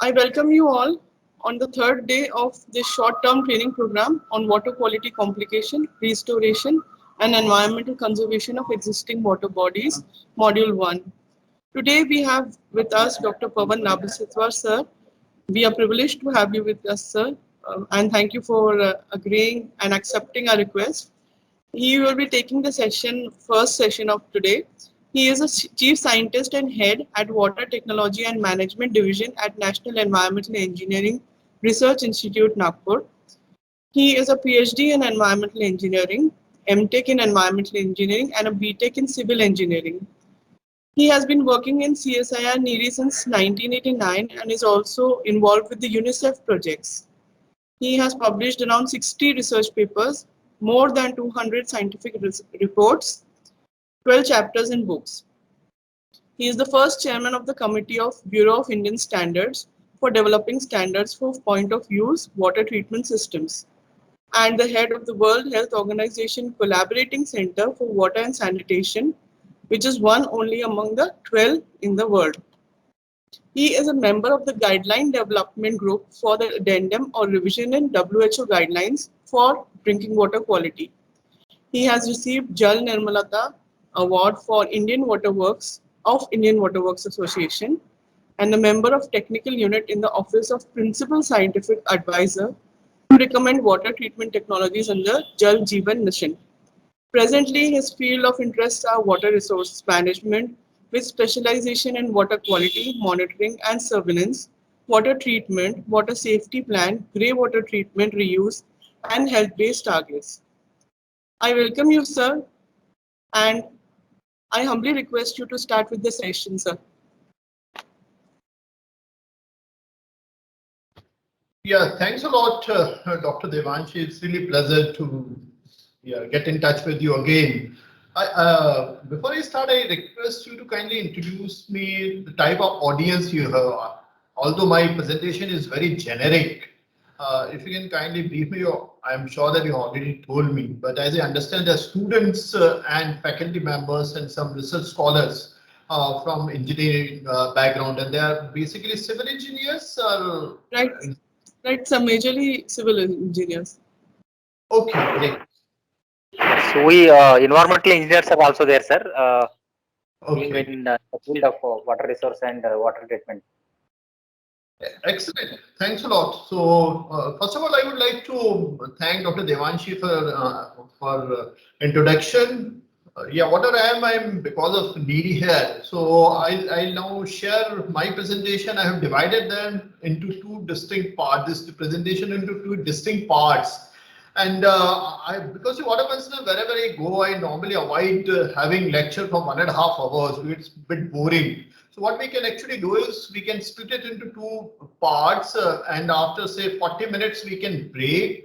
I welcome you all on the third day of this short-term training program on water quality complication, restoration, and environmental conservation of existing water bodies, Module 1. Today we have with us Dr. Pawan Labhasetwar, sir. We are privileged to have you with us, sir, and thank you for agreeing and accepting our request. He will be taking the first session of today. He is a chief scientist and head at Water Technology and Management Division at National Environmental Engineering Research Institute, Nagpur. He is a PhD in Environmental Engineering, MTech in Environmental Engineering, and a BTech in Civil Engineering. He has been working in CSIR-NEERI since 1989 and is also involved with the UNICEF projects. He has published around 60 research papers, more than 200 scientific reports, 12 chapters in books. He is the first chairman of the Committee of Bureau of Indian Standards for developing standards for point-of-use water treatment systems, and the head of the World Health Organization Collaborating Center for Water and Sanitation, which is one only among the 12 in the world. He is a member of the Guideline Development Group for the addendum or revision in WHO guidelines for drinking water quality. He has received Jal Nirmalata Award for Indian Waterworks of Indian Waterworks Association and a member of technical unit in the Office of Principal Scientific Advisor to recommend water treatment technologies under Jal Jeevan Mission. Presently, his field of interests are water resource management with specialization in water quality, monitoring and surveillance, water treatment, water safety plan, grey water treatment, reuse, and health-based targets. I welcome you, sir, and I humbly request you to start with the session, sir. Yeah, thanks a lot, Dr. Devanshi. It's really a pleasure to get in touch with you again. Before I start, I request you to kindly introduce me the type of audience you have. Although my presentation is very generic, if you can kindly brief me, I'm sure that you already told me, but as I understand, there are students and faculty members and some research scholars from engineering background, and they are basically civil engineers. Right, some majorly civil engineers. Okay, great. So we environmental engineers are also there, sir. Being in the field of water resource and water treatment. Excellent. Thanks a lot. So first of all, I would like to thank Dr. Devanshi for introduction. Whatever I'm because of NEERI here. So I'll now share my presentation. I have divided them into two distinct parts. This presentation into two distinct parts. And because what happens is wherever I go, I normally avoid having lecture for 1.5 hours. It's a bit boring. So what we can actually do is we can split it into two parts, and after say 40 minutes, we can break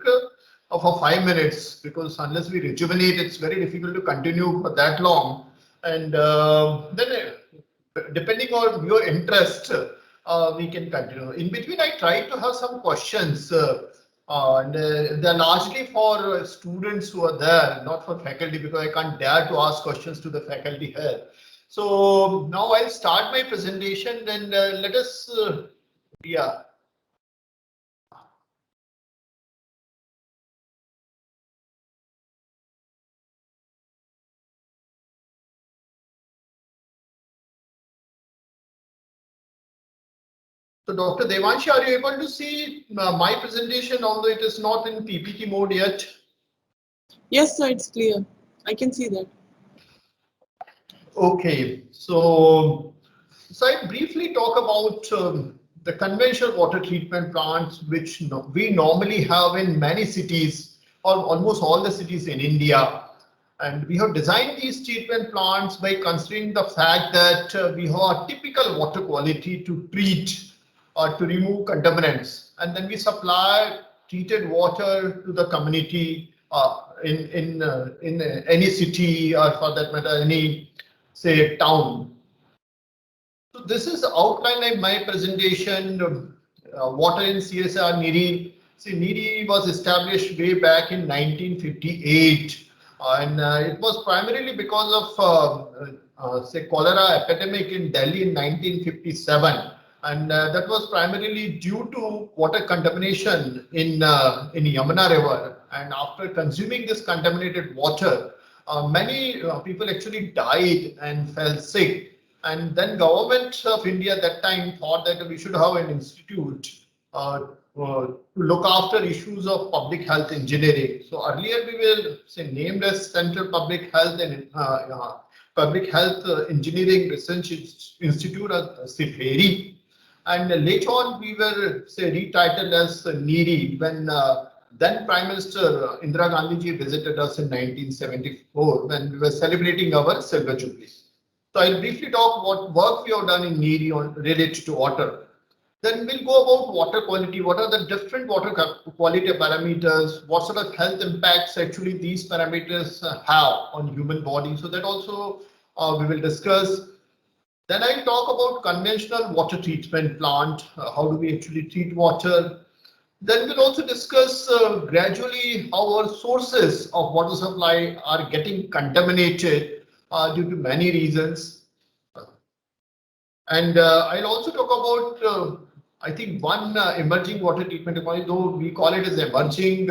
for 5 minutes, because unless we rejuvenate, it's very difficult to continue for that long. And then depending on your interest, we can continue. In between, I try to have some questions. And they're largely for students who are there, not for faculty, because I can't dare to ask questions to the faculty here. So now I'll start my presentation, and let us, So Dr. Devanshi, are you able to see my presentation, although it is not in PPT mode yet? Yes, sir, it's clear. I can see that. Okay, so I briefly talk about the conventional water treatment plants, which we normally have in many cities, or almost all the cities in India. And we have designed these treatment plants by considering the fact that we have a typical water quality to treat or to remove contaminants. And then we supply treated water to the community in any city, or for that matter, any, say, town. So this is the outline of my presentation. Water in CSIR-NEERI. See, NEERI was established way back in 1958, and it was primarily because of say cholera epidemic in Delhi in 1957. And that was primarily due to water contamination in Yamuna River. And after consuming this contaminated water, many people actually died and fell sick. And then government of India at that time thought that we should have an institute to look after issues of public health engineering. So earlier we were named as Central Public Health and Public Health Engineering Research Institute at CIFERI. And later on, we were retitled as NEERI when then Prime Minister Indira Gandhi ji visited us in 1974 when we were celebrating our Silver Jubilee. So I'll briefly talk what work we have done in NEERI related to water. Then we'll go about water quality. What are the different water quality parameters? What sort of health impacts actually these parameters have on human body? So that also we will discuss. Then I'll talk about conventional water treatment plant. How do we actually treat water? Then we'll also discuss gradually how our sources of water supply are getting contaminated due to many reasons. And I'll also talk about, I think, one emerging water treatment technology, though we call it as emerging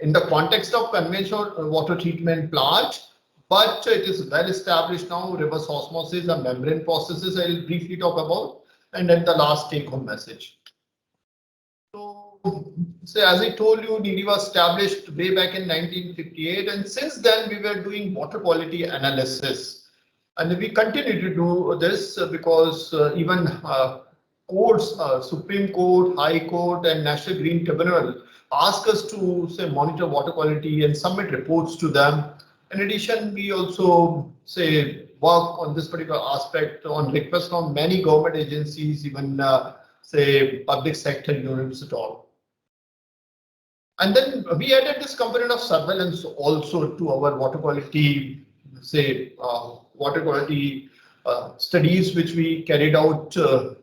in the context of conventional water treatment plant. But it is well established now, reverse osmosis and membrane processes I'll briefly talk about, and then the last take-home message. So as I told you, NEERI was established way back in 1958, and since then we were doing water quality analysis. And we continue to do this because even courts, Supreme Court, High Court, and National Green Tribunal ask us to monitor water quality and submit reports to them. In addition, we also work on this particular aspect on request from many government agencies, even public sector units at all. And then we added this component of surveillance also to our water quality, studies which we carried out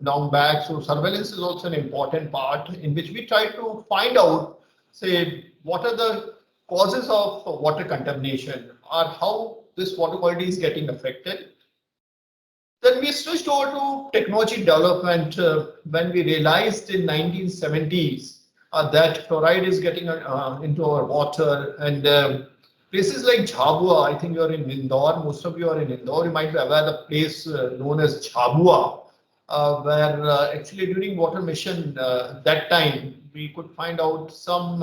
long back. So surveillance is also an important part in which we try to find out, what are the causes of water contamination or how this water quality is getting affected. Then we switched over to technology development when we realized in 1970s that fluoride is getting into our water, and places like Jhabua, I think you are in Indore, most of you are in Indore, you might be aware the place known as Jhabua, where actually during water mission that time we could find out some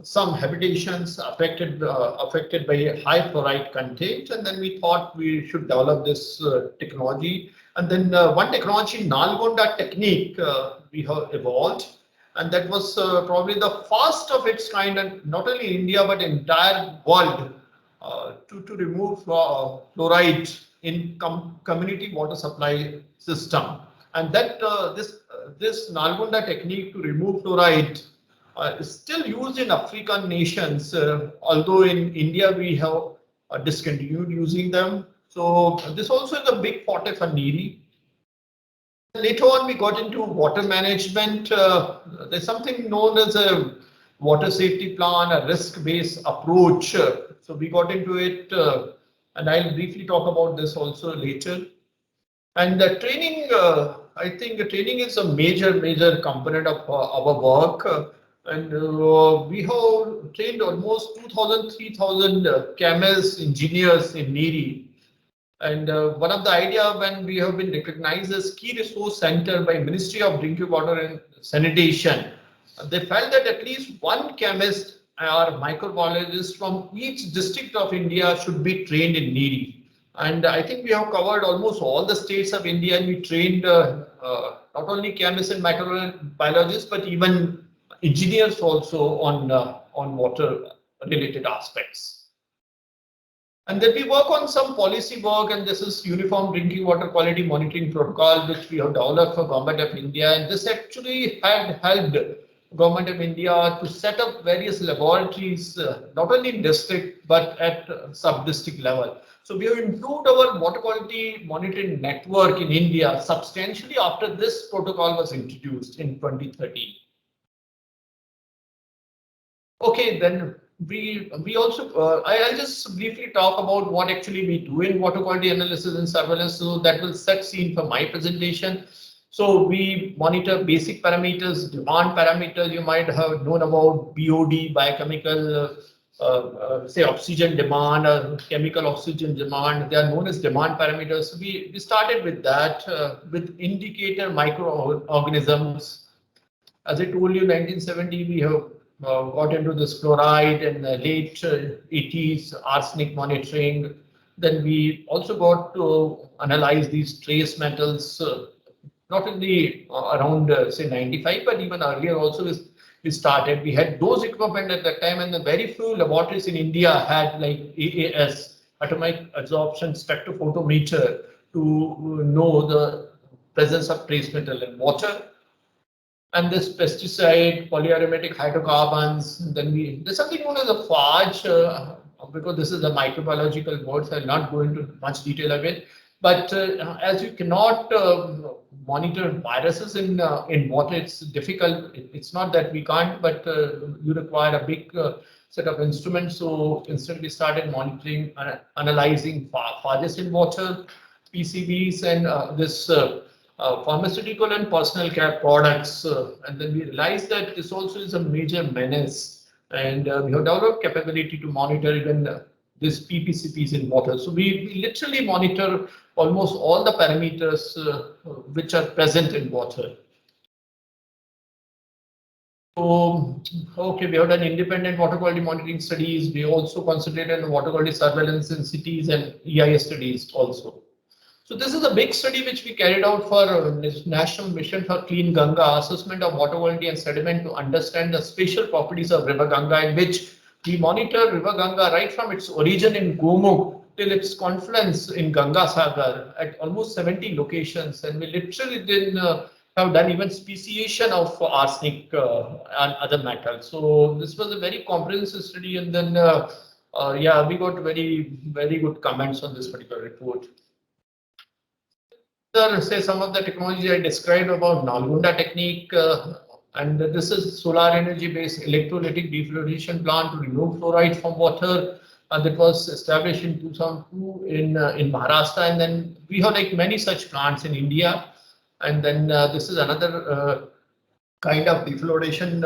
some habitations affected by high fluoride content, and then we thought we should develop this technology. And then one technology, Nalgonda technique, we have evolved, and that was probably the first of its kind, and not only India but entire world, to remove fluoride in community water supply system. And that this Nalgonda technique to remove fluoride is still used in African nations, although in India we have discontinued using them. So this also is a big forte for NEERI. Later on, we got into water management. There's something known as a water safety plan, a risk-based approach. So we got into it, and I'll briefly talk about this also later. And the training, I think the training is a major component of our work. And we have trained almost 2,000, 3,000 chemists, engineers in NEERI. And one of the idea when we have been recognized as key resource center by Ministry of Drinking Water and Sanitation, they felt that at least one chemist or microbiologist from each district of India should be trained in NEERI. And I think we have covered almost all the states of India, and we trained not only chemists and microbiologists, but even engineers also on water related aspects. And then we work on some policy work, and this is Uniform Drinking Water Quality Monitoring Protocol, which we have developed for Government of India. And this actually had helped Government of India to set up various laboratories, not only in district, but at sub-district level. So we have improved our water quality monitoring network in India substantially after this protocol was introduced in 2013. Okay, then we also, I'll just briefly talk about what actually we do in water quality analysis and surveillance, so that will set scene for my presentation. So we monitor basic parameters, demand parameters. You might have known about BOD, biochemical, say oxygen demand or chemical oxygen demand. They are known as demand parameters. So we started with that, with indicator microorganisms. As I told you, 1970 we have got into this chloride, and the late 80s arsenic monitoring. Then we also got to analyze these trace metals, not only around say 95, but even earlier also we started. We had those equipment at that time, and the very few laboratories in India had like AAS, atomic absorption spectrophotometer, to know the presence of trace metal in water. And this pesticide, polyaromatic hydrocarbons. And then there's something known as a PHYTORID, because this is a microbiological word, so I'll not go into much detail of it. But as you cannot monitor viruses in water, it's difficult. It's not that we can't, but you require a big set of instruments. So instead we started monitoring, analyzing phages in water, PCBs, and this pharmaceutical and personal care products. And then we realized that this also is a major menace. And we have developed capability to monitor even this PPCPs in water. So we literally monitor almost all the parameters which are present in water. So, okay, we have done independent water quality monitoring studies. We also concentrated on water quality surveillance in cities and EIS studies also. So this is a big study which we carried out for National Mission for Clean Ganga, assessment of water quality and sediment to understand the spatial properties of River Ganga, in which we monitor River Ganga right from its origin in Gomukh till its confluence in Ganga Sagar at almost 70 locations. And we literally then have done even speciation of arsenic and other metals. So this was a very comprehensive study, and then yeah, we got very good comments on this particular report. Say some of the technology I described about Nalgonda technique, and this is solar energy based electrolytic deflocation plant to remove fluoride from water. That was established in 2002 in Maharashtra, and then we have like many such plants in India. And then this is another kind of defloration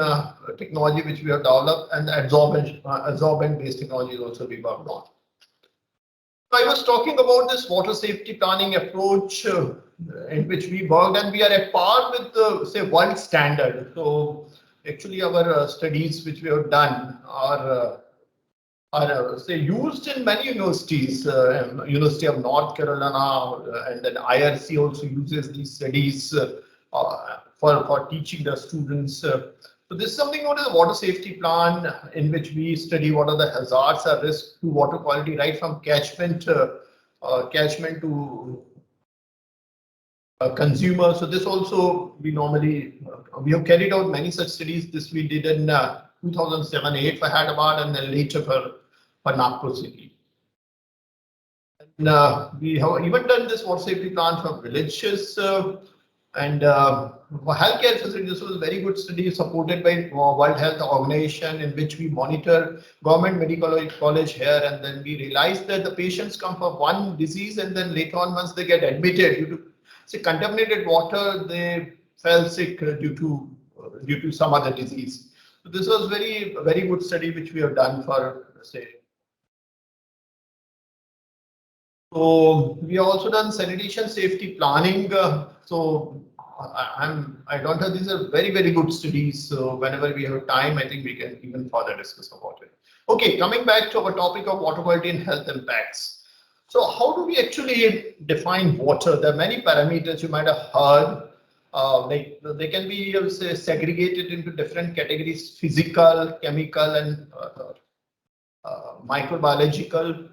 technology which we have developed, and adsorbent based technology also we worked on. I was talking about this water safety planning approach in which we worked, and we are at par with the say world standard. So actually our studies which we have done are say used in many universities. University of North Carolina, and then IRC also uses these studies for teaching the students. So this is something known as a water safety plan, in which we study what are the hazards or risks to water quality right from catchment to consumer. So this also we normally we have carried out many such studies. This we did in 2007-8 for Hyderabad, and then later for Nagpur City. And we have even done this water safety plan for villages. And for healthcare facilities, this was a very good study supported by World Health Organization, in which we monitor government medical college here, and then we realized that the patients come for one disease, and then later on, once they get admitted due to say contaminated water, they fell sick due to some other disease. So this was very good study which we have done for say. So we have also done sanitation safety planning. So I don't know, these are very good studies. So whenever we have time, I think we can even further discuss about it. Okay, coming back to our topic of water quality and health impacts. So how do we actually define water? There are many parameters you might have heard. Like they can be say, segregated into different categories: physical, chemical, and microbiological.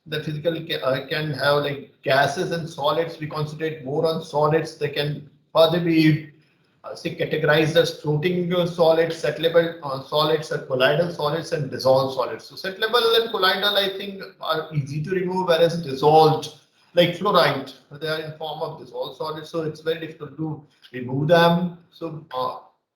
The physical can have like gases and solids. We concentrate more on solids. They can further be say categorized as floating solids, settleable solids, or colloidal solids, and dissolved solids. So settleable and colloidal, I think, are easy to remove, whereas dissolved, like fluoride, they are in form of dissolved solids, so it's very difficult to remove them. So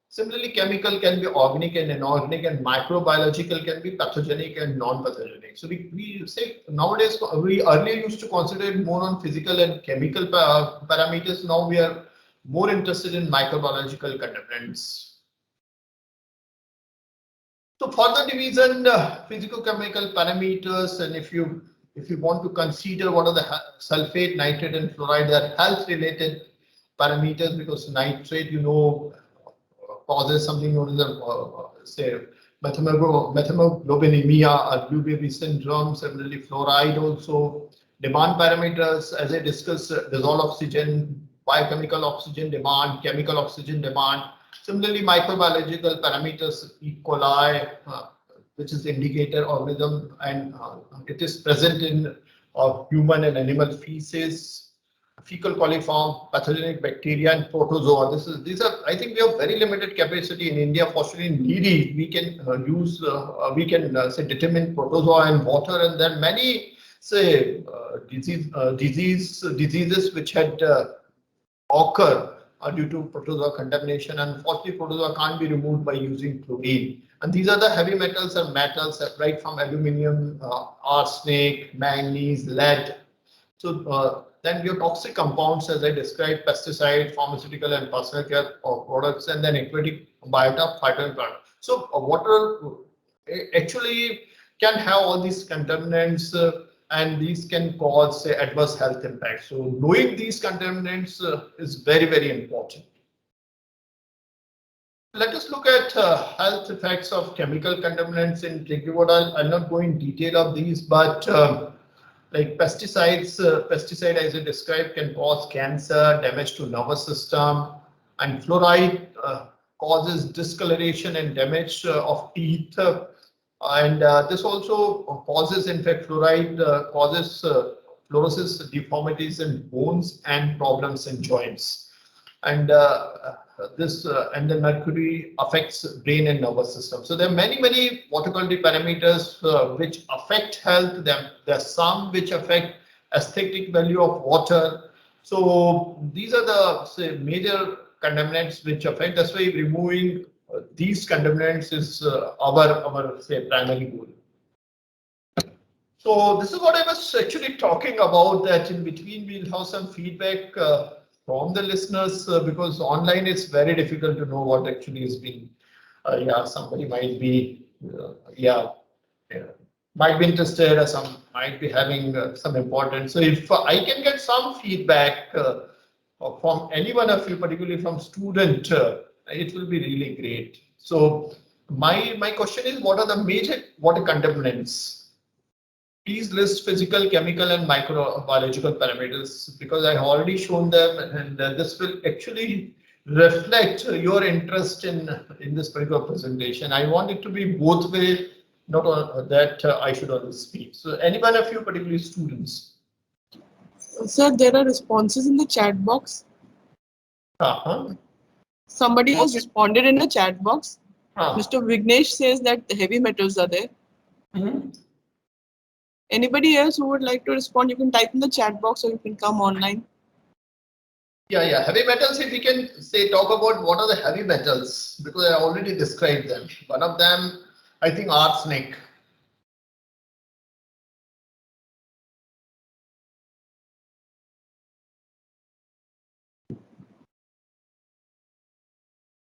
similarly, chemical can be organic and inorganic, and microbiological can be pathogenic and non-pathogenic. So we say nowadays, we earlier used to concentrate more on physical and chemical parameters. Now we are more interested in microbiological contaminants. So further division, physicochemical parameters, and if you want to consider what are the sulfate, nitrate, and fluoride, they are health-related parameters, because nitrate, causes something known as say methemoglobinemia or UBB syndrome. Similarly, fluoride also. Demand parameters, as I discussed, dissolved oxygen, biochemical oxygen demand, chemical oxygen demand. Similarly, microbiological parameters, E. coli, which is indicator organism, and it is present in human and animal feces. Fecal coliform, pathogenic bacteria, and protozoa. These are. I think we have very limited capacity in India. Fortunately, in NEERI, we can say determine protozoa and water, and then many say diseases which had occur due to protozoa contamination. Unfortunately, protozoa can't be removed by using chlorine. And these are the heavy metals and metals, right from aluminium, arsenic, manganese, lead. So then we have toxic compounds, as I described, pesticide, pharmaceutical and personal care products, and then aquatic biota, phytonutrient. So water actually can have all these contaminants, and these can cause, say, adverse health impacts. So knowing these contaminants is very, very important. Let us look at health effects of chemical contaminants in drinking water. I'll not go in detail of these, but like pesticides, pesticide, as I described, can cause cancer, damage to nervous system, and fluoride causes discoloration and damage of teeth. And this also causes, in fact, fluoride causes fluorosis, deformities in bones, and problems in joints. And and the mercury affects brain and nervous system. So there are many water quality parameters which affect health. There are some which affect aesthetic value of water. So these are the, say, major contaminants which affect. That's why removing these contaminants is our say primary goal. So this is what I was actually talking about, that in between we'll have some feedback from the listeners, because online it's very difficult to know what actually is being. Somebody might be might be interested, or some might be having some importance. So if I can get some feedback from any one of you, particularly from student, it will be really great. So my question is, what are the major water contaminants? Please list physical, chemical, and microbiological parameters, because I have already shown them, and this will actually reflect your interest in this particular presentation. I want it to be both way, not that I should only speak. So any one of you, particularly students? Sir, there are responses in the chat box. Somebody has responded in the chat box. Mr. Vignesh says that the heavy metals are there. Anybody else who would like to respond, you can type in the chat box, or you can come online. Yeah. Heavy metals, if we can say, talk about what are the heavy metals, because I already described them. One of them, I think, arsenic.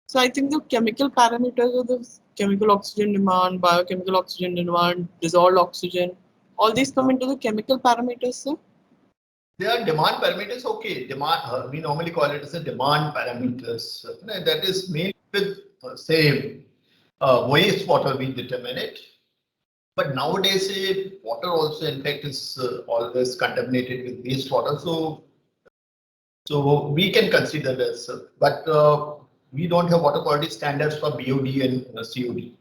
So I think the chemical parameters are the chemical oxygen demand, biochemical oxygen demand, dissolved oxygen. All these come into the chemical parameters, sir? They are demand parameters. Okay, demand. We normally call it as a demand parameters. That is made with, say, wastewater. We determine it. But nowadays, say, water also, in fact, is always contaminated with wastewater. So we can consider this, but we don't have water quality standards for BOD and COD.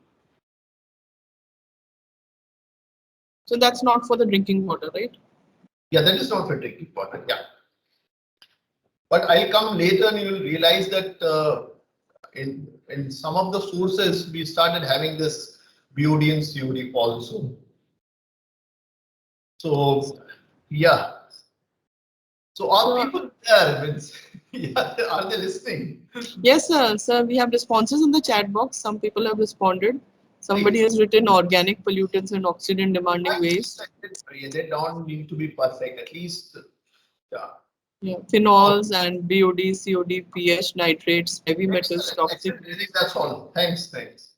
So that's not for the drinking water, right? Yeah, that is not for drinking water. Yeah. But I'll come later and you will realize that in some of the sources we started having this BOD and COD also. So yeah. So are people there? Yeah, are they listening? Yes, sir. Sir, we have responses in the chat box. Some people have responded. Somebody has written organic pollutants and oxygen demanding waste. They don't need to be perfect, at least. Yeah. Yeah, phenols and BOD, COD, pH, nitrates, heavy metals, Excellent, toxic. excellent. Really, that's all. Thanks, thanks.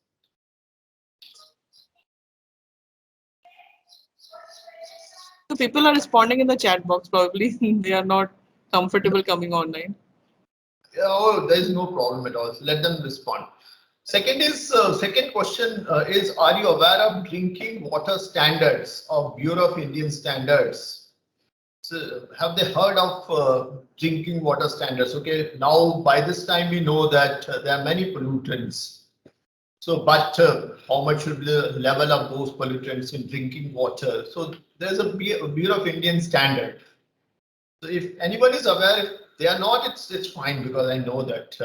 So people are responding in the chat box. Probably they are not comfortable coming online. Oh, there is no problem at all. So let them respond. Second question is, are you aware of drinking water standards of Bureau of Indian Standards? So have they heard of drinking water standards? Okay, now by this time we know that there are many pollutants. So, but how much should be the level of those pollutants in drinking water? So there's a Bureau of Indian Standard. So if anyone is aware, if they are not, it's fine, because I know that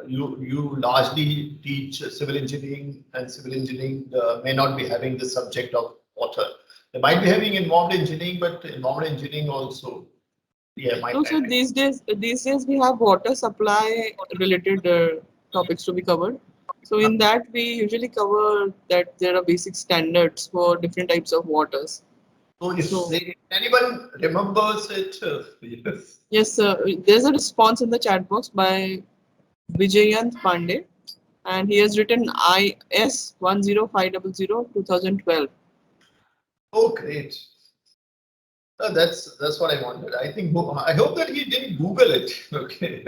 you largely teach civil engineering, and civil engineering may not be having the subject of water. They might be having involved engineering, but involved engineering also. Yeah, No, so these days we have water supply related topics to be covered. So in that we usually cover that there are basic standards for different types of waters. So if anyone remembers it, yes. Yes, there's a response in the chat box by Vijayant Pandey, and he has written IS 10500 2012. Oh, great. That's what I wanted. I hope that he didn't Google it. Okay.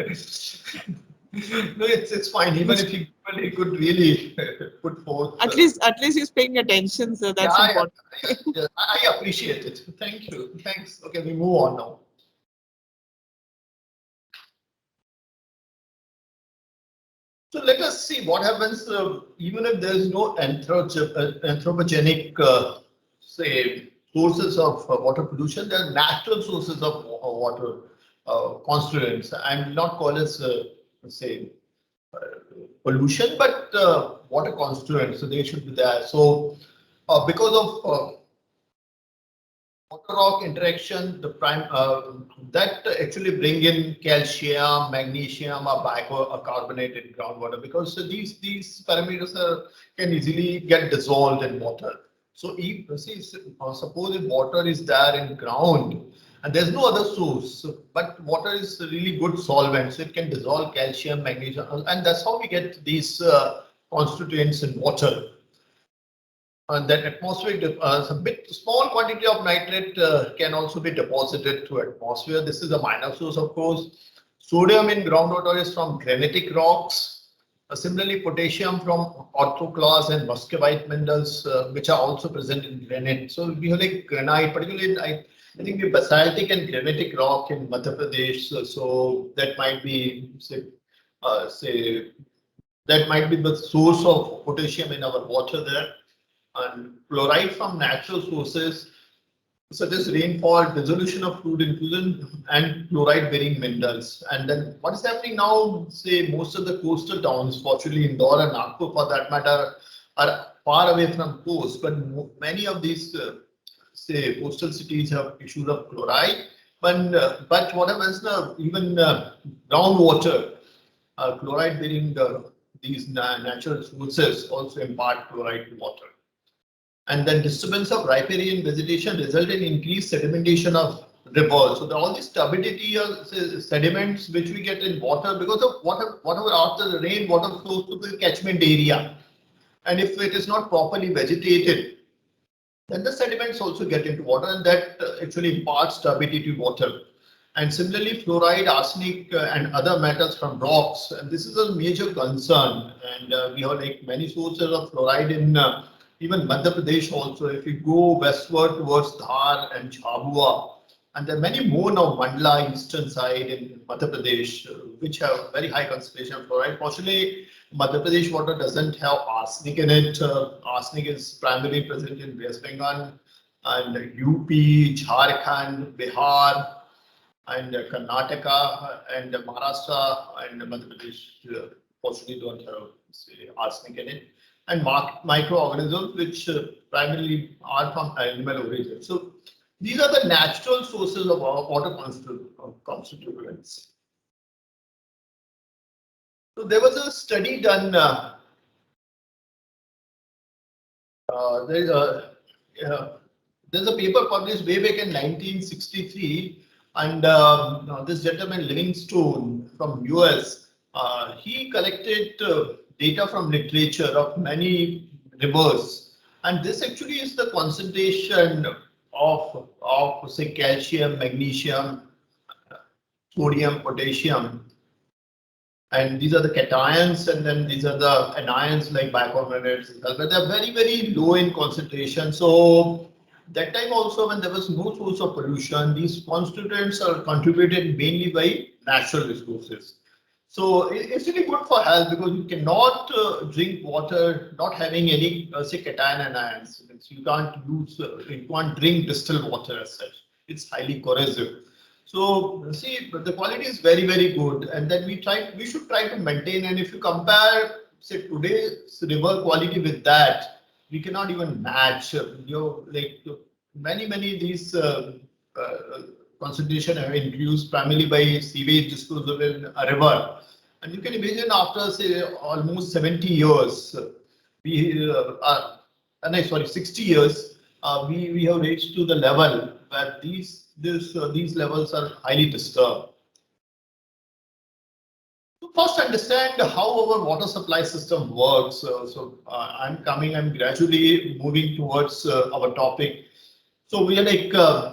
No, it's fine. Even if he Googled, he could really put forth. At least he's paying attention, so that's important. Yeah, I appreciate it. Thank you. Thanks. Okay, we move on now. So let us see what happens even if there is no anthropogenic, say, sources of water pollution. There are natural sources of water constituents. I will not call it, say, pollution, but water constituents. So they should be there. So because of water rock interaction, the that actually bring in calcium, magnesium, or bicarbonate groundwater, because these parameters can easily get dissolved in water. So suppose if water is there in ground and there's no other source, but water is a really good solvent, so it can dissolve calcium, magnesium, and that's how we get these constituents in water. And that atmospheric, a bit small quantity of nitrate can also be deposited to atmosphere. This is a minor source, of course. Sodium in groundwater is from granitic rocks. Similarly, potassium from orthoclase and muscovite minerals, which are also present in granite. So we have like granite, particularly I think the basaltic and granitic rock in Madhya Pradesh. So that might be that might be the source of potassium in our water there. And chloride from natural sources such as rainfall, dissolution of fluid infusion, and chloride-bearing minerals. And then what is happening now? Say most of the coastal towns, fortunately Indore and Nagpur for that matter, are far away from coast. But many of these, say, coastal cities have issues of chloride. But what happens now? Even groundwater, chloride-bearing these natural sources also impart chloride to water. And then disturbance of riparian vegetation result in increased sedimentation of rivers. So all this turbidity or sediments which we get in water because of whatever after the rain water flows to the catchment area. And if it is not properly vegetated, then the sediments also get into water, and that actually imparts turbidity to water. And similarly, fluoride, arsenic, and other metals from rocks. And this is a major concern. And we have like many sources of fluoride in even Madhya Pradesh also. If you go westward towards Dhar and Jhabua, and there are many more now, Mandla eastern side in Madhya Pradesh, which have very high concentration of fluoride. Fortunately, Madhya Pradesh water doesn't have arsenic in it. Arsenic is primarily present in West Bengal and UP, Jharkhand, Bihar, and Karnataka, and Maharashtra, and Madhya Pradesh fortunately don't have, say, arsenic in it. And microorganisms which primarily are from animal origin. So these are the natural sources of our water constituents. So there was a study done. There's a paper published way back in 1963 And this gentleman Livingstone from US, he collected data from literature of many rivers, and this actually is the concentration of say calcium, magnesium, sodium, potassium, and these are the cations, and then these are the anions like bicarbonates, but they're very low in concentration. So that time also, when there was no source of pollution, these constituents are contributed mainly by natural resources. So it's really good for health, because you cannot drink water not having any say cation and ions. You can't use, you can't drink distilled water as such. It's highly corrosive. So see, the quality is very good, and then we should try to maintain. And if you compare say today's river quality with that, we cannot even match. Many these concentration have increased primarily by sewage disposal in a river, and you can imagine after say almost 70 years, we 60 years, we have reached to the level where these levels are highly disturbed. So first, understand how our water supply system works. I'm gradually moving towards our topic. So we are like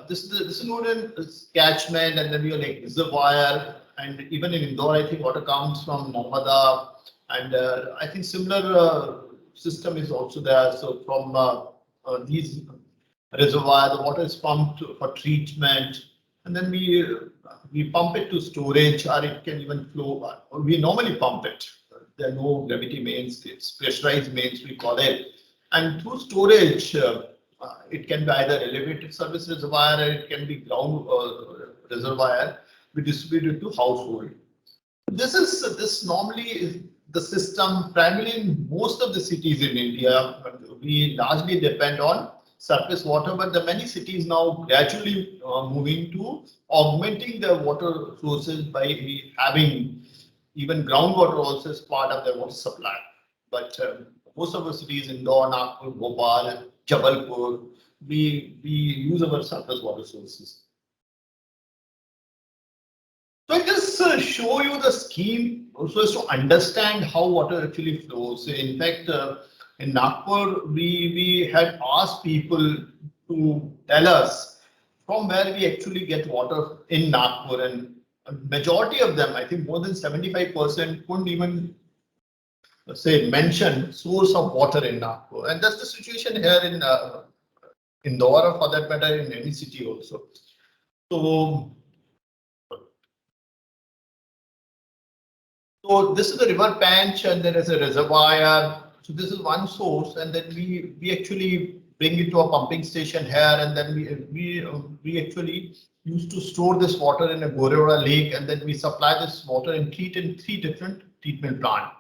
this is known as catchment, and then we are like reservoir, and even in Indore, I think water comes from Narmada, and I think similar system is also there. So from these reservoir, the water is pumped for treatment, and then we pump it to storage, or it can even flow. We normally pump it. There are no gravity mains; it's pressurized mains we call it, and through storage. It can be either elevated surface reservoir, or it can be ground reservoir. We distribute it to household. This normally is the system primarily in most of the cities in India. We largely depend on surface water, but the many cities now gradually moving to augmenting their water sources by having even groundwater also as part of their water supply. But most of the cities, Indore, Nagpur, Bhopal, Jabalpur, we use our surface water sources. So I just show you the scheme so as to understand how water actually flows. In fact, in Nagpur, we had asked people to tell us from where we actually get water in Nagpur, and a majority of them, I think more than 75%, couldn't even say mention source of water in Nagpur, and that's the situation here in Indore, or for that matter in any city also. So this is the river Panch, and there is a reservoir. So this is one source, and then we actually bring it to a pumping station here, and then we actually used to store this water in a Gorewater lake, and then we supply this water and treat in 3 different treatment plants.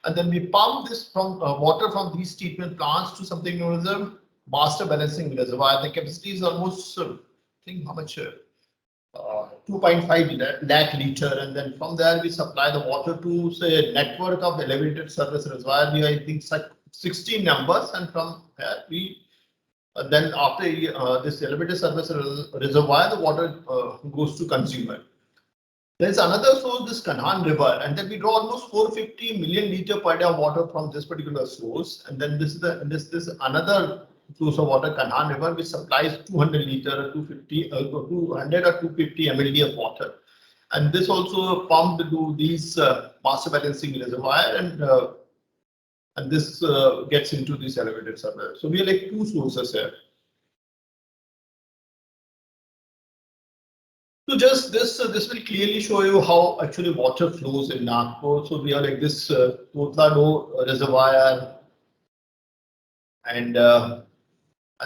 And then we pump this from water from these treatment plants to something known as a master balancing reservoir. The capacity is almost, I think how much, 2.5 lakh liter, and then from there we supply the water to say a network of elevated surface reservoir. We I think 16 numbers, and from there we then after this elevated surface reservoir, the water goes to consumer. There is another source, this Kanhan River, and then we draw almost 450 million liter per day of water from this particular source. And then this is another source of water, Kanhan River, which supplies 200 liter, 250, 200 or 250 mld of water. And this also pumped to these master balancing reservoir, and this gets into this elevated surface. So we are like 2 sources here. So just this will clearly show you how actually water flows in Nagpur. So we are like this Kotlado reservoir, and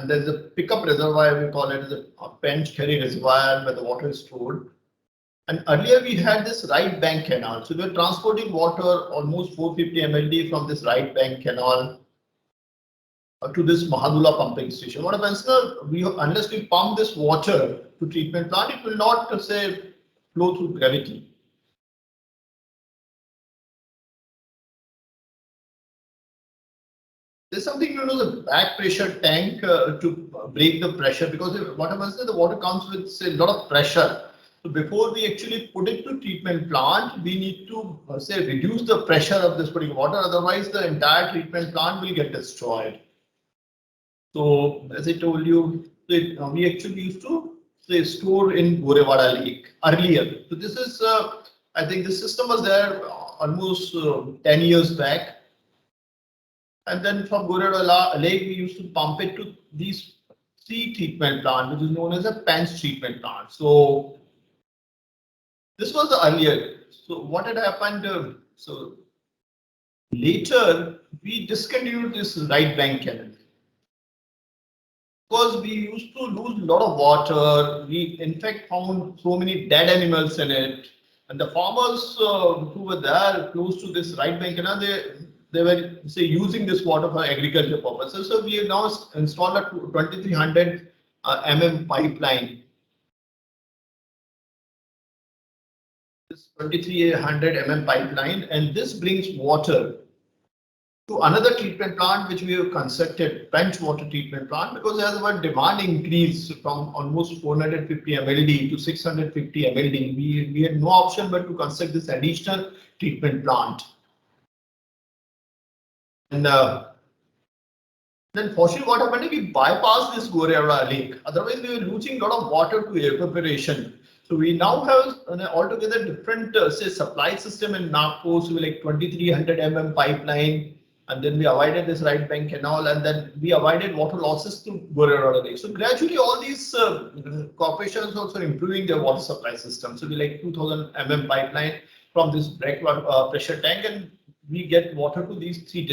there's a pickup reservoir, we call it as a Pench Kerry reservoir, where the water is stored. And earlier we had this right bank canal. So we are transporting water almost 450 mld from this right bank canal to this Mahadula pumping station. What happens, unless we pump this water to treatment plant, it will not say flow through gravity. There's something known as a back pressure tank to break the pressure, because what happens is the water comes with say a lot of pressure, So before we actually put it to treatment plant, we need to say reduce the pressure of this particular water. Otherwise, the entire treatment plant will get destroyed. So as I told you, we actually used to say store in Gorewada Lake earlier. So this is, I think the system was there almost 10 years back. And then from Gorewada Lake, we used to pump it to these 3 treatment plant, which is known as a Pence treatment plant. So this was the earlier. So what had happened? So later we discontinued this right bank canal because we used to lose a lot of water. We in fact found so many dead animals in it, and the farmers who were there close to this right bank canal, they were say using this water for agriculture purposes. So we have now installed a 2300 mm pipeline. This 2300 mm pipeline, and this brings water to another treatment plant which we have constructed, bench water treatment plant, because as our demand increased from almost 450 MLD to 650 MLD, we had no option but to construct this additional treatment plant. And then fortunately what happened is we bypassed this Gorewada Lake. Otherwise we were losing a lot of water to evaporation. So we now have an altogether different say supply system in Nagpur, so like 2300 mm pipeline, and then we avoided this right bank canal, and then we avoided water losses to Gorewada Lake. So gradually all these corporations also improving their water supply system. So we like 2000 mm pipeline from this breakwater pressure tank, and we get water to these 3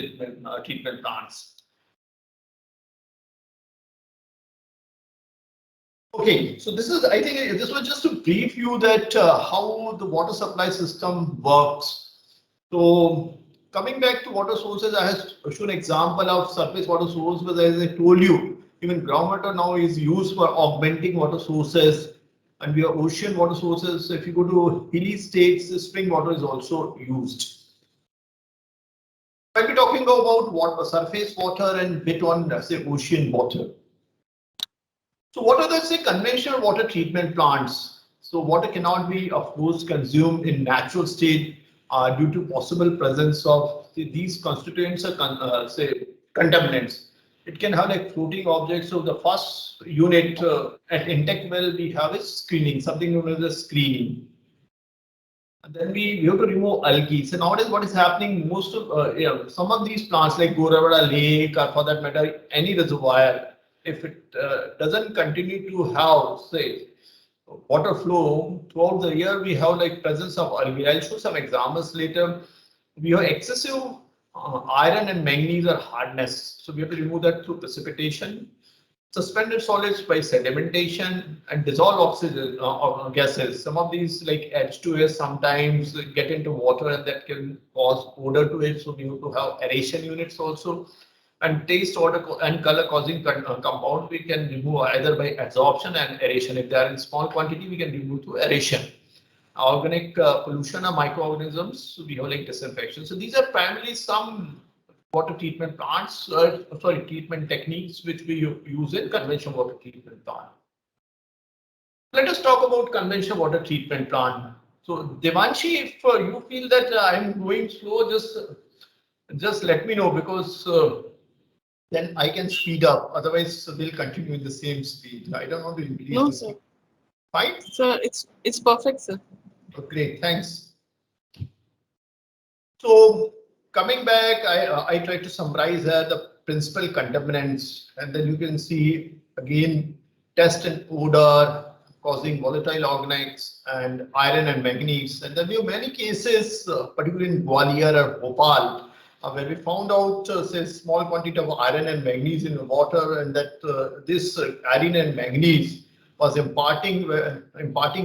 treatment plants. Okay, so this is, I think this was just to brief you that how the water supply system works. So coming back to water sources, I have shown example of surface water source, but as I told you, even groundwater now is used for augmenting water sources, and we have ocean water sources. If you go to hilly states, spring water is also used. I'll be talking about water, surface water and bit on say ocean water. So what are the say conventional water treatment plants? So water cannot be of course consumed in natural state due to possible presence of these constituents or say contaminants. It can have like floating objects. So the first unit at intake well we have is screening, something known as the screening. And then we have to remove algae. So nowadays what is happening, most of some of these plants like Gorewada Lake or for that matter any reservoir, if it doesn't continue to have say water flow throughout the year, we have like presence of algae. I'll show some examples later. We have excessive iron and manganese or hardness, so we have to remove that through precipitation. Suspended solids by sedimentation and dissolved oxygen gases. Some of these like H2S sometimes get into water and that can cause odor to it, so we have to have aeration units also. And taste, odor, and color causing compounds we can remove either by adsorption and aeration. If they are in small quantity, we can remove through aeration. Organic pollution or microorganisms, so we have like disinfection. So these are primarily some water treatment plants, treatment techniques which we use in conventional water treatment plant. Let us talk about conventional water treatment plant. So Devanshi, if you feel that I'm going slow, just let me know, because then I can speed up. Otherwise, we'll continue in the same speed. I don't want to increase. No, sir. Fine? Sir, it's perfect, sir. Oh, great, thanks. So coming back, I tried to summarize here the principal contaminants, and then you can see again test and odor causing volatile organics and iron and manganese. And then we have many cases, particularly in Gwalior or Bhopal, where we found out say small quantity of iron and manganese in the water, and that this iron and manganese was imparting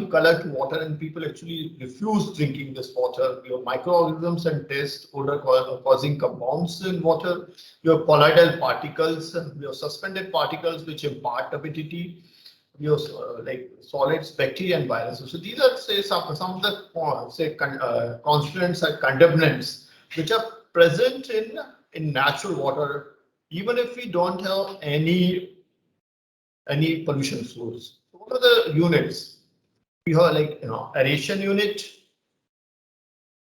color to water, and people actually refused drinking this water. We have microorganisms and taste odor causing compounds in water. We have colloidal particles. We have suspended particles which impart turbidity. We have like solids, bacteria, and viruses. So these are say some of the constituents or contaminants which are present in natural water, even if we don't have any pollution source. So what are the units? We have like aeration unit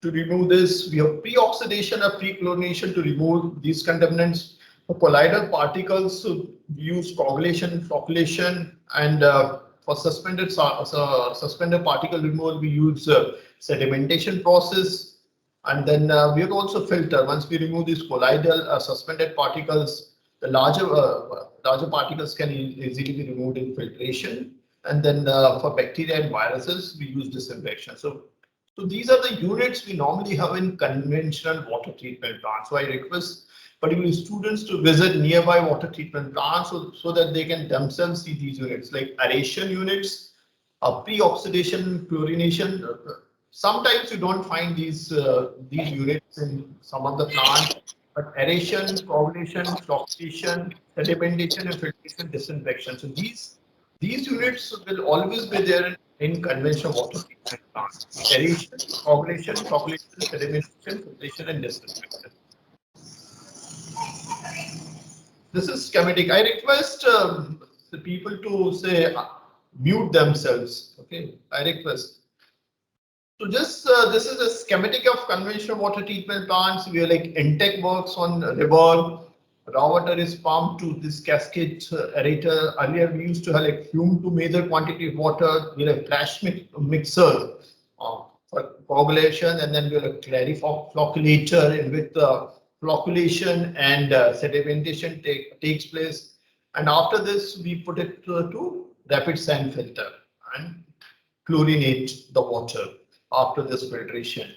to remove this. We have pre-oxidation or pre-chlorination to remove these contaminants. For colloidal particles, so we use coagulation, flocculation, and for suspended particle removal, we use sedimentation process. And then we would also filter. Once we remove these colloidal suspended particles, the larger particles can easily be removed in filtration. And then for bacteria and viruses, we use disinfection. So these are the units we normally have in conventional water treatment plants. So I request particularly students to visit nearby water treatment plants so that they can themselves see these units like aeration units, pre-oxidation, chlorination. Sometimes you don't find these units in some of the plants, but aeration, coagulation, flocculation, sedimentation, and filtration, disinfection. So these units will always be there in conventional water treatment plants. Aeration, coagulation, flocculation, sedimentation, filtration, and disinfection. This is schematic. I request the people to say mute themselves. Okay, I request. So just this is a schematic of conventional water treatment plants. We are like intake works on revolve. Raw water is pumped to this cascade aerator. Earlier we used to have like fume to measure quantity of water. We have flash mixer for coagulation, and then we have a clarifier in which the flocculation and sedimentation takes place. And after this, we put it to rapid sand filter and chlorinate the water after this filtration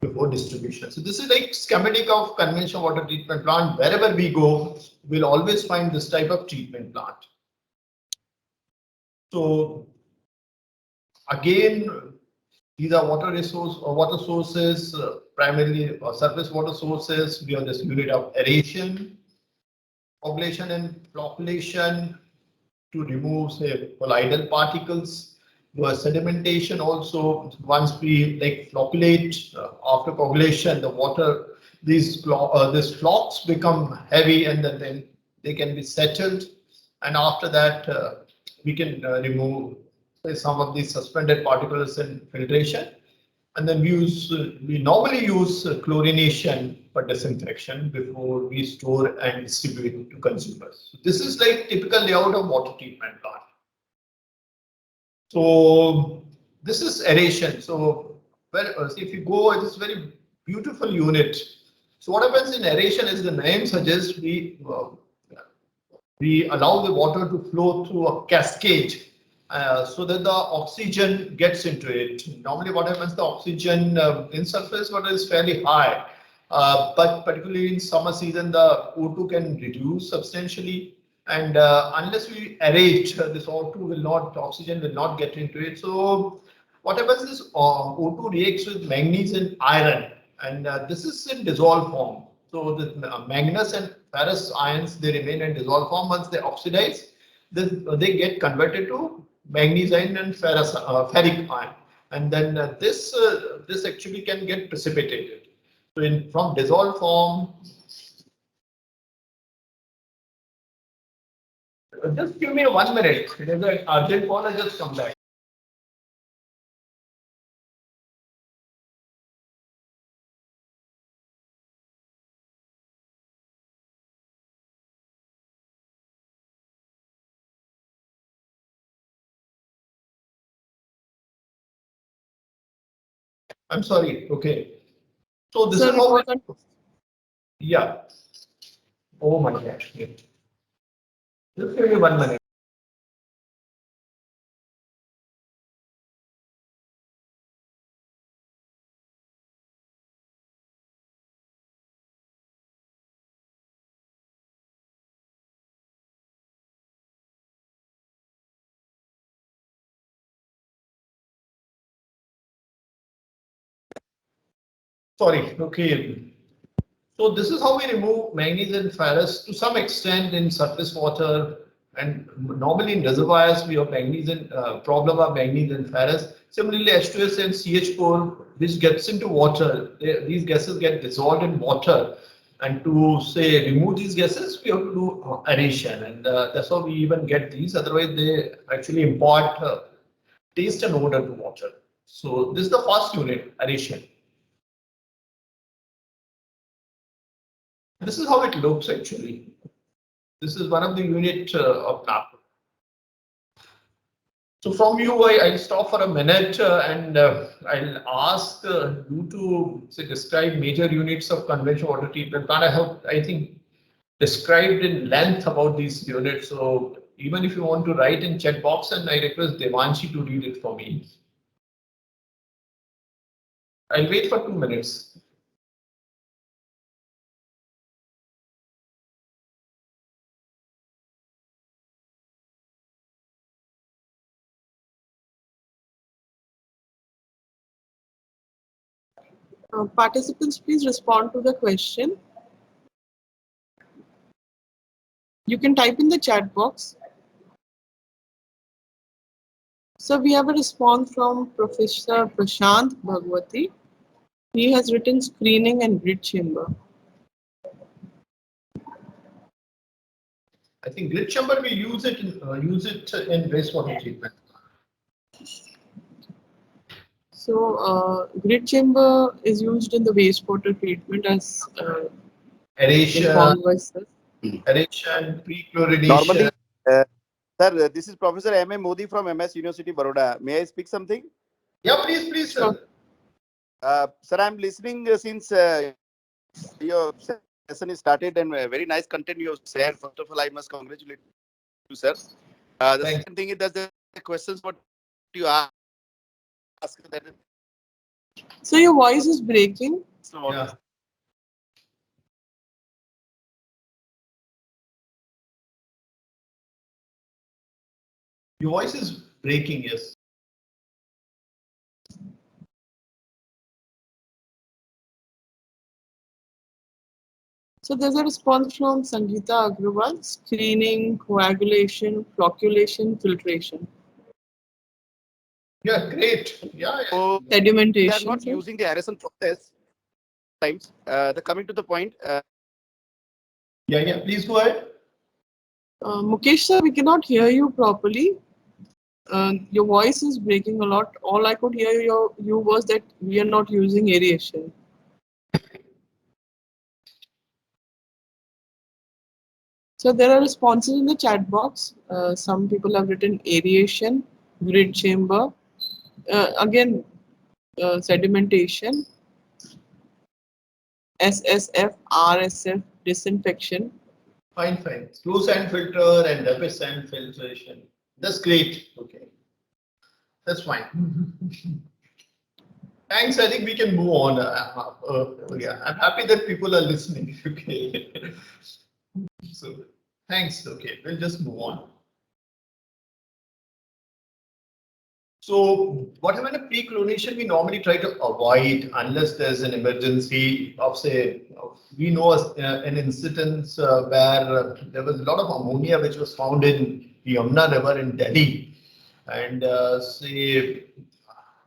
before distribution. So this is like schematic of conventional water treatment plant. Wherever we go, we'll always find this type of treatment plant. So again, these are water sources, primarily surface water sources. We have this unit of aeration, coagulation, and flocculation to remove, say, colloidal particles. We have sedimentation also. Once we like flocculate after coagulation, the water, these flocks become heavy, and then they can be settled. And after that, we can remove some of these suspended particles in filtration, and then we normally use chlorination for disinfection before we store and distribute to consumers. So this is like typical layout of water treatment plant. So this is aeration. So see, if you go, it's very beautiful unit. So what happens in aeration, as the name suggests, we allow the water to flow through a cascade. So that the oxygen gets into it. Normally what happens, the oxygen in surface water is fairly high, but particularly in summer season, the O2 can reduce substantially. And unless we aerate, this oxygen will not get into it. So what happens is O2 reacts with manganese and iron, and this is in dissolved form. So the manganese and ferrous ions, they remain in dissolved form. Once they oxidize, they get converted to manganese ion and ferric ion, and then this actually can get precipitated. So from dissolved form. Just give me 1 minute. It is an urgent call. I just come back. I'm sorry. Okay. So this is how. Yeah. Oh my gosh. Just give me 1 minute. Sorry. Okay. So this is how we remove manganese and ferrous to some extent in surface water, and normally in reservoirs we have manganese and problem of manganese and ferrous. Similarly, H2S and CH4, which gets into water, these gases get dissolved in water, and to say remove these gases, we have to do aeration, and that's how we even get these. Otherwise, they actually import taste and odor to water. So this is the first unit, aeration. This is how it looks actually. This is one of the unit of Nagpur. So from you, I'll stop for a minute and I'll ask you to say describe major units of conventional water treatment plant. I have, I think, described in length about these units. So even if you want to write in chat box, and I request Devanshi to read it for me. I'll wait for 2 minutes. Participants, please respond to the question. You can type in the chat box. So we have a response from Professor Prashant Bhagwati. He has written screening and grid chamber. I think grid chamber we use it in wastewater treatment. So grid chamber is used in the wastewater treatment as Aeration, pre-chlorination. Normally, sir, this is Professor M.A. Modi from MS University, Baroda. May I speak something? Yeah, please, sir. Sir, I'm listening since your session is started and very nice content you have shared. First of all, I must congratulate you, sir. The second thing is that the questions what you ask. So your voice is breaking. Yeah. Your voice is breaking, yes. So there's a response from Sangeeta Agrawal: screening, coagulation, flocculation, filtration. Yeah, great. Yeah. So Sedimentation. they are not using the aeration process. Times. Coming to the point. Yeah. Please go ahead. Mukesh sir, we cannot hear you properly. Your voice is breaking a lot. All I could hear you was that we are not using aeration. So there are responses in the chat box. Some people have written aeration, grid chamber, again sedimentation, SSF, RSF, disinfection. Fine. Slow sand filter and rapid sand filtration. That's great. Okay. That's fine. Thanks. I think we can move on. Yeah, I'm happy that people are listening. Okay. So thanks. Okay, we'll just move on. So whatever the pre-chlorination we normally try to avoid unless there's an emergency of, say, we know an incident where there was a lot of ammonia which was found in the Yamuna River in Delhi, and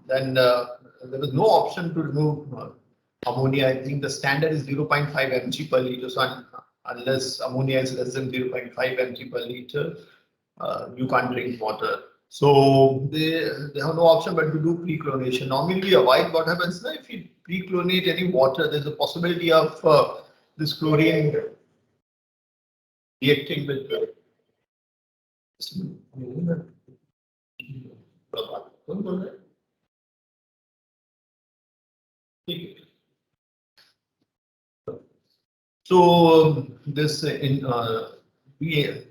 then there was no option to remove ammonia. I think the standard is 0.5 mg per liter. So unless ammonia is less than 0.5 mg per liter, you can't drink water. So they have no option but to do pre-chlorination. Normally we avoid what happens now. If you pre-chlorinate any water, there's a possibility of this chlorine reacting with so this we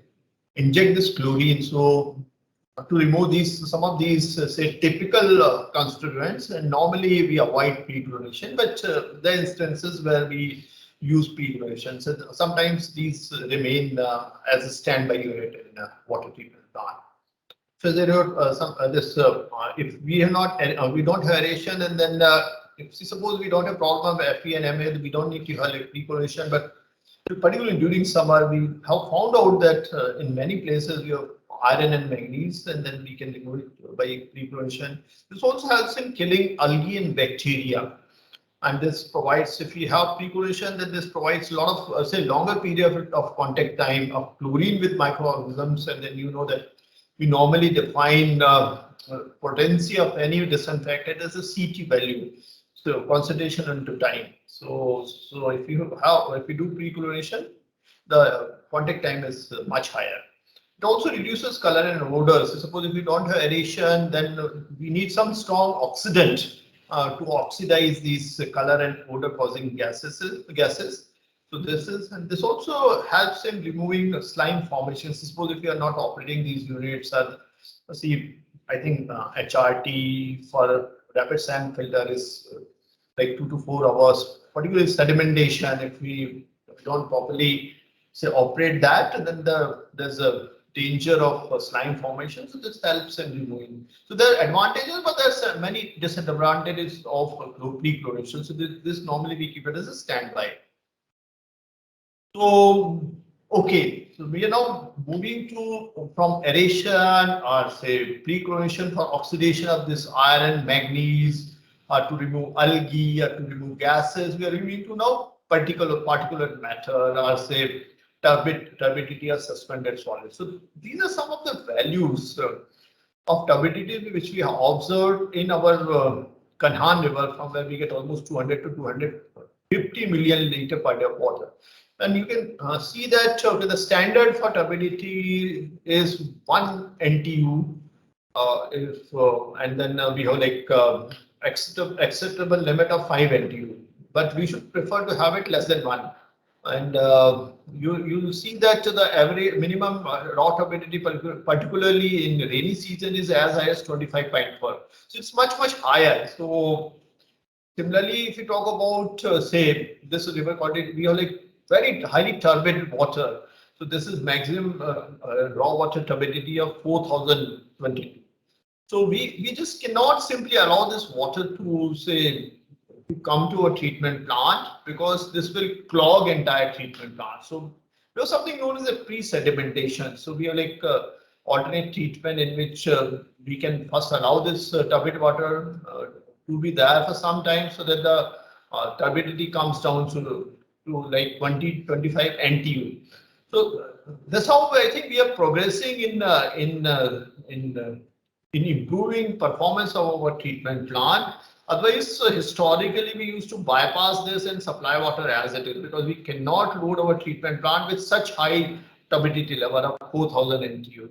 inject this chlorine so to remove some of these say typical constituents, and normally we avoid pre-chlorination, but there are instances where we use pre-chlorination. So sometimes these remain as a standby unit in a water treatment plant. So there are if we are not we don't have aeration, and then if suppose we don't have problem of Fe and Ma, we don't need to have pre-chlorination, but particularly during summer, we have found out that in many places we have iron and manganese, and then we can remove it by pre-chlorination. This also helps in killing algae and bacteria, and this provides, if we have pre-chlorination, then this provides a lot of say longer period of contact time of chlorine with microorganisms, and then you know that we normally define potency of any disinfectant as a CT value, so concentration into time. So if you do pre-chlorination, the contact time is much higher. It also reduces color and odor. So suppose if we don't have aeration, then we need some strong oxidant to oxidize these color and odor causing gases. So this also helps in removing slime formations. Suppose if you are not operating these units, see, I think HRT for rapid sand filter is like 2 to 4 hours, particularly sedimentation. If we don't properly say operate that, then there's a danger of slime formation. So this helps in removing. So there are advantages, but there's many disadvantages of pre-chlorination. So this normally we keep it as a standby. So okay, so we are now moving to from aeration or say pre-chlorination for oxidation of this iron, manganese, to remove algae or to remove gases. We are moving to now particulate matter or say turbidity or suspended solids. So these are some of the values of turbidity which we have observed in our Kanhan River, from where we get almost 200 to 250 million liter per day of water. And you can see that the standard for turbidity is 1 NTU, and then we have like acceptable limit of 5 NTU, but we should prefer to have it less than 1. And you see that the average minimum raw turbidity, particularly in rainy season, is as high as 25.4. So it's much higher. So similarly, if you talk about say this river quality, we have like very highly turbid water. So this is maximum raw water turbidity of 4022. So we just cannot simply allow this water to say to come to a treatment plant, because this will clog entire treatment plant. So we have something known as a pre-sedimentation. So we have like alternate treatment in which we can first allow this turbid water to be there for some time, so that the turbidity comes down to like 20-25 NTU. So that's how I think we are progressing in improving performance of our treatment plant. Otherwise, historically, we used to bypass this and supply water as it is, because we cannot load our treatment plant with such high turbidity level of 4000 NTU.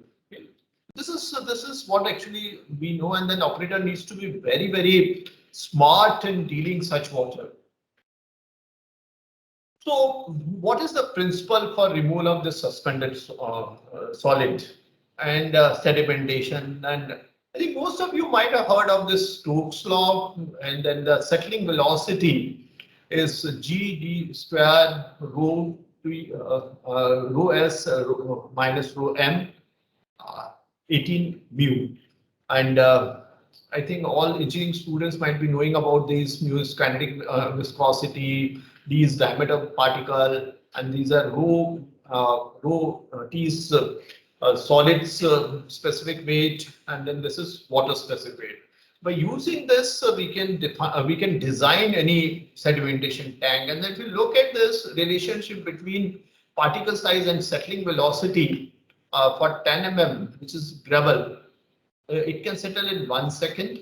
This is what actually we know, and then operator needs to be very smart in dealing such water. So what is the principle for removal of the suspended solid and sedimentation? And I think most of you might have heard of this Stokes law, and then the settling velocity is GD square rho S minus rho M 18 mu. And I think all engineering students might be knowing about these mu is kinetic viscosity, D is diameter of particle, and these are rho T is solids specific weight, and then this is water specific weight. By using this, we can design any sedimentation tank. And then if you look at this relationship between particle size and settling velocity for 10 mm, which is gravel, it can settle in 1 second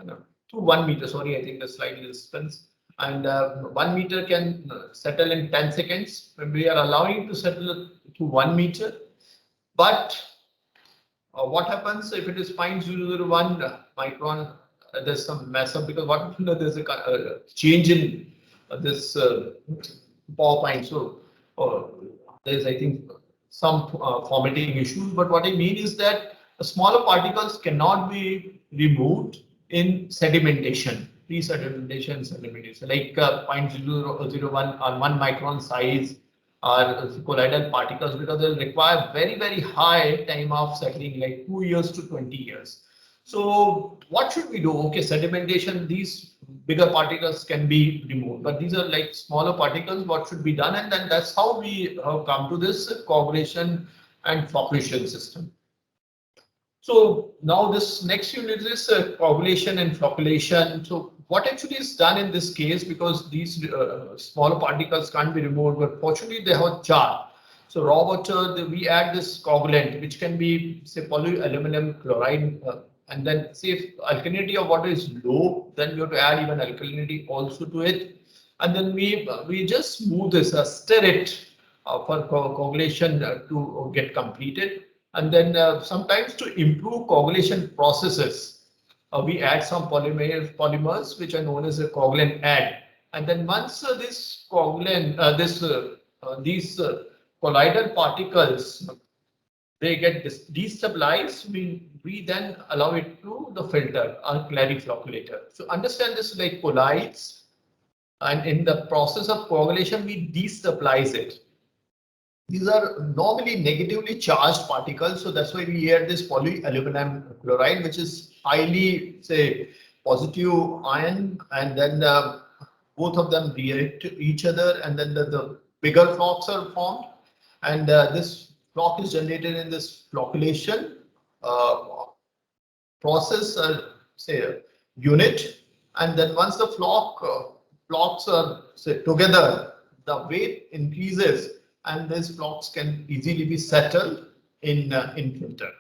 to 1 meter. Sorry, I think the slide is distance. And 1 meter can settle in 10 seconds. When we are allowing to settle to 1 meter. But what happens if it is 0.001 micron? There's some mess up, because what there's a change in this PowerPoint. So there's, I think, some formatting issues. But what I mean is that smaller particles cannot be removed in sedimentation, pre-sedimentation, sedimentation, like 0.001 or 1 micron size are colloidal particles, because they'll require very high time of settling, like 2 years to 20 years. So what should we do? Okay, sedimentation, these bigger particles can be removed, but these are like smaller particles. What should be done? And then that's how we have come to this coagulation and flocculation system. So now this next unit is coagulation and flocculation. So what actually is done in this case, because these smaller particles can't be removed, but fortunately they have jar. So raw water, we add this coagulant, which can be say polyaluminum chloride, and then say if alkalinity of water is low, then we have to add even alkalinity also to it, and then we just smooth this, stir it for coagulation to get completed, and then sometimes to improve coagulation processes, we add some polymers which are known as a coagulant add, and then once this coagulant, these colloidal particles, they get destabilized, we then allow it to the filter or clariflocculator. So understand this like colloids, and in the process of coagulation, we destabilize it. These are normally negatively charged particles, so that's why we add this polyaluminum chloride, which is highly, say, positive ion, and then both of them react to each other, and then the bigger flocks are formed, and this flock is generated in this flocculation process, say, unit, and then once the flocks are say together, the weight increases, and these flocks can easily be settled in filter.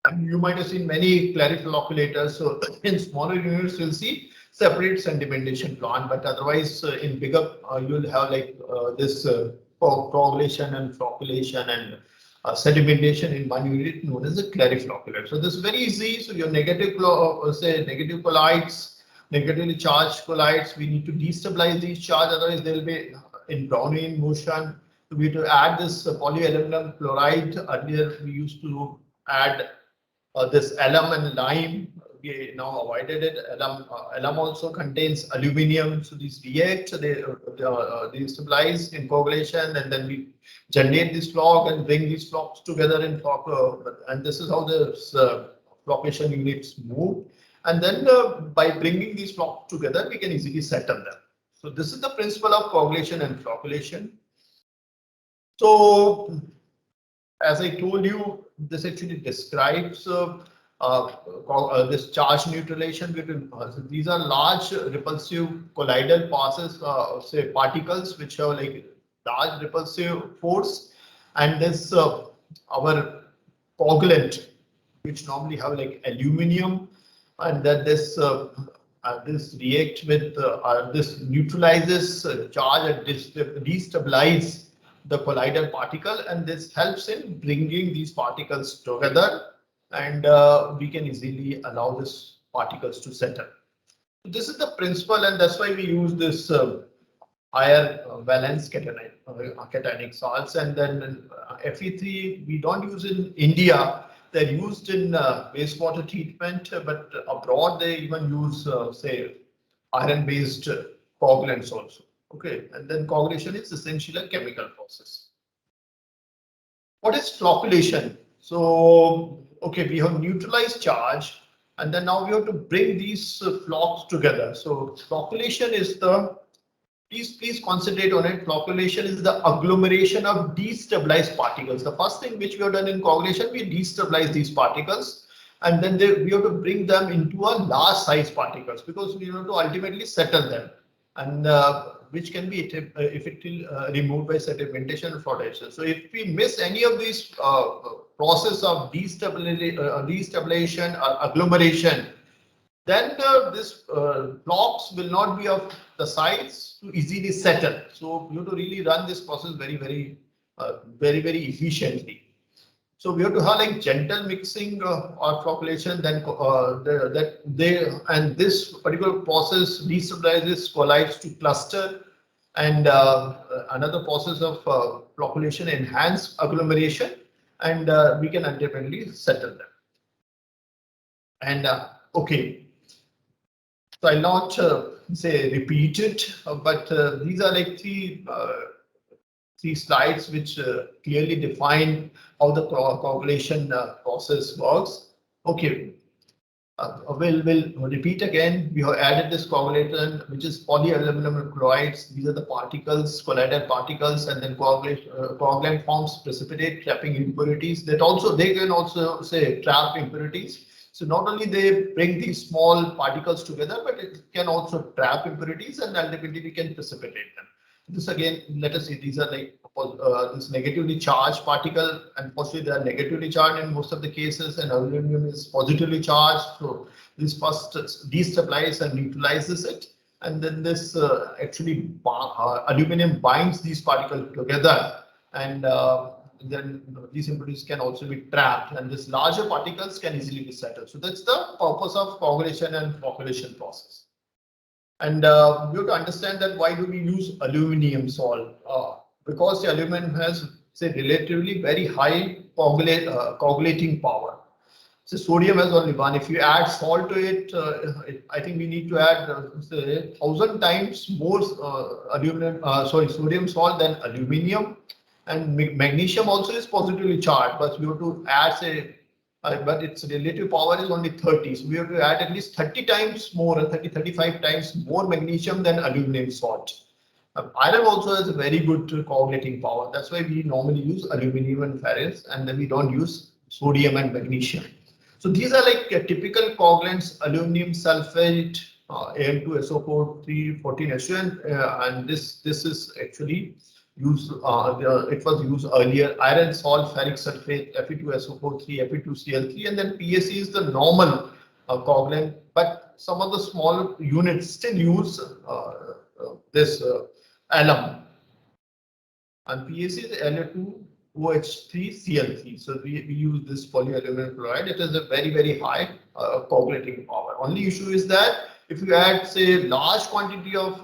And you might have seen many clariflocculators. So in smaller units, you'll see separate sedimentation plant, but otherwise in bigger, you'll have like this coagulation and flocculation and sedimentation in one unit known as a clariflocculator. So this is very easy. So your negative colloids, negatively charged colloids, we need to destabilize these charge, otherwise they'll be in Brownian motion. So we have to add this polyaluminum chloride. Earlier we used to add this alum and lime. We now avoided it. Alum also contains aluminium, so these react, they stabilize in coagulation, and then we generate this flock and bring these flocks together in flock, and this is how the flocculation units move. And then by bringing these flocks together, we can easily settle them. So this is the principle of coagulation and flocculation. So as I told you, this actually describes this charge neutralization between these are large repulsive colloidal passes, say particles which have like large repulsive force, and this our coagulant, which normally have like aluminium, and then this react with this neutralizes charge and destabilize the colloidal particle, and this helps in bringing these particles together, and we can easily allow these particles to settle. This is the principle, and that's why we use this higher valence cationic salts, and then Fe3 we don't use in India. They're used in wastewater treatment, but abroad they even use say iron-based coagulants also. Okay, and then coagulation is essentially a chemical process. What is flocculation? So, okay, we have neutralized charge, and then now we have to bring these flocks together. So, flocculation is the, please concentrate on it. Flocculation is the agglomeration of destabilized particles. The first thing which we have done in coagulation, we destabilize these particles, and then we have to bring them into a large size particles, because we have to ultimately settle them, and which can be effectively removed by sedimentation and flotation. So if we miss any of these process of destabilization or agglomeration, then this blocks will not be of the size to easily settle. So you have to really run this process very efficiently. So we have to have like gentle mixing or flocculation, then and this particular process destabilizes colloids to cluster, and another process of flocculation enhance agglomeration, and we can ultimately settle them. And okay, so I'll not say repeat it, but these are like three slides which clearly define how the coagulation process works. Okay, we'll repeat again. We have added this coagulant, which is polyaluminum chlorides. These are the particles, colloidal particles, and then coagulant forms precipitate, trapping impurities. They can also say trap impurities. So not only they bring these small particles together, but it can also trap impurities, and ultimately we can precipitate them. This again, let us see, these are like this negatively charged particle, and possibly they are negatively charged in most of the cases, and aluminum is positively charged. So this first destabilizes and neutralizes it, and then this actually aluminum binds these particles together, and then these impurities can also be trapped, and these larger particles can easily be settled. So that's the purpose of coagulation and flocculation process. And we have to understand that why do we use aluminum salt? Because the aluminum has, say, relatively very high coagulating power. So sodium has only one. If you add salt to it, I think we need to add say 1,000 times more sodium salt than aluminum. And magnesium also is positively charged, but we have to add, say, but its relative power is only 30. So we have to add at least 30 times more, 35 times more magnesium than aluminum salt. Iron also has a very good coagulating power. That's why we normally use aluminum and ferrous, and then we don't use sodium and magnesium. So these are like typical coagulants: aluminum sulfate, Am2SO4, 314SU, and this is actually used. It was used earlier. Iron salt, ferric sulfate, Fe2SO4, 3, Fe2Cl3, and then PAC is the normal coagulant. But some of the small units still use this alum, and PAC is Na2OH3Cl3. So we use this polyaluminum chloride. It has a very high coagulating power. Only issue is that if you add, say, large quantity of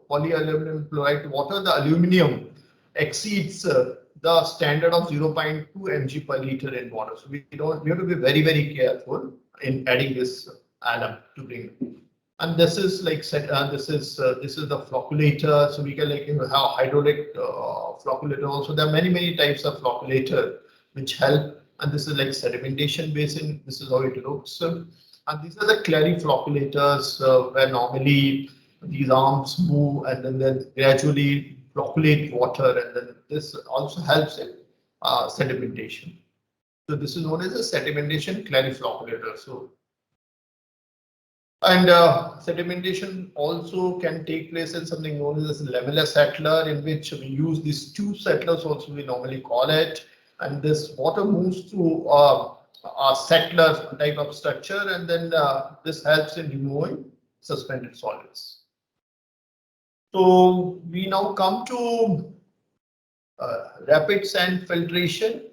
polyaluminum chloride to water, the aluminum exceeds the standard of 0.2 mg per liter in water. So we have to be very careful in adding this alum to bring it. And this is like this is the flocculator. So we can have hydraulic flocculator also. There are many types of flocculator which help. And this is like sedimentation basin. This is how it looks. And these are the clary flocculators where normally these arms move and then they gradually flocculate water, and then this also helps in sedimentation. So this is known as a sedimentation clary flocculator. So. And sedimentation also can take place in something known as a lamellar settler, in which we use these tube settlers also, we normally call it. And this water moves through a settler type of structure, and then this helps in removing suspended solids. So we now come to rapid sand filtration.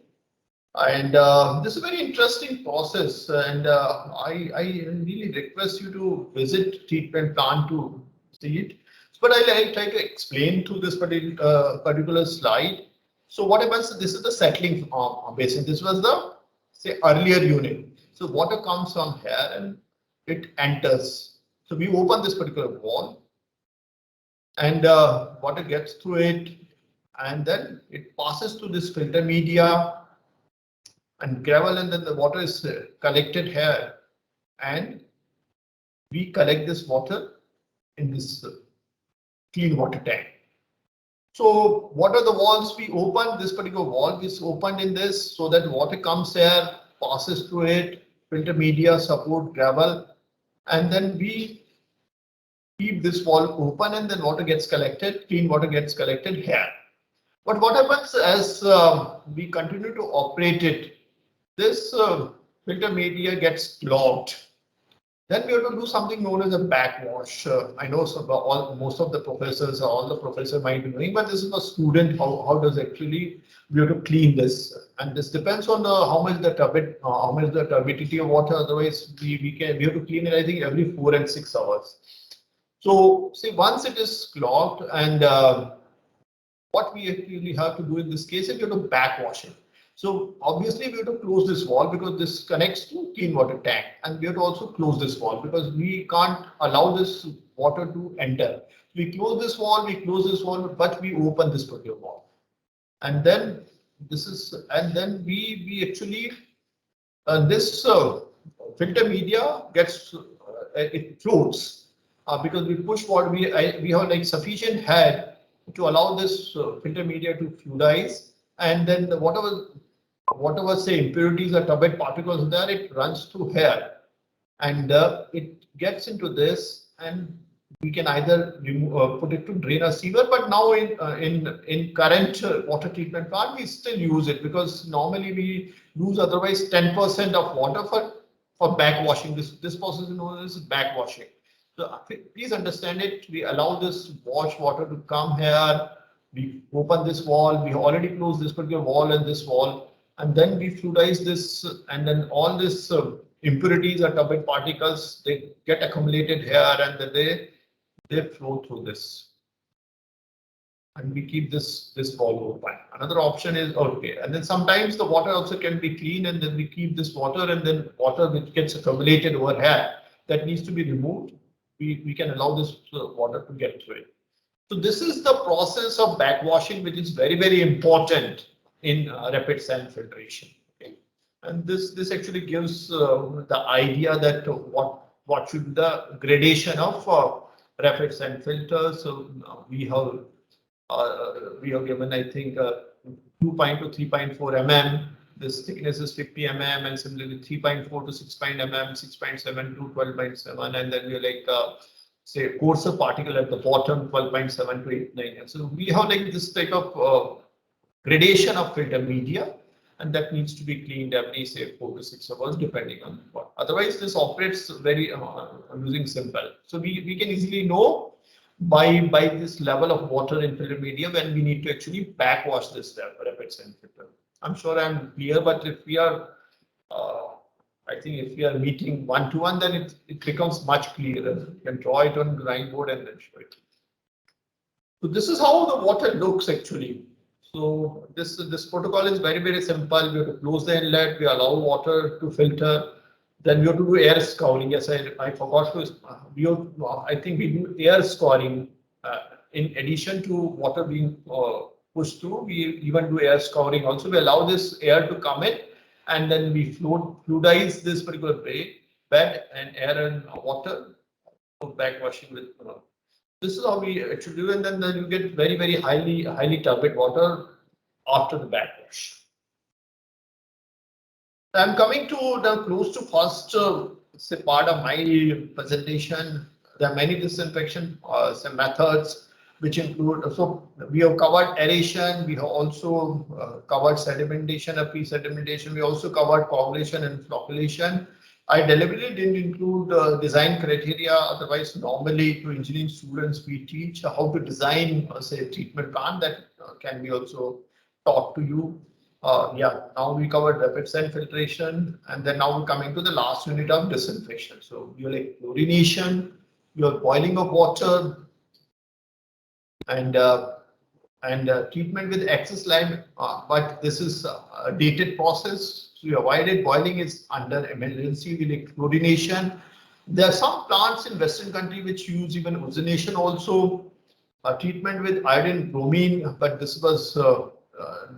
And this is a very interesting process, and I really request you to visit treatment plant to see it. But I'll try to explain through this particular slide. So what happens? This is the settling basin. This was the, say, earlier unit. So water comes from here and it enters. So we open this particular wall, and water gets through it, and then it passes to this filter media and gravel, and then the water is collected here, and we collect this water in this clean water tank. So what are the walls we open? This particular wall is opened in this so that water comes here, passes through it, filter media, support, gravel, and then we keep this wall open, and then water gets collected, clean water gets collected here. But what happens as we continue to operate it? This filter media gets clogged. Then we have to do something known as a backwash. I know most of the professors, all the professors might be knowing, but this is a student. How does actually we have to clean this? And this depends on how much the turbidity of water. Otherwise, we have to clean it, I think, every 4 and 6 hours. So see, once it is clogged, and what we actually have to do in this case is we have to backwash it. So obviously we have to close this wall because this connects to clean water tank, and we have to also close this wall because we can't allow this water to enter. We close this wall, but we open this particular wall, and then we actually this filter media gets it floats because we push water. We have like sufficient head to allow this filter media to fluidize, and then whatever say impurities or turbid particles there, it runs through here, and it gets into this, and we can either remove, put it to drain or sewer, but now in current water treatment plant, we still use it because normally we use otherwise 10% of water for backwashing. This process is known as backwashing. So please understand it. We allow this wash water to come here. We open this wall. We already closed this particular wall and this wall, and then we fluidize this, and then all this impurities or turbid particles, they get accumulated here, and then they flow through this, and we keep this wall open. Another option is okay, and then sometimes the water also can be clean, and then we keep this water, and then water which gets accumulated over here that needs to be removed. We can allow this water to get through it. So this is the process of backwashing, which is very important in rapid sand filtration. Okay? And this actually gives the idea that what should be the gradation of rapid sand filters. So we have given, I think, 2.0 to 3.4 mm. This thickness is 50 mm, and similarly 3.4 to 6.0 mm, 6.7 to 12.7, and then we're like say coarser particle at the bottom, 12.7 to 8.9. So we have like this type of gradation of filter media, and that needs to be cleaned every say 4 to 6 hours depending on what. Otherwise, this operates very using simple. So we can easily know by this level of water in filter media when we need to actually backwash this rapid sand filter. I'm sure I'm clear, but if we are, I think if we are meeting one-to-one, then it becomes much clearer. You can draw it on the drawing board and then show it. So this is how the water looks actually. So this protocol is very simple. We have to close the inlet. We allow water to filter. Then we have to do air scouring. Yes, I forgot to. I think we do air scouring in addition to water being pushed through. We even do air scouring. Also, we allow this air to come in, and then we fluidize this particular bed and air and water for backwashing with. This is how we actually do, and then you get very highly turbid water after the backwash. I'm coming to the close to first say part of my presentation. There are many disinfection methods which include, so we have covered aeration, we have also covered sedimentation or pre-sedimentation, we also covered coagulation and flocculation. I deliberately didn't include design criteria, otherwise normally to engineering students we teach how to design say a treatment plant that can be also taught to you. Yeah, now we covered rapid sand filtration, and then now we're coming to the last unit of disinfection. So you're like chlorination, your boiling of water, and treatment with excess lime, but this is a dated process. So you avoid it. Boiling is under emergency. We like chlorination. There are some plants in Western country which use even ozonation also. Treatment with iodine bromine, but this was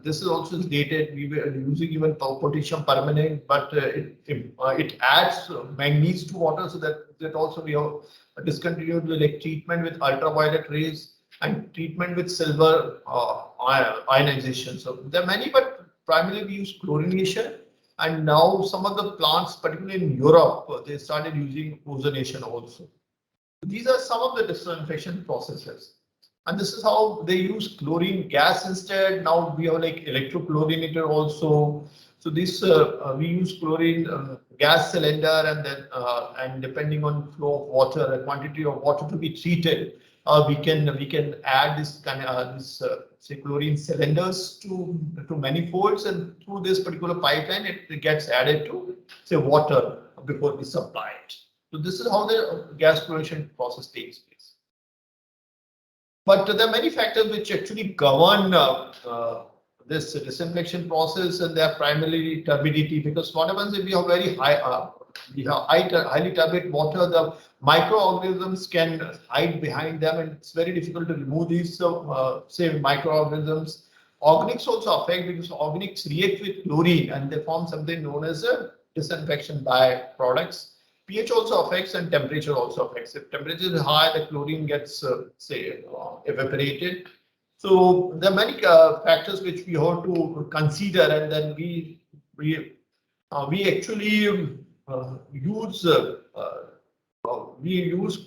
this is also dated. We were using even potassium permanganate, but it adds manganese to water, so that also we have discontinued the like treatment with ultraviolet rays and treatment with silver ionization. So there are many, but primarily we use chlorination, and now some of the plants, particularly in Europe, they started using ozonation also. These are some of the disinfection processes. And this is how they use chlorine gas instead. Now we have like electrochlorinator also. So this we use chlorine gas cylinder, and then and depending on flow of water, the quantity of water to be treated, we can add this kind of say chlorine cylinders to manifolds, and through this particular pipeline it gets added to say water before we supply it. So this is how the gas chlorination process takes place. But there are many factors which actually govern this disinfection process, and they are primarily turbidity. Because what happens if we have very highly turbid water, the microorganisms can hide behind them, and it's very difficult to remove these say microorganisms. Organics also affect, because organics react with chlorine and they form something known as a disinfection byproducts. pH also affects, and temperature also affects. If temperature is high, the chlorine gets say evaporated. So there are many factors which we have to consider, and then we actually use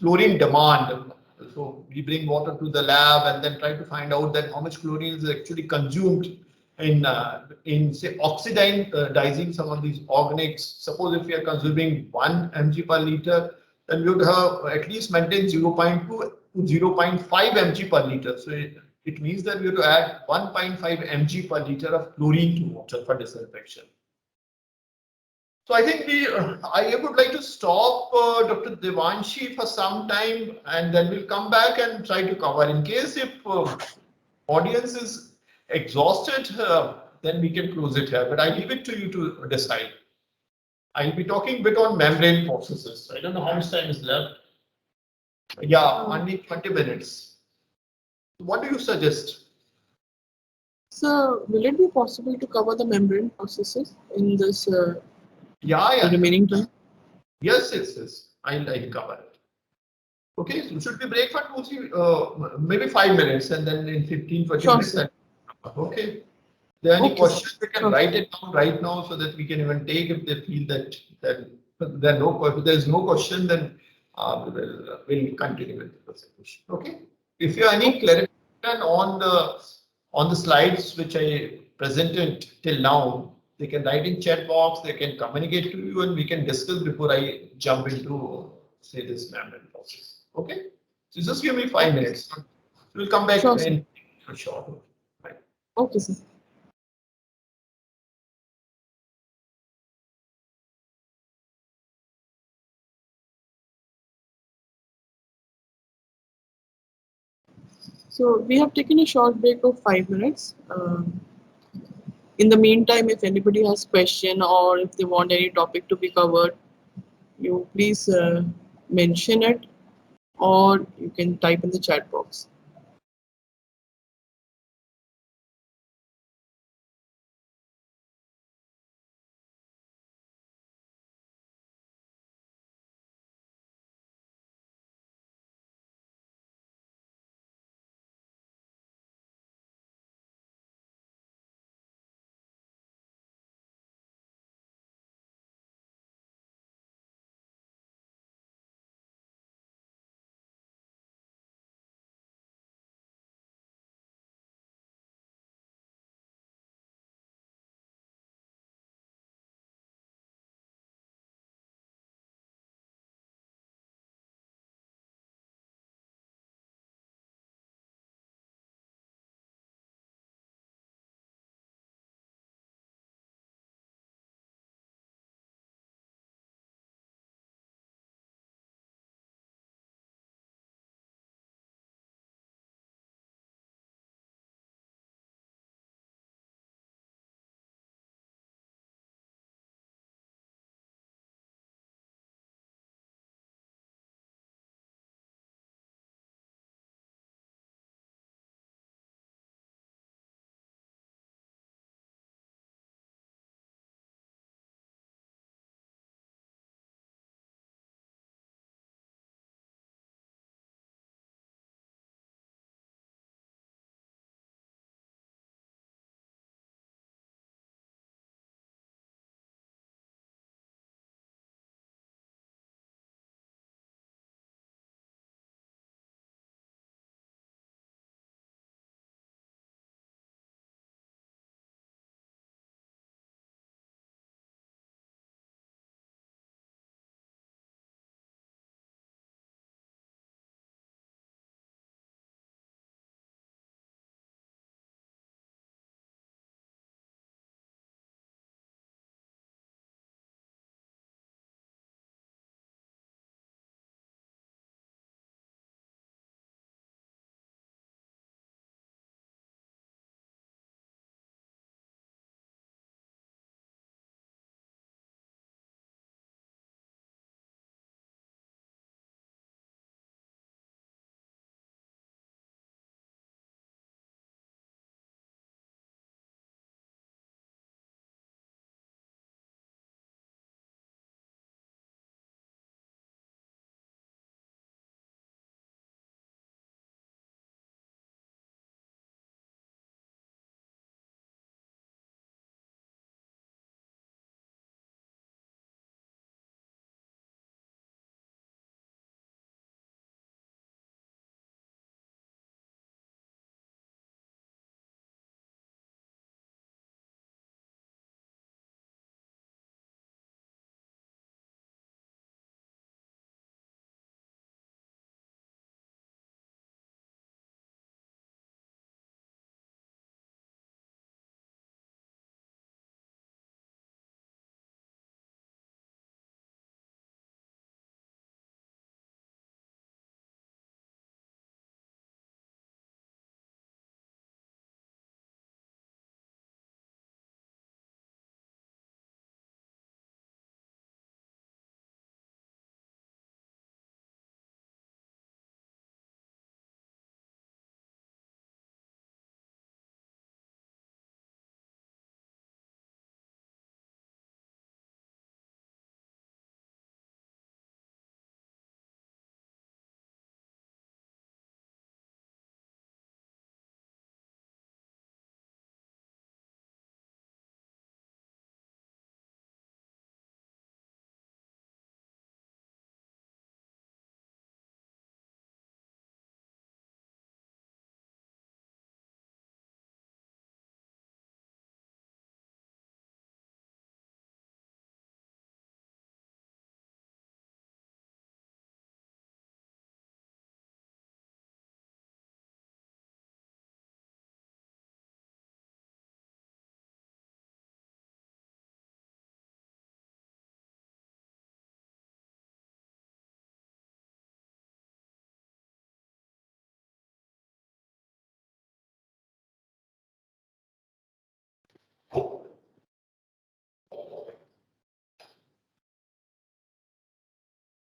chlorine demand So we bring water to the lab and then try to find out that how much chlorine is actually consumed in say oxidizing some of these organics. Suppose if we are consuming 1 mg per liter, then we would have at least maintain 0.2 to 0.5 mg per liter. So it means that we have to add 1.5 mg per liter of chlorine to water for disinfection. So I think I would like to stop Dr. Devanshi for some time, and then we'll come back and try to cover. In case if audience is exhausted, then we can close it here. But I leave it to you to decide. I'll be talking a bit on membrane processes. I don't know how much time is left. Yeah, only 20 minutes. What do you suggest? So, will it be possible to cover the membrane processes in this Yeah. remaining time? Yes. I'll cover it. Okay, so should we break for maybe 5 minutes and then in 15-20 minutes? Sir. Okay. There are any questions? We can Sure. write it down right now so that we can even take if they feel that if there's no question, then we'll continue with the presentation. Okay. If you have any clarification on the slides which I presented till now, they can write in chat box. They can communicate to you, and we can discuss before I jump into say this membrane process. Okay. So just give me 5 minutes. We'll come back in a short. Right. Okay, sir. So we have taken a short break of 5 minutes. In the meantime, if anybody has question or if they want any topic to be covered, you please mention it, or you can type in the chat box.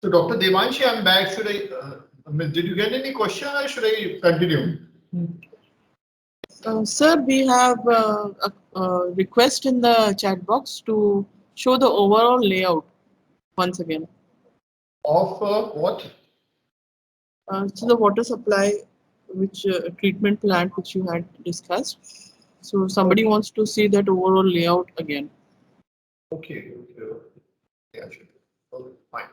So Dr. Devanshi, I'm back. Should did you get any question or should I continue? Sir, we have a request in the chat box to show the overall layout once again. Of what? So the water supply, which treatment plant which you had discussed. So somebody wants to see that overall layout again. Okay. Yeah, sure. Okay, fine.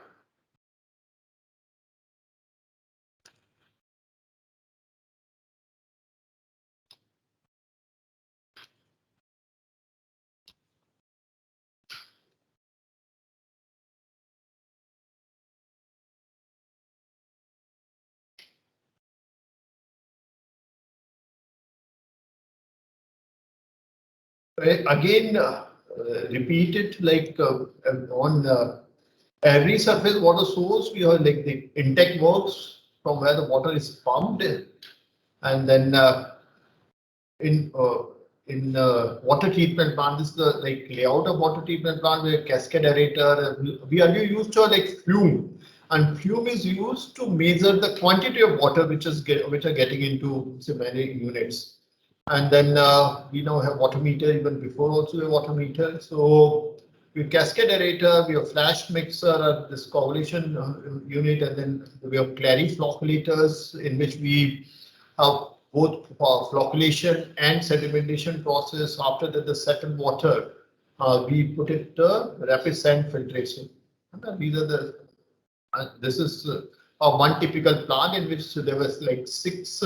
Again, repeat it like on every surface water source, we have like the intake works from where the water is pumped, and then in water treatment plant, this is the like layout of water treatment plant where cascade aerator. We are used to like flume, and flume is used to measure the quantity of water which are getting into so many units. And then we now have water meter, even before also a water meter. So we have cascade aerator, we have flash mixer, this coagulation unit, and then we have clary flocculators in which we have both flocculation and sedimentation process. After that, the settled water, we put it rapid sand filtration. And these are the this is one typical plant in which there was like 6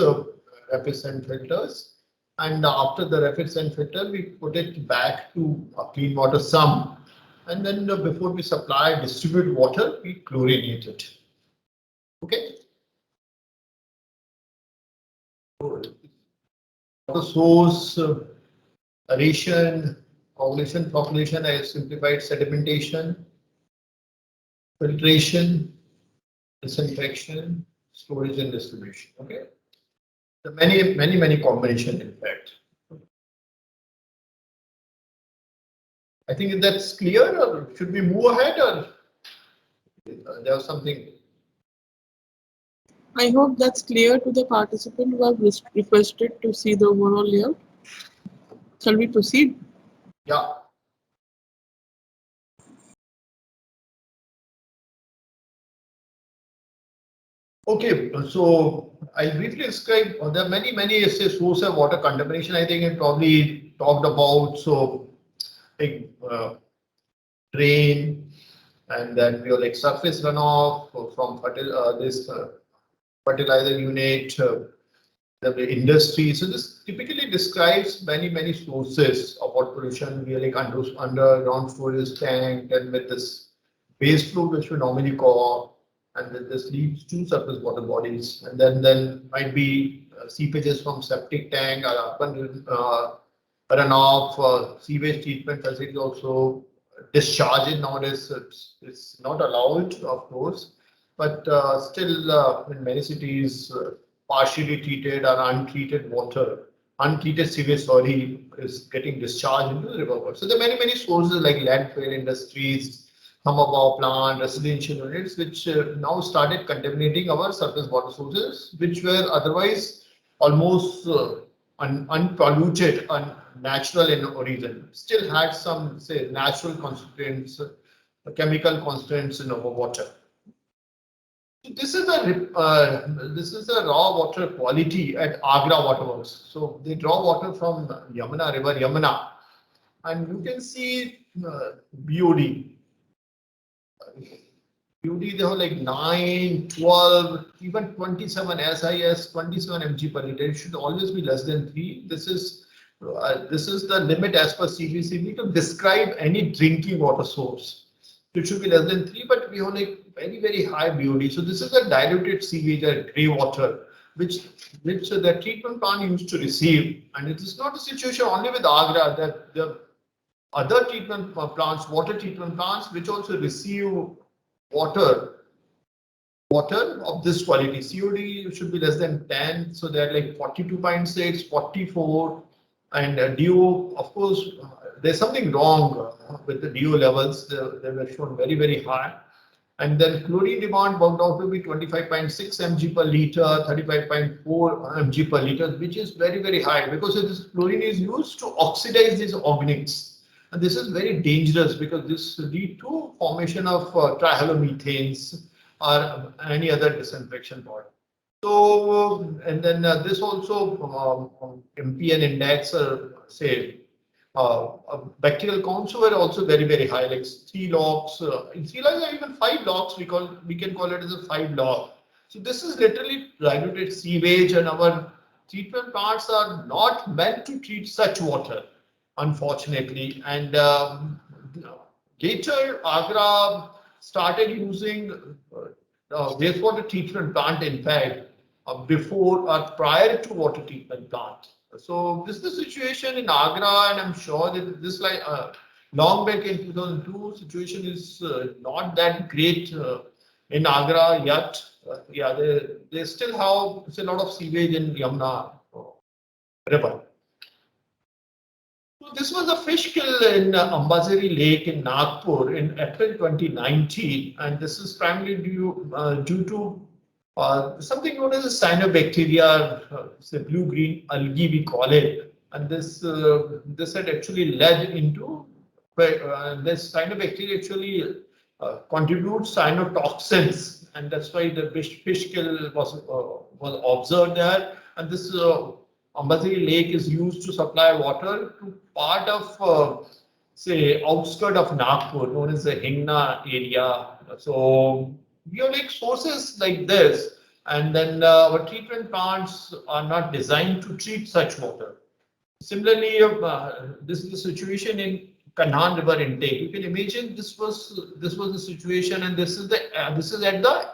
rapid sand filters. And after the rapid sand filter, we put it back to a clean water sump. And then before we supply distribute water, we chlorinate it. Okay. The source, aeration, coagulation, flocculation, I simplified sedimentation, filtration, disinfection, storage and distribution. Okay. The many combinations in fact. I think that's clear, or should we move ahead, or there's something? I hope that's clear to the participant who have requested to see the overall layout. Shall we proceed? Yeah. Okay, so I'll briefly describe. There are many sources of water contamination. I think I probably talked about. So, like drain, and then we have like surface runoff from fertilizer unit, the industry. So this typically describes many sources of water pollution. We are like underground storage tank, and with this waste flow, which we normally call, and then this leads to surface water bodies, and then might be seepages from septic tank, urban runoff, sewage treatment facilities also. Discharging nowadays, it's not allowed, of course, but still in many cities, partially treated or untreated water, untreated sewage, sorry, is getting discharged into the river. So there are many sources like landfill, industries, thermal power plant, residential units, which now started contaminating our surface water sources, which were otherwise almost unpolluted, unnatural in origin. Still had some, say, natural constituents, chemical constituents in our water. This is the raw water quality at Agra Waterworks. So they draw water from Yamuna River, Yamuna, and you can see BOD. BOD, they have like 9, 12, even 27 SIS, 27 mg per liter. It should always be less than 3. This is the limit as per CBCB to describe any drinking water source. It should be less than 3, but we have like very high BOD. So this is a diluted sewage, grey water, which the treatment plant used to receive. And it is not a situation only with Agra, that the other treatment plants, water treatment plants, which also receive water of this quality. COD should be less than 10, so they're like 42.6, 44, and DO, of course, there's something wrong with the DO levels. They were shown very high. And then chlorine demand worked out to be 25.6 mg per liter, 35.4 mg per liter, which is very, very high because this chlorine is used to oxidize these organics. And this is very dangerous because this leads to formation of trihalomethanes or any other disinfection product. So, and then this also MPN index, say, bacterial counts were also very, very high, like 3 logs. In 3 logs or even 5 logs, we can call it as a 5 log. So this is literally diluted sewage, and our treatment plants are not meant to treat such water, unfortunately. And later, Agra started using wastewater treatment plant, in fact, before or prior to water treatment plant. So this is the situation in Agra, and I'm sure that this, like long back in 2002, situation is not that great in Agra yet. Yeah, they still have a lot of sewage in Yamuna river. So this was a fish kill in Ambazeri Lake in Nagpur in April 2019, and this is primarily due to something known as a cyanobacteria, it's a blue-green algae we call it, and this had actually led into this cyanobacteria actually contributes cyanotoxins, and that's why the fish kill was observed there. And this Ambazeri Lake is used to supply water to part of say outskirt of Nagpur, known as the Hingna area. So we have like sources like this, and then our treatment plants are not designed to treat such water. Similarly, this is the situation in Kanhan River intake. You can imagine this was the situation, and this is at the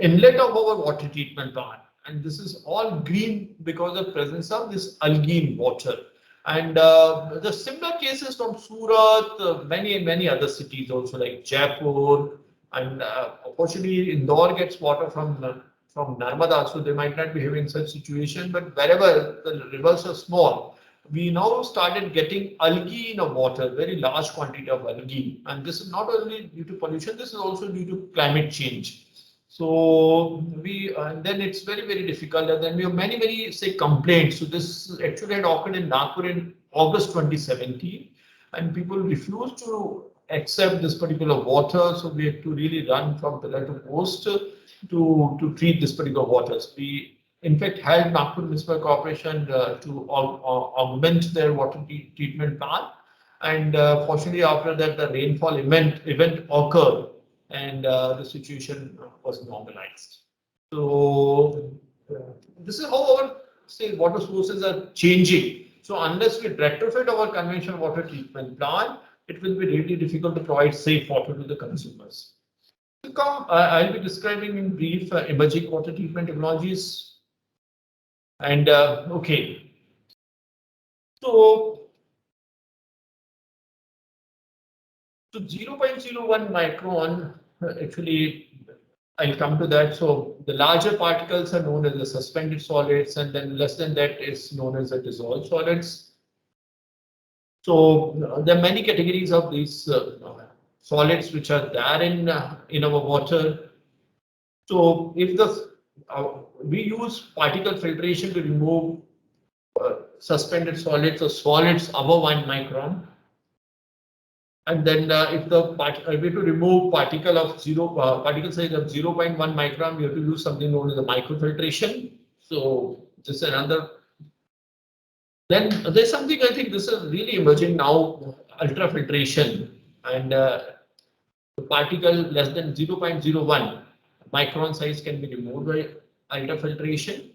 inlet of our water treatment plant, and this is all green because of presence of this algae in water. And the similar cases from Surat, many other cities also like Jaipur. And unfortunately, Indore gets water from Narmada, so they might not be having such situation. But wherever the rivers are small, we now started getting algae in the water, very large quantity of algae. And this is not only due to pollution, this is also due to climate change. So then it's very, very difficult. And then we have many say complaints. So this actually had occurred in Nagpur in August 2017, and people refused to accept this particular water. So we had to really run from pillar to post to treat this particular waters. We in fact helped Nagpur Municipal Corporation to augment their water treatment plant. And fortunately, after that, the rainfall event occurred, and the situation was normalized. So this is how our say water sources are changing. So unless we retrofit our conventional water treatment plant, it will be really difficult to provide safe water to the consumers. I'll be describing in brief emerging water treatment technologies. And okay, so 0.01 micron, actually, I'll come to that. So the larger particles are known as the suspended solids, and then less than that is known as the dissolved solids. So there are many categories of these solids which are there in our water. So if we use particle filtration to remove suspended solids or solids above 1 micron. And then if we have to remove particle size of 0.1 micron, we have to use something known as a microfiltration. So this is another. Then there's something I think this is really emerging now, ultrafiltration, and the particle less than 0.01 micron size can be removed by ultrafiltration.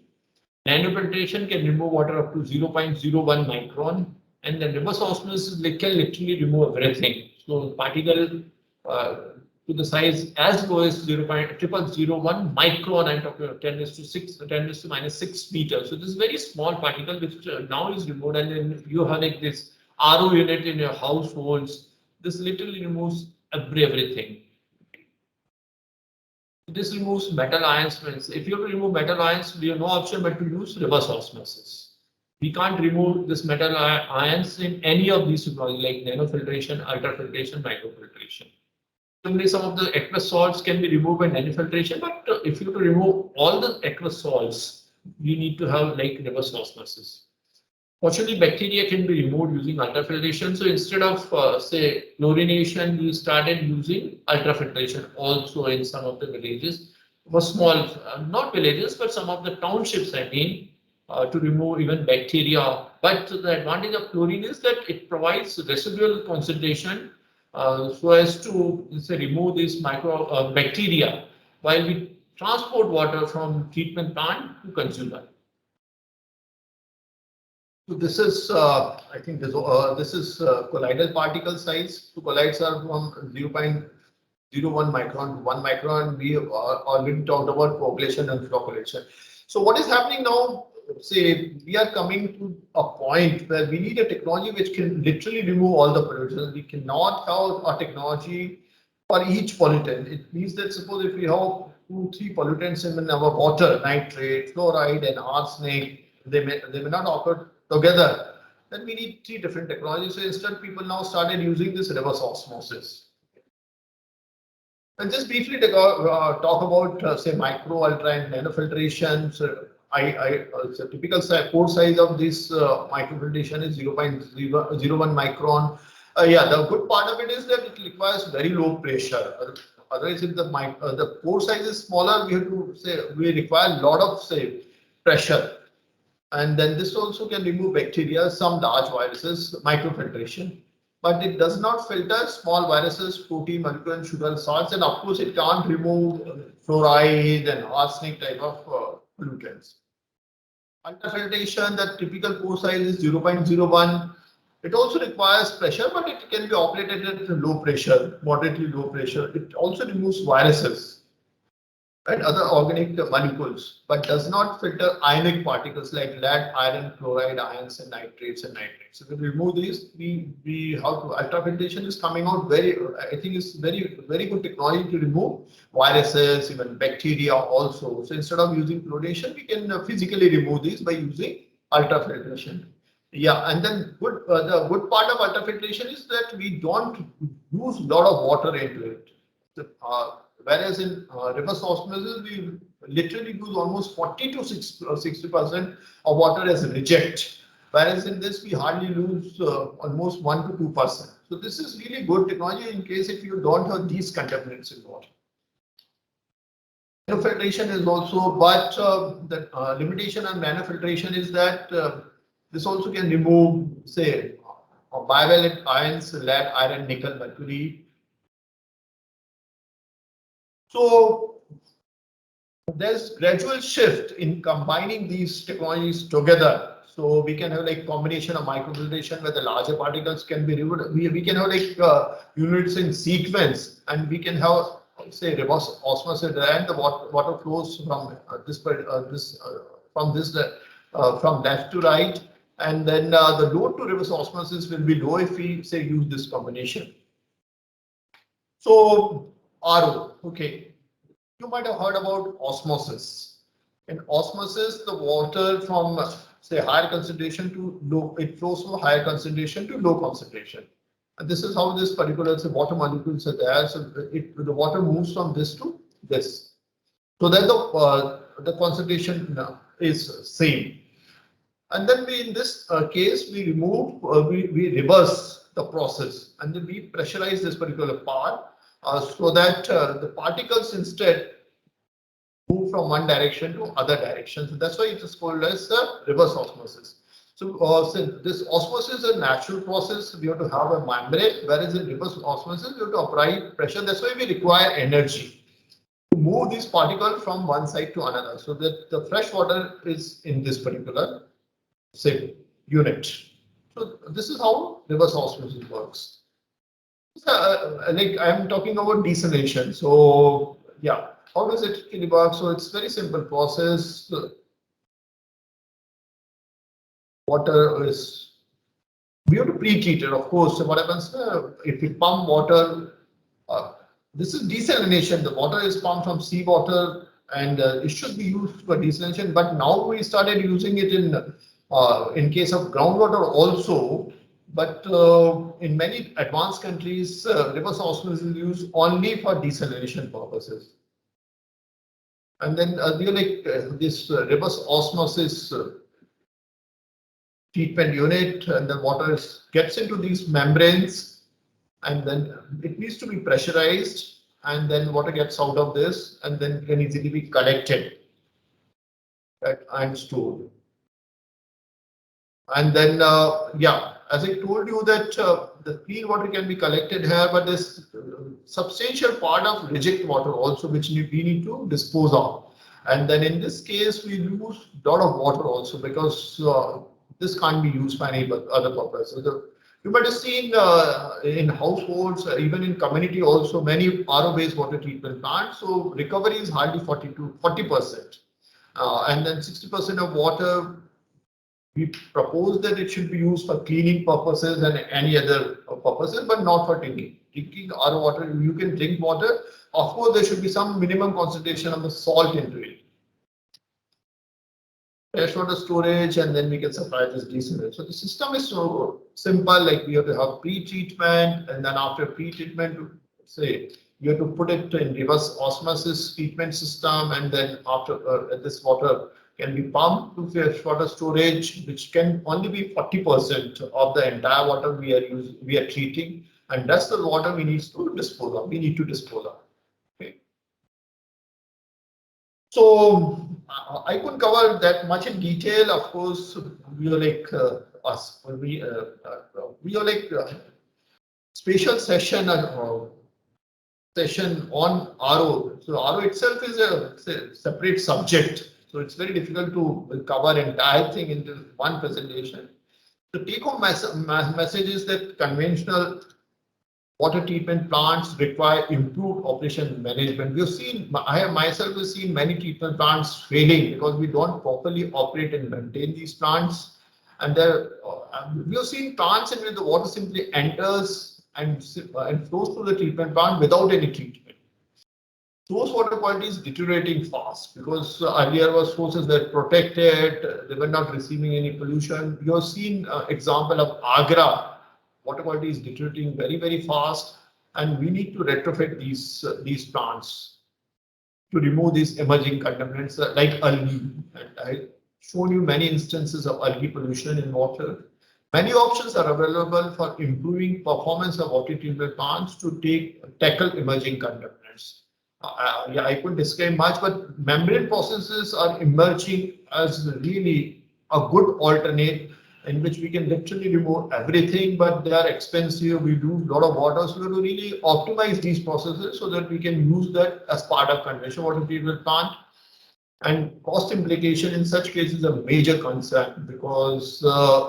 Nanofiltration can remove water up to 0.01 micron. And then reverse osmosis can literally remove everything. So particle to the size as low as 0.0001 micron, I'm talking about 10 to minus 6 meters. So this is very small particle which now is removed, and then you have like this RO unit in your households. This literally removes everything. This removes metal ions. If you have to remove metal ions, we have no option but to use reverse osmosis. We can't remove this metal ions in any of these technologies like nanofiltration, ultrafiltration, microfiltration. Similarly, some of the aqueous salts can be removed by nanofiltration, but if you have to remove all the aqueous salts, you need to have like reverse osmosis. Fortunately, bacteria can be removed using ultrafiltration. So instead of say chlorination, we started using ultrafiltration also in some of the villages, for small, not villages, but some of the townships, I mean, to remove even bacteria. But the advantage of chlorine is that it provides residual concentration so as to say remove these micro bacteria while we transport water from treatment plant to consumer. So this is, I think this is colloidal particle size. So colloids are from 0.01 micron to 1 micron. We already talked about flocculation and flocculation. So what is happening now? Say we are coming to a point where we need a technology which can literally remove all the pollutants. We cannot have a technology for each pollutant. It means that suppose if we have 2-3 pollutants in our water, nitrate, fluoride, and arsenic, they may not occur together, then we need 3 different technologies. So instead, people now started using this reverse osmosis. And just briefly talk about say micro, ultra, and nanofiltration. So so typical pore size of this microfiltration is 0.01 micron. Yeah, the good part of it is that it requires very low pressure. Otherwise, if the pore size is smaller, we have to say we require a lot of say pressure. And then this also can remove bacteria, some large viruses, microfiltration. But it does not filter small viruses, protein, molecular, and sugar salts, and of course it can't remove fluoride and arsenic type of pollutants. Ultrafiltration, the typical pore size is 0.01. It also requires pressure, but it can be operated at low pressure, moderately low pressure. It also removes viruses and other organic molecules, but does not filter ionic particles like lead, iron, chloride, ions, and nitrates and nitrates. So if we remove these, we have to, ultrafiltration is coming out very, I think it's very good technology to remove viruses, even bacteria also. So instead of using chlorination, we can physically remove these by using ultrafiltration. Yeah, and then the good part of ultrafiltration is that we don't use a lot of water into it. Whereas in reverse osmosis, we literally use almost 40 to 60% of water as reject. Whereas in this, we hardly lose almost 1 to 2%. So this is really good technology in case if you don't have these contaminants in water. Nanofiltration is also, but the limitation on nanofiltration is that this also can remove, say, bivalent ions, lead, iron, nickel, mercury. So there's gradual shift in combining these technologies together. So we can have like combination of microfiltration where the larger particles can be removed. We can have like units in sequence, and we can have say reverse osmosis, and the water flows from from left to right, and then the load to reverse osmosis will be low if we say use this combination. So RO, okay. You might have heard about osmosis. In osmosis, the water from say higher concentration to low, it flows from higher concentration to low concentration. And this is how this particular water molecules are there. So the water moves from this to this. So that the concentration is same. And then we, in this case, we remove, we reverse the process, and then we pressurize this particular part so that the particles instead move from one direction to other direction. So that's why it is called as reverse osmosis. So since this osmosis is a natural process, we have to have a membrane, whereas in reverse osmosis, we have to apply pressure. That's why we require energy to move this particle from one side to another, so that the fresh water is in this particular say unit. So this is how reverse osmosis works. Like I'm talking about desalination. So yeah, how does it really work? So it's very simple process. Water is, we have to pre-treat it, of course. So what happens if we pump water? This is desalination. The water is pumped from seawater, and it should be used for desalination. But now we started using it in case of groundwater also. But in many advanced countries, reverse osmosis is used only for desalination purposes. And then this reverse osmosis treatment unit, and the water gets into these membranes, and then it needs to be pressurized, and then water gets out of this, and then can easily be collected and stored. And then, yeah, as I told you that the clean water can be collected here, but there's substantial part of reject water also, which we need to dispose of. And then in this case, we lose a lot of water also, because this can't be used for any other purpose. So you might have seen in households, even in community also, many RO-based water treatment plants. So recovery is hardly 40%. And then 60% of water, we propose that it should be used for cleaning purposes and any other purposes, but not for drinking. Drinking RO water, you can drink water. Of course, there should be some minimum concentration of the salt into it. Freshwater storage, and then we can supply this desalination. So the system is so simple, like we have to have pre-treatment, and then after pre-treatment, say you have to put it in reverse osmosis treatment system, and then after this water can be pumped to freshwater storage, which can only be 40% of the entire water we are treating, and that's the water we need to dispose of. We need to dispose of. Okay. So I couldn't cover that much in detail. Of course, we are like us. We are like special session on RO. So RO itself is a separate subject. So it's very difficult to cover entire thing into one presentation. The take-home message is that conventional water treatment plants require improved operation management. We've seen, I myself have seen many treatment plants failing because we don't properly operate and maintain these plants. And we've seen plants in which the water simply enters and flows through the treatment plant without any treatment. Source water quality is deteriorating fast because earlier was sources that protected, they were not receiving any pollution. You have seen example of Agra. Water quality is deteriorating very, very fast, and we need to retrofit these plants to remove these emerging contaminants like algae. And I've shown you many instances of algae pollution in water. Many options are available for improving performance of water treatment plants to tackle emerging contaminants. Yeah, I couldn't describe much, but membrane processes are emerging as really a good alternate in which we can literally remove everything, but they are expensive. We do a lot of water, so we have to really optimize these processes so that we can use that as part of conventional water treatment plant. And cost implication in such cases is a major concern because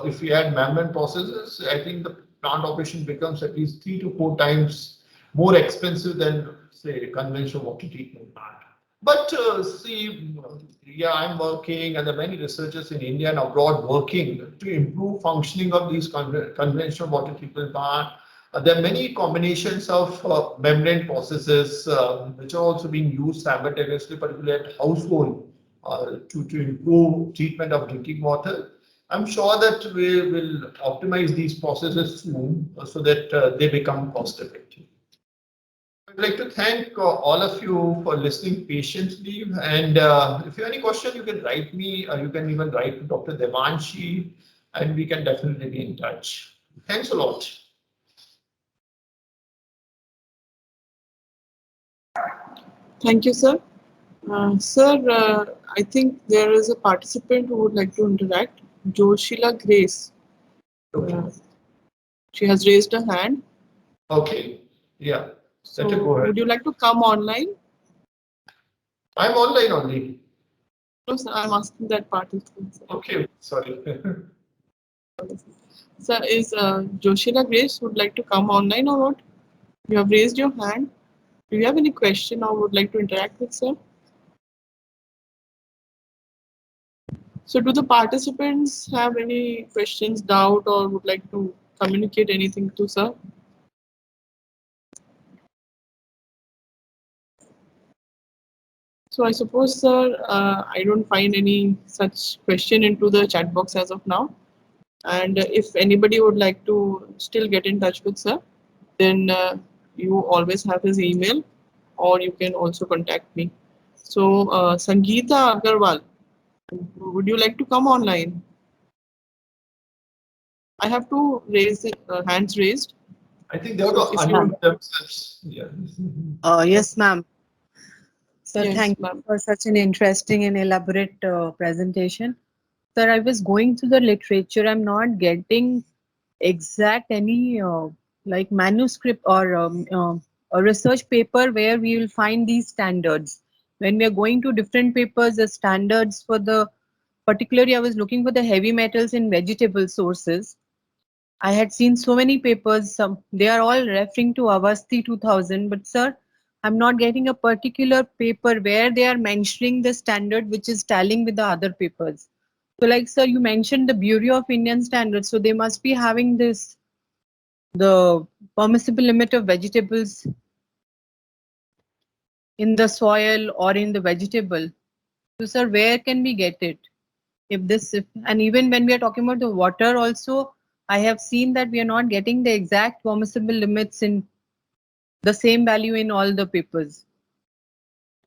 if we add membrane processes, I think the plant operation becomes at least 3 to 4 times more expensive than, say, conventional water treatment plant. But see, yeah, I'm working, and there are many researchers in India and abroad working to improve functioning of these conventional water treatment plant. There are many combinations of membrane processes which are also being used simultaneously, particularly at household, to improve treatment of drinking water. I'm sure that we will optimize these processes soon so that they become cost effective. I'd like to thank all of you for listening patiently. And if you have any question, you can write me, or you can even write to Dr. Devanshi, and we can definitely be in touch. Thanks a lot. Thank you, sir. Sir, I think there is a participant who would like to interact. Joshila Grace. Okay. She has raised her hand. Okay. Yeah. So Go ahead. would you like to come online? I'm online only. No, sir, I'm asking that participant. Sir. Okay, sorry. Sir, is Joshila Grace would like to come online or what? You have raised your hand. Do you have any question or would like to interact with sir? So do the participants have any questions, doubt, or would like to communicate anything to sir? So I suppose, sir, I don't find any such question into the chat box as of now. And if anybody would like to still get in touch with sir, then you always have his email, or you can also contact me. So, Sangeeta Agarwal, would you like to come online? I have to raise hands raised. I think they have So to if you unmute themselves. Yeah. Yes, ma'am. Sir, Yes, thank you ma'am. for such an interesting and elaborate presentation. Sir, I was going through the literature. I'm not getting exact any like manuscript or a research paper where we will find these standards. When we are going to different papers, the standards for the particularly I was looking for the heavy metals in vegetable sources. I had seen so many papers, some they are all referring to Avasti 2000, but sir, I'm not getting a particular paper where they are mentioning the standard which is tallying with the other papers. So like sir, you mentioned the Bureau of Indian Standards, so they must be having this the permissible limit of vegetables in the soil or in the vegetable. So sir, where can we get it? If and even when we are talking about the water also, I have seen that we are not getting the exact permissible limits in the same value in all the papers.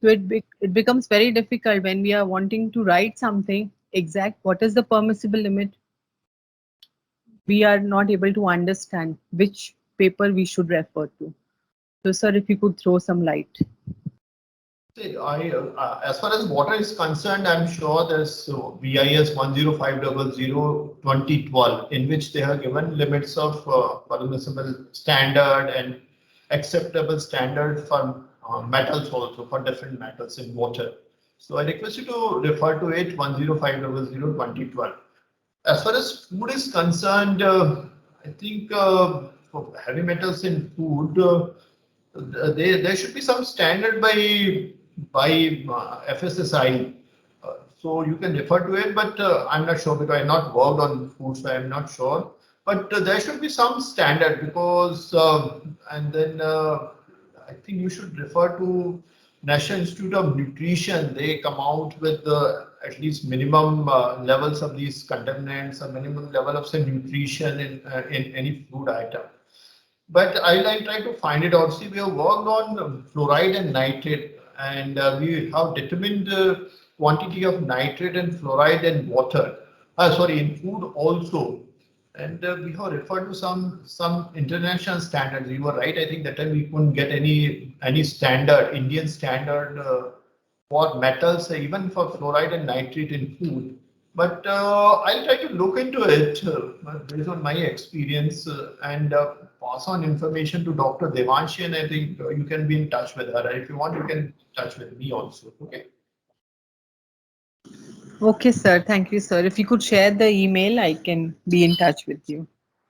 So it becomes very difficult when we are wanting to write something exact. What is the permissible limit? We are not able to understand which paper we should refer to. So, sir, if you could throw some light. As far as water is concerned, I'm sure there's BIS 10500/2012, in which they have given limits of permissible standard and acceptable standard for metals also, for different metals in water. So I request you to refer to it 10500/2012. As far as food is concerned, I think for heavy metals in food, there should be some standard by FSSI. So you can refer to it, but I'm not sure because I've not worked on food, so I'm not sure. But there should be some standard because, and then I think you should refer to National Institute of Nutrition. They come out with at least minimum levels of these contaminants, a minimum level of say nutrition in any food item. But I'll try to find it out. See, we have worked on fluoride and nitrate, and we have determined the quantity of nitrate and fluoride in water. Sorry, in food also. And we have referred to some international standards. You were right. I think that time we couldn't get any standard, Indian standard for metals, even for fluoride and nitrate in food. But I'll try to look into it based on my experience and pass on information to Dr. Devanshi, and I think you can be in touch with her. If you want, you can be in touch with me also. Okay. Okay, sir. Thank you, sir. If you could share the email, I can be in touch with you.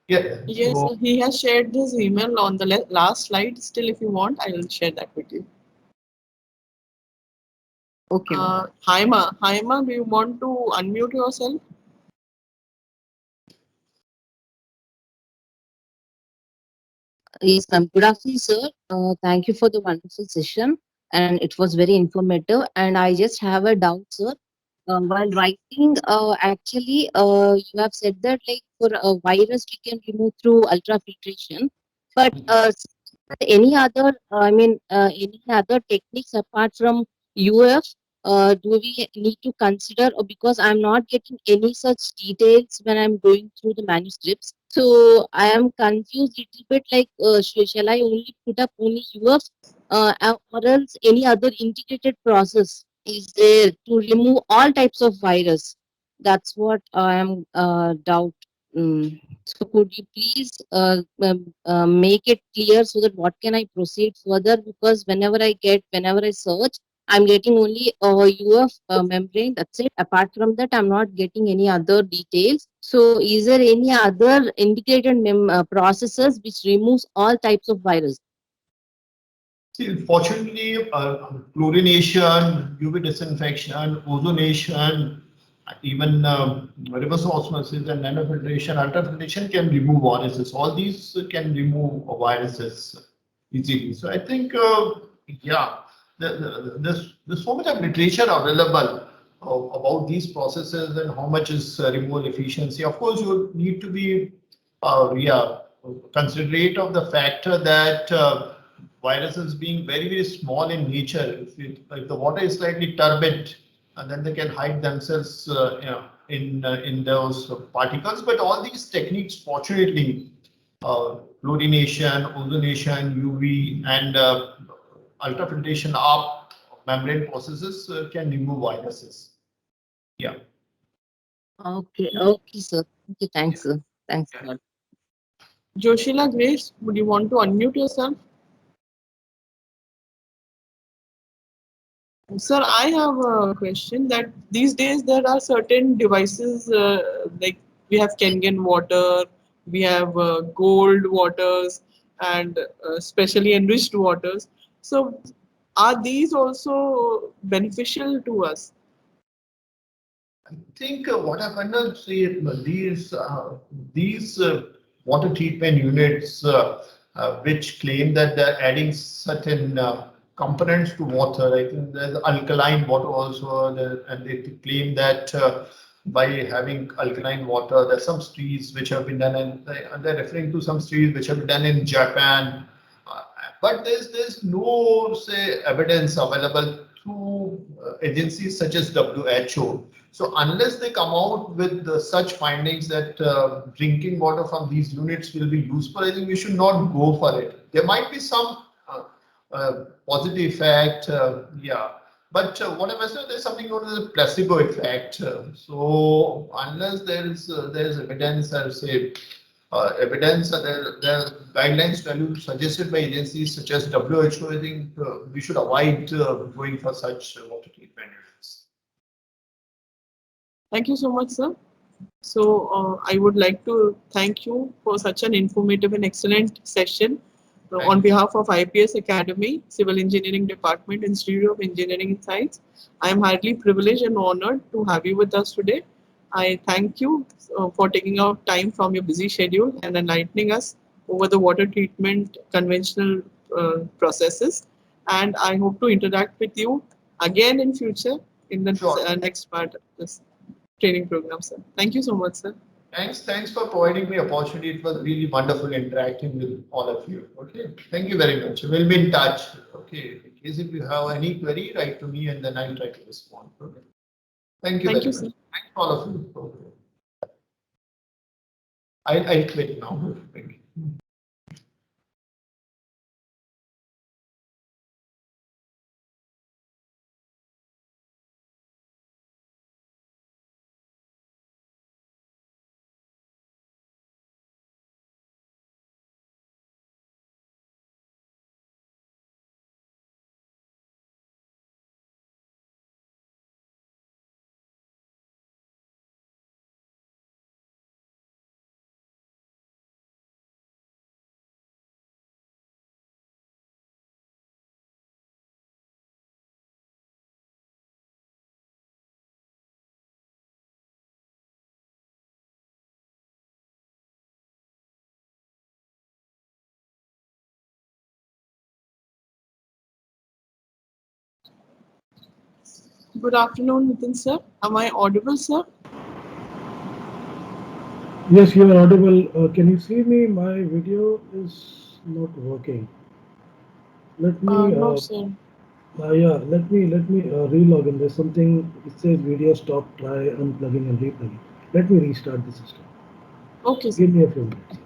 Yeah. Yes, So, he has shared his email on the last slide. Still, if you want, I will share that with you. Okay. Haima, do you want to unmute yourself? Yes, ma'am. Good afternoon, sir. Thank you for the wonderful session, and it was very informative. And I just have a doubt, sir. While writing, you have said that like for a virus we can remove through ultrafiltration, but any other, any other techniques apart from UF, do we need to consider? Or because I'm not getting any such details when I'm going through the manuscripts, so I am confused little bit. Like, shall I only put up only UF, or else any other integrated process is there to remove all types of virus? That's what I am doubt. So could you please make it clear so that what can I proceed further? Because whenever I search, I'm getting only UF membrane. That's it. Apart from that, I'm not getting any other details. So is there any other integrated processes which removes all types of virus? see, fortunately, chlorination, UV disinfection, ozonation, even reverse osmosis and nanofiltration, ultrafiltration can remove viruses. All these can remove viruses easily. So I think, yeah, there's so much of literature available. about these processes and how much is removal efficiency. Of course, you need to be considerate of the factor that viruses being very small in nature. If the water is slightly turbid, and then they can hide themselves in those particles. But all these techniques, fortunately, chlorination, ozonation, UV, and ultrafiltration up membrane processes can remove viruses. Yeah. Okay, okay, sir. Okay, thanks, sir. Thanks a lot. Joshila Grace, would you want to unmute yourself? Sir, I have a question that these days there are certain devices like we have Kangen water, we have gold waters, and specially enriched waters. So, are these also beneficial to us? I think what happened is these water treatment units which claim that they're adding certain components to water. I think there's alkaline water also, and they claim that by having alkaline water, there's some studies which have been done, and they're referring to some studies which have been done in Japan. But there's no say evidence available through agencies such as WHO. So unless they come out with such findings that drinking water from these units will be useful, I think we should not go for it. There might be some positive effect, but what I said, there's something known as a placebo effect. So unless there's evidence, I would say, evidence, there are guidelines value suggested by agencies such as WHO, I think we should avoid going for such water treatment units. Thank you so much, sir. So, I would like to thank you for such an informative and excellent session. On behalf of IPS Academy, Civil Engineering Department, Institute of Engineering and Science, I am highly privileged and honored to have you with us today. I thank you for taking out time from your busy schedule and enlightening us over the water treatment conventional processes. And I hope to interact with you again in future in the next part of this training program, sir. Thank you so much, sir. Thanks for providing me opportunity. It was really wonderful interacting with all of you. Okay, thank you very much. We'll be in touch. Okay, in case if you have any query, write to me and then I'll try to respond. Okay. Thank you very much. Sir. Thanks all of you. Okay. I'll quit now. Thank you. Good afternoon, Nitin sir. Am I audible, sir? Yes, you are audible. Can you see me? My video is not working. Let me. No, sir. Yeah. Let me relog in. There's something. It says video stop. Try unplugging and replugging. Let me restart the system. Okay, sir. Give me a few minutes.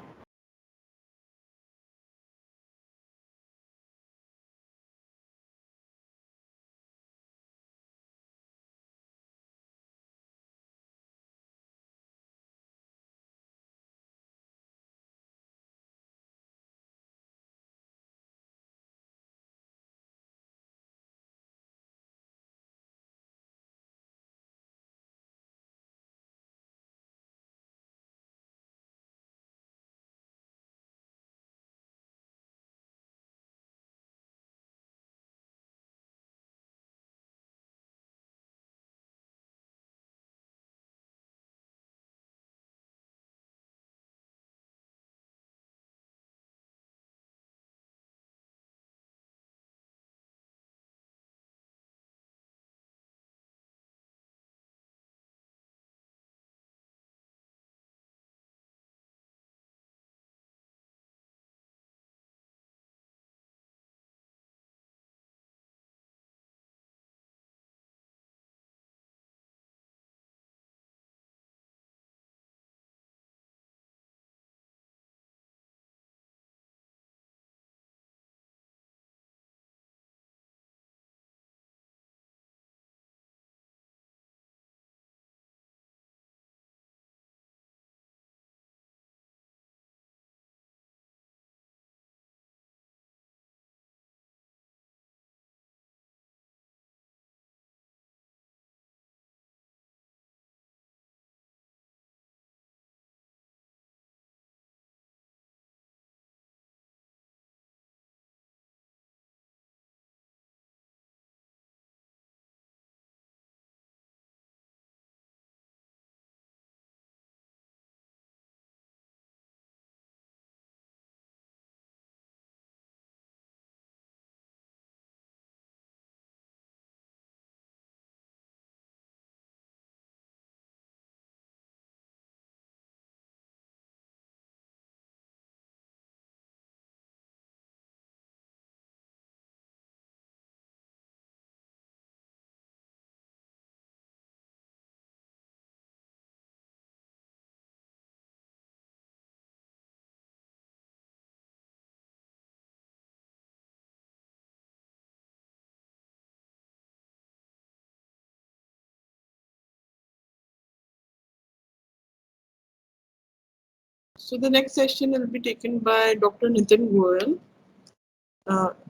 So the next session will be taken by Dr. Nitin Goyal.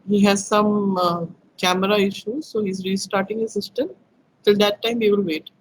He has some camera issues, so he's restarting his system. Till that time, we will wait.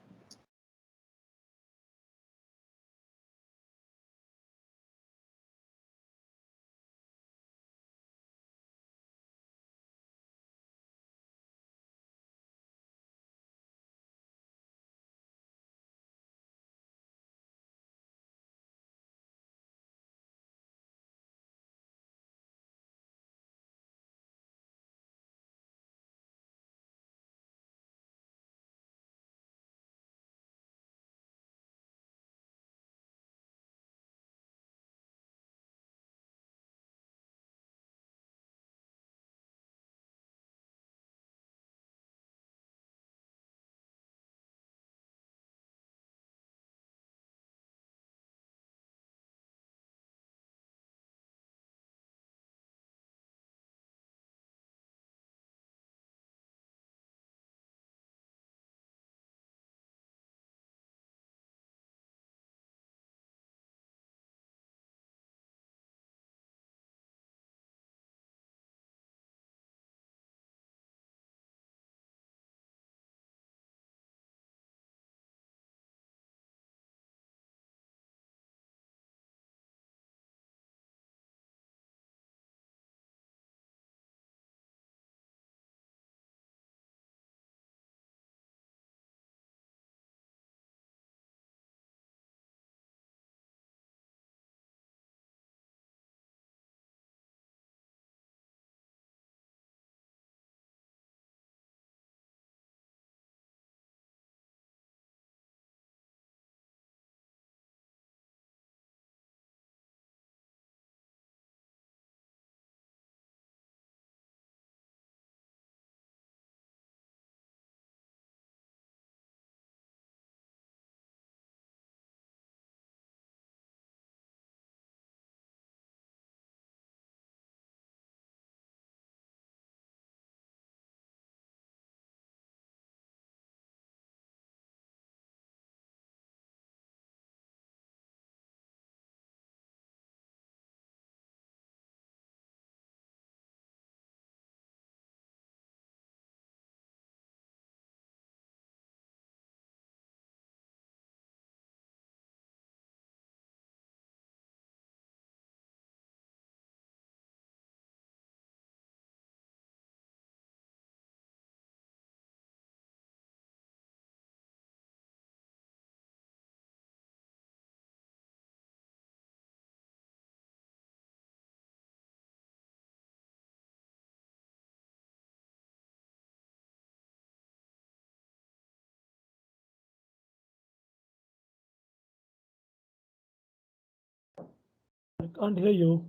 I can't hear you.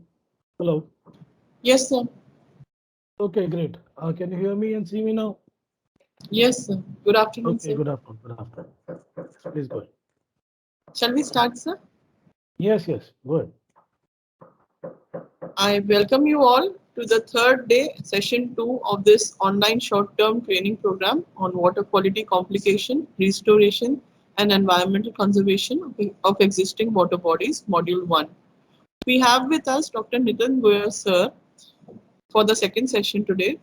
Hello. Yes, sir. Okay, great. Can you hear me and see me now? Yes, sir. Good afternoon, Okay, sir. good afternoon. Good afternoon. Please go ahead. Shall we start, sir? Yes, yes, go ahead. I welcome you all to the third day, session 2 of this online short-term training program on water quality complication, restoration, and environmental conservation of existing water bodies, Module 1. We have with us Dr. Nitin Goyal, sir, for the second session today,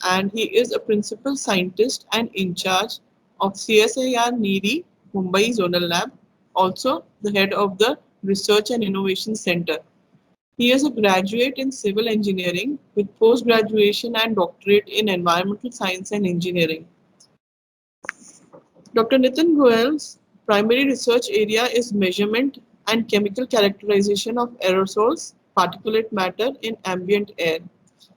and he is a principal scientist and in charge of CSIR-NEERI, Mumbai Zonal Lab, also the head of the Research and Innovation Center. He is a graduate in civil engineering with post-graduation and doctorate in environmental science and engineering. Dr. Nitin Goyal's primary research area is measurement and chemical characterization of aerosols, particulate matter in ambient air.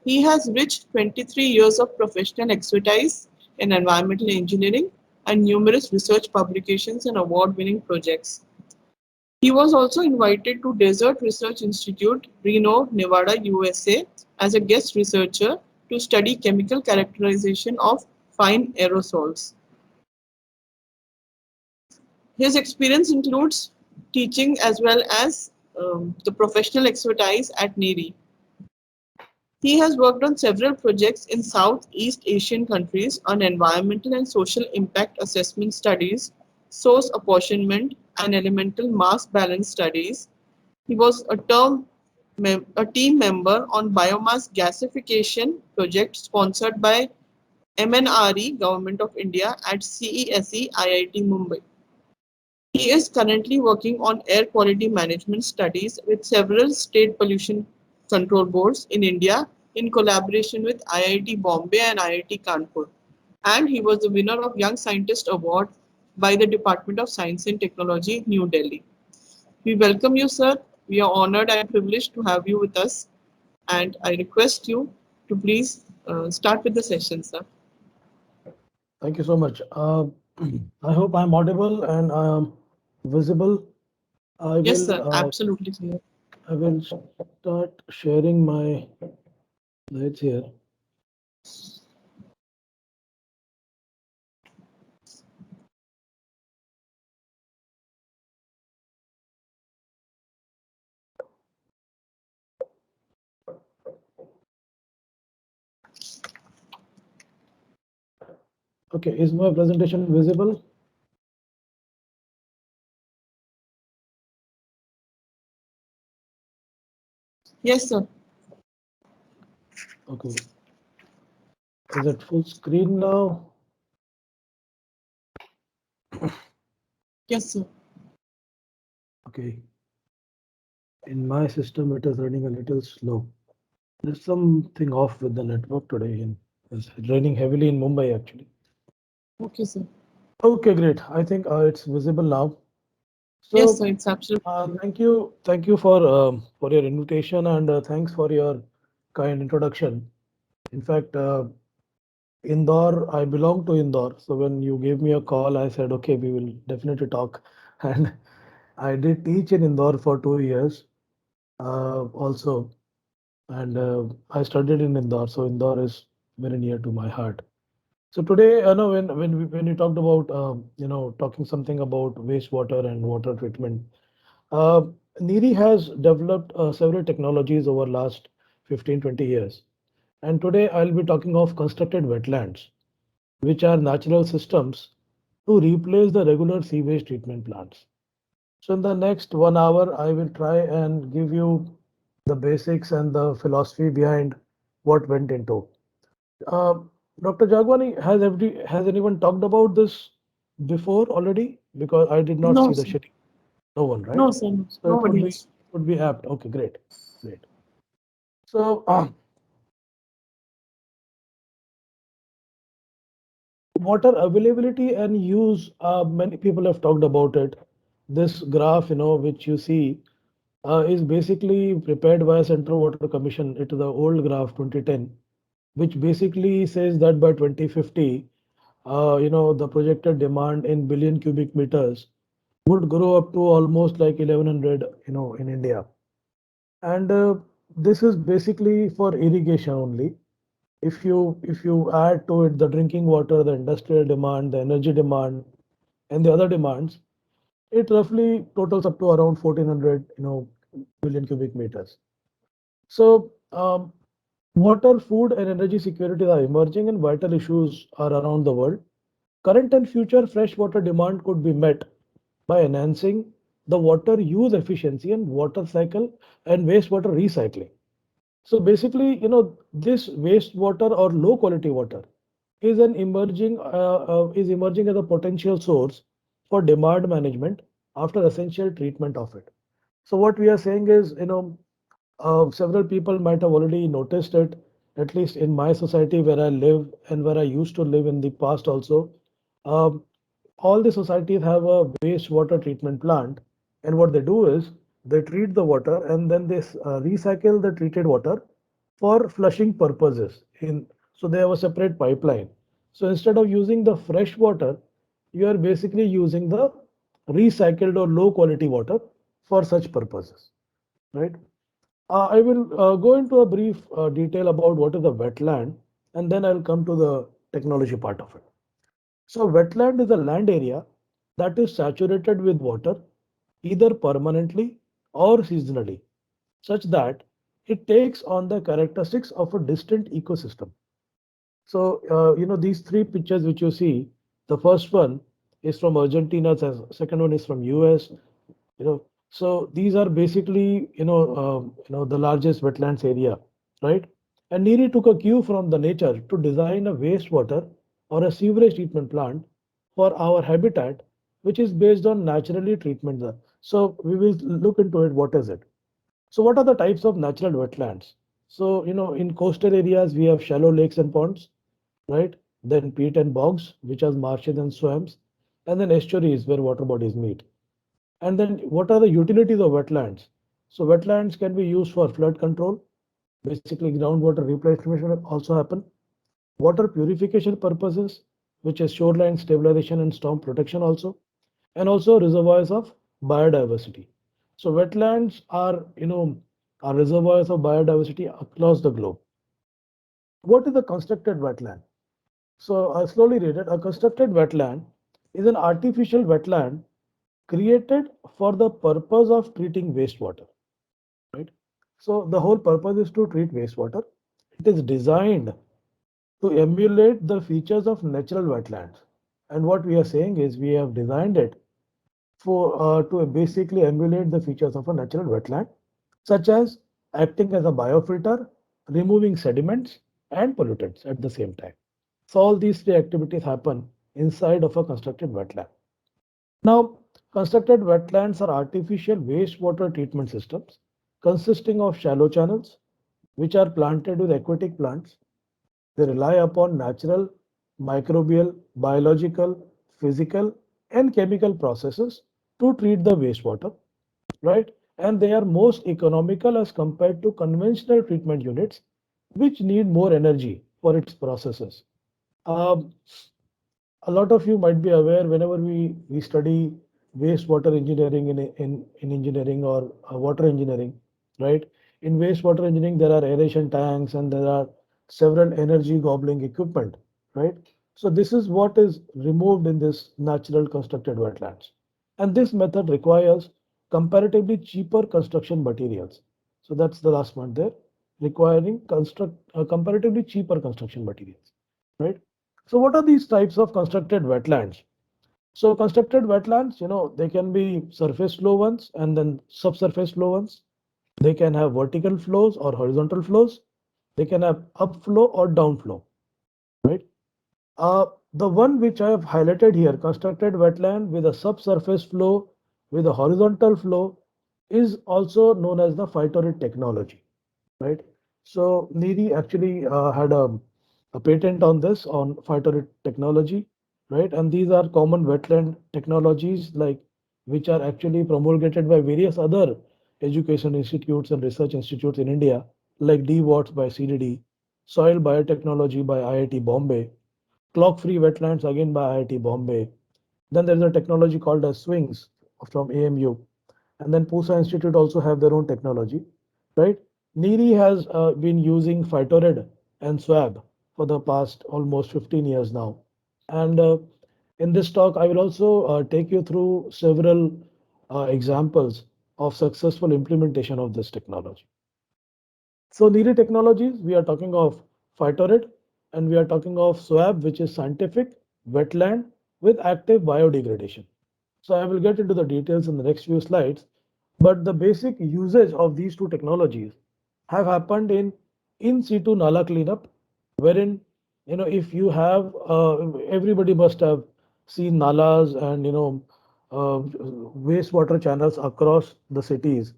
He has reached 23 years of professional expertise in environmental engineering and numerous research publications and award-winning projects. He was also invited to Desert Research Institute, Reno, Nevada, USA as a guest researcher to study chemical characterization of fine aerosols. His experience includes teaching as well as the professional expertise at NEERI. He has worked on several projects in Southeast Asian countries on environmental and social impact assessment studies, source apportionment, and elemental mass balance studies, He was a team member on biomass gasification project sponsored by MNRE, Government of India, at CESE IIT Mumbai. He is currently working on air quality management studies with several state pollution control boards in India in collaboration with IIT Bombay and IIT Kanpur. And he was the winner of Young Scientist Award by the Department of Science and Technology, New Delhi. We welcome you, sir. We are honored and privileged to have you with us. And I request you to please start with the session, sir. Thank you so much. I hope I'm audible and I am visible. I Yes, will sir. Absolutely clear. I will start sharing my slides here. Okay, is my presentation visible? Yes, sir. Okay. Is it full screen now? Yes, sir. Okay. In my system, it is running a little slow. There's something off with the network today. It's raining heavily in Mumbai, actually. Okay, sir. Okay, great. I think it's visible now. Yes, So, sir. It's absolutely. thank you for your invitation and thanks for your kind introduction. In fact, Indore, I belong to Indore. So when you gave me a call, I said, okay, we will definitely talk. And I did teach in Indore for 2 years also. And I studied in Indore. So Indore is very near to my heart. So today, I know when you talked about, talking something about wastewater and water treatment, uh, NEERI has developed several technologies over last 15-20 years. And today I'll be talking of constructed wetlands, which are natural systems to replace the regular sewage treatment plants. So in the next 1 hour, I will try and give you the basics and the philosophy behind what went into. Uh, Dr. Jagwani, has anyone talked about this before already? Because I did not No, see the sir. schedule. No one, right? No, sir. No, sir. So Nobody has. it would be apt. Okay, great, great. So water availability and use, many people have talked about it. This graph, which you see, is basically prepared by Central Water Commission. It is the old graph 2010, which basically says that by 2050, the projected demand in billion cubic meters would grow up to almost like 1100, in India. And this is basically for irrigation only. If you add to it the drinking water, the industrial demand, the energy demand, and the other demands, it roughly totals up to around 1400, billion cubic meters. So water, food, and energy security are emerging and vital issues are around the world. Current and future freshwater demand could be met by enhancing the water use efficiency and water cycle and wastewater recycling. So basically, this wastewater or low quality water is emerging as a potential source for demand management after essential treatment of it. So what we are saying is, several people might have already noticed it, at least in my society where I live and where I used to live in the past also. Um, all the societies have a wastewater treatment plant, and what they do is they treat the water and then they recycle the treated water for flushing purposes. So they have a separate pipeline. So instead of using the fresh water, you are basically using the recycled or low quality water for such purposes, right? I will go into a brief detail about what is a wetland, and then I'll come to the technology part of it. So wetland is a land area that is saturated with water either permanently or seasonally, such that it takes on the characteristics of a distant ecosystem. So, these three pictures which you see, the first one is from Argentina, the second one is from US, you know. So these are basically, the largest wetlands area, right? And NEERI took a cue from the nature to design a wastewater or a sewerage treatment plant for our habitat, which is based on naturally treatment. So we will look into it. What is it? So what are the types of natural wetlands? So, in coastal areas, we have shallow lakes and ponds, right? Then peat and bogs, which are marshes and swamps, and then estuaries where water bodies meet. And then what are the utilities of wetlands? So wetlands can be used for flood control. Basically, groundwater replenishment will also happen. Water purification purposes, which is shoreline stabilization and storm protection also, and also reservoirs of biodiversity. So wetlands are reservoirs of biodiversity across the globe. What is a constructed wetland? So I slowly read it. A constructed wetland is an artificial wetland created for the purpose of treating wastewater, right? So the whole purpose is to treat wastewater. It is designed to emulate the features of natural wetlands. And what we are saying is we have designed it for to basically emulate the features of a natural wetland, such as acting as a biofilter, removing sediments and pollutants at the same time. So all these three activities happen inside of a constructed wetland. Now, constructed wetlands are artificial wastewater treatment systems consisting of shallow channels, which are planted with aquatic plants. They rely upon natural, microbial, biological, physical, and chemical processes to treat the wastewater, right? And they are most economical as compared to conventional treatment units, which need more energy for its processes. Um, a lot of you might be aware whenever we study wastewater engineering in engineering or water engineering, right? In wastewater engineering, there are aeration tanks and there are several energy gobbling equipment, right? So this is what is removed in this natural constructed wetlands. And this method requires comparatively cheaper construction materials. So that's the last one there, requiring comparatively cheaper construction materials, right? So what are these types of constructed wetlands? So constructed wetlands, they can be surface flow ones and then subsurface flow ones. They can have vertical flows or horizontal flows. They can have upflow or downflow, right? The one which I have highlighted here, constructed wetland with a subsurface flow with a horizontal flow, is also known as the Phytorate technology, right? So NEERI actually had a patent on this, on Phytorate technology, right? And these are common wetland technologies like which are actually promulgated by various other education institutes and research institutes in India, like DWATS by CDD, soil biotechnology by IIT Bombay, clock-free wetlands again by IIT Bombay. Then there's a technology called as swings from AMU, and then Pusa Institute also have their own technology, right? NEERI has been using Phytorid and SWAB for the past almost 15 years now. And in this talk, I will also take you through several examples of successful implementation of this technology. So NEERI technologies, we are talking of Phytorid and we are talking of SWAB, which is scientific wetland with active biodegradation. So I will get into the details in the next few slides, but the basic usage of these two technologies have happened in situ nala cleanup, wherein if you have everybody must have seen nalas and wastewater channels across the cities,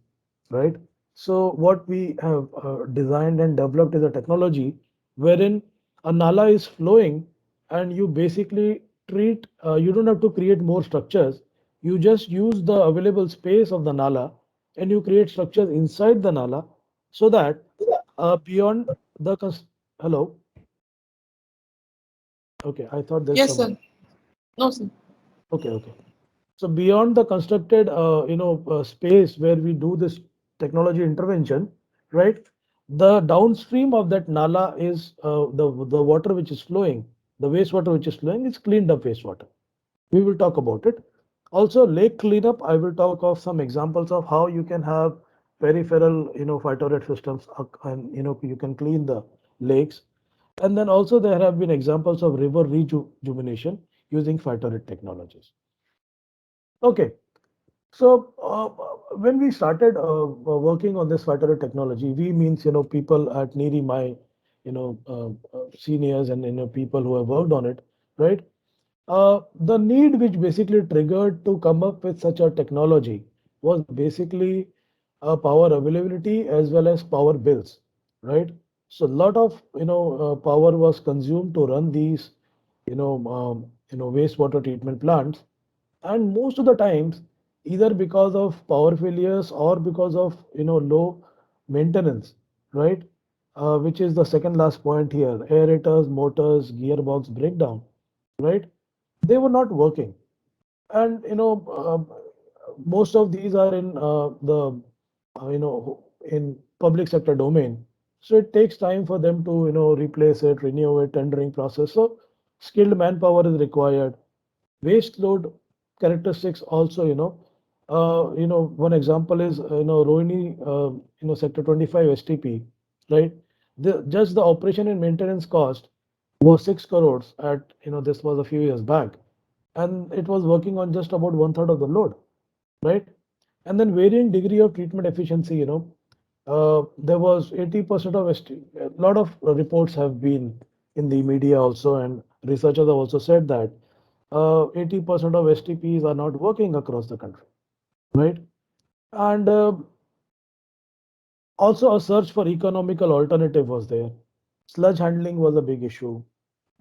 right? So what we have designed and developed is a technology wherein a nala is flowing and you basically treat, you don't have to create more structures. You just use the available space of the nala and you create structures inside the nala so that beyond the, hello, okay, I thought there's Yes, someone. sir. No, sir. Okay, okay. So beyond the constructed, space where we do this technology intervention, right? The downstream of that nala is the water which is flowing, the wastewater which is flowing is cleaned up wastewater. We will talk about it. Also, lake cleanup. I will talk of some examples of how you can have peripheral, phytorate systems, and you can clean the lakes. And then also there have been examples of river rejuvenation using phytorate technologies. Okay, so when we started working on this Phytorate technology, we means, people at NEERI, my, seniors and, people who have worked on it, right? The need which basically triggered to come up with such a technology was basically power availability as well as power bills, right? So a lot of, power was consumed to run these, wastewater treatment plants, and most of the times, either because of power failures or because of, low maintenance, right? Which is the second last point here, aerators, motors, gearbox breakdown, right? They were not working. And, most of these are in the, in public sector domain. So it takes time for them to, replace it, renew it, tendering process. So skilled manpower is required. Waste load characteristics also, one example is, Rohini, sector 25 STP, right? Just the operation and maintenance cost was 6 crores at, this was a few years back, and it was working on just about one third of the load, right? And then varying degree of treatment efficiency, there was 80% of a lot of reports have been in the media also, and researchers have also said that 80% of STPs are not working across the country, right? And also a search for economical alternative was there. Sludge handling was a big issue.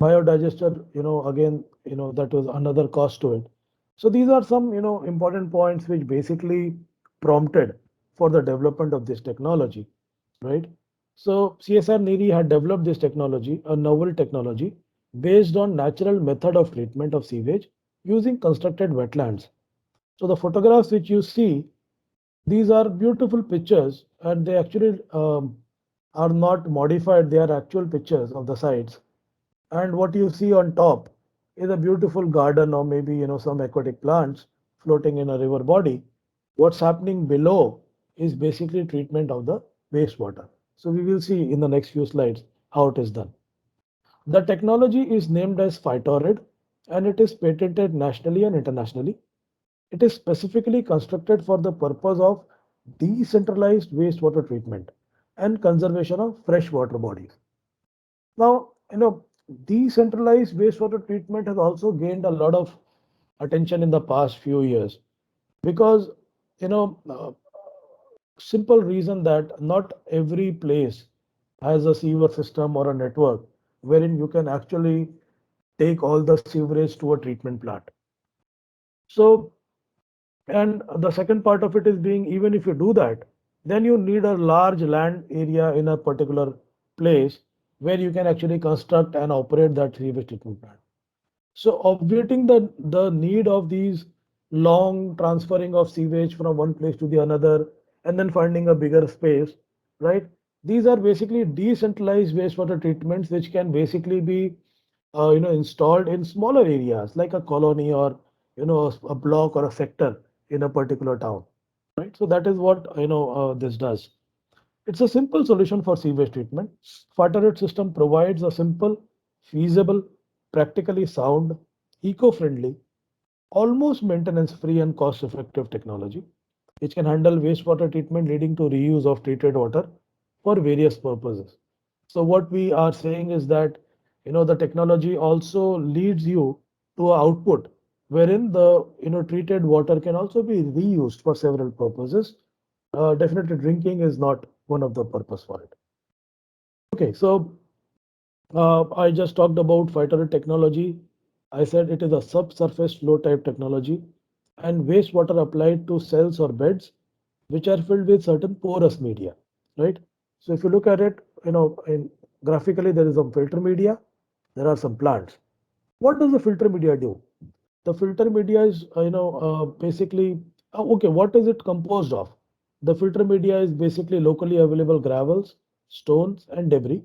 Biodigester, again, that was another cost to it. So these are some, important points which basically prompted for the development of this technology, right? So CSIR-NEERI had developed this technology, a novel technology based on natural method of treatment of sewage using constructed wetlands. So the photographs which you see, these are beautiful pictures, and they actually are not modified. They are actual pictures of the sites. And what you see on top is a beautiful garden or maybe, some aquatic plants floating in a river body. What's happening below is basically treatment of the wastewater. So we will see in the next few slides how it is done. The technology is named as Phytorid, and it is patented nationally and internationally. It is specifically constructed for the purpose of decentralized wastewater treatment and conservation of freshwater bodies. Now, decentralized wastewater treatment has also gained a lot of attention in the past few years because, simple reason that not every place has a sewer system or a network wherein you can actually take all the sewerage to a treatment plant. So, and the second part of it is being, even if you do that, then you need a large land area in a particular place where you can actually construct and operate that sewage treatment plant. So obviating the need of these long transferring of sewage from one place to the another and then finding a bigger space, right? These are basically decentralized wastewater treatments which can basically be installed in smaller areas like a colony or a block or a sector in a particular town, right? So that is what this does. It's a simple solution for sewage treatment. Filtration system provides a simple, feasible, practically sound, eco-friendly, almost maintenance-free and cost-effective technology, which can handle wastewater treatment leading to reuse of treated water for various purposes. So what we are saying is that the technology also leads you to an output wherein the treated water can also be reused for several purposes. Definitely drinking is not one of the purpose for it. Okay, so I just talked about Phytorate technology. I said it is a subsurface flow type technology and wastewater applied to cells or beds which are filled with certain porous media, right? So if you look at it, in graphically there is some filter media, there are some plants. What does the filter media do? The filter media is, basically, okay, what is it composed of? The filter media is basically locally available gravels, stones, and debris.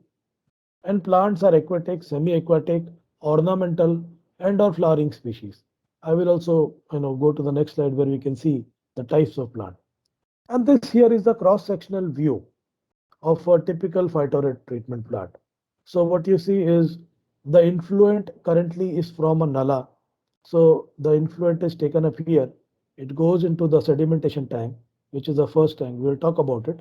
And plants are aquatic, semi-aquatic, ornamental, and or flowering species. I will also, go to the next slide where we can see the types of plant. And this here is the cross-sectional view of a typical phytorate treatment plant. So what you see is the influent currently is from a nala. So the influent is taken up here. It goes into the sedimentation tank. which is the first tank. We'll talk about it.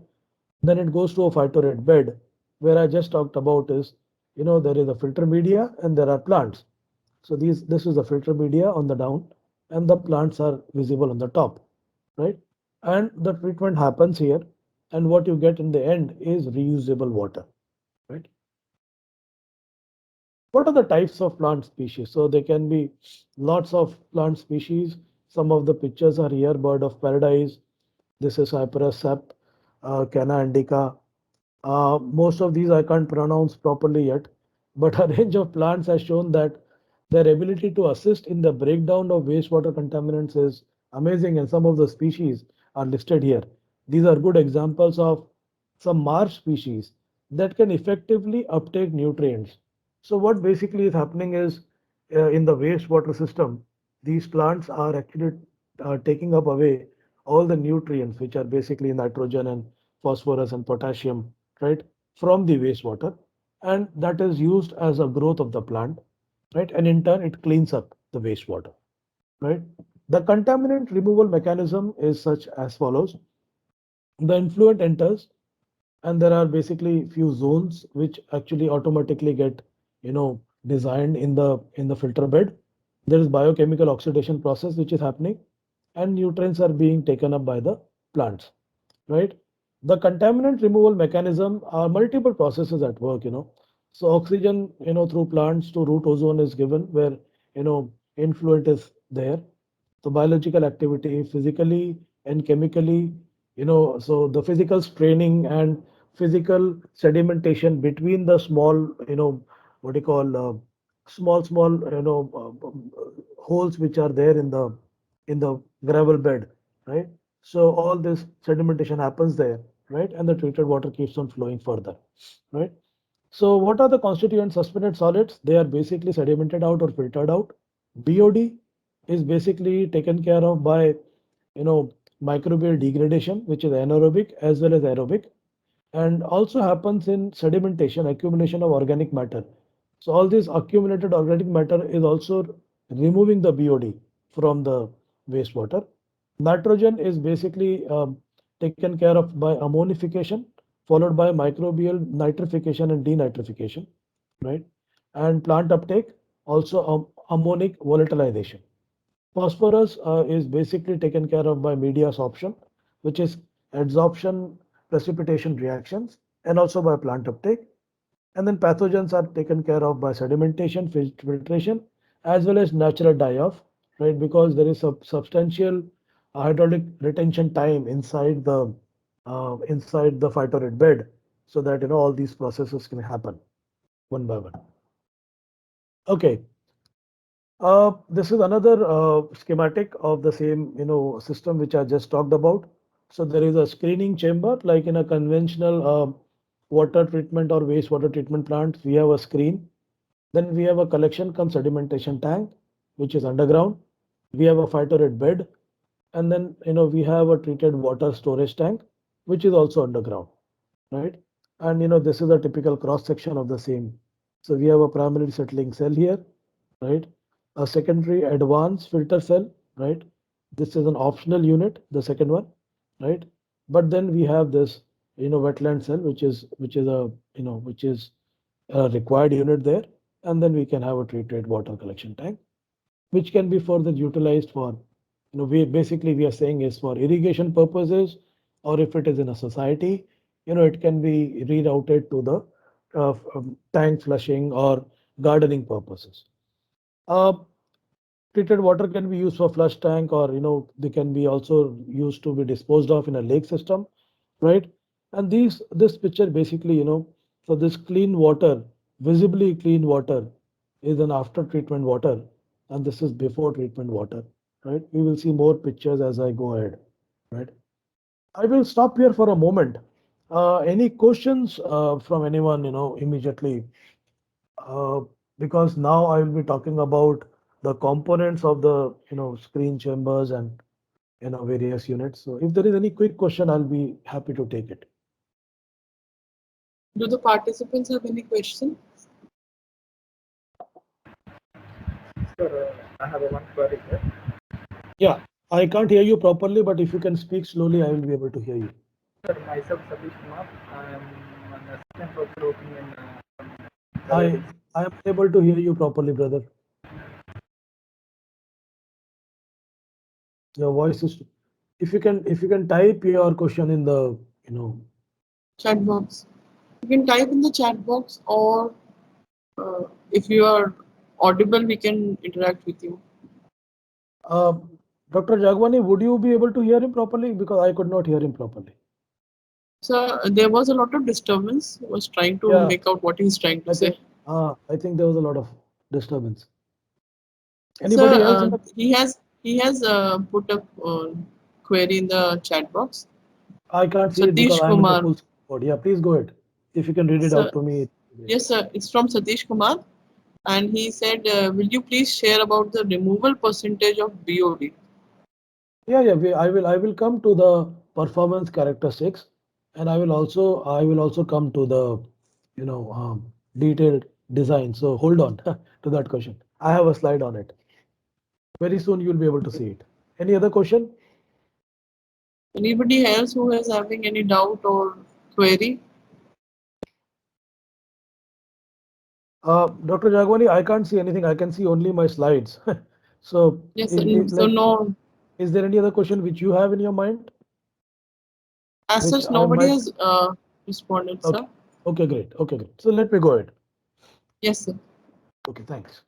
Then it goes to a Phytorate bed, where I just talked about is, there is a filter media and there are plants. So this is the filter media on the down, and the plants are visible on the top, right? And the treatment happens here, and what you get in the end is reusable water, right? What are the types of plant species? So there can be lots of plant species. Some of the pictures are here: bird of paradise. This is Cyperus sap, Canna indica. Most of these I can't pronounce properly yet, but a range of plants has shown that their ability to assist in the breakdown of wastewater contaminants is amazing, and some of the species are listed here. These are good examples of some marsh species that can effectively uptake nutrients. So what basically is happening is, in the wastewater system, these plants are actually taking up away all the nutrients, which are basically nitrogen and phosphorus and potassium, right, from the wastewater, and that is used as a growth of the plant, right, and in turn it cleans up the wastewater, right. The contaminant removal mechanism is such as follows. The influent enters, and there are basically few zones which actually automatically get, designed in the filter bed. There is biochemical oxidation process which is happening, and nutrients are being taken up by the plants, right? The contaminant removal mechanism are multiple processes at work, So oxygen, through plants to root ozone is given, where, influent is there. So biological activity, physically and chemically, so the physical straining and physical sedimentation between the small, what do you call, small, holes which are there in the gravel bed, right? So all this sedimentation happens there, right? And the treated water keeps on flowing further, right? So what are the constituent suspended solids? They are basically sedimented out or filtered out. BOD is basically taken care of by, microbial degradation, which is anaerobic as well as aerobic, and also happens in sedimentation, accumulation of organic matter. So all this accumulated organic matter is also removing the BOD from the wastewater. Nitrogen is basically taken care of by ammonification, followed by microbial nitrification and denitrification, right? And plant uptake, also ammonic volatilization. Phosphorus is basically taken care of by media absorption, which is adsorption precipitation reactions, and also by plant uptake. And then pathogens are taken care of by sedimentation, filtration, as well as natural die-off, right? Because there is a substantial hydraulic retention time inside the Phytorate bed, so that all these processes can happen one by one. Okay. This is another schematic of the same system which I just talked about. So there is a screening chamber, like in a conventional water treatment or wastewater treatment plant. We have a screen. Then we have a collection cum sedimentation tank, which is underground. We have a Phytorate bed, and then we have a treated water storage tank, which is also underground, right? And this is a typical cross section of the same. So we have a primary settling cell here, right? A secondary advanced filter cell, right? This is an optional unit, the second one, right? But then we have this, wetland cell, which is a required unit there, and then we can have a treated water collection tank, which can be further utilized for, we are saying is for irrigation purposes, or if it is in a society, it can be rerouted to the tank flushing or gardening purposes. Uh, Treated water can be used for flush tank, or they can be also used to be disposed of in a lake system, right? And this picture basically, so this clean water, visibly clean water, is an after treatment water, and this is before treatment water, right? We will see more pictures as I go ahead, right? I will stop here for a moment. Any questions from anyone, immediately? Uh, because now I will be talking about the components of the screen chambers and various units. So if there is any quick question, I'll be happy to take it. Do the participants have any questions? Sir, I have one query here. Yeah. I can't hear you properly, but if you can speak slowly, I will be able to hear you. Sir, myself Satish Kumar. I am an assistant professor working in. I am able to hear you properly, brother. Your voice is. If you can type your question in the Chat box. You can type in the chat box, or if you are audible, we can interact with you. Dr. Jagwani, would you be able to hear him properly? Because I could not hear him properly. So there was a lot of disturbance. I was trying to Yeah. make out what he's trying to say. I think there was a lot of disturbance. Anybody else? He has put a query in the chat box. I can't see it because Satish I'm in the Kumar. full screen mode. Yeah, please go ahead. If you can read it out to me. Yes, sir. It's from Satish Kumar, and he said, "Will you please share about the removal percentage of BOD?" Yeah, I will come to the performance characteristics, and I will also come to the detailed design. So hold on to that question. I have a slide on it. Very soon you'll be able to see it. Any other question? Anybody else who is having any doubt or query? Dr. Jagwani, I can't see anything. I can see only my slides. So Yes, so no. Is there any other question which you have in your mind? As such, nobody has responded, okay. sir. Okay, great. Okay, great. So let me go ahead. Yes, sir. Okay, thanks.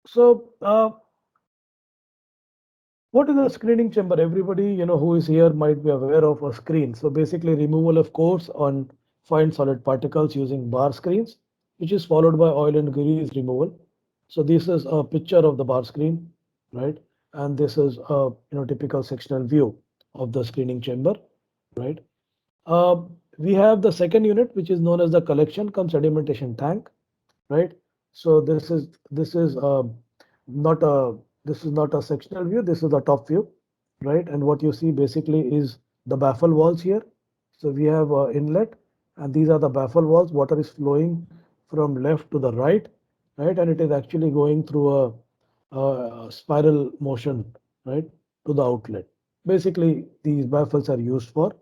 So what is a screening chamber? Everybody who is here might be aware of a screen. So basically removal of coarse on fine solid particles using bar screens, which is followed by oil and grease removal. So this is a picture of the bar screen, right? And this is a typical sectional view of the screening chamber, right? We have the second unit, which is known as the collection cum sedimentation tank, right? So not a this is not a sectional view. This is the top view, right? And what you see basically is the baffle walls here. So we have inlet, and these are the baffle walls. Water is flowing from left to the right, right? And it is actually going through a spiral motion, right, to the outlet. Basically, these baffles are used for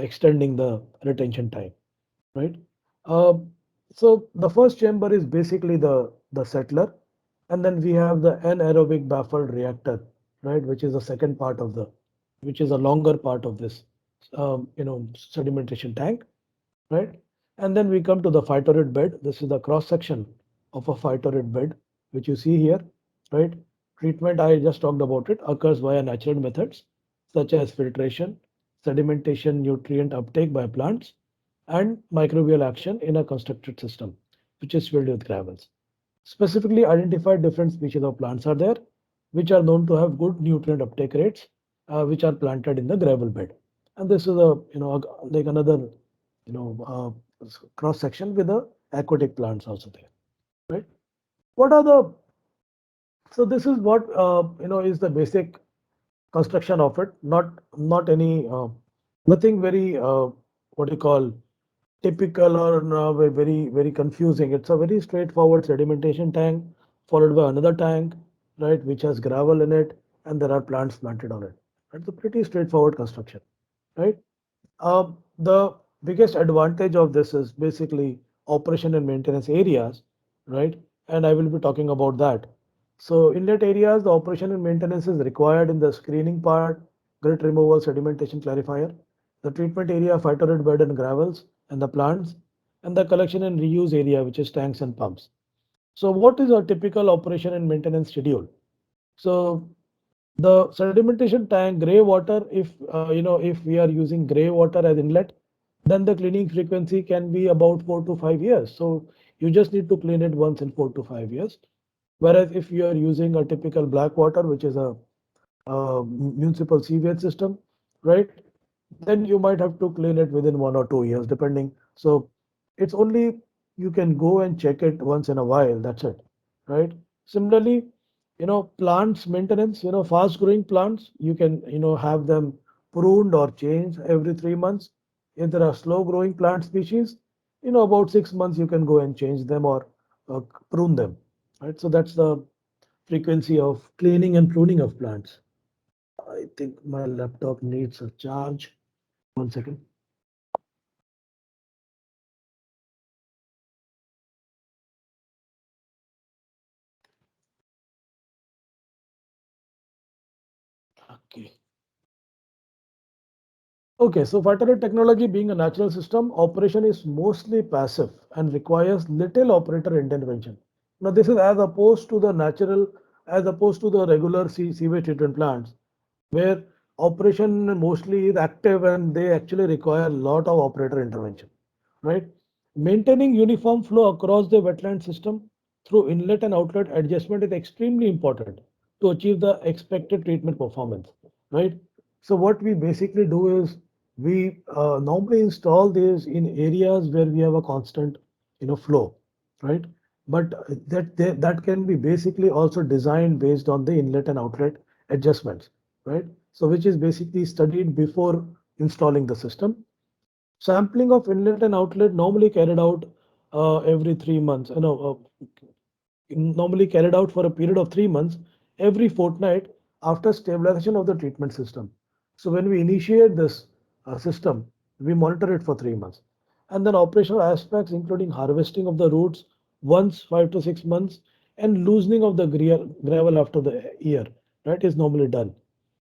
extending the retention time, right? Uh, so the first chamber is basically the settler, and then we have the anaerobic baffled reactor, right, which is the second part of which is a longer part of this, sedimentation tank, right? And then we come to the phytorate bed. This is the cross section of a phytorate bed, which you see here, right? Treatment, I just talked about it, occurs via natural methods such as filtration, sedimentation, nutrient uptake by plants, and microbial action in a constructed system, which is filled with gravels. Specifically identified different species of plants are there, which are known to have good nutrient uptake rates, which are planted in the gravel bed. And this is like another cross section with the aquatic plants also there, right? What are the so this is what is the basic construction of it. Not any nothing very what you call typical or very confusing. It's a very straightforward sedimentation tank followed by another tank, right, which has gravel in it, and there are plants planted on it. It's a pretty straightforward construction, right? The biggest advantage of this is basically operation and maintenance areas, right? And I will be talking about that. So inlet areas, the operation and maintenance is required in the screening part, grit removal, sedimentation clarifier, the treatment area, phytorate bed and gravels, and the plants, and the collection and reuse area, which is tanks and pumps. So what is a typical operation and maintenance schedule? So the sedimentation tank, gray water, if we are using gray water as inlet, then the cleaning frequency can be about 4 to 5 years. So you just need to clean it once in 4 to 5 years. Whereas if you are using a typical black water, which is a municipal sewage system, right, then you might have to clean it within 1 or 2 years, depending. So it's only you can go and check it once in a while. That's it, right? Similarly, plants maintenance, fast growing plants, you can, have them pruned or changed every 3 months. If there are slow growing plant species, about 6 months you can go and change them or uh, prune them, right? So that's the frequency of cleaning and pruning of plants. I think my laptop needs a charge. 1 second. Okay. Okay, so Phytoride technology being a natural system, operation is mostly passive and requires little operator intervention. Now, this is as opposed to the natural, as opposed to the regular sewage treatment plants, where operation mostly is active and they actually require a lot of operator intervention, right? Maintaining uniform flow across the wetland system through inlet and outlet adjustment is extremely important to achieve the expected treatment performance, right? So what we basically do is we normally install these in areas where we have a constant, flow, right? But that can be basically also designed based on the inlet and outlet adjustments, right? So which is basically studied before installing the system. Sampling of inlet and outlet normally carried out every 3 months. Normally carried out for a period of 3 months every fortnight after stabilization of the treatment system. So when we initiate this system, we monitor it for 3 months. And then operational aspects, including harvesting of the roots once 5 to 6 months and loosening of the gravel after the year, right, is normally done.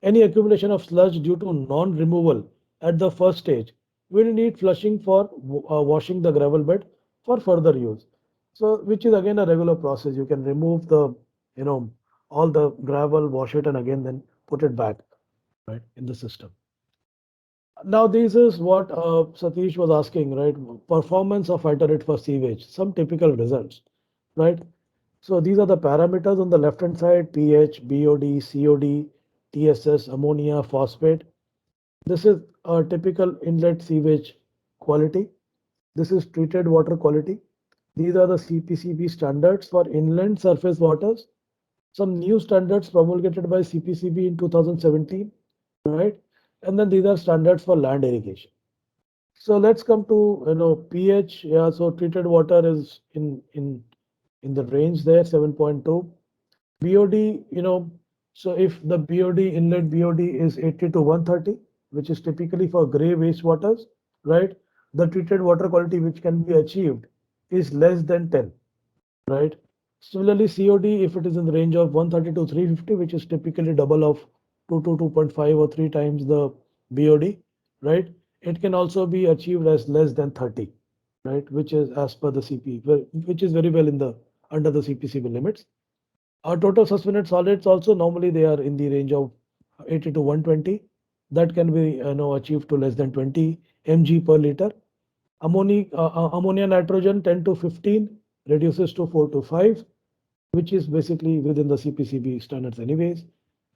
Any accumulation of sludge due to non-removal at the first stage will need flushing for washing the gravel bed for further use. So, which is again a regular process. You can remove you know, all the gravel, wash it, and again then put it back, right, in the system. Now, this is what Satish was asking, right? Performance of Phytorate for sewage, some typical results, right? So these are the parameters on the left hand side: pH, BOD, COD, TSS, ammonia, phosphate. This is a typical inlet sewage quality. This is treated water quality. These are the CPCB standards for inland surface waters. Some new standards promulgated by CPCB in 2017, right? And then these are standards for land irrigation. So let's come to pH. Yeah, so treated water is in the range there 7.2. BOD, so if the BOD inlet BOD is 80 to 130, which is typically for gray wastewaters, right? The treated water quality which can be achieved is less than 10, right? Similarly, COD, if it is in the range of 130 to 350, which is typically double of 2 to 2.5 or 3 times the BOD, right? It can also be achieved as less than 30, right? Which is as per the CP, which is very well in the under the CPCB limits. Our total suspended solids also normally they are in the range of 80 to 120. That can be achieved to less than 20 mg per liter. Ammonia nitrogen 10 to 15 reduces to 4 to 5, which is basically within the CPCB standards anyways.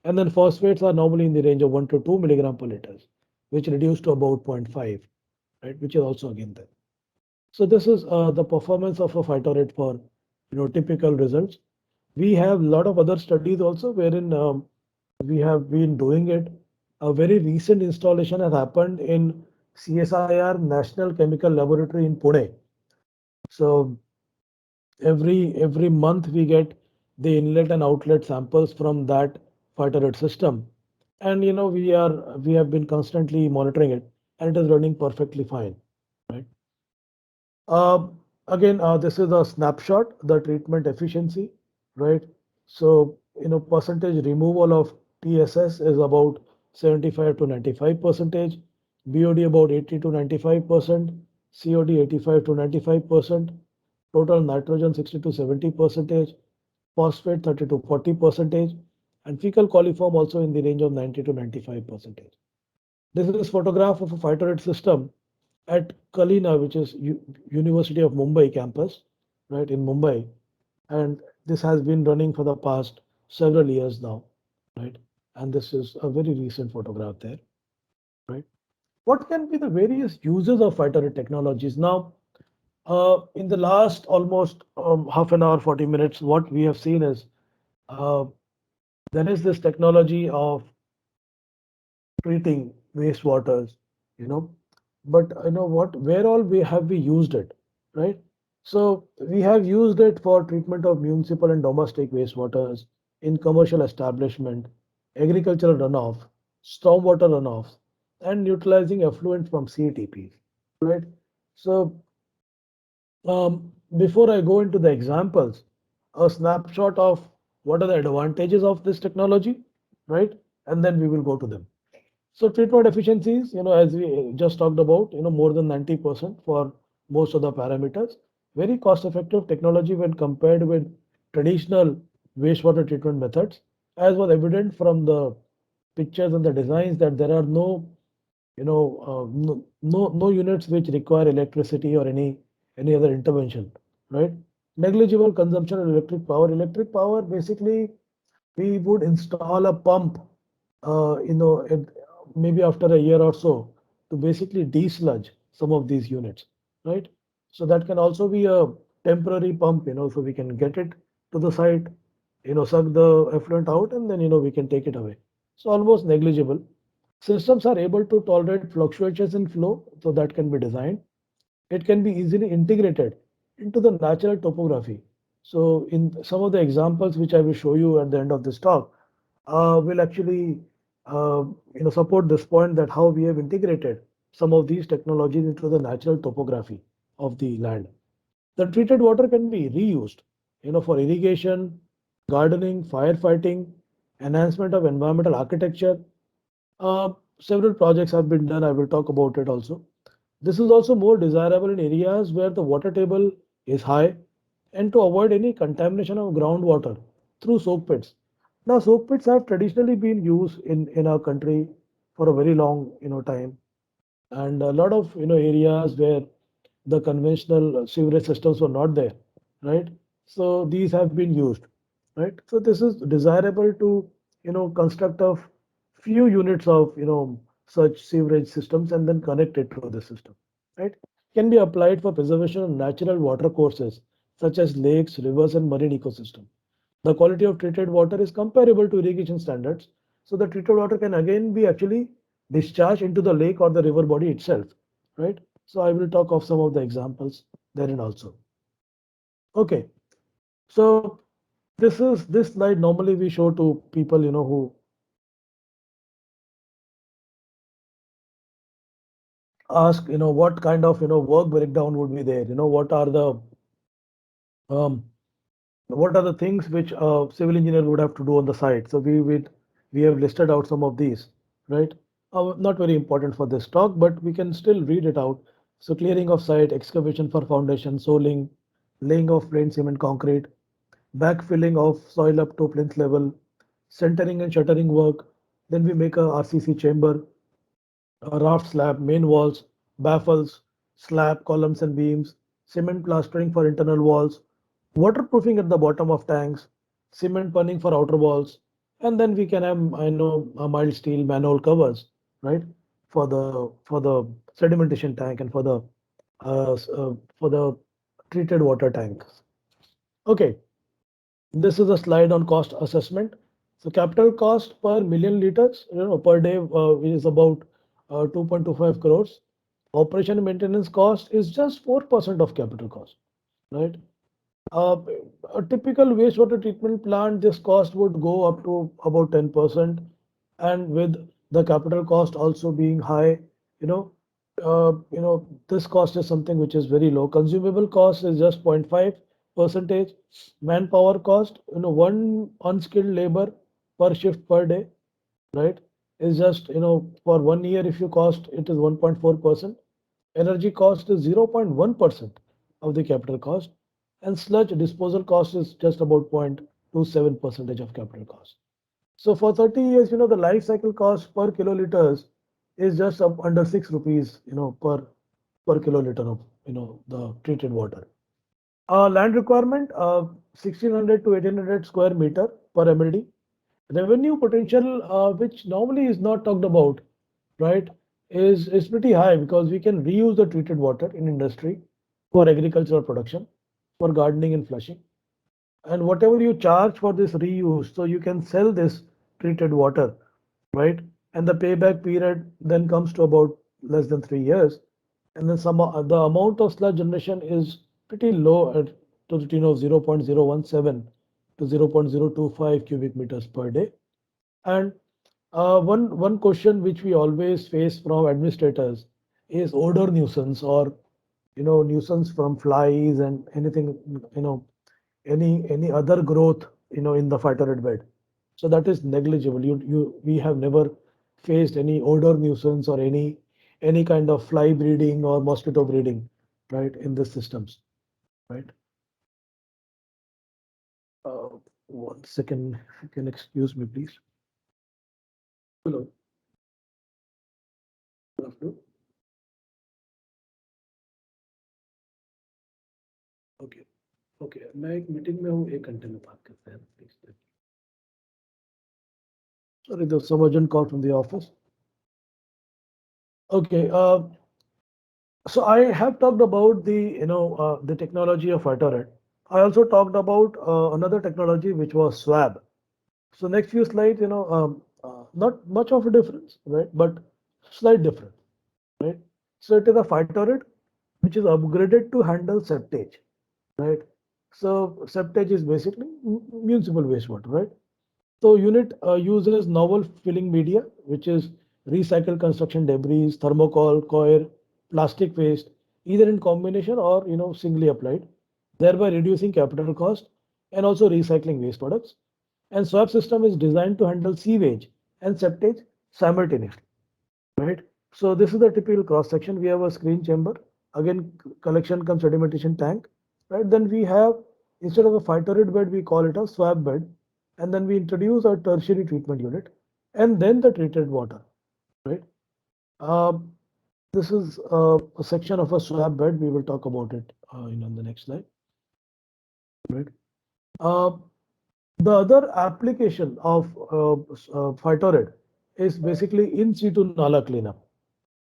And then phosphates are normally in the range of 1 to 2 milligram per liters, which reduce to about 0.5, right, which is also again there. So this is the performance of a Phytorate for typical results. We have a lot of other studies also wherein we have been doing it. A very recent installation has happened in CSIR National Chemical Laboratory in Pune. So every month we get the inlet and outlet samples from that Phytorate system, and we have been constantly monitoring it, and it is running perfectly fine, right? Uh, Again, this is a snapshot, the treatment efficiency, right? So, percentage removal of TSS is about 75 to 95%, BOD about 80 to 95%, COD 85 to 95%, total nitrogen 60 to 70%, phosphate 30 to 40%, and fecal coliform also in the range of 90 to 95%. This is a photograph of a Phytorate system at Kalina, which is University of Mumbai campus, right, in Mumbai. And this has been running for the past several years now, right? And this is a very recent photograph there, right? What can be the various uses of Phytorate technologies? Now, in the last almost half an hour, 40 minutes, what we have seen is uh, there is this technology of treating wastewaters, you know, but where all we used it, right? So we have used it for treatment of municipal and domestic wastewaters in commercial establishment, agricultural runoff, stormwater runoffs, and neutralizing effluent from CTPs, right? So before I go into the examples, a snapshot of what are the advantages of this technology, right? And then we will go to them. So treatment efficiencies, as we just talked about, more than 90% for most of the parameters. Very cost-effective technology when compared with traditional wastewater treatment methods, as was evident from the pictures and the designs that there are no units which require electricity or any other intervention, right? Negligible consumption of electric power. Electric power, basically, we would install a pump, maybe after a year or so, to basically desludge some of these units, right? So that can also be a temporary pump, so we can get it to the site, suck the effluent out, and then, we can take it away. So almost negligible. Systems are able to tolerate fluctuations in flow, so that can be designed. It can be easily integrated into the natural topography. So in some of the examples which I will show you at the end of this talk, will actually support this point that how we have integrated some of these technologies into the natural topography of the land. The treated water can be reused, for irrigation, gardening, firefighting, enhancement of environmental architecture. Several projects have been done. I will talk about it also. This is also more desirable in areas where the water table is high and to avoid any contamination of groundwater through soak pits. Now, soak pits have traditionally been used in our country for a very long time, and a lot of areas where the conventional sewerage systems were not there, right? So these have been used, right? So this is desirable to construct a few units of such sewerage systems and then connect it to the system, right? Can be applied for preservation of natural water courses such as lakes, rivers, and marine ecosystem. The quality of treated water is comparable to irrigation standards, so the treated water can again be actually discharged into the lake or the river body itself, right? So I will talk of some of the examples therein also. Okay, so this slide normally we show to people who ask what kind of work breakdown would be there, um, what are the things which a civil engineer would have to do on the site. So we have listed out some of these, right? Not very important for this talk, but we can still read it out. So clearing of site, excavation for foundation, soiling, laying of plain cement concrete, backfilling of soil up to plinth level, centering and shuttering work. Then we make a RCC chamber, a raft slab, main walls, baffles, slab, columns and beams, cement plastering for internal walls, waterproofing at the bottom of tanks, cement punning for outer walls, and then we can have a mild steel manhole covers, right? For the sedimentation tank and for the treated water tanks. Okay, this is a slide on cost assessment. So capital cost per million liters, per day is about 2.25 crores. Operation and maintenance cost is just 4% of capital cost, right? Uh, a typical wastewater treatment plant, this cost would go up to about 10%, and with the capital cost also being high, this cost is something which is very low. Consumable cost is just 0.5 percentage. Manpower cost, one unskilled labor per shift per day, right? Is just for 1 year if you cost it is 1.4%. Energy cost is 0.1% of the capital cost, and sludge disposal cost is just about 0.27% of capital cost. So for 30 years, the life cycle cost per kiloliters is just up under 6 rupees, per kiloliter of the treated water. Land requirement 1600 to 1800 square meter per MLD. Revenue potential, which normally is not talked about, right, is pretty high because we can reuse the treated water in industry for agricultural production, for gardening and flushing. And whatever you charge for this reuse, so you can sell this treated water, right? And the payback period then comes to about less than 3 years. And then the amount of sludge generation is pretty low at to the tune of 0.017 to 0.025 cubic meters per day. And one question which we always face from administrators is odor nuisance, or nuisance from flies and anything, any other growth in the phytoride bed. So that is negligible. We have never faced any odor nuisance or any kind of fly breeding or mosquito breeding, right, in the systems, right? uh, 1 second, if you can excuse me, please. Hello. Good afternoon. Okay okay, मैं एक meeting में हूँ, 1 घंटे में बात करते हैं please. Sorry, there's some urgent call from the office. Okay, so I have talked about the technology of Phytorate. I also talked about another technology which was SWAB. So next few slides, not much of a difference, right? But slight difference, right? So it is a Phytorate which is upgraded to handle septage, right? So septage is basically municipal wastewater, right? So unit uses novel filling media, which is recycled construction debris, thermocol, coir, plastic waste, either in combination or singly applied, thereby reducing capital cost and also recycling waste products. And swab system is designed to handle sewage and septage simultaneously, right? So this is the typical cross section. We have a screen chamber, again collection cum sedimentation tank, right? Then we have, instead of a phytoride bed, we call it a swab bed, and then we introduce a tertiary treatment unit, and then the treated water, right? Um, this is a section of a swab bed. We will talk about it in the next slide, right? Uh, the other application of phytoride is basically in situ nala cleanup.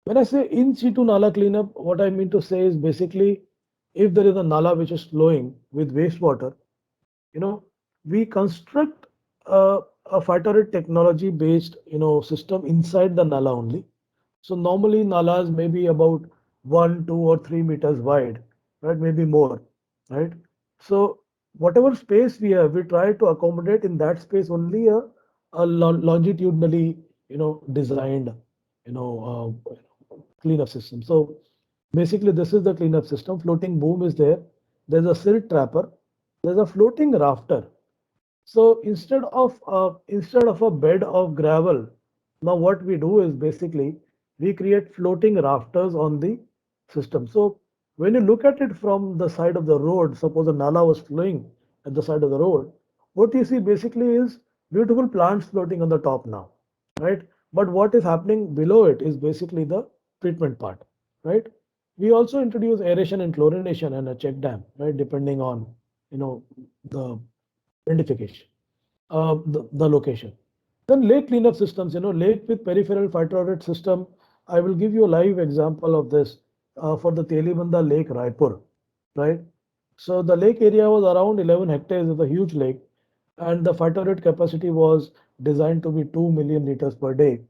When I say in situ nala cleanup, what I mean to say is basically, if there is a nala which is flowing with wastewater, we construct a phytoride technology based, system inside the nala only. So normally nalas may be about 1, 2, or 3 meters wide, right? Maybe more, right? So whatever space we have, we try to accommodate in that space only a longitudinally, designed, cleanup system. So basically, this is the cleanup system. Floating boom is there. There's a silt trapper. There's a floating rafter. So instead of a bed of gravel, now what we do is basically we create floating rafters on the system. So when you look at it from the side of the road, suppose a nala was flowing at the side of the road, what you see basically is beautiful plants floating on the top now, right? But what is happening below it is basically the treatment part, right? We also introduce aeration and chlorination and a check dam, right? Depending on the identification, the location. Then lake cleanup systems, lake with peripheral phytorate system. I will give you a live example of this for the Telibanda Lake, Raipur, right? So the lake area was around 11 hectares, is a huge lake, and the phytorate capacity was designed to be 2 million liters per day.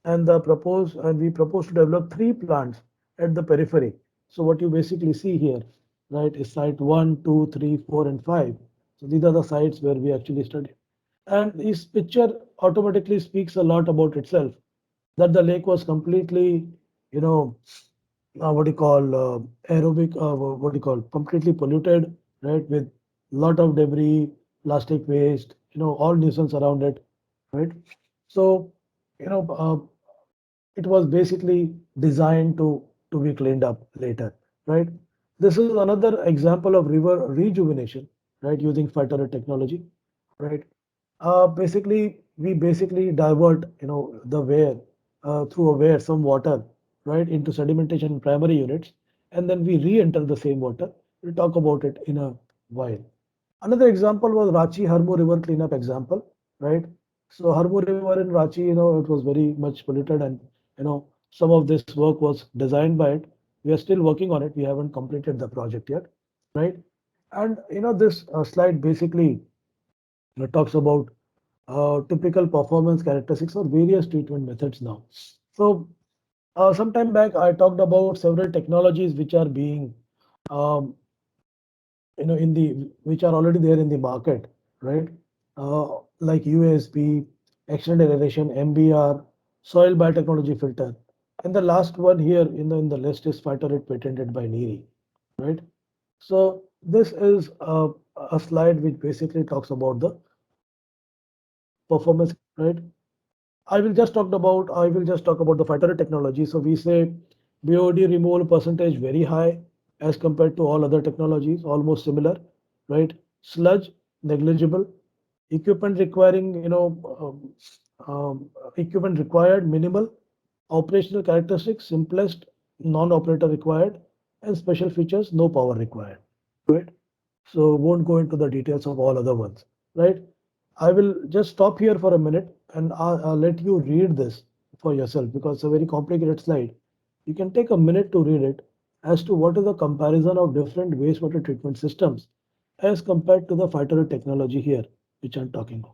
And we propose to develop 3 plants at the periphery. So what you basically see here, right, is site 1, 2, 3, 4, and 5. So these are the sites where we actually studied. And this picture automatically speaks a lot about itself, that the lake was completely, what do you call, aerobic, what do you call, completely polluted, right, with lot of debris, plastic waste, all nuisance around it, right? So, you know, it was basically designed to be cleaned up later, right? This is another example of river rejuvenation, right, using phytorate technology, right? Basically, we basically divert, the wear through a wear some water, right, into sedimentation primary units, and then we re-enter the same water. We'll talk about it in a while. Another example was Ranchi Harmo River cleanup example, right? So Harmo River in Ranchi, it was very much polluted, and some of this work was designed by it. We are still working on it. We haven't completed the project yet, right? And this slide basically talks about typical performance characteristics or various treatment methods now. So some time back, I talked about several technologies which are being, um, which are already there in the market, right? Like USP, extended aeration, MBR, soil biotechnology filter. And the last one here in the list is Phytorate patented by NEERI, right? So this is a slide which basically talks about the performance, right? I will just talk about the Phytorate technology. So we say BOD removal percentage very high as compared to all other technologies, almost similar, right? Sludge negligible, equipment requiring, equipment required minimal, operational characteristics simplest, non-operator required, and special features no power required, right? So won't go into the details of all other ones, right? I will just stop here for a minute and I'll let you read this for yourself because it's a very complicated slide. You can take a minute to read it as to what is the comparison of different wastewater treatment systems as compared to the Phytorate technology here, which I'm talking about.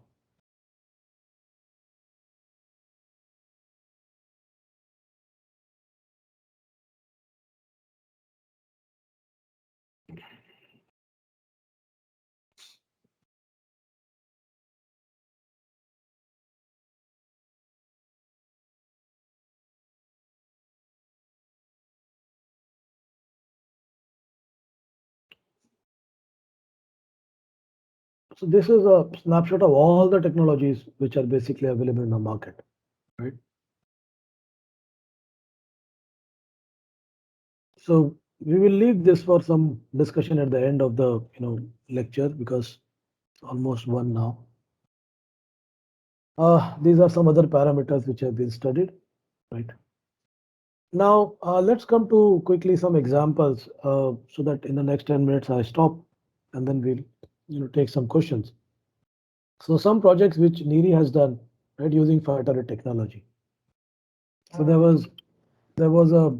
So this is a snapshot of all the technologies which are basically available in the market, right? So we will leave this for some discussion at the end of the lecture because it's almost one now. These are some other parameters which have been studied, right? Now let's come to quickly some examples so that in the next 10 minutes I stop and then we'll take some questions. So some projects which NEERI has done, right, using Phytorate technology. So there was a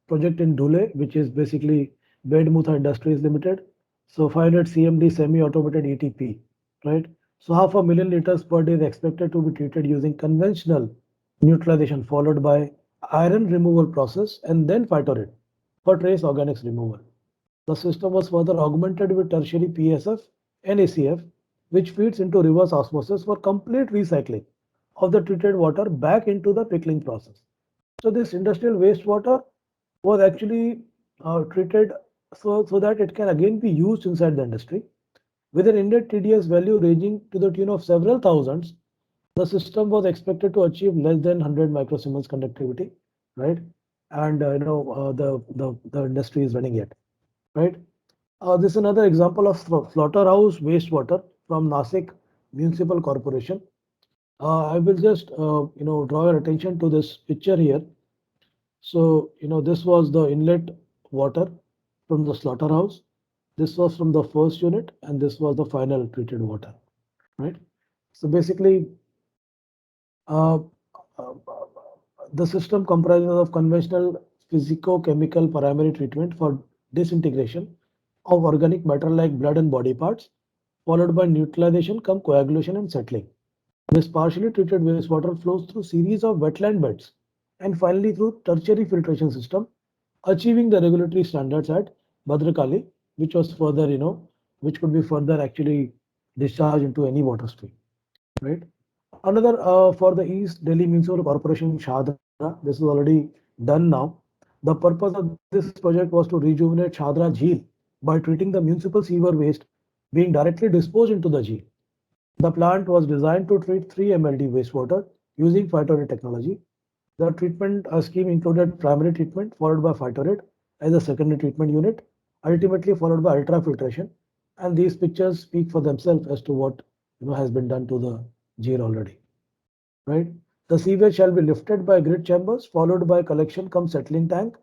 project in Dhule, which is basically Bedmutha Industries Limited. So 500 CMD semi-automated ETP, right? So 500,000 liters per day is expected to be treated using conventional neutralization followed by iron removal process and then Phytorate for trace organics removal. The system was further augmented with tertiary PSF and ACF, which feeds into reverse osmosis for complete recycling of the treated water back into the pickling process. So this industrial wastewater was actually treated so that it can again be used inside the industry. With an inlet TDS value ranging to the tune of several thousands, the system was expected to achieve less than 100 microsiemens conductivity, right? And the industry is running it, right? This is another example of slaughterhouse wastewater from Nasik Municipal Corporation. I will just draw your attention to this picture here. So, this was the inlet water from the slaughterhouse. This was from the first unit, and this was the final treated water, right? So basically, uh, uh, the system comprises of conventional physico-chemical primary treatment for disintegration of organic matter like blood and body parts, followed by neutralization, cum coagulation, and settling. This partially treated wastewater flows through series of wetland beds and finally through tertiary filtration system, achieving the regulatory standards at Bhadrakali, which was further, which could be further actually discharged into any water stream, right? Another for the East Delhi Municipal Corporation Shadra, this is already done now. The purpose of this project was to rejuvenate Shadra Jheel by treating the municipal sewer waste being directly disposed into the Jheel. The plant was designed to treat 3 MLD wastewater using Phytorate technology. The treatment scheme included primary treatment followed by Phytorate as a secondary treatment unit, ultimately followed by ultrafiltration. And these pictures speak for themselves as to what has been done to the jail already. Right? The sewage shall be lifted by grid chambers, followed by collection cum settling tank,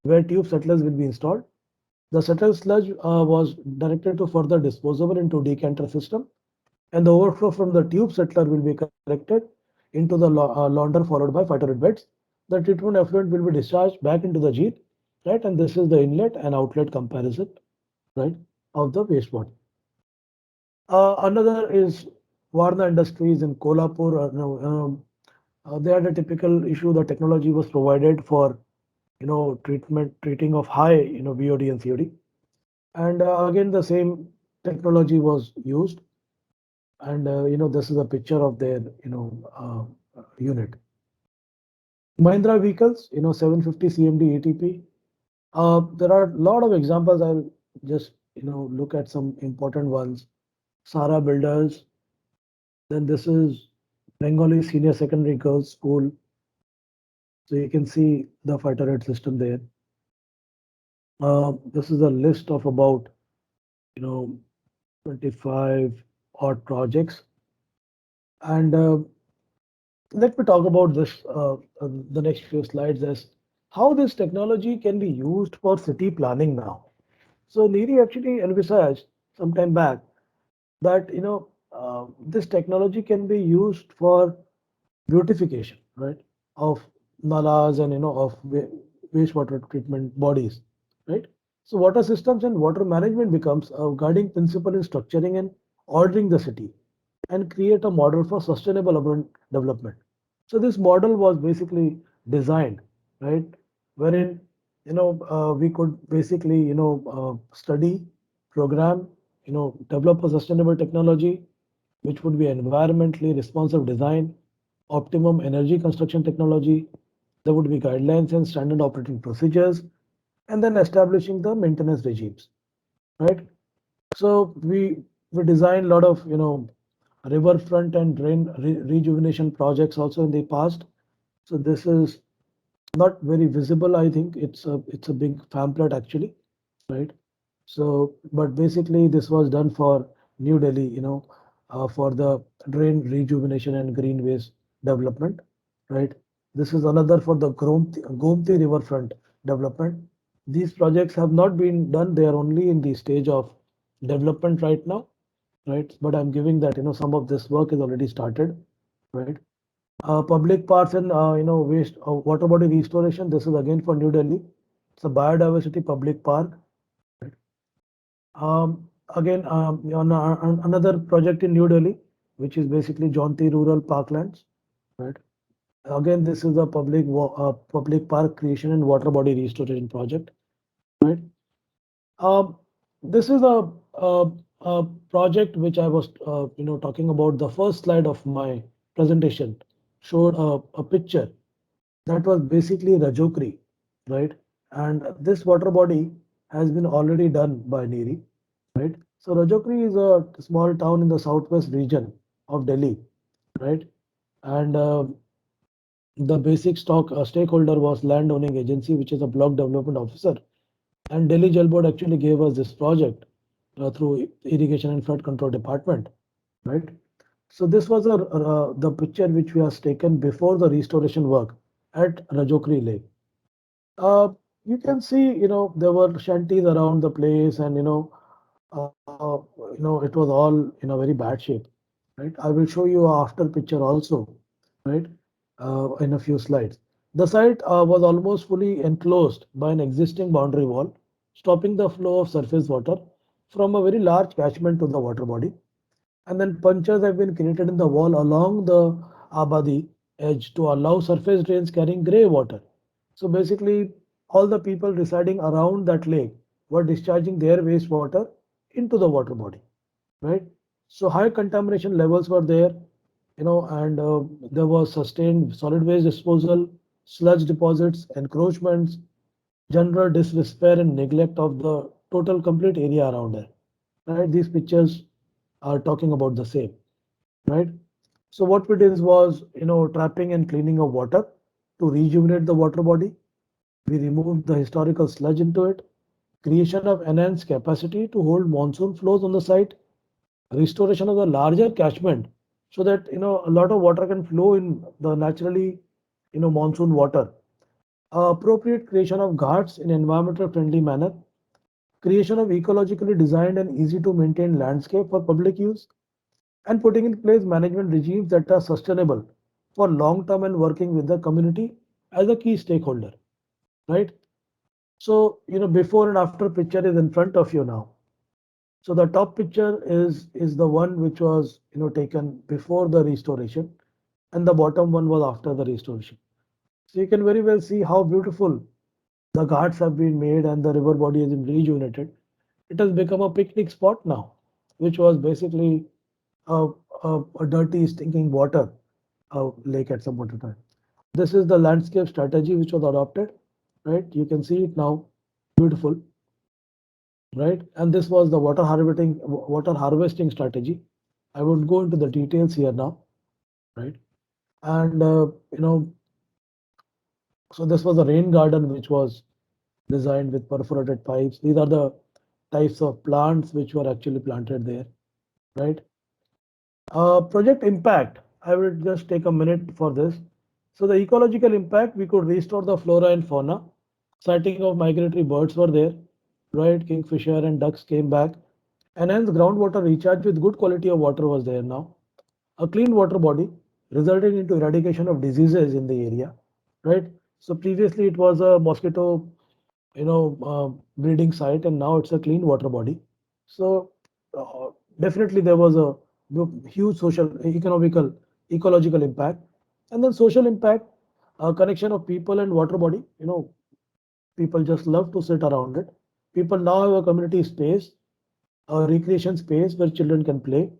where tube settlers will be installed. The settled sludge was directed to further disposable into decanter system, and the overflow from the tube settler will be collected into the launder followed by Phytorate beds. The treatment effluent will be discharged back into the Jheel, right? And this is the inlet and outlet comparison, right, of the wastewater. Another is Varna Industries in Kolhapur. They had a typical issue. The technology was provided for treating of high VOD and COD, and again the same technology was used. And this is a picture of their unit. Mahindra vehicles, 750 CMD ATP. There are a lot of examples. I'll just look at some important ones. Sara Builders. Then this is Bengali Senior Secondary Girls School. So you can see the Phytorate system there. This is a list of about 25 odd projects. And let me talk about this, the next few slides, as how this technology can be used for city planning now. So NEERI actually envisaged some time back that this technology can be used for beautification, right, of nalas and of wastewater treatment bodies, right. So water systems and water management becomes a guiding principle in structuring and ordering the city and create a model for sustainable urban development. So this model was basically designed, right, wherein we could basically study, program, develop a sustainable technology which would be environmentally responsive design, optimum energy construction technology. There would be guidelines and standard operating procedures, and then establishing the maintenance regimes, right? So we designed a lot of riverfront and drain rejuvenation projects also in the past. So this is not very visible. I think it's a big pamphlet actually, right? So, but basically this was done for New Delhi, for the drain rejuvenation and green waste development, right? This is another for the Gomti riverfront development. These projects have not been done; they are only in the stage of development right now, right? But I'm giving that some of this work is already started, right? Public parks and waste water body restoration. This is again for New Delhi. It's a biodiversity public park. Again, on another project in New Delhi, which is basically Jaunty Rural Parklands, right? Again, this is a public park creation and water body restoration project, right? Um, this is a project which I was talking about. The first slide of my presentation showed a picture that was basically Rajokri, right? And this water body has been already done by NEERI, right? So Rajokri is a small town in the southwest region of Delhi, right? And the basic stakeholder was land owning agency, which is a block development officer. And Delhi Jal Board actually gave us this project through irrigation and flood control department, right? So this was the picture which we has taken before the restoration work at Rajokri Lake. You can see, there were shanties around the place, and it was all in a very bad shape, right? I will show you after picture also, right? In a few slides. The site was almost fully enclosed by an existing boundary wall, stopping the flow of surface water from a very large catchment to the water body. And then punctures have been created in the wall along the Abadi edge to allow surface drains carrying grey water. So basically, all the people residing around that lake were discharging their wastewater into the water body, right? So high contamination levels were there, and there was sustained solid waste disposal, sludge deposits, encroachments, general disrepair and neglect of the total complete area around it. Right? These pictures are talking about the same, right? So what we did was, trapping and cleaning of water to rejuvenate the water body. We removed the historical sludge into it, creation of enhanced capacity to hold monsoon flows on the site, restoration of the larger catchment so that a lot of water can flow in the naturally monsoon water, appropriate creation of ghats in environmental friendly manner, creation of ecologically designed and easy to maintain landscape for public use, and putting in place management regimes that are sustainable for long term and working with the community as a key stakeholder, right? So before and after picture is in front of you now. So the top picture is the one which was taken before the restoration, and the bottom one was after the restoration. So you can very well see how beautiful the ghats have been made and the river body has been rejuvenated. It has become a picnic spot now, which was basically a a dirty, stinking water lake at some point in time. This is the landscape strategy which was adopted, right? You can see it now, beautiful, right? And this was the water harvesting strategy. I won't go into the details here now, right? And so this was a rain garden which was designed with perforated pipes. These are the types of plants which were actually planted there, right? Project impact, I will just take a minute for this. So the ecological impact, we could restore the flora and fauna. Sighting of migratory birds were there, right? Kingfisher and ducks came back. And hence groundwater recharge with good quality of water was there now. A clean water body resulting into eradication of diseases in the area, right? So previously it was a mosquito, breeding site, and now it's a clean water body. So uh, definitely there was a huge social, economical, ecological impact, and then social impact, connection of people and water body. People just love to sit around it. People now have a community space, a recreation space where children can play,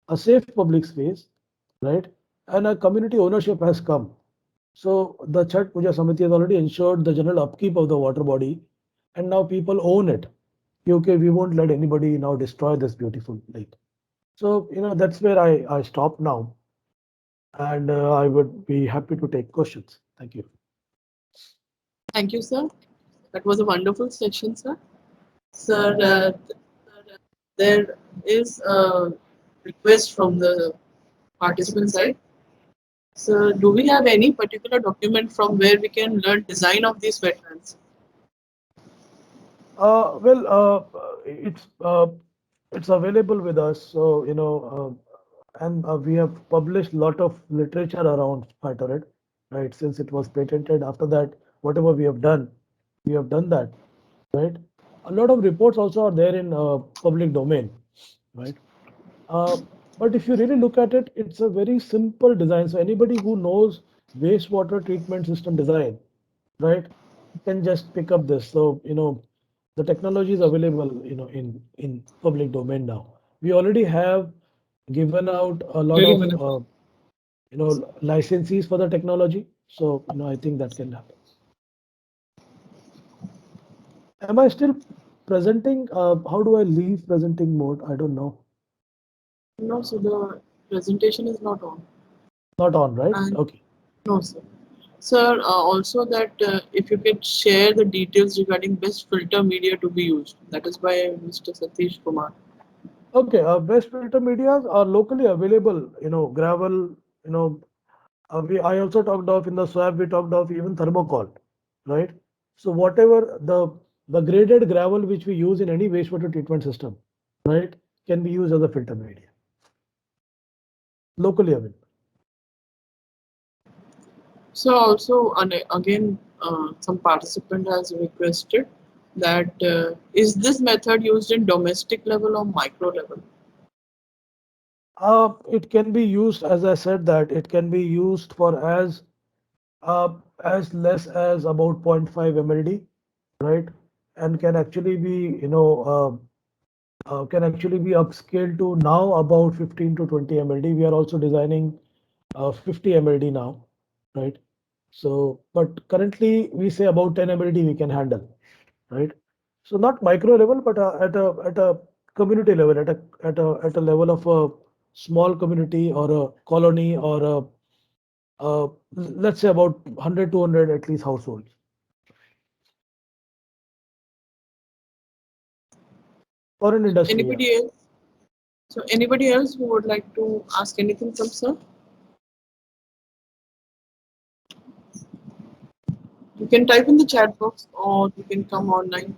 a safe public space, right? And a community ownership has come. So the Chhat Puja Samiti has already ensured the general upkeep of the water body, and now people own it. Okay, we won't let anybody now destroy this beautiful lake. So that's where I stop now, and I would be happy to take questions. Thank you. Thank you, sir. That was a wonderful session, sir. Sir, there is a request from the participant side. So, do we have any particular document from where we can learn design of these wetlands? Well, it's available with us. So and we have published a lot of literature around Phytoride, right? Since it was patented. After that, whatever we have done that, right? A lot of reports also are there in public domain, right? But if you really look at it, it's a very simple design. So anybody who knows wastewater treatment system design, right, can just pick up this. So the technology is available, in public domain now. We already have given out a lot of licenses for the technology. So I think that can happen. Am I still presenting? How do I leave presenting mode? I don't know. No, so the presentation is not on. Not on, right? And Okay. no, sir. Sir, also that if you can share the details regarding best filter media to be used. That is by Mr. Satish Kumar. Okay. Best filter medias are locally available. Gravel. I also talked of in the SWAB. We talked of even thermocol, right? So whatever the graded gravel which we use in any wastewater treatment system, right, can be used as a filter media. Locally available. So also again, some participant has requested that is this method used in domestic level or micro level? It can be used, as I said, that it can be used for as less as about 0.5 mld, right? And can actually be, upscaled to now about 15 to 20 mld. We are also designing 50 mld now, right? So, but currently we say about 10 mld we can handle, right? So not micro level, but at a community level, at a level of a small community or a colony or let's say about 100, 200 at least households. Or an industry. Anybody else? So anybody else who would like to ask anything from sir? You can type in the chat box or you can come online.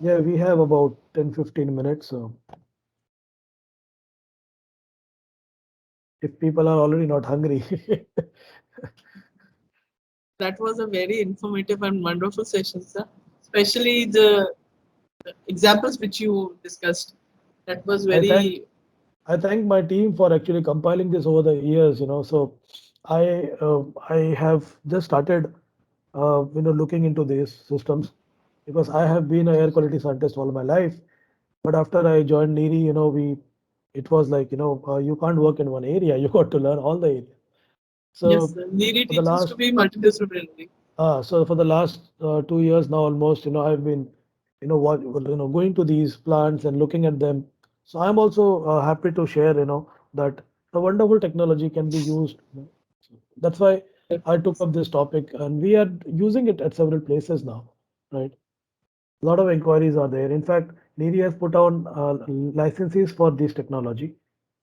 Yeah, we have about 10-15 minutes. So if people are already not hungry. That was a very informative and wonderful session, sir. Especially the examples which you discussed. That was very. I thank my team for actually compiling this over the years. So I have just started looking into these systems because I have been an air quality scientist all my life. But after I joined NEERI, we it was like, you can't work in one area, you got to learn all the areas. So Yes, sir. NEERI for the teaches to last, be multidisciplinary. so for the last 2 years now, almost, I've been, going to these plants and looking at them. So I'm also happy to share, that the wonderful technology can be used. That's why I took up this topic, and we are using it at several places now, right? A lot of inquiries are there. In fact, NEERI has put on licenses for this technology,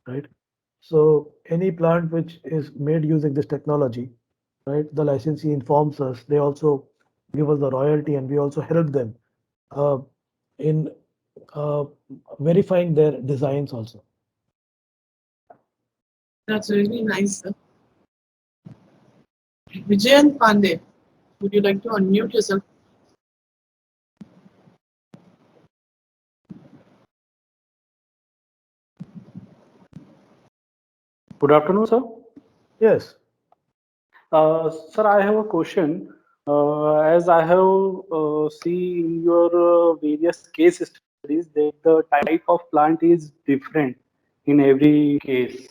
right? So any plant which is made using this technology, right, the licensee informs us. They also give us the royalty, and we also help them uh, in uh, verifying their designs also. That's really nice, sir. Vijayan Pandey, would you like to unmute yourself? Good afternoon, sir. Yes. Sir, I have a question. As I have seen in your various case studies that the type of plant is different in every case.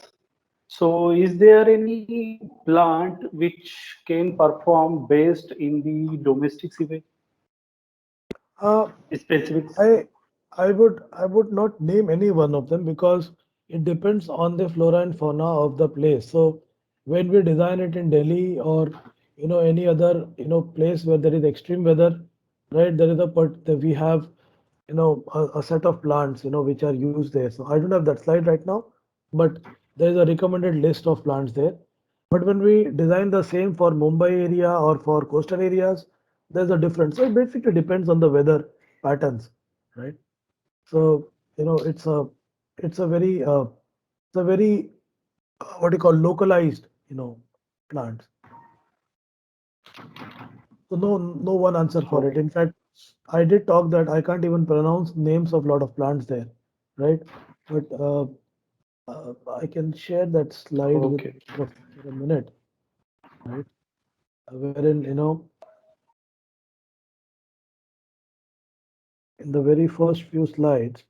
So, is there any plant which can perform best in the domestic sewage? Uh, Specifics? I would not name any one of them because it depends on the flora and fauna of the place. So when we design it in Delhi or any other place where there is extreme weather, right? There is we have a set of plants which are used there. So I don't have that slide right now, but there is a recommended list of plants there. But when we design the same for Mumbai area or for coastal areas, there's a difference. So it basically depends on the weather patterns, right? So it's a very what do you call localized plants. So no one answer for it. Okay. In fact, I did talk that I can't even pronounce names of lot of plants there, right? But I can share that slide with Okay. for a minute, right? Wherein in the very first few slides,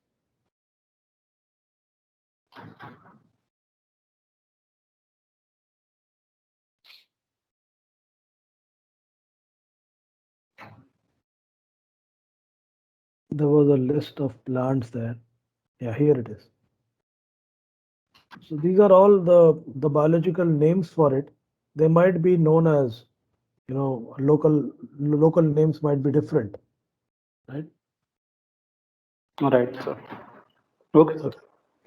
there was a list of plants there. Yeah, here it is. So these are all the biological names for it. They might be known as, local names might be different, right? All right, sir. Okay, sir.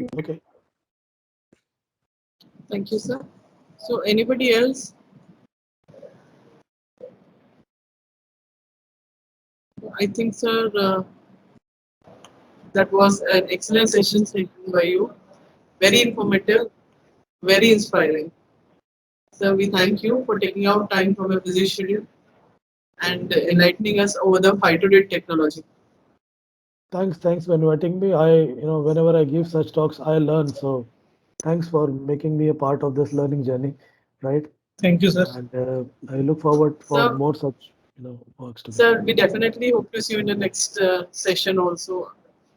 Okay. Okay. Thank you, sir. So anybody else? I think, sir, that was an excellent session taken by you. Very informative, very inspiring. So we thank you for taking out time from your busy schedule and enlightening us over the Phytorate technology. Thanks for inviting me. Whenever I give such talks, I learn. So thanks for making me a part of this learning journey, right? Thank you, sir. And I look forward for So, more such, works together. sir, we definitely hope to see you in the next session also.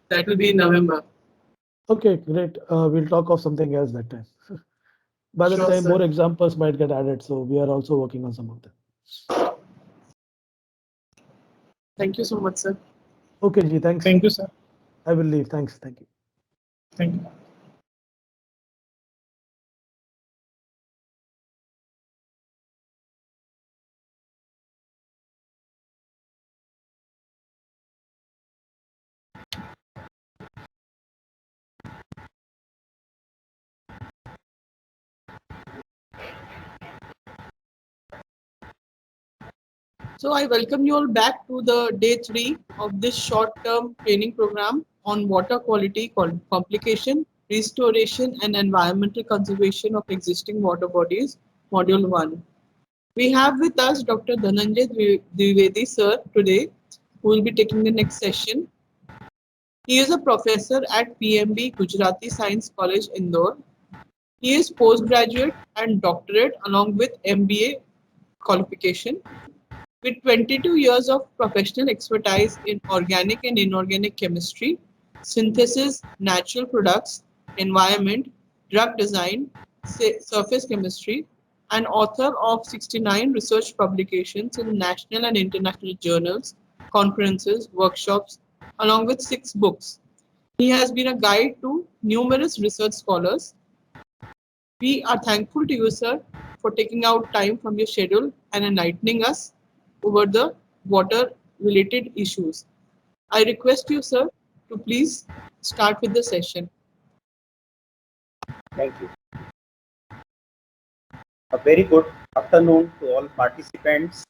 That will be in November. Okay, great. We'll talk of something else that time. By that Sure, time, sir. more examples might get added. So we are also working on some of them. Thank you so much, sir. Okay, Ji, thanks. Thank you, sir. I will leave. Thanks. Thank you. Thank you. So I welcome you all back to the day 3 of this short-term training program on water quality complication, restoration and environmental conservation of existing water bodies, Module 1. We have with us Dr. Dhananjay Dwivedi sir today, who will be taking the next session. He is a professor at PMB Gujarati Science College, Indore. He is postgraduate and doctorate along with MBA qualification. With 22 years of professional expertise in organic and inorganic chemistry, synthesis, natural products, environment, drug design, surface chemistry, and author of 69 research publications in national and international journals, conferences, workshops, along with 6 books. He has been a guide to numerous research scholars. We are thankful to you, sir, for taking out time from your schedule and enlightening us over the water-related issues. I request you, sir, to please start with the session. Thank you. A very good afternoon to all participants.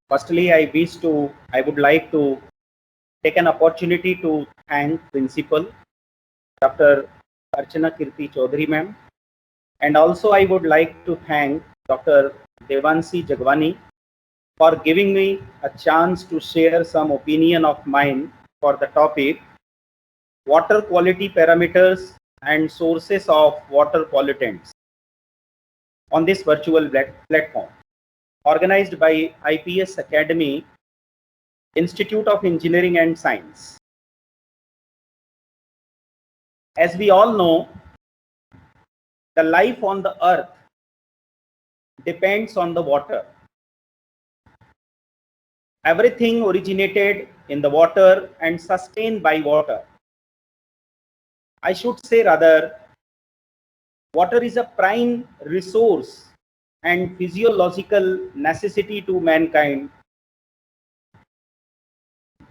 Firstly, I would like to take an opportunity to thank Principal Dr. Archana Kirti Chaudhary ma'am, and also I would like to thank Dr. Devanshi Jagwani for giving me a chance to share some opinion of mine for the topic water quality parameters and sources of water pollutants on this virtual platform organized by IPS Academy, Institute of Engineering and Science. As we all know, the life on the earth depends on the water. Everything originated in the water and sustained by water. I should say rather, water is a prime resource and physiological necessity to mankind.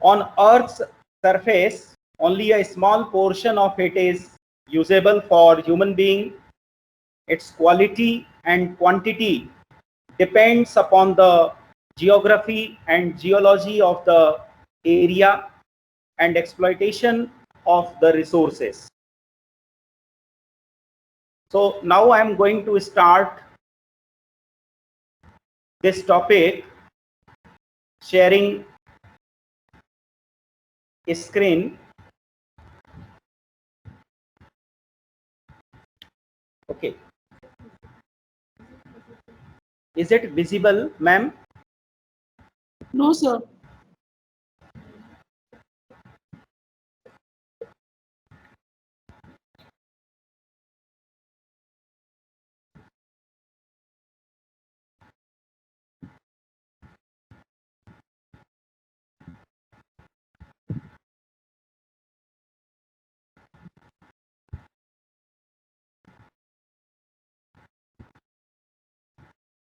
On Earth's surface, only a small portion of it is usable for human being. Its quality and quantity depends upon the geography and geology of the area and exploitation of the resources. So now I am going to start this topic sharing a screen. Okay. Is it visible, ma'am? No, sir.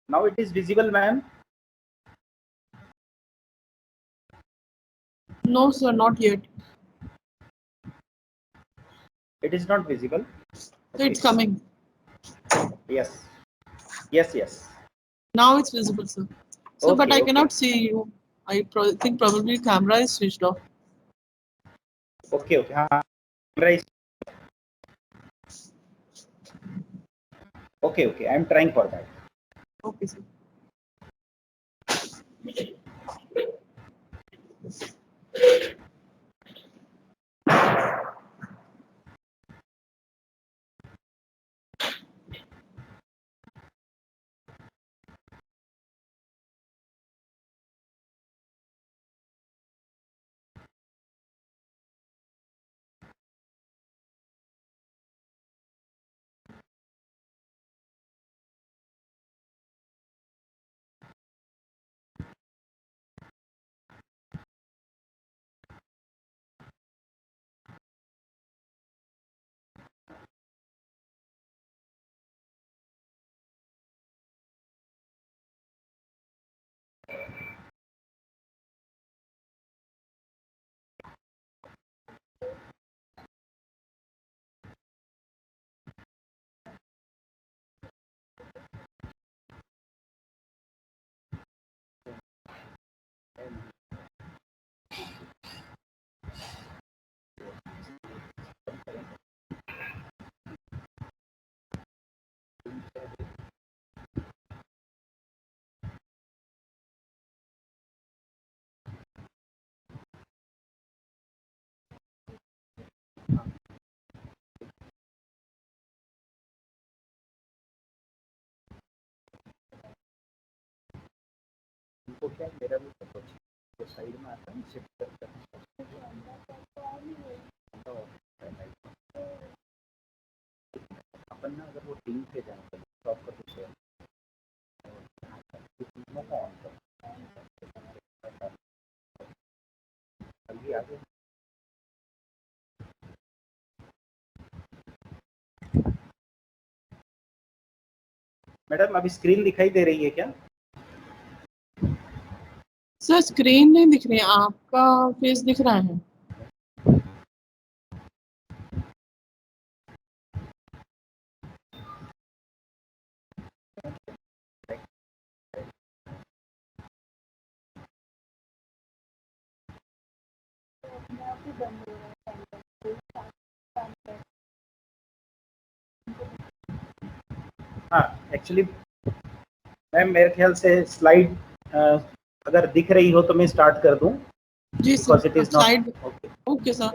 Now it is visible, ma'am? No, sir, not yet. It is not visible. So it's coming. Yes. Yes, yes. Now it's visible, sir. So, Okay, but I okay. cannot see you. I think probably camera is switched off. Okay, okay. Camera is- Okay, okay. I am trying for that. Okay, sir. इनको क्या मेरा भी support तो side में आता है shift करता है मैडम अभी स्क्रीन दिखाई दे रही है क्या? सर स्क्रीन नहीं दिख रही है, आपका फेस दिख रहा है। हाँ एक्चुअली मैम मेरे ख्याल से स्लाइड अगर दिख रही हो तो मैं स्टार्ट कर दूं। जी Because sir, it is not slide okay. Okay sir.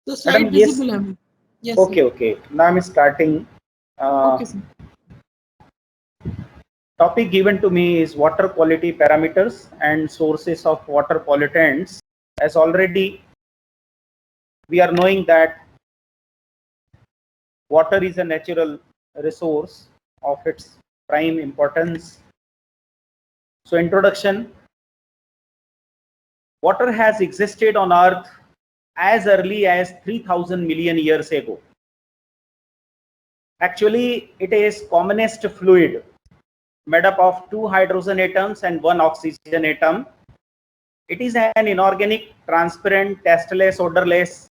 तो स्लाइड Madam, yes. विजिबल है हमें? Yes Okay, okay. Now I'm starting. Okay sir. Topic given to me is water quality parameters and sources of water pollutants. As already we are knowing that water is a natural resource of its prime importance. So introduction, water has existed on earth as early as 3000 million years ago. Actually, it is commonest fluid made up of 2 hydrogen atoms and 1 oxygen atom. It is an inorganic, transparent, tasteless, odorless,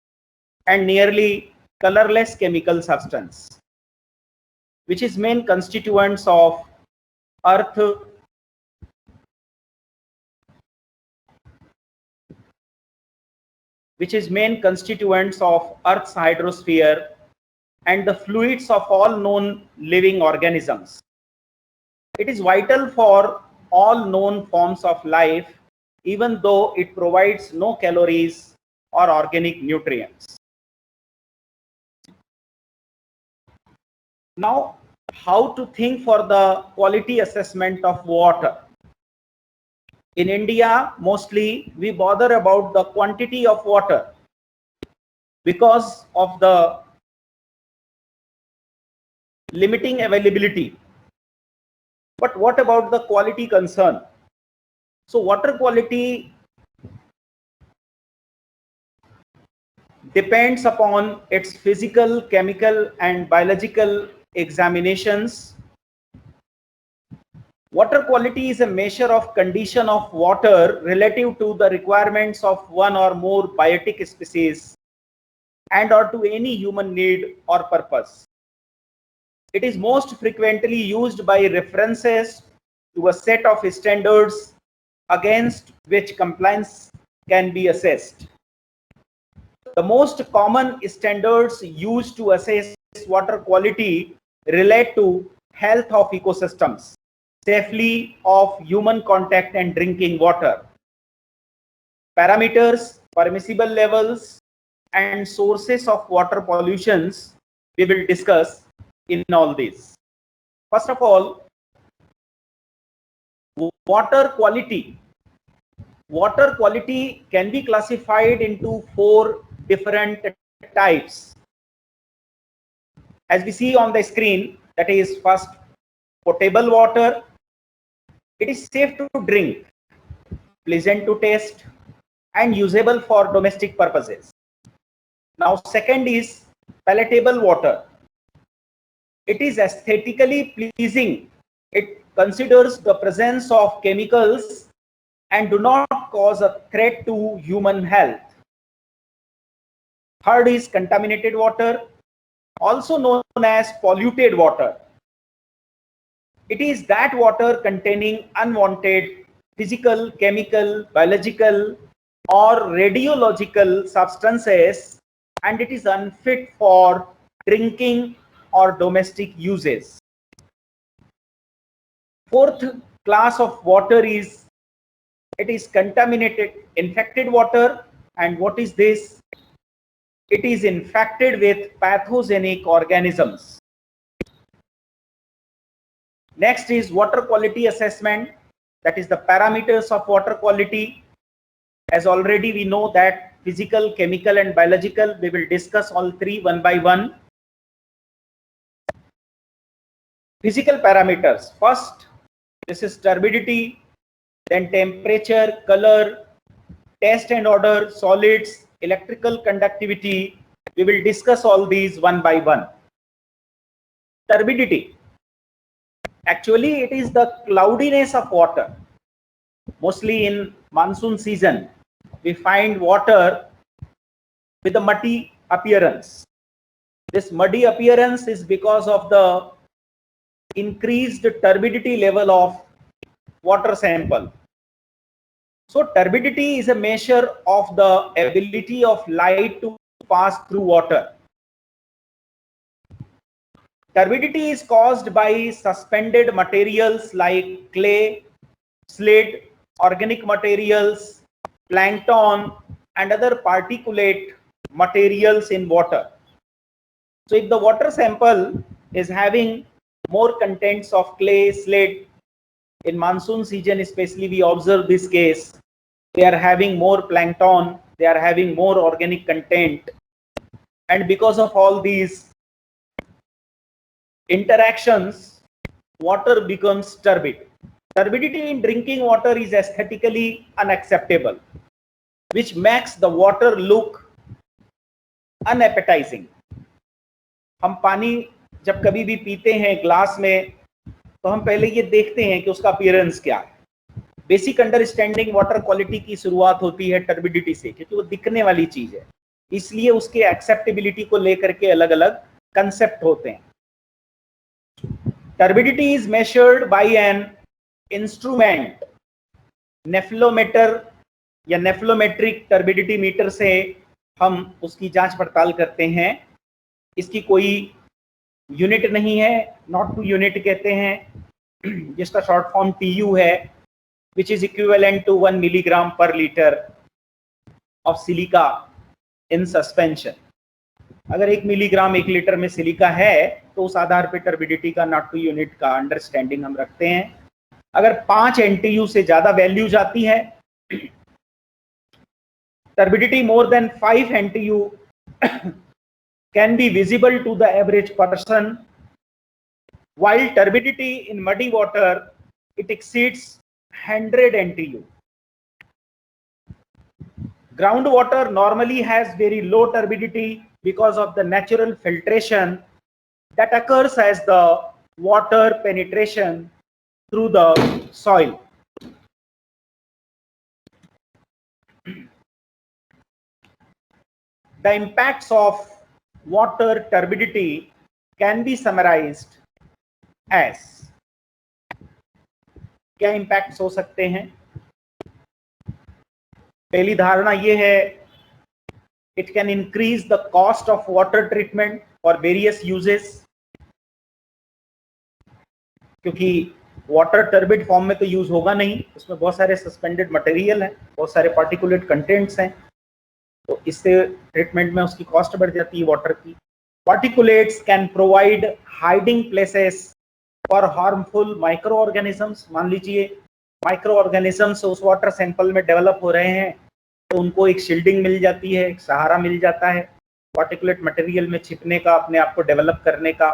and nearly colorless chemical substance, which is main constituents of Earth, Earth's hydrosphere and the fluids of all known living organisms. It is vital for all known forms of life, even though it provides no calories or organic nutrients. Now, how to think for the quality assessment of water? In India, mostly we bother about the quantity of water because of the limiting availability. But what about the quality concern? So water quality depends upon its physical, chemical, and biological examinations. Water quality is a measure of condition of water relative to the requirements of one or more biotic species and or to any human need or purpose. It is most frequently used by references to a set of standards against which compliance can be assessed. The most common standards used to assess water quality relate to health of ecosystems, safety of human contact and drinking water, parameters, permissible levels, and sources of water pollutions we will discuss in all this. First of all, water quality. Water quality can be classified into 4 different types. As we see on the screen, that is first potable water. It is safe to drink, pleasant to taste, and usable for domestic purposes. Now second is palatable water. It is aesthetically pleasing. It considers the presence of chemicals and do not cause a threat to human health. Third is contaminated water, also known as polluted water. It is that water containing unwanted physical, chemical, biological, or radiological substances, and it is unfit for drinking or domestic uses. Fourth class of water is, it is contaminated, infected water. And what is this? It is infected with pathogenic organisms. Next is water quality assessment, that is the parameters of water quality. as already we know that physical, chemical and biological, we will discuss all three one by one. Physical parameters. First, this is turbidity, then temperature, color, taste and odor, solids, electrical conductivity. We will discuss all these one by one. Turbidity. Actually, it is the cloudiness of water. Mostly in monsoon season, we find water with a muddy appearance. This muddy appearance is because of the increased turbidity level of water sample. So turbidity is a measure of the ability of light to pass through water. Turbidity is caused by suspended materials like clay, slate, organic materials, plankton and other particulate materials in water. So if the water sample is having more contents of clay, slate, in monsoon season especially we observe this case, they are having more plankton, they are having more organic content, and because of all these interactions, water becomes turbid. Turbidity in drinking water is aesthetically unacceptable, which makes the water look unappetizing. हम पानी जब कभी भी पीते हैं glass में तो हम पहले ये देखते हैं कि उसका अपीयरेंस क्या है. बेसिक अंडरस्टैंडिंग वाटर क्वालिटी की शुरुआत होती है टर्बिडिटी से, क्योंकि वो दिखने वाली चीज है, इसलिए उसके एक्सेप्टेबिलिटी को लेकर के अलग अलग कंसेप्ट होते हैं. Turbidity is measured by an instrument, nephelometer या नेफ्लोमेट्रिक टर्बिडिटी मीटर से हम उसकी जांच पड़ताल करते हैं. इसकी कोई यूनिट नहीं है, नॉट टू यूनिट कहते हैं, जिसका शॉर्ट फॉर्म TU है, which is equivalent to 1 milligram per liter of silica in suspension. अगर 1 मिलीग्राम 1 लीटर में सिलिका है तो उस आधार पे टर्बिडिटी का नॉट टू यूनिट का अंडरस्टैंडिंग हम रखते हैं. अगर 5 NTU से ज्यादा वैल्यू जाती है, turbidity more than 5 NTU can be visible to the average person, while turbidity in muddy water it exceeds 100 NTU. Groundwater normally has very low turbidity because of the natural filtration that occurs as the water penetration through the soil. The impacts of water turbidity can be summarized as, क्या impacts हो सकते हैं? पहली धारणा ये है, it can increase the cost of water treatment for various uses, क्योंकि water turbid form में तो यूज होगा नहीं, उसमें बहुत सारे सस्पेंडेड मटेरियल हैं, बहुत सारे पार्टिकुलेट कंटेंट्स हैं, तो इससे ट्रीटमेंट में उसकी कॉस्ट बढ़ जाती है वाटर की. Particulates can provide hiding places for harmful micro organisms. मान लीजिए माइक्रो ऑर्गेनिजम्स उस वाटर सैंपल में डेवलप हो रहे हैं तो उनको एक शील्डिंग मिल जाती है, एक सहारा मिल जाता है पार्टिकुलेट मटेरियल में छिपने का, अपने आप को डेवलप करने का,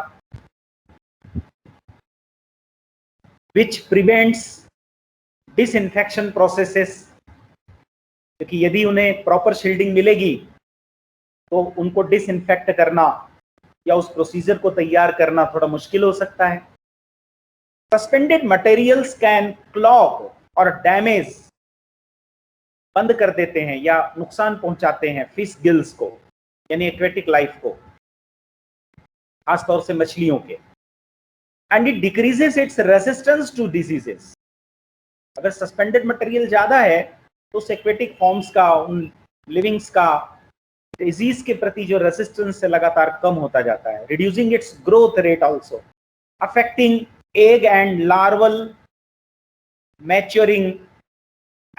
which prevents disinfection processes. क्योंकि यदि उन्हें प्रॉपर शील्डिंग मिलेगी तो उनको डिसइंफेक्ट करना या उस प्रोसीजर को तैयार करना थोड़ा मुश्किल हो सकता है. सस्पेंडेड मटेरियल्स कैन क्लॉग और डैमेज, बंद कर देते हैं या नुकसान पहुंचाते हैं फिश गिल्स को, यानी एक्वेटिक लाइफ को, खासतौर से मछलियों के. And it decreases its resistance to diseases. अगर सस्पेंडेड मटेरियल ज्यादा है तो उस एक्वेटिक फॉर्म्स का, उन लिविंग्स का डिजीज के प्रति जो रेजिस्टेंस है लगातार कम होता जाता है. Reducing it's growth rate also, affecting egg and larval maturing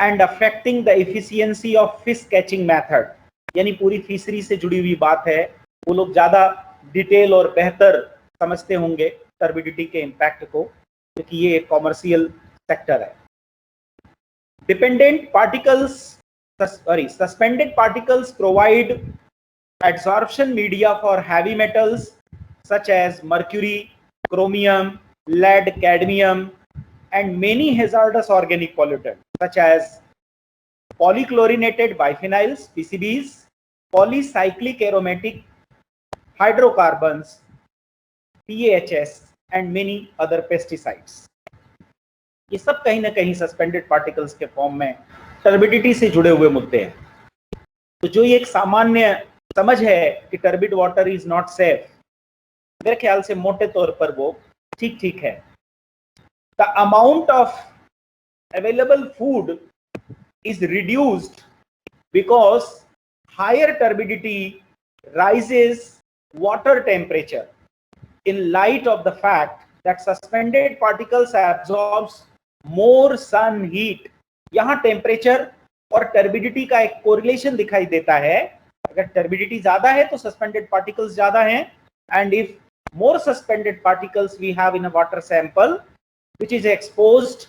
and affecting the efficiency of fish catching method. यानी पूरी फिशरी से जुड़ी हुई बात है, वो लोग ज्यादा डिटेल और बेहतर समझते होंगे टर्बिडिटी के इम्पैक्ट को, क्योंकि ये एक कॉमर्शियल सेक्टर है. Dependent particles suspended particles provide adsorption media for heavy metals such as mercury, chromium, lead, cadmium, and many hazardous organic pollutants such as polychlorinated biphenyls, PCBs, polycyclic aromatic hydrocarbons, PAHs, and many other pesticides. ये सब कहीं ना कहीं suspended particles के form में turbidity से जुड़े हुए मुद्दे हैं. तो जो ये एक सामान्य समझ है कि turbid water is not safe, मेरे ख्याल से मोटे तौर पर वो ठीक ठीक है. The amount of available food is reduced because higher turbidity rises water temperature in light of the fact that suspended particles absorbs more sun heat. यहाँ टेम्परेचर और टर्बिडिटी का एक कोरिलेशन दिखाई देता है. अगर टर्बिडिटी ज्यादा है तो सस्पेंडेड पार्टिकल्स ज्यादा हैं, and if more suspended particles we have in a water sample which is exposed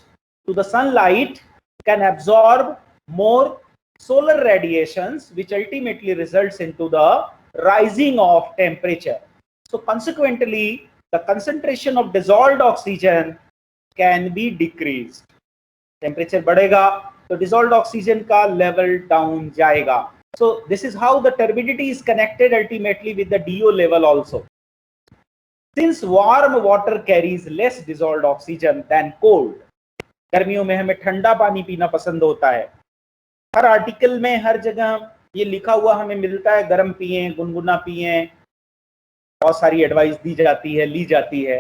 to the sunlight can absorb more solar radiations, which ultimately results into the rising of temperature. So consequently, the concentration of dissolved oxygen can be decreased. Temperature बढ़ेगा तो dissolved oxygen का level down जाएगा. So this is how the turbidity is connected ultimately with the DO level also. Since warm water carries less dissolved oxygen than cold, गर्मियों में हमें ठंडा पानी पीना पसंद होता है. हर आर्टिकल में हर जगह ये लिखा हुआ हमें मिलता है, गर्म पिए, गुनगुना पिए, बहुत सारी एडवाइस दी जाती है, ली जाती है.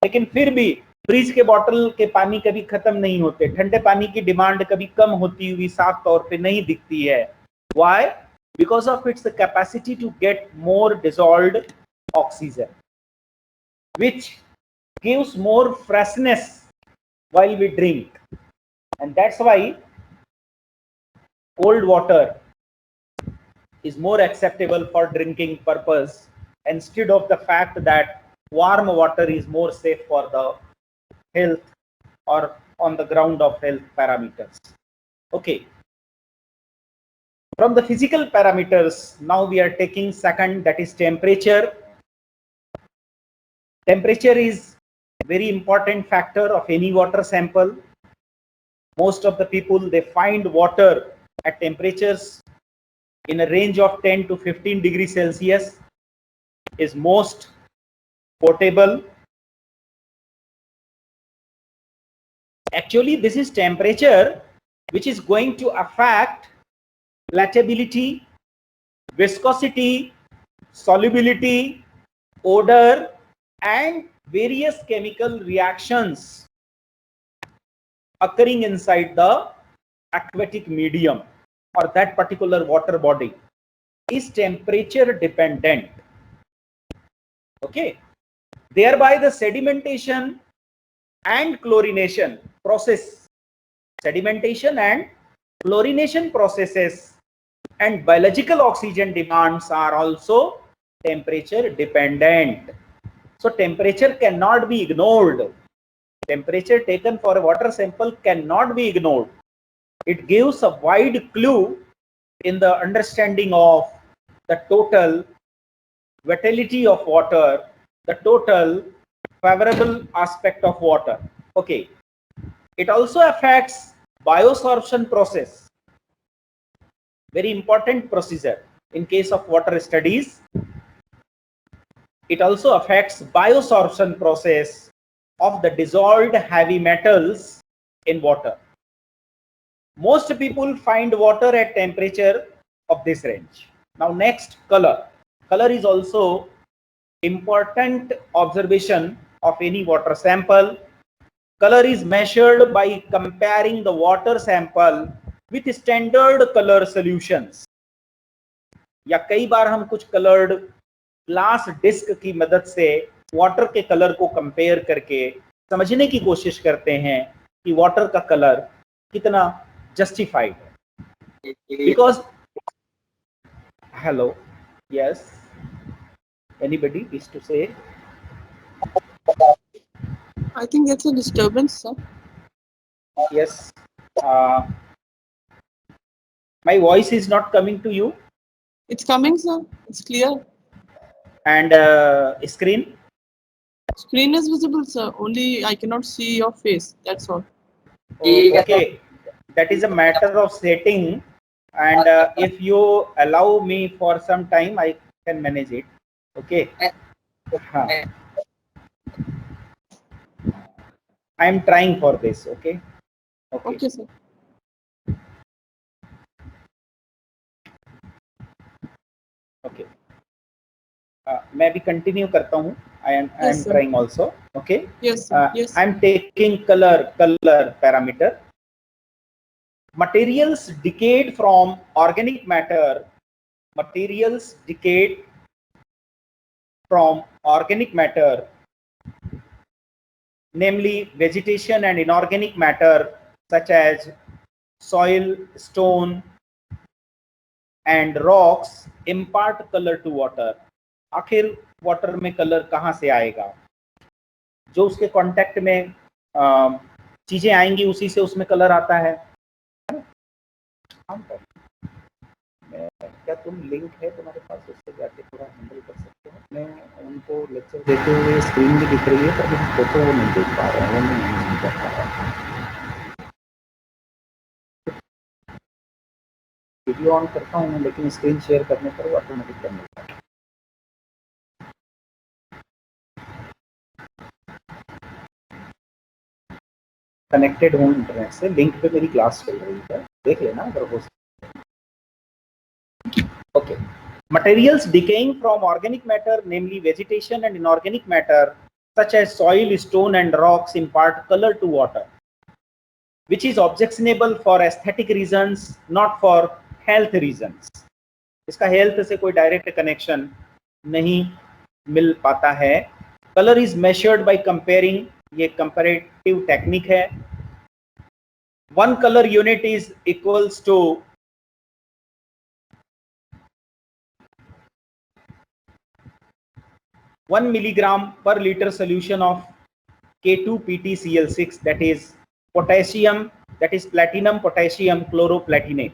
लेकिन फिर भी फ्रिज के बॉटल के पानी कभी खत्म नहीं होते. ठंडे पानी की डिमांड कभी कम होती हुई साफ तौर पे नहीं दिखती है. Why? Because of its capacity to get more dissolved oxygen, which gives more freshness while we drink, and that's why cold water is more acceptable for drinking purpose instead of the fact that warm water is more safe for the health or on the ground of health parameters. Okay. From the physical parameters, now we are taking second, that is temperature. Temperature is a very important factor of any water sample. Most of the people, they find water at temperatures in a range of 10 to 15 degrees Celsius is most potable. Actually, this is temperature which is going to affect latability, viscosity, solubility, odor, and various chemical reactions occurring inside the aquatic medium or that particular water body is temperature dependent. Okay, thereby the sedimentation and chlorination process, sedimentation and chlorination processes and biological oxygen demands are also temperature dependent. So temperature cannot be ignored. Temperature taken for a water sample cannot be ignored. It gives a wide clue in the understanding of the total vitality of water, the total favorable aspect of water. Okay. It also affects biosorption process. Very important procedure in case of water studies. It also affects biosorption process of the dissolved heavy metals in water. Most people find water at temperature of this range. Now next, color. Color is also important observation of any water sample. Color is measured by comparing the water sample with standard color solutions. या कई बार हम कुछ colored glass disc की मदद से water के colour को compare करके समझने की कोशिश करते हैं कि वाटर का कलर कितना जस्टिफाइड है. Because hello, yes, anybody wish to say? I think it's a disturbance, sir. Yes. My voice is not coming to you. It's coming, sir. It's clear. And screen? Screen is visible, sir. Only I cannot see your face. That's all. Oh, okay. That is a matter of setting. And if you allow me for some time, I can manage it. Okay. I am trying for this. Okay. Okay, sir. Okay. मैं भी continue करता हूँ. I am Yes, sir. trying also. Okay. Yes, sir. Yes. I am taking color parameter. Materials decayed from organic matter. Materials decayed from organic matter, namely vegetation and inorganic matter such as soil, stone, and rocks impart color to water. आखिर water में colour कहाँ से आएगा? जो उसके contact में चीजें आएंगी उसी से उसमें कलर आता है. क्या तुम लिंक है तुम्हारे पास, उससे जाके थोड़ा हैंडल कर सकते हो? मैं उनको लेक्चर देते हुए स्क्रीन भी दिख रही है पर मैं फोटो नहीं देख पा रहा हूँ, वो मैं नहीं कर पा रहा हूँ. वीडियो ऑन करता हूँ लेकिन स्क्रीन शेयर करने पर वो ऑटोमेटिक करने लगता है. कनेक्टेड हूँ इंटरनेट से, लिंक पे मेरी क्लास चल रही है, देख लेना अगर हो. Okay. Materials decaying from organic matter, namely vegetation and inorganic matter, such as soil, stone, and rocks, impart color to water, which is objectionable for aesthetic reasons, not for health reasons. इसका health से कोई direct connection नहीं मिल पाता है. Color is measured by comparing, ये comparative technique है. One color unit is equals to 1 milligram per liter solution of K2PtCl6, that is potassium, that is platinum potassium chloroplatinate.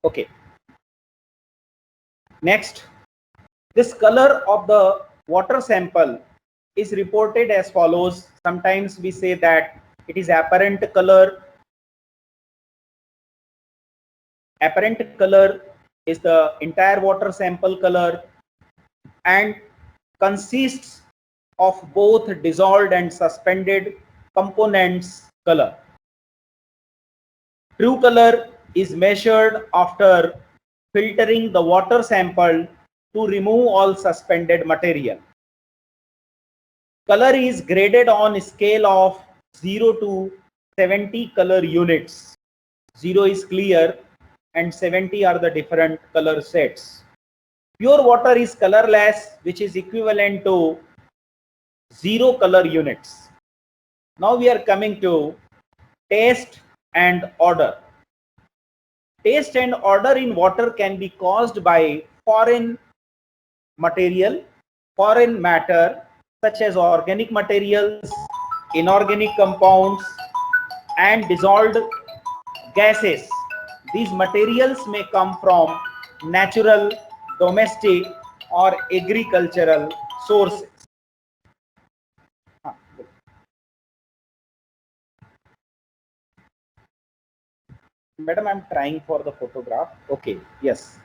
Okay. Next, this color of the water sample is reported as follows. Sometimes we say that it is apparent color. Apparent color is the entire water sample color and consists of both dissolved and suspended components color. True color is measured after filtering the water sample to remove all suspended material. Color is graded on a scale of 0 to 70 color units. 0 is clear and 70 are the different color sets. Pure water is colorless, which is equivalent to 0 color units. Now we are coming to taste and odor. Taste and odor in water can be caused by foreign material, foreign matter such as organic materials, inorganic compounds, and dissolved gases. These materials may come from natural, domestic, or agricultural sources. Madam, I'm trying for the photograph. Okay, yes.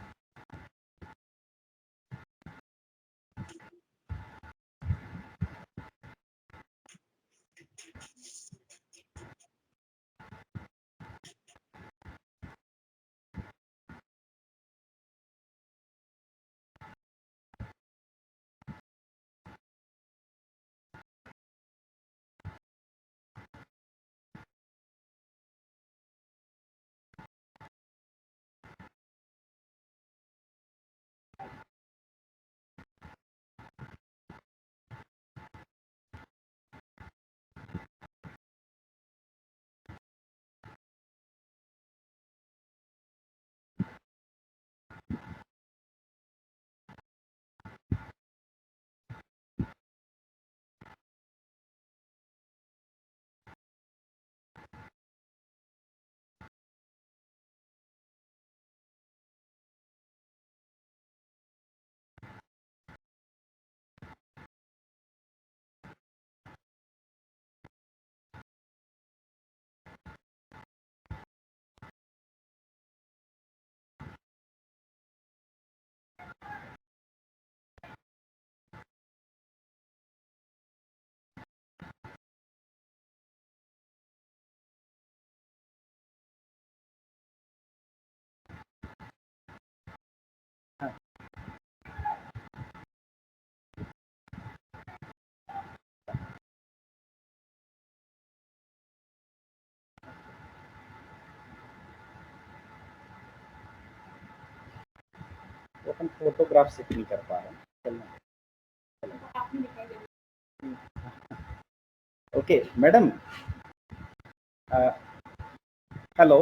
तो अपन photograph से नहीं कर पा रहे हैं। Okay madam, hello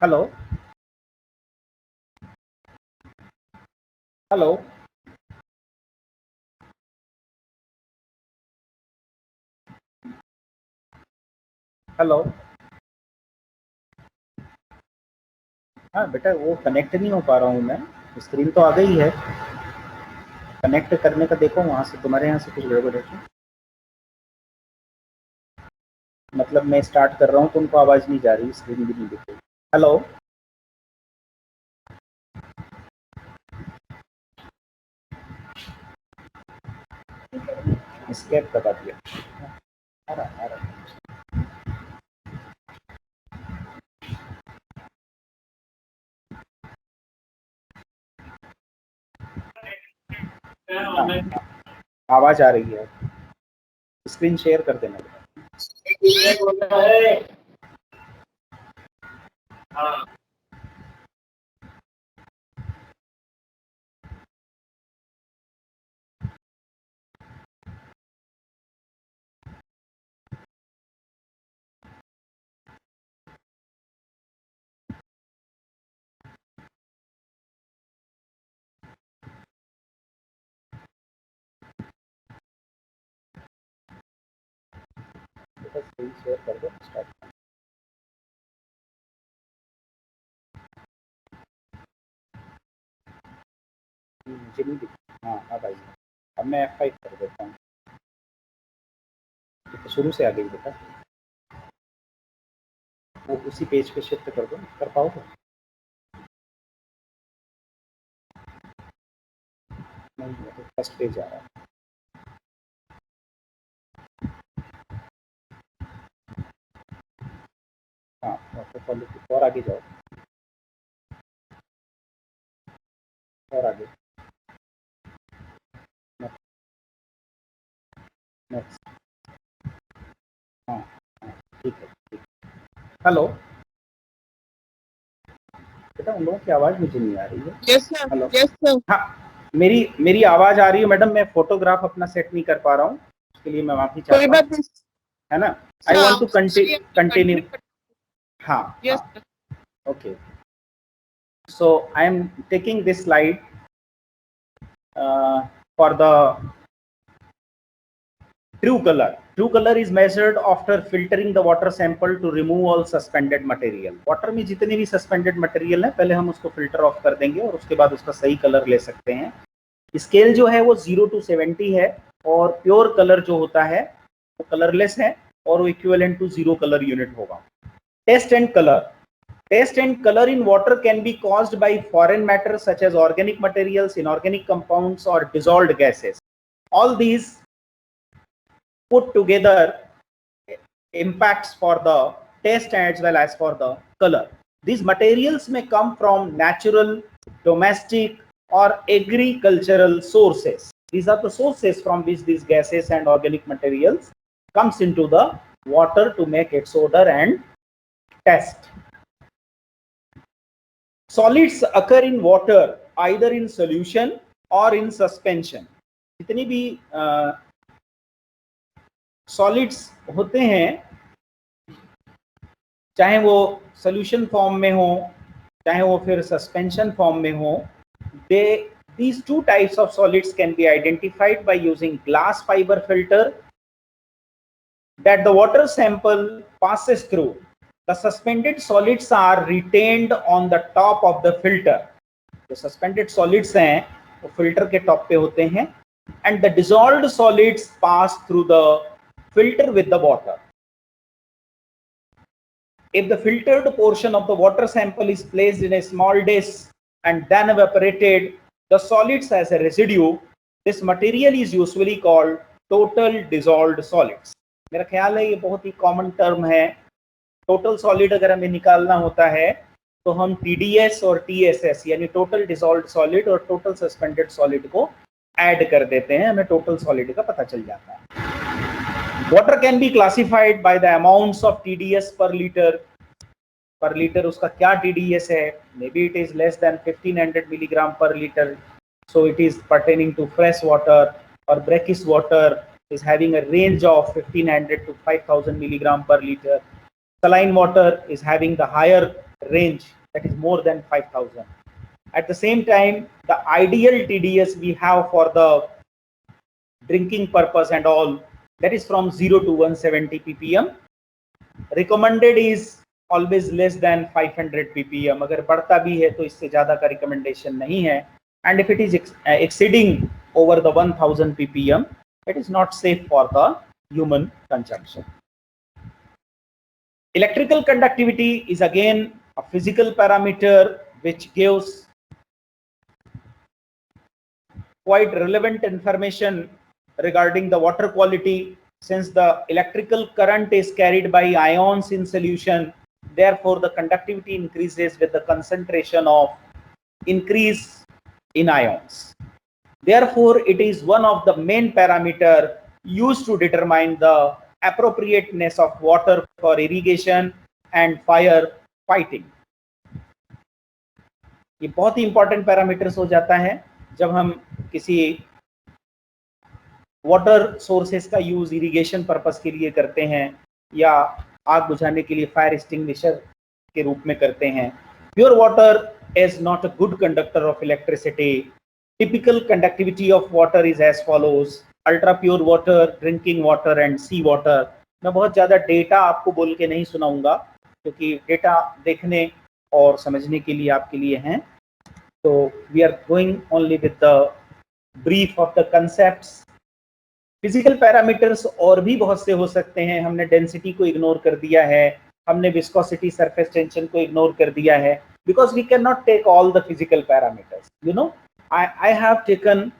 hello hello hello. हाँ बेटा, वो कनेक्ट नहीं हो पा रहा हूँ मैं, स्क्रीन तो आ गई है, कनेक्ट करने का देखो वहाँ से, तुम्हारे यहाँ से कुछ गड़बड़ है क्या? मतलब मैं स्टार्ट कर रहा हूँ तो उनको आवाज़ नहीं जा रही, स्क्रीन भी नहीं दिख रही। हेलो स्केप दबा दिया। आ रहा। आवाज़ आ रही है, स्क्रीन शेयर कर देना। स्क्रीन शेयर कर दो, स्टार्ट। मुझे नहीं दिख, हाँ अब आई। अब मैं F5 कर देता हूँ, तो शुरू से आ गई बेटा। वो उसी पेज पे शिफ्ट कर दो, कर पाओगे? नहीं, तो फर्स्ट पेज आ रहा है। हाँ, और आगे जाओ, और आगे, नेक्स्ट। हाँ हाँ ठीक है, ठीक। हेलो बेटा, उन लोगों की आवाज़ मुझे नहीं आ रही है। Yes, sir. Hello, Yes, sir. हाँ मेरी आवाज़ आ रही है मैडम, मैं फोटोग्राफ अपना सेट नहीं कर पा रहा हूँ, उसके लिए मैं माफी कोई चाहता बात हूँ, नहीं। है ना। I want to continue. हाँ Yes, हाँ, sir. okay. So I am taking this slide for the true color. True color is measured after filtering the water sample to remove all suspended material. Water में जितने भी suspended material है, पहले हम उसको filter off कर देंगे और उसके बाद उसका सही color ले सकते हैं। स्केल जो है वो 0 to 70 है, और प्योर कलर जो होता है वो कलरलेस है, और वो इक्विवेलेंट टू 0 कलर यूनिट होगा। Test and colour. Taste and color in water can be caused by foreign matter such as organic materials, inorganic compounds, or dissolved gases. All these put together impacts for the taste as well as for the color. These materials may come from natural, domestic, or agricultural sources. These are the sources from which these gases and organic materials comes into the water to make its odor and taste. Solids occur in water either in solution or in suspension. जितनी भी solids होते हैं, चाहे वो solution form में हो, चाहे वो फिर suspension form में हो, these two types of solids can be identified by using glass fiber filter that the water sample passes through. The suspended solids are retained on the top of the filter. जो suspended solids हैं वो filter के top पे होते हैं, and the dissolved solids pass through the filter with the water. If the filtered portion of the water sample is placed in a small dish and then evaporated, the solids as a residue, this material is usually called total dissolved solids. मेरा ख्याल है ये बहुत ही common term है। Total solid अगर हमें निकालना होता है तो हम TDS और TSS यानी टोटल डिसॉल्व्ड सॉलिड और टोटल सस्पेंडेड सॉलिड को ऐड कर देते हैं, हमें टोटल सॉलिड का पता चल जाता है। Water can be classified by the amounts of TDS पर लीटर, per liter उसका क्या TDS है, maybe it is less than 1500 milligram per liter, so it is pertaining to fresh water, or brackish water is having a range of 1500 to 5000 milligram per liter. Saline water is having the higher range, that is more than 5000. At the same time, the ideal TDS we have for the drinking purpose and all, that is from 0 to 170 ppm. Recommended is always less than 500 ppm. अगर बढ़ता भी है तो इससे ज़्यादा का recommendation नहीं है. And if it is exceeding over the 1000 ppm, it is not safe for the human consumption. Electrical conductivity is again a physical parameter which gives quite relevant information regarding the water quality. Since the electrical current is carried by ions in solution, therefore the conductivity increases with the concentration of increase in ions. Therefore, it is one of the main parameter used to determine the appropriateness of water for irrigation and fire fighting. ये बहुत ही important parameters हो जाता है जब हम किसी water sources का use irrigation purpose के लिए करते हैं या आग बुझाने के लिए फायर एक्सटिंग्विशर के रूप में करते हैं. Pure water is not a good conductor of electricity. Typical conductivity of water is as follows: ultra pure water, drinking water and sea water. मैं बहुत ज़्यादा डेटा आपको बोल के नहीं सुनाऊंगा क्योंकि डेटा देखने और समझने के लिए आपके लिए हैं. तो we are going only with the brief of the concepts. Physical parameters और भी बहुत से हो सकते हैं. हमने डेंसिटी को इग्नोर कर दिया है, हमने विस्कोसिटी, सरफेस टेंशन को इग्नोर कर दिया है, because we cannot take all the physical parameters. You know, I have taken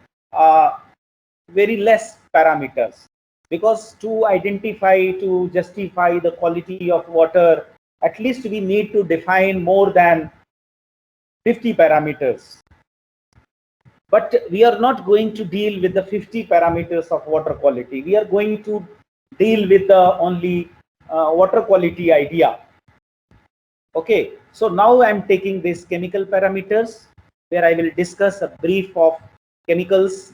very less parameters because to identify, to justify the quality of water, at least we need to define more than 50 parameters. But we are not going to deal with the 50 parameters of water quality. We are going to deal with the only water quality idea. Okay, so now I am taking these chemical parameters where I will discuss a brief of chemicals,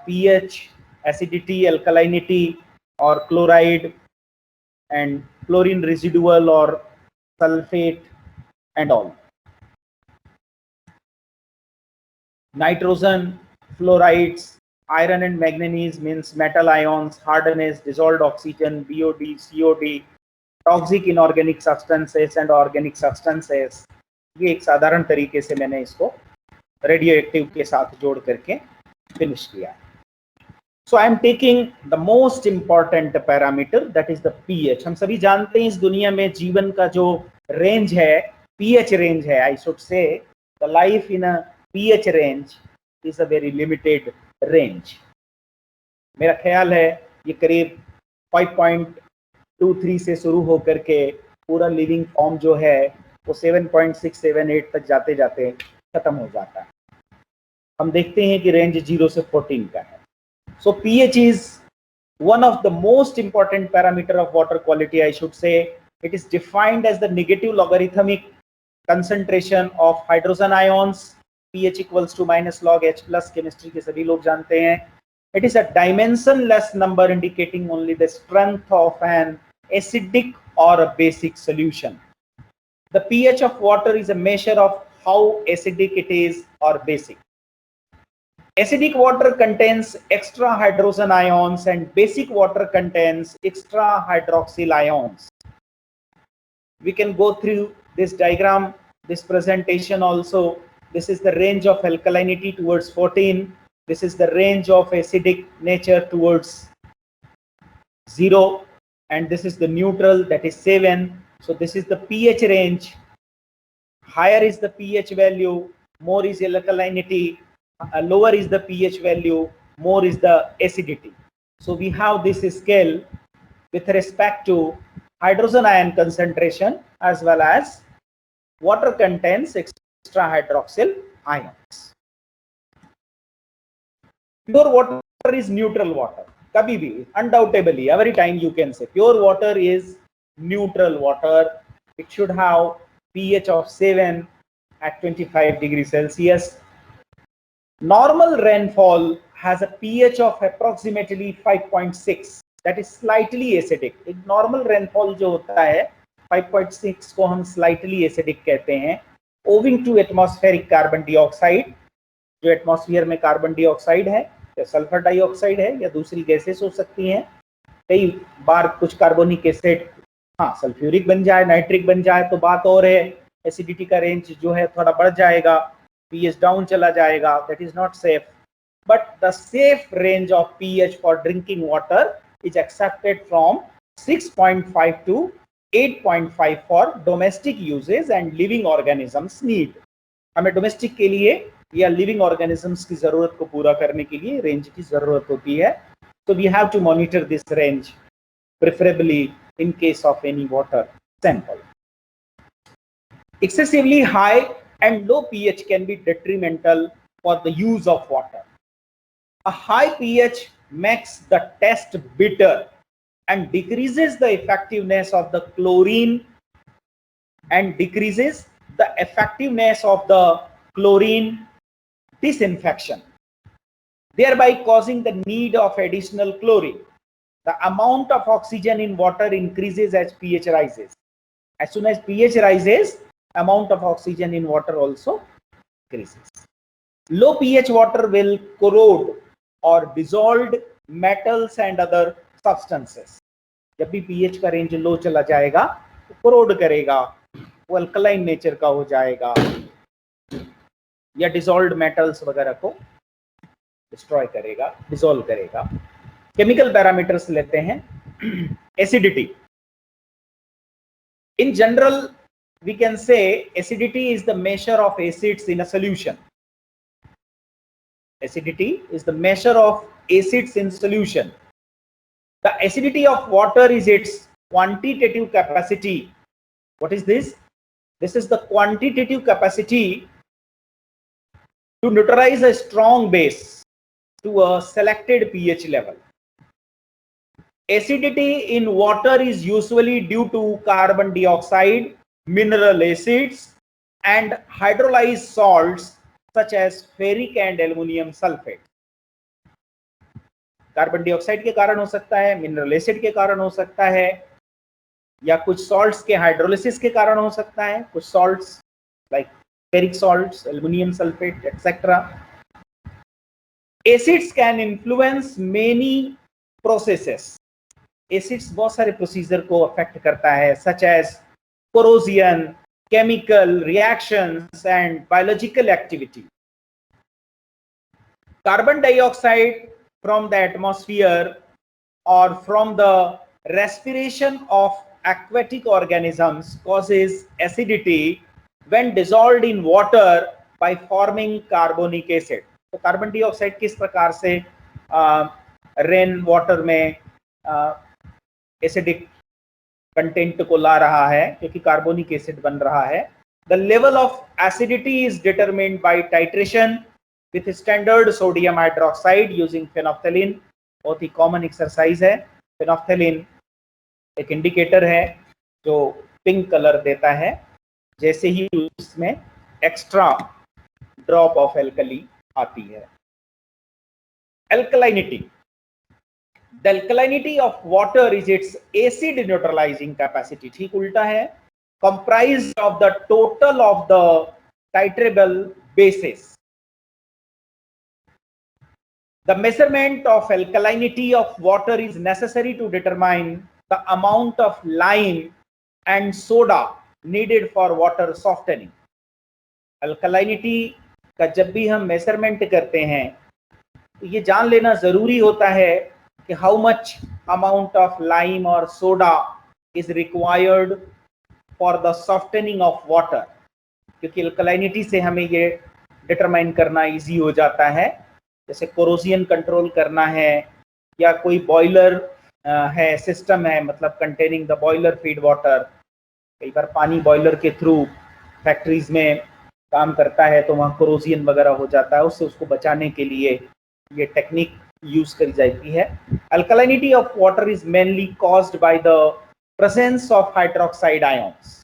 pH, acidity, alkalinity or chloride, and chlorine residual or sulfate and all. Nitrogen, fluorides, iron and manganese means metal ions, hardness, dissolved oxygen, BOD, COD, toxic inorganic substances and organic substances. ये एक साधारण तरीके से मैंने इसको radioactive के साथ जोड़ करके फिनिश किया. So I am taking the most important parameter, that is the pH. हम सभी जानते हैं इस दुनिया में जीवन का जो रेंज है pH रेंज है. I should say the life in a pH range is a very limited range. मेरा ख्याल है ये करीब 5.23 से शुरू होकर के पूरा लिविंग फॉर्म जो है वो 7.678 तक जाते जाते खत्म हो जाता है. हम देखते हैं कि रेंज 0 से 14 का है. So pH is one of the most important parameter of water quality. I should say it is defined as the negative logarithmic concentration of hydrogen ions. pH equals to minus log H plus, chemistry के सभी लोग जानते हैं. It is a dimensionless number indicating only the strength of an acidic or a basic solution. The pH of water is a measure of how acidic it is or basic. Acidic water contains extra hydrogen ions and basic water contains extra hydroxyl ions. We can go through this diagram, this presentation also. This is the range of alkalinity towards 14. This is the range of acidic nature towards 0. And this is the neutral, that is 7. So this is the pH range. Higher is the pH value, more is alkalinity. Lower is the pH value, more is the acidity. So we have this scale with respect to hydrogen ion concentration as well as water contains extra hydroxyl ions. Pure water is neutral water. Kabhi bhi, undoubtedly, every time you can say pure water is neutral water. It should have pH of 7 at 25 degrees Celsius. Normal rainfall has a pH of approximately 5.6, that is slightly acidic. एक normal rainfall जो होता है 5.6 को हम slightly acidic कहते हैं, owing to atmospheric carbon dioxide, जो atmosphere में कार्बन डाइऑक्साइड है या सल्फर डाइऑक्साइड है या दूसरी गैसेस हो सकती हैं। कई बार कुछ कार्बोनिक एसिड सल्फ्यूरिक बन जाए, नाइट्रिक बन जाए तो बात और है, एसिडिटी का रेंज जो है थोड़ा बढ़ जाएगा, pH डाउन चला जाएगा, that is not safe. But the safe range of pH for drinking water is accepted from 6.5 to 8.5 for domestic uses and living organisms need. हमें डोमेस्टिक के लिए या लिविंग ऑर्गेनिजम्स की जरूरत को पूरा करने के लिए रेंज की जरूरत होती है। So we have to monitor this range, preferably in case of any water sample. Excessively high and low pH can be detrimental for the use of water. A high pH makes the test bitter and decreases the effectiveness of the chlorine and decreases the effectiveness of the chlorine disinfection, thereby causing the need of additional chlorine. The amount of oxygen in water increases as pH rises. As soon as pH rises, amount of oxygen in water also increases. Low pH water will corrode or dissolve metals and other substances. जब भी pH का range लो चला जाएगा तो corrode करेगा, वो alkaline nature का हो जाएगा या डिसॉल्व्ड मेटल्स वगैरह को डिस्ट्रॉय करेगा, डिसॉल्व करेगा। केमिकल पैरामीटर्स लेते हैं। Acidity, in general we can say acidity is the measure of acids in a solution. Acidity is the measure of acids in solution. The acidity of water is its quantitative capacity. What is this? This is the quantitative capacity to neutralize a strong base to a selected pH level. Acidity in water is usually due to carbon dioxide, mineral acids and hydrolyzed salts such as ferric and aluminum sulfate. Carbon dioxide के कारण हो सकता है, mineral acid के कारण हो सकता है, या कुछ सॉल्ट्स के हाइड्रोलिसिस के कारण हो सकता है, कुछ salts like ferric salts, aluminum sulfate, etc. Acids can influence many processes. Acids बहुत सारे प्रोसीजर को अफेक्ट करता है, such as corrosion, chemical reactions and biological activity. Carbon dioxide from the atmosphere or from the respiration of aquatic organisms causes acidity when dissolved in water by forming carbonic acid. तो carbon dioxide किस प्रकार से rain water में acidic content को ला रहा है, क्योंकि carbonic acid बन रहा है. The level of acidity is determined by titration with standard sodium hydroxide using phenolphthalein. बहुत ही कॉमन एक्सरसाइज है. फेनोफ्थेलिन एक इंडिकेटर है जो पिंक कलर देता है जैसे ही उसमें एक्स्ट्रा ड्रॉप ऑफ एल्कली आती है. एल्कलाइनिटी. The alkalinity of water is its acid neutralizing capacity. ठीक उल्टा है. Comprised of the total of the titrable bases. The measurement of alkalinity of water is necessary to determine the amount of lime and soda needed for water softening. Alkalinity का जब भी हम measurement करते हैं तो ये जान लेना जरूरी होता है कि how much amount of lime or soda is required for the softening of water. क्योंकि alkalinity से हमें ये determine करना easy हो जाता है. जैसे corrosion control करना है या कोई boiler है, system है, मतलब containing the boiler feed water. कई बार पानी boiler के through factories में काम करता है तो वहाँ corrosion वगैरह हो जाता है. उससे उसको बचाने के लिए ये टेक्निक यूज करी जाती है. Alkalinity of water is mainly caused by the presence of hydroxide ions.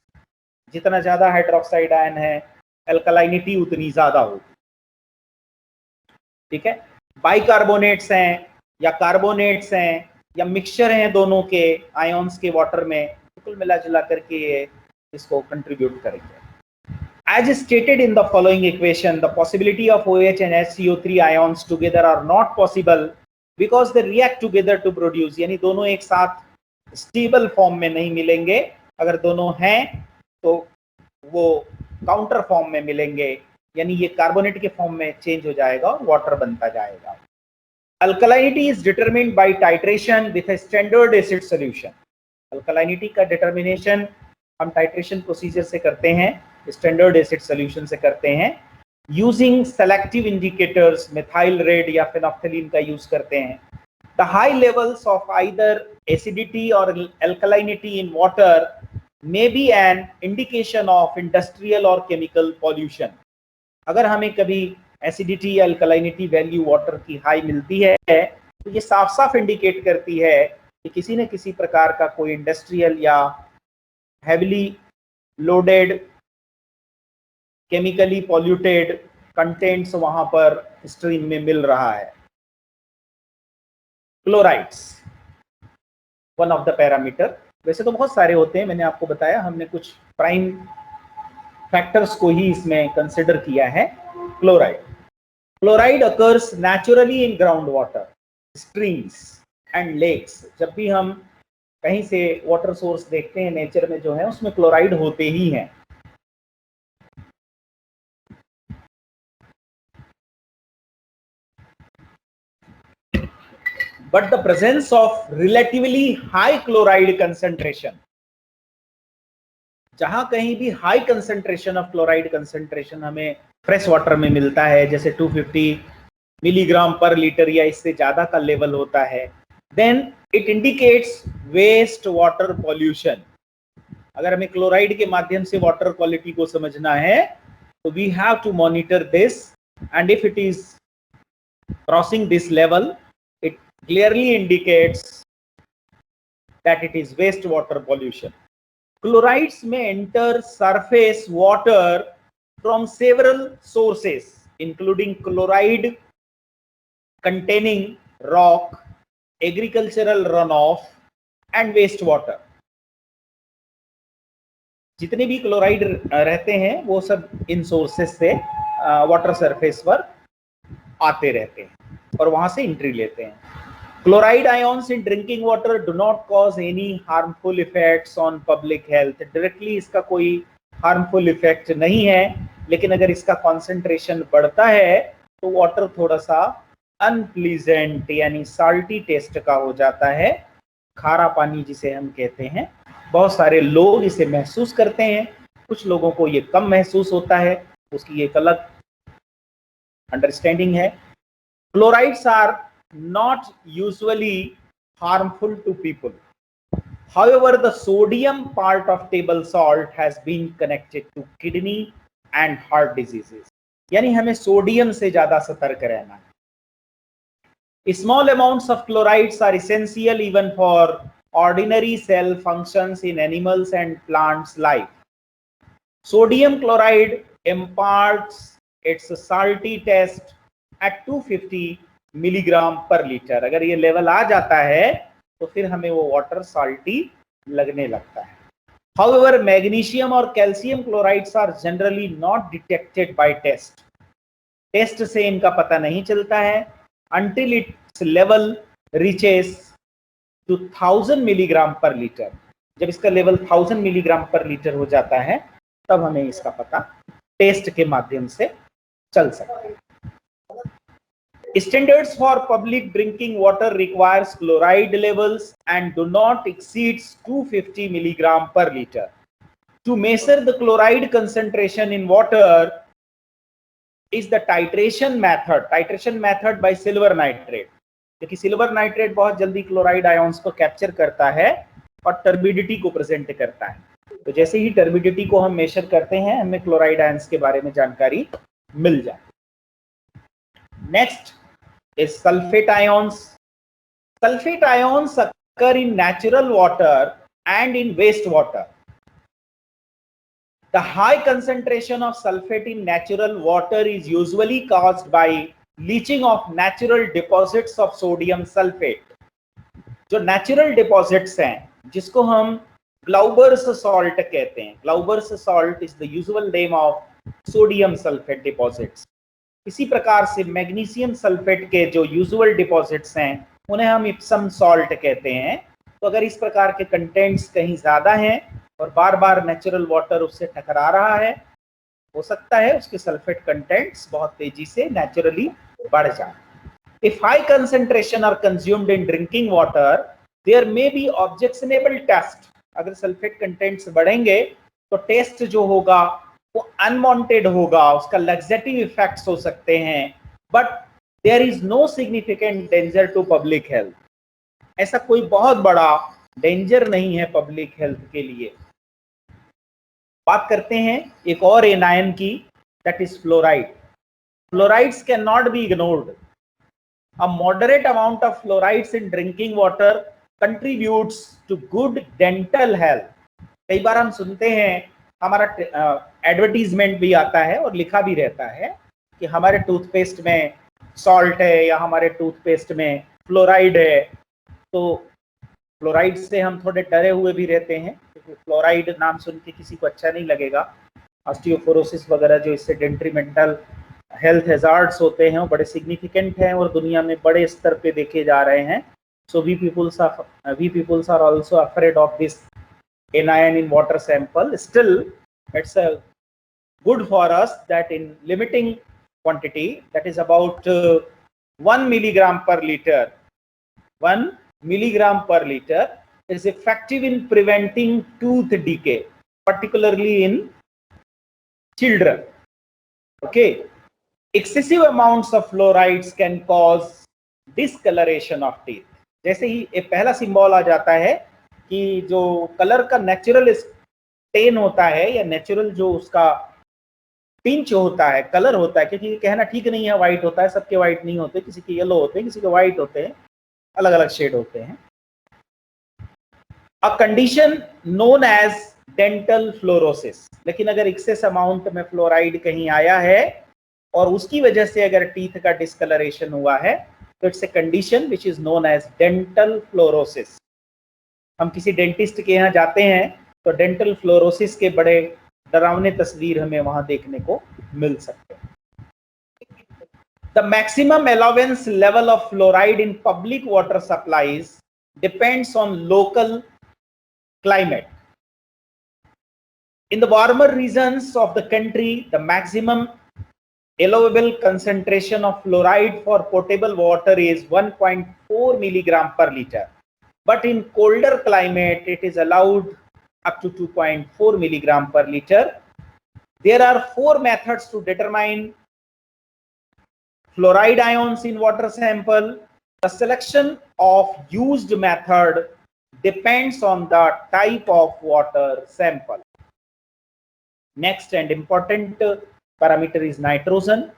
जितना ज्यादा हाइड्रोक्साइड आयन है, अल्कलाइनिटी उतनी ज्यादा होगी। ठीक है, बाइकार्बोनेट्स हैं या कार्बोनेट्स हैं या मिक्सचर हैं दोनों के आयंस के वाटर में, कुल मिला जुला करके ये इसको कंट्रीब्यूट करेंगे। As stated in the following equation, the possibility of OH and HCO3 ions together are not possible because they react together to produce, यानी दोनों एक साथ स्टेबल फॉर्म में नहीं मिलेंगे, अगर दोनों हैं तो वो काउंटर फॉर्म में मिलेंगे, यानी ये कार्बोनेट के फॉर्म में चेंज हो जाएगा और वाटर बनता जाएगा। Alkalinity is determined by titration with a standard acid solution. Alkalinity का डिटर्मिनेशन हम टाइट्रेशन प्रोसीजर से करते हैं, स्टैंडर्ड एसिड सॉल्यूशन से करते हैं, using selective indicators, methyl red या फिनोप्थलीन का यूज करते हैं। The high levels of either acidity और alkalinity in water may be an indication of industrial or chemical pollution। अगर हमें कभी एसिडिटी या अल्कलाइनिटी वैल्यू वाटर की हाई मिलती है तो ये साफ साफ इंडिकेट करती है कि किसी न किसी प्रकार का कोई इंडस्ट्रियल या heavily loaded chemically polluted contents वहां पर स्ट्रीम में मिल रहा है। Chlorides one of the parameter, वैसे तो बहुत सारे होते हैं, मैंने आपको बताया, हमने कुछ प्राइम फैक्टर्स को ही इसमें कंसिडर किया है। Chloride occurs naturally in ground water, streams and lakes. जब भी हम कहीं से वाटर सोर्स देखते हैं नेचर में जो है उसमें क्लोराइड होते ही हैं। But the presence of relatively high chloride concentration, जहां कहीं भी high concentration of chloride concentration हमें फ्रेश वाटर में मिलता है, जैसे 250 मिलीग्राम पर लीटर या इससे ज्यादा का लेवल होता है, then it indicates waste water pollution. अगर हमें क्लोराइड के माध्यम से वाटर क्वालिटी को समझना है तो we have to monitor this, and if it is crossing this level it clearly indicates that it is wastewater pollution. Chlorides may enter surface water from several sources, including chloride containing rock, agricultural runoff, and wastewater. जितने भी chloride रहते हैं वो सब इन sources से water surface पर आते रहते हैं और वहां से एंट्री लेते हैं। Chloride ions in drinking water do not cause any harmful effects on public health. Directly इसका कोई हार्मफुल इफेक्ट नहीं है, लेकिन अगर इसका कॉन्सेंट्रेशन बढ़ता है तो वाटर थोड़ा सा अनप्लीजेंट यानी साल्टी टेस्ट का हो जाता है, खारा पानी जिसे हम कहते हैं। बहुत सारे लोग इसे महसूस करते हैं, कुछ लोगों को ये कम महसूस होता है, उसकी एक अलग अंडरस्टैंडिंग है। Chlorides are not usually harmful to people. However, the sodium part of table salt has been connected to kidney and heart diseases. यानी हमें सोडियम से ज्यादा सतर्क रहना है। Small amounts of chlorides are essential even for ordinary cell functions in animals and plants life. Sodium chloride imparts its salty taste at 250 milligram पर litre. अगर ये लेवल आ जाता है तो फिर हमें वो वाटर साल्टी लगने लगता है। However, मैग्नीशियम और calcium chlorides are generally not detected by taste. Taste से इनका पता नहीं चलता है until its level reaches to 1000 milligram पर लीटर। जब इसका लेवल 1000 मिलीग्राम पर लीटर हो जाता है तब हमें इसका पता टेस्ट के माध्यम से चल सकता है। Standards for public drinking water requires chloride levels and do not exceed 250 milligram per liter. To measure the chloride concentration in water is the titration method by silver nitrate, क्योंकि सिल्वर नाइट्रेट बहुत जल्दी chloride ions को capture करता है और turbidity को present करता है। तो जैसे ही टर्बिडिटी को हम मेजर करते हैं हमें क्लोराइड आयंस के बारे में जानकारी मिल जाए। Next is sulfate ions. Sulfate ions occur in natural water and in wastewater. The high concentration of sulfate in natural water is usually caused by leaching of natural deposits of sodium sulfate. जो natural deposits हैं, जिसको हम Glauber's salt कहते हैं. Glauber's salt is the usual name of sodium sulfate deposits. इसी प्रकार से magnesium sulphate के जो यूजुअल डिपॉजिट्स हैं उन्हें हम इप्सम सॉल्ट कहते हैं. तो अगर इस प्रकार के कंटेंट्स कहीं ज्यादा हैं और बार बार नेचुरल वाटर उससे टकरा रहा है, हो सकता है उसके सल्फेट कंटेंट्स बहुत तेजी से नेचुरली बढ़ जाए. If high concentration are consumed in drinking water, there may be objectionable test. अगर सल्फेट कंटेंट्स बढ़ेंगे तो टेस्ट जो होगा वो अनवांटेड होगा, उसका लग्जेटिव इफेक्ट्स हो सकते हैं, but there is no significant danger to public health. ऐसा कोई बहुत बड़ा डेंजर नहीं है पब्लिक हेल्थ के लिए. बात करते हैं एक और एनायन की, that is fluoride. Fluorides can not be ignored. A moderate amount of fluorides in drinking water contributes to good dental health. कई बार हम सुनते हैं, हमारा एडवर्टीजमेंट भी आता है और लिखा भी रहता है कि हमारे टूथपेस्ट में सॉल्ट है या हमारे टूथपेस्ट में फ्लोराइड है. तो फ्लोराइड से हम थोड़े डरे हुए भी रहते हैं क्योंकि फ्लोराइड नाम सुन के किसी को अच्छा नहीं लगेगा. ऑस्टियोपोरोसिस वगैरह जो इससे डेंट्रीमेंटल हेल्थ हैजार्ड्स होते हैं वो बड़े सिग्निफिकेंट हैं और दुनिया में बड़े स्तर पे देखे जा रहे हैं. So we peoples are also afraid of this anion in water sample. Still, it's a good for us that in limiting quantity, that is about 1 milligram per liter. 1 milligram per liter is effective in preventing tooth decay, particularly in children. Okay. Excessive amounts of fluorides can cause discoloration of teeth. जैसे ही एक पहला symbol आ जाता है कि जो colour का natural stand होता है या नेचुरल जो उसका पिंच होता है, कलर होता है, क्योंकि कहना ठीक नहीं है व्हाइट होता है, सबके व्हाइट नहीं होते, किसी के येलो होते हैं, किसी के व्हाइट होते हैं, अलग अलग शेड होते हैं. A condition known as dental fluorosis. लेकिन अगर एक्सेस अमाउंट में फ्लोराइड कहीं आया है और उसकी वजह से अगर टीथ का डिस्कलरेशन हुआ है तो it's a condition which is known as dental fluorosis. हम किसी डेंटिस्ट के यहाँ जाते हैं तो डेंटल फ्लोरोसिस के बड़े डरावने तस्वीर हमें वहां देखने को मिल सकते हैं. The maximum allowance level of fluoride in public water supplies depends on local climate. In the warmer regions of the country, the maximum allowable concentration of fluoride for potable water is 1.4 milligram per liter. But in colder climate, it is allowed up to 2.4 milligram per liter. There are 4 methods to determine fluoride ions in water sample. The selection of used method depends on the type of water sample. Next and important parameter is nitrogen.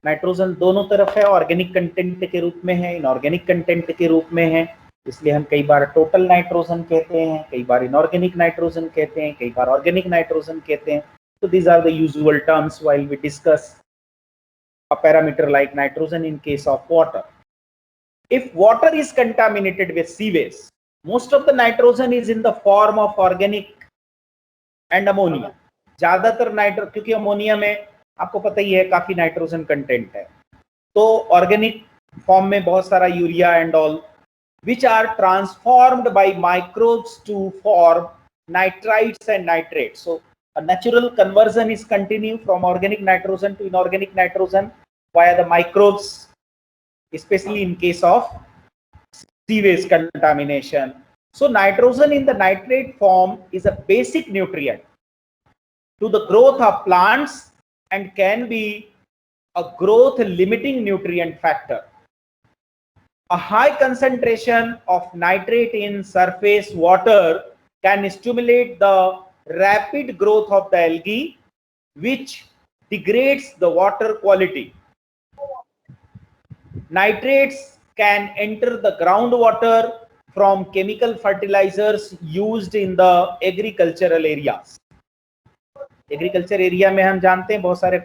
Nitrogen दोनों तरफ है, organic content के रूप में है, inorganic content के रूप में है. इसलिए हम कई बार टोटल नाइट्रोजन कहते हैं, कई बार इनऑर्गेनिक नाइट्रोजन कहते हैं, कई बार ऑर्गेनिक नाइट्रोजन कहते हैं. So these are the usual terms while we discuss a parameter like nitrogen in case of water. If water is contaminated with sewage, most of the nitrogen is in the form of organic and ammonia. ज्यादातर nitro, क्योंकि ammonia में आपको पता ही है काफी nitrogen content है, तो organic form में बहुत सारा urea and all which are transformed by microbes to form nitrites and nitrates. So a natural conversion is continued from organic nitrogen to inorganic nitrogen via the microbes, especially in case of sewage contamination. So nitrogen in the nitrate form is a basic nutrient to the growth of plants and can be a growth limiting nutrient factor. A high concentration of nitrate in surface water can stimulate the rapid growth of the algae, which degrades the water quality. Nitrates can enter the groundwater from chemical fertilizers used in the agricultural areas. Agriculture area में हम जानते हैं बहुत सारे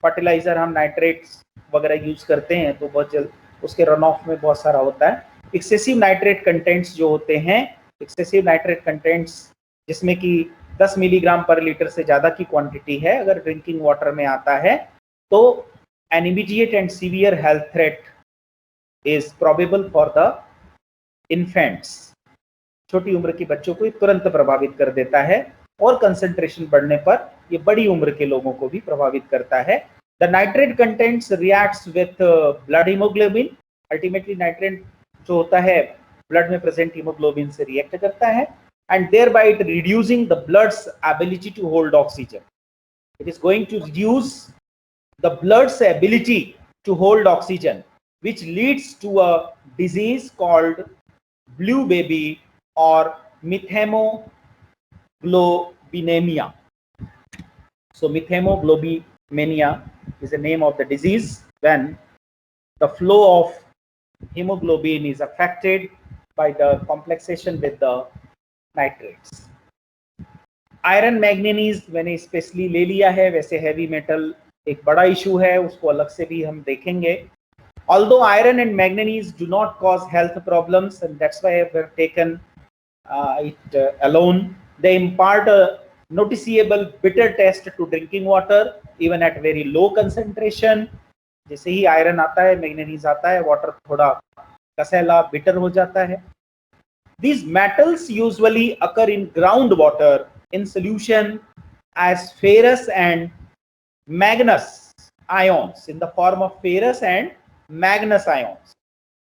fertiliser हम nitrates वगैरह use करते हैं, तो बहुत जल्द उसके रन ऑफ में बहुत सारा होता है एक्सेसिव नाइट्रेट कंटेंट्स जो होते हैं, एक्सेसिव नाइट्रेट कंटेंट्स जिसमें कि 10 मिलीग्राम पर लीटर से ज़्यादा की क्वांटिटी है, अगर ड्रिंकिंग वाटर में आता है तो an immediate and severe health threat is probable for the infants. छोटी उम्र के बच्चों को तुरंत प्रभावित कर देता है और कंसंट्रेशन बढ़ने पर ये बड़ी उम्र के लोगों को भी प्रभावित करता है. The nitrate contents reacts with blood hemoglobin. Ultimately nitrate जो होता है ब्लड में प्रेजेंट हीमोग्लोबिन से रिएक्ट करता है and thereby it reducing the blood's ability to hold oxygen. It is going to reduce the blood's ability to hold oxygen, which leads to a disease called blue baby or methemoglobinemia. So methemoglobinemia is the name of the disease when the flow of hemoglobin is affected by the complexation with the nitrates. Iron manganese मैंने specially ले लिया है, वैसे heavy metal एक बड़ा issue है, उसको अलग से भी हम देखेंगे. Although iron and manganese do not cause health problems, and that's why I have taken it alone, they impart a noticeable bitter taste to drinking water even at very low concentration. जैसे ही iron आता है, manganese आता है, water थोड़ा कसैला bitter हो जाता है. These metals usually occur in groundwater in solution as ferrous and manganous ions, in the form of ferrous and manganous ions.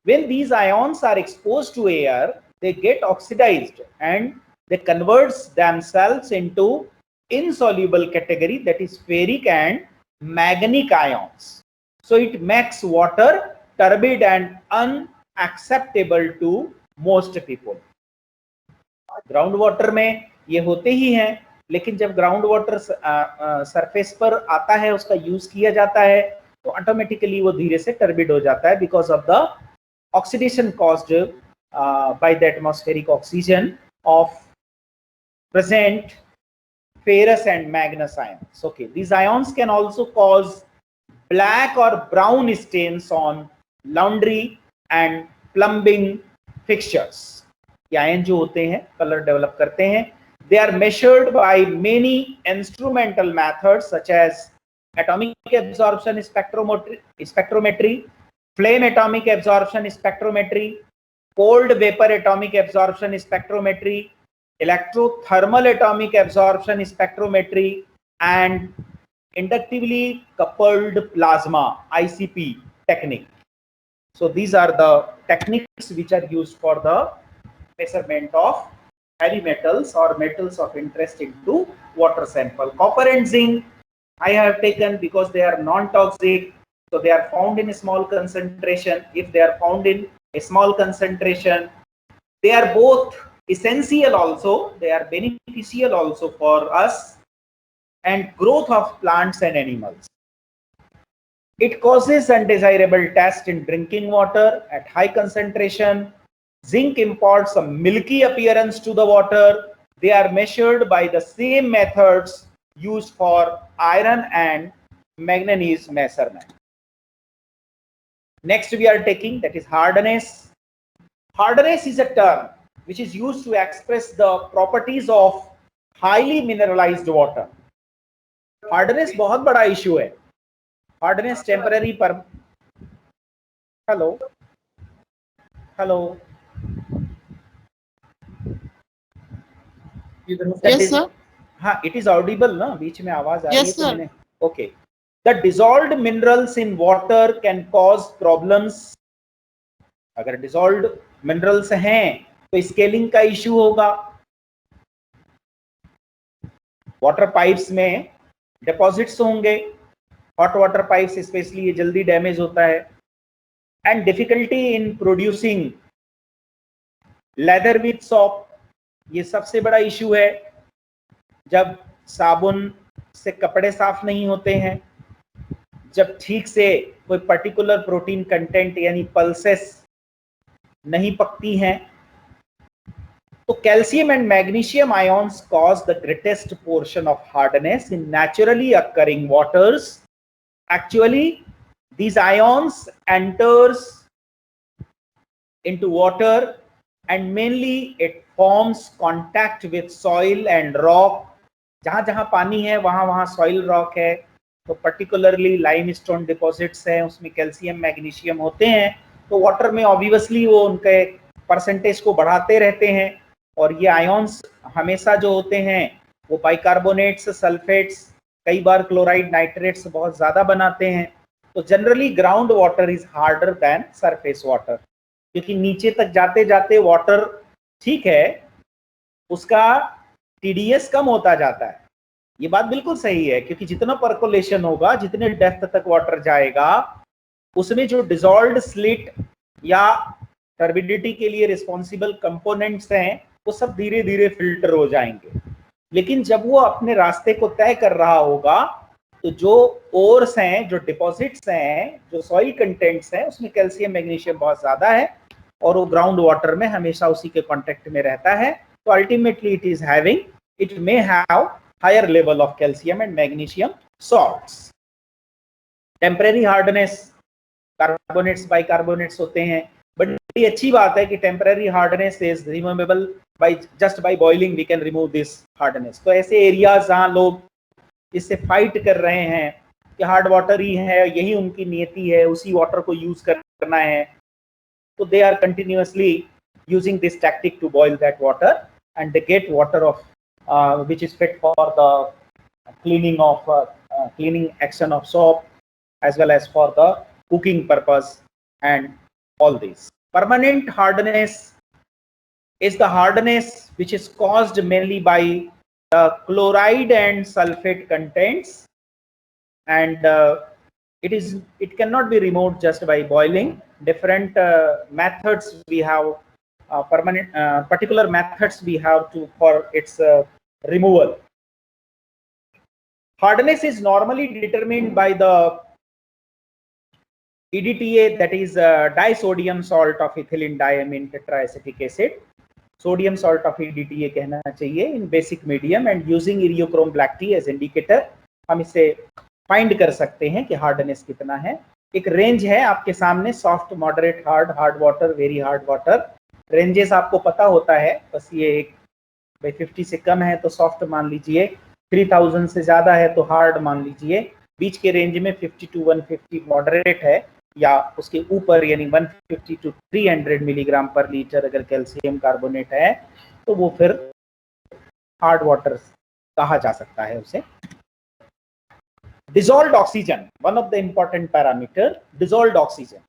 When these ions are exposed to air, they get oxidized and they convert themselves into insoluble category, that is ferric and manganic ions. So it makes water turbid and unacceptable to most people. Ground water में ये होते ही हैं, लेकिन जब ground water surface पर आता है, उसका यूज किया जाता है, तो ऑटोमेटिकली वो धीरे से टर्बिड हो जाता है because of the oxidation caused by the atmospheric oxygen of present ferrous and manganous ions. Okay, these ions can also cause black or brown stains on laundry and plumbing fixtures. ये ion जो होते हैं colour develop करते हैं. They are measured by many instrumental methods such as atomic absorption spectrometry, flame atomic absorption spectrometry, cold vapor atomic absorption spectrometry, electrothermal atomic absorption spectrometry, and inductively coupled plasma ICP technique. So these are the techniques which are used for the measurement of heavy metals or metals of interest into water sample. Copper and zinc I have taken because they are non-toxic, so they are found in a small concentration. If they are found in a small concentration, they are both essential also, they are beneficial also for us and growth of plants and animals. It causes undesirable taste in drinking water at high concentration. Zinc imparts a milky appearance to the water. They are measured by the same methods used for iron and manganese measurement. Next we are taking, that is hardness. Hardness is a term which is used to express the properties of highly mineralized water. Hardness बहुत बड़ा issue है. Hardness temporary per. Hello. Yes, sir. हाँ, it is audible ना, बीच में आवाज आ रही है. Yes, sir. Okay. The dissolved minerals in water can cause problems. अगर dissolved minerals हैं तो स्केलिंग का इश्यू होगा. वाटर पाइप्स में डिपॉजिट्स होंगे. हॉट वाटर पाइप्स स्पेशली ये जल्दी डैमेज होता है. And difficulty in producing leather with shop, ये सबसे बड़ा इश्यू है. जब साबुन से कपड़े साफ नहीं होते हैं, जब ठीक से कोई पर्टिकुलर प्रोटीन कंटेंट यानी पल्सेस नहीं पकती हैं, तो calcium and magnesium ions cause the greatest portion of hardness in naturally occurring waters. Actually, these ions enters into water and mainly it forms contact with soil and rock. जहां जहां पानी है वहां वहां soil rock है. तो particularly limestone deposits है, उसमें कैल्शियम मैग्नीशियम होते हैं. तो वाटर में ऑब्वियसली वो उनके परसेंटेज को बढ़ाते रहते हैं. और ये आयन्स हमेशा जो होते हैं वो बाइकार्बोनेट्स, सल्फेट्स, कई बार क्लोराइड, नाइट्रेट्स बहुत ज्यादा बनाते हैं. तो generally ground water is harder than surface water, क्योंकि नीचे तक जाते जाते वाटर ठीक है उसका टीडीएस कम होता जाता है. ये बात बिल्कुल सही है, क्योंकि जितना परकोलेशन होगा, जितने डेप्थ तक वाटर जाएगा, उसमें जो डिसॉल्व्ड स्लिट या टर्बिडिटी के लिए रिस्पॉन्सिबल कंपोनेंट्स हैं वो सब धीरे धीरे फिल्टर हो जाएंगे. लेकिन जब वो अपने रास्ते को तय कर रहा होगा तो जो ओर्स हैं, जो डिपॉजिट्स हैं, जो सॉइल कंटेंट्स हैं, उसमें कैल्शियम मैग्नीशियम बहुत ज्यादा है और वो ग्राउंड वाटर में हमेशा उसी के कांटेक्ट में रहता है. तो ultimately it may have higher level of calcium and magnesium salts. Temporary hardness, carbonates, bicarbonates होते हैं. बड़ी अच्छी बात है कि temporary hardness is removable just by boiling we can remove this hardness. तो ऐसे एरियाज जहाँ लोग इससे फाइट कर रहे हैं कि हार्ड वाटर ही है, यही उनकी नियति है, उसी वाटर को यूज करना है, तो they are continuously using this tactic to boil that water and they get water of which is fit for the cleaning action of soap as well as for the cooking purpose and all these. Permanent hardness is the hardness which is caused mainly by the chloride and sulfate contents, and it cannot be removed just by boiling. Different methods we have, particular methods we have to for its removal. Hardness is normally determined by the EDTA, that is disodium salt of ethylene diamine tetraacetic acid. Sodium salt of EDTA कहना चाहिए in basic medium, and using eriochrome black tea as indicator हम इसे find कर सकते हैं कि hardness कितना है. एक रेंज है आपके सामने, soft, moderate, hard water, very hard water. Ranges आपको पता होता है, बस ये एक भाई 50 से कम है तो सॉफ्ट मान लीजिए, 3000 से ज्यादा है तो हार्ड मान लीजिए, बीच के रेंज में 50 to 150 मॉडरेट है, या उसके ऊपर यानी 150 to 300 मिलीग्राम पर लीटर अगर कैल्शियम कार्बोनेट है तो वो फिर हार्ड वाटर कहा जा सकता है उसे. Dissolved oxygen, one of the important parameter, dissolved oxygen.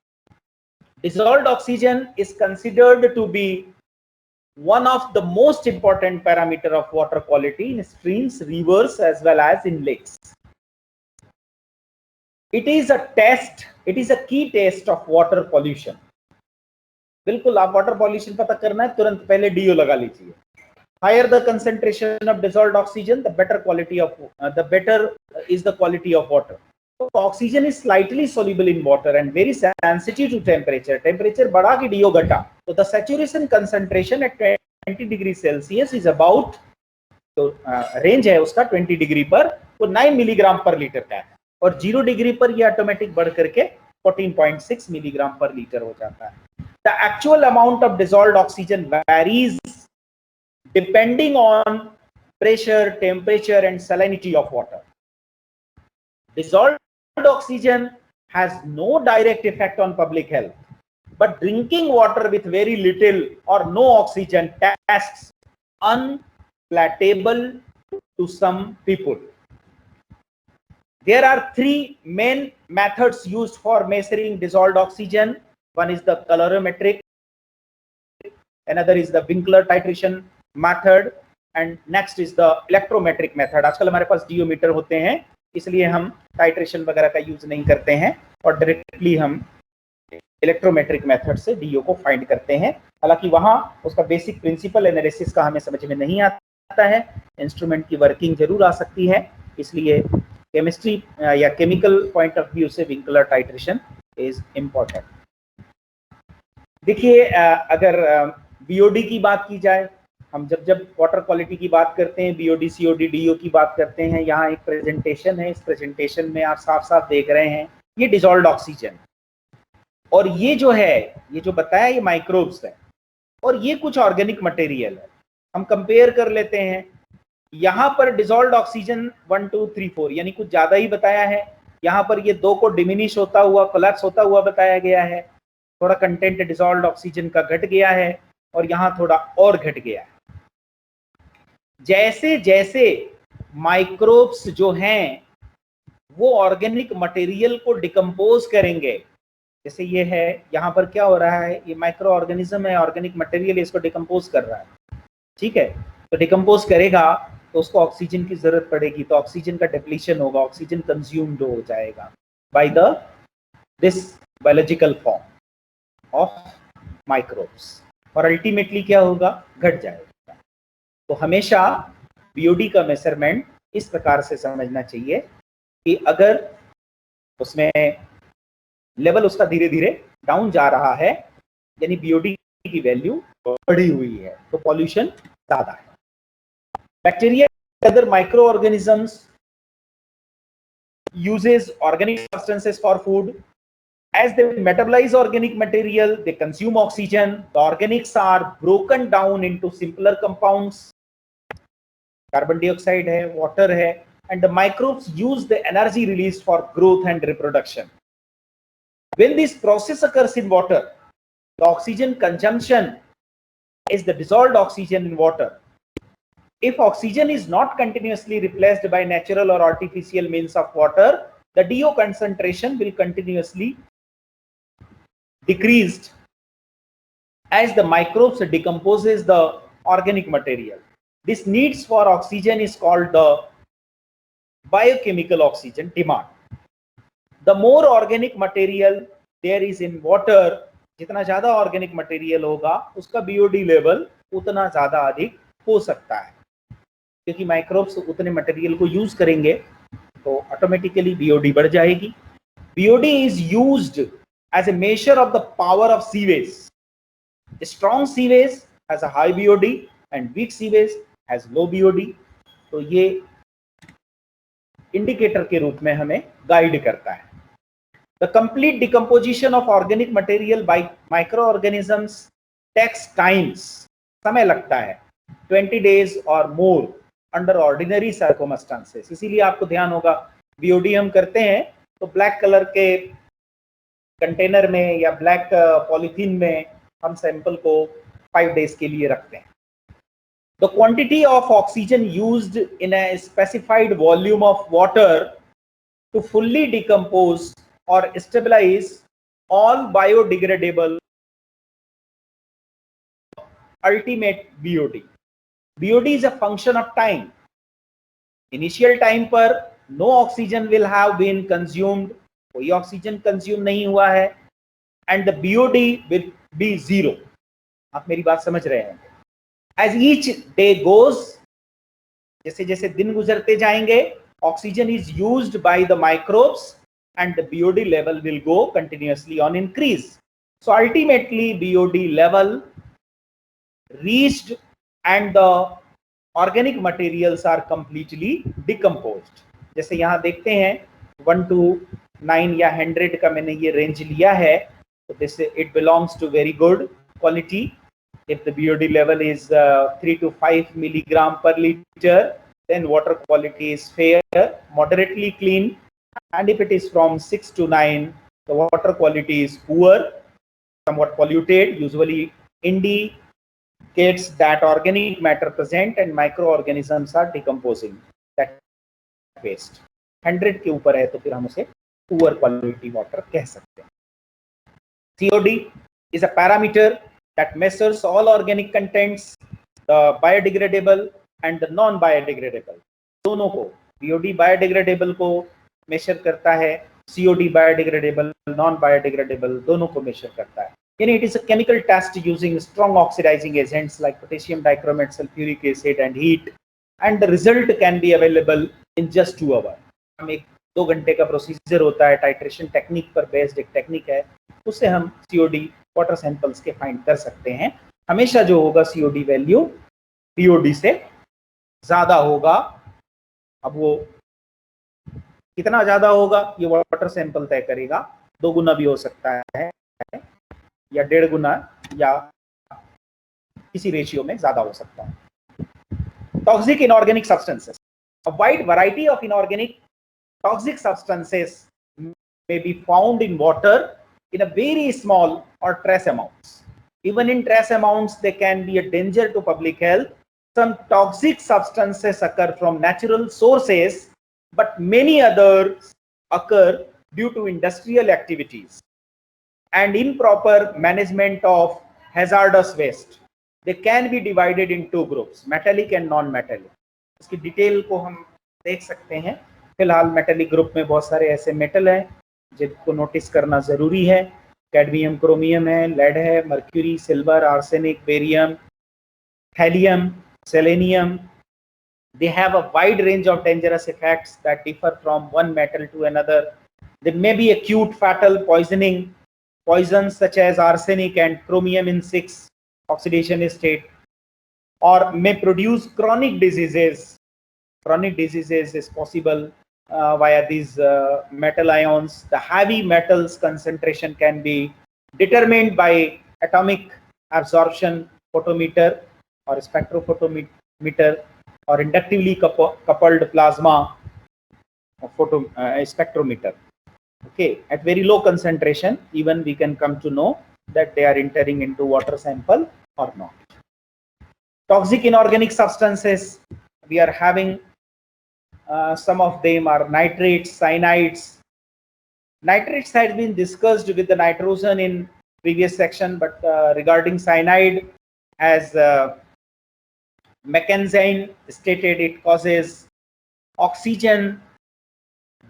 Dissolved oxygen is considered to be one of the most important parameter of water quality in streams, rivers as well as in lakes. It is a test, it is a key test of water pollution. बिल्कुल आप water pollution पता करना है, तुरंत पहले do लगा लीजिए. Higher the concentration of dissolved oxygen, the better is the quality of water. So oxygen is slightly soluble in water and very sensitive to temperature. Temperature बढ़ा कि DO घटा, तो the saturation concentration at 20 degree Celsius is about, तो range है उसका 20 degree पर वो 9 milligram पर लीटर का है, और 0 डिग्री पर ये ऑटोमेटिक बढ़ करके 14.6 मिलीग्राम पर लीटर हो जाता है. The actual amount of dissolved oxygen varies depending on pressure, temperature and salinity of water. Dissolved oxygen has no direct effect on public health, but drinking water with very little or no oxygen tastes unpalatable to some people. There are three main methods used for measuring dissolved oxygen. One is the colorimetric, another is the Winkler titration method, and next is the electrometric method. आजकल हमारे पास डियोमीटर होते हैं, इसलिए हम titration वगैरह का use नहीं करते हैं और डायरेक्टली हम इलेक्ट्रोमेट्रिक मेथड से डीओ को फाइंड करते हैं. हालांकि वहां उसका बेसिक प्रिंसिपल एनालिसिस का हमें समझ में नहीं आता है, इंस्ट्रूमेंट की वर्किंग जरूर आ सकती है, इसलिए केमिस्ट्री या केमिकल पॉइंट ऑफ व्यू से विंकलर टाइट्रेशन इज इम्पोर्टेंट. देखिए अगर बीओडी की बात की जाए हम जब वाटर क्वालिटी की बात करते हैं, बीओडी सीओडी डीओ की बात करते हैं, यहाँ एक प्रेजेंटेशन है, इस प्रेजेंटेशन में आप साफ साफ देख रहे हैं ये डिसॉल्व्ड ऑक्सीजन, और ये जो है, ये जो बताया ये माइक्रोब्स है, और ये कुछ ऑर्गेनिक मटेरियल है। हम कंपेयर कर लेते हैं, यहाँ पर डिसॉल्व्ड ऑक्सीजन 1 2 3 4 यानी कुछ ज्यादा ही बताया है, यहाँ पर ये 2 को डिमिनिश होता हुआ, कोलैप्स होता हुआ बताया गया है, थोड़ा कंटेंट डिसॉल्व्ड ऑक्सीजन का घट गया है, और यहाँ थोड़ा और घट गया है। जैसे जैसे माइक्रोब्स जो हैं वो ऑर्गेनिक मटेरियल को डिकम्पोज करेंगे, जैसे ये है, यहाँ पर क्या हो रहा है, ये माइक्रो ऑर्गेनिज्म है, ऑर्गेनिक मटेरियल इसको डिकम्पोज कर रहा है, ठीक है, तो डिकम्पोज करेगा तो उसको ऑक्सीजन की जरूरत पड़ेगी, तो ऑक्सीजन का डिप्लीशन होगा, ऑक्सीजन कंज्यूम्ड हो जाएगा by the this biological form of microbes, और अल्टीमेटली क्या होगा, घट जाएगा। तो हमेशा बीओडी का मेजरमेंट इस प्रकार से समझना चाहिए कि अगर उसमें लेवल उसका धीरे धीरे डाउन जा रहा है, यानी बीओडी की वैल्यू बढ़ी हुई है, तो पॉल्यूशन ज्यादा है। Bacteria other micro organisms uses organic substances for food. As they metabolize organic material, they consume oxygen. The organics are broken down into simpler compounds. Carbon dioxide है, water है, and the microbes use the energy released for growth and reproduction. When this process occurs in water, the oxygen consumption is the dissolved oxygen in water. If oxygen is not continuously replaced by natural or artificial means of water, the DO concentration will continuously decreased as the microbes decomposes the organic material. This needs for oxygen is called the biochemical oxygen demand. The more organic material there is in water, जितना ज्यादा organic material होगा उसका BOD level उतना ज्यादा अधिक हो सकता है, क्योंकि माइक्रोब्स उतने मटेरियल को यूज करेंगे तो ऑटोमेटिकली बीओडी बढ़ जाएगी। BOD is used as a measure of the power of sewage. Strong sewage has a high BOD and weak sewage has low BOD. तो ये इंडिकेटर के रूप में हमें गाइड करता है। The complete decomposition of organic material by micro organisms takes times, समय लगता है 20 days और मोर अंडर ऑर्डिनरी सर्कमस्टांसेस। इसीलिए आपको ध्यान होगा बीओडी हम करते हैं तो ब्लैक कलर के कंटेनर में या ब्लैक पॉलीथीन में हम सैंपल को 5 days के लिए रखते हैं। The quantity of oxygen used in a specified volume of water to fully decompose or stabilize all biodegradable ultimate BOD. BOD is a function of time. Initial time पर no oxygen will have been consumed, कोई oxygen consume नहीं हुआ है, and the BOD will be 0. आप मेरी बात समझ रहे हैं? As each day goes, जैसे जैसे दिन गुजरते जाएंगे, oxygen is used by the microbes and the BOD level will go continuously on increase. So ultimately BOD level reached and the organic materials are completely decomposed. जैसे यहाँ देखते हैं 1 to 9 या 100 का मैंने ये रेंज लिया है, तो this it belongs to very good quality. If the BOD level is 3 to 5 milligram per liter, then water quality is fair, moderately clean. And if it is from 6 to 9, the water quality is poor, somewhat polluted, usually indicates that organic matter present and microorganisms are decomposing that waste. 100 के ऊपर है तो फिर हम उसे poor quality water कह सकते हैं। COD is a parameter that measures all organic contents, the biodegradable and the non-biodegradable. दोनों को, BOD biodegradable को मेजर करता है, COD biodegradable, non-biodegradable दोनों को मेजर करता है। यानी it is a chemical test using strong oxidizing agents like potassium dichromate, sulfuric acid and heat, and the result can be available in just 2 hours. हम 1-2 घंटे का प्रोसीजर होता है, टाइट्रेशन टेक्निक पर बेस्ड एक टेक्निक है, उससे हम COD वाटर सैंपल्स के फाइंड कर सकते हैं। हमेशा जो होगा COD वैल्यू TOD से ज्यादा होगा। अब वो कितना ज्यादा होगा ये वाटर सैंपल तय करेगा, 2 गुना भी हो सकता है या 1.5 गुना या किसी रेशियो में ज्यादा हो सकता है। Toxic inorganic substances, a wide variety of inorganic toxic substances may be found in water in a very small or trace amounts. Even in trace amounts, they can be a danger to public health. Some toxic substances occur from natural sources, but many others occur due to industrial activities and improper management of hazardous waste. They can be divided in 2 groups, metallic and non-metallic. इसकी detail को हम देख सकते हैं। फिलहाल metallic group में बहुत सारे ऐसे मेटल हैं जिनको नोटिस करना जरूरी है। कैडमियम, क्रोमियम है, लेड है, mercury, silver, arsenic, barium, thallium, selenium. They have a wide range of dangerous effects that differ from one metal to another. There may be acute fatal poisoning, poisons such as arsenic and chromium in 6 oxidation state, or may produce chronic diseases. Chronic diseases is possible via these metal ions. The heavy metals concentration can be determined by atomic absorption photometer or spectrophotometer or inductively coupled plasma spectrometer. Okay, at very low concentration, even we can come to know that they are entering into water sample or not. Toxic inorganic substances, we are having some of them are nitrates, cyanides. Nitrates had been discussed with the nitrogen in previous section, but regarding cyanide, as McKenzie stated, it causes oxygen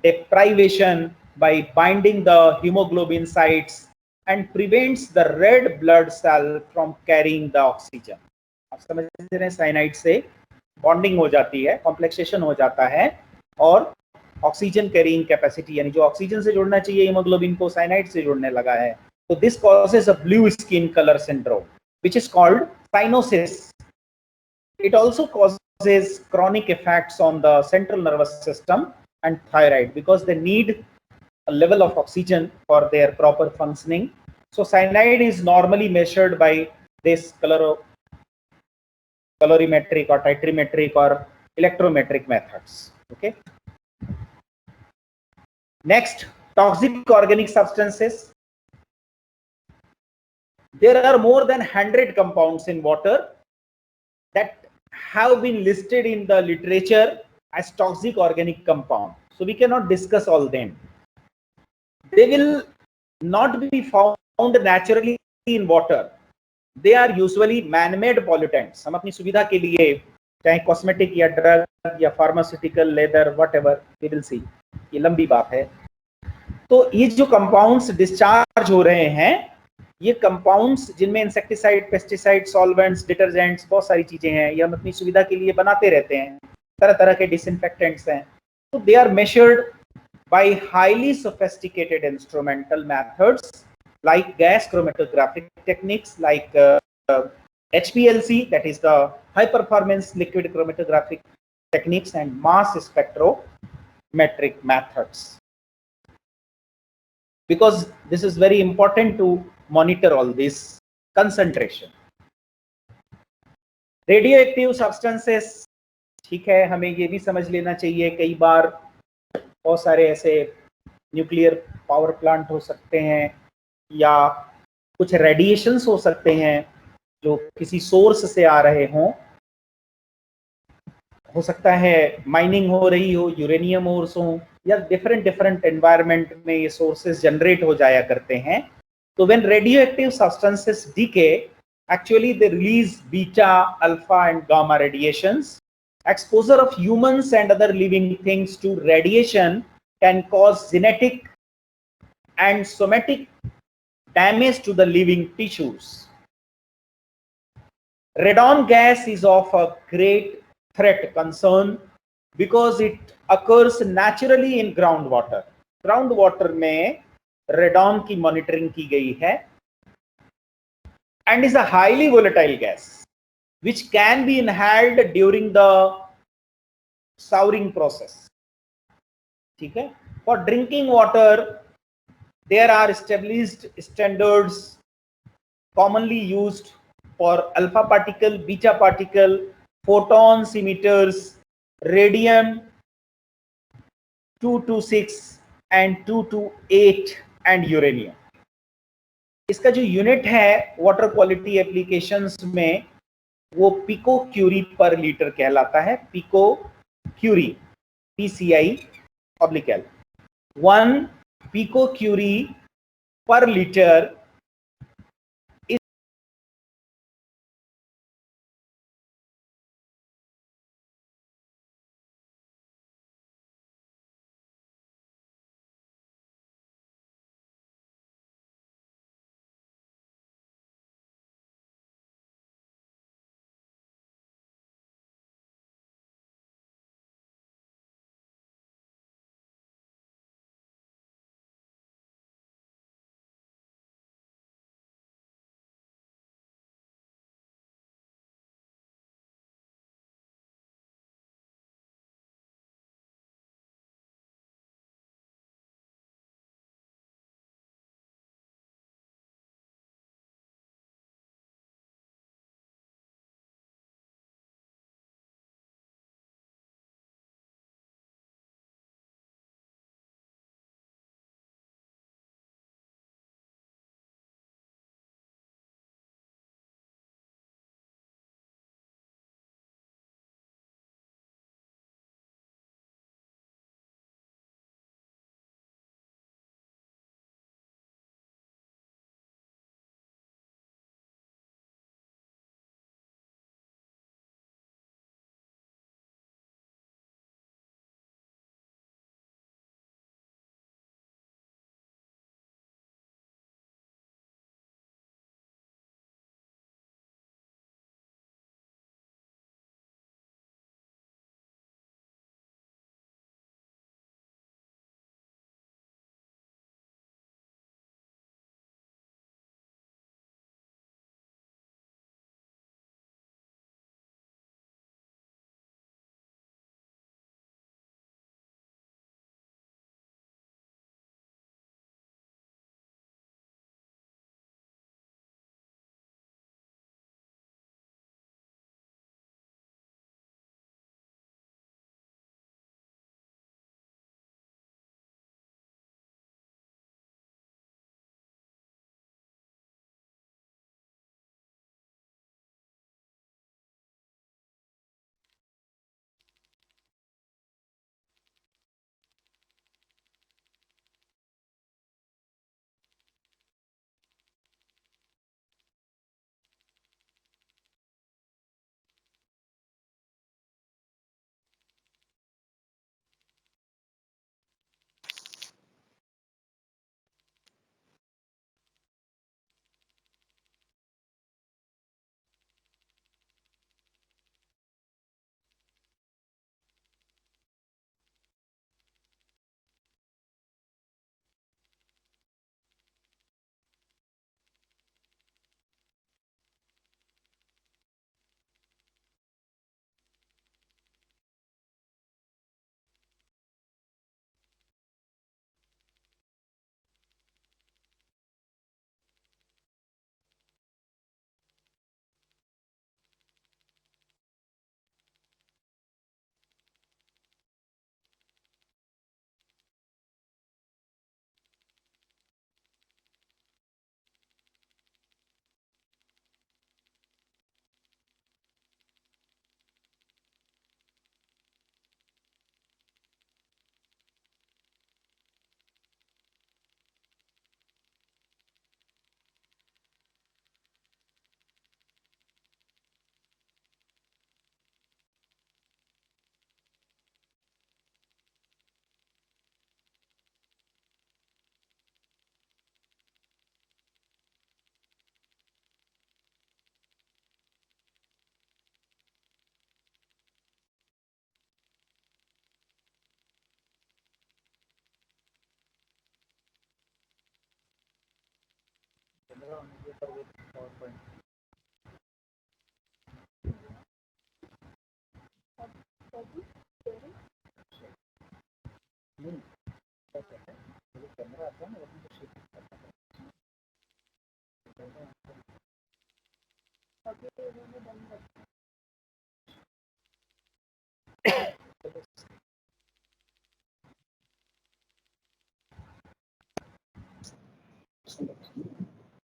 deprivation by binding the hemoglobin sites and prevents the red blood cell from carrying the oxygen. आप समझ रहे हैं, cyanide से bonding हो जाती है, complexation हो जाता है और ऑक्सीजन कैरिंग कैपेसिटी, यानी जो ऑक्सीजन से जुड़ना चाहिए हीमोग्लोबिन को साइनाइड से जुड़ने लगा है. तो this causes a blue skin colour syndrome which is called cyanosis. It also causes chronic effects on the central nervous system and thyroid because they need a level of oxygen for their proper functioning. So cyanide is normally measured by this colorimetric or titrimetric or electrometric methods. Okay. Next, toxic organic substances. There are more than 100 compounds in water that have been listed in the literature as toxic organic compound. So we cannot discuss all them. They will not be found naturally in water. They are usually man-made pollutants. हम अपनी सुविधा के लिए चाहे cosmetic या drug या pharmaceutical, leather, whatever, we will see. ये लंबी बात है. तो ये जो कंपाउंड्स डिस्चार्ज हो रहे हैं, ये कंपाउंड्स जिनमें इंसेक्टिसाइड, पेस्टिसाइड, सॉल्वेंट्स, डिटर्जेंट्स, बहुत सारी चीजें हैं, ये हम अपनी सुविधा के लिए बनाते रहते हैं. तरह तरह के डिसइंफेक्टेंट्स हैं. तो they are measured by highly sophisticated instrumental methods like gas chromatographic techniques like HPLC, that is the high performance liquid chromatographic techniques, and mass spectrometric methods. Because this is very important to monitor all this concentration. Radioactive substances, ठीक है, हमें ये भी समझ लेना चाहिए, कई बार बहुत सारे ऐसे न्यूक्लियर पावर प्लांट हो सकते हैं या कुछ रेडिएशंस हो सकते हैं जो किसी सोर्स से आ रहे हों. हो सकता है माइनिंग हो रही हो, यूरेनियम ओर्स हो, या डिफरेंट एनवायरनमेंट में ये सोर्सेज जनरेट हो जाया करते हैं. तो when radioactive substances decay, actually they release beta, alpha and gamma radiations. Exposure of humans and other living things to radiation can cause genetic and somatic damage to the living tissues. Radon gas is of a great threat concern because it occurs naturally in groundwater. Groundwater में radon की monitoring की गई है and is a highly volatile gas. which can be inhaled during the souring process. Okay? For drinking water, there are established standards commonly used for alpha particle, beta particle, photons emitters, radium 226 and 228 and uranium. इसका जो unit है water quality applications में वो pico Curie पर litre कहलाता है. Pico curie, PCI oblique L. 1 pico curie per liter is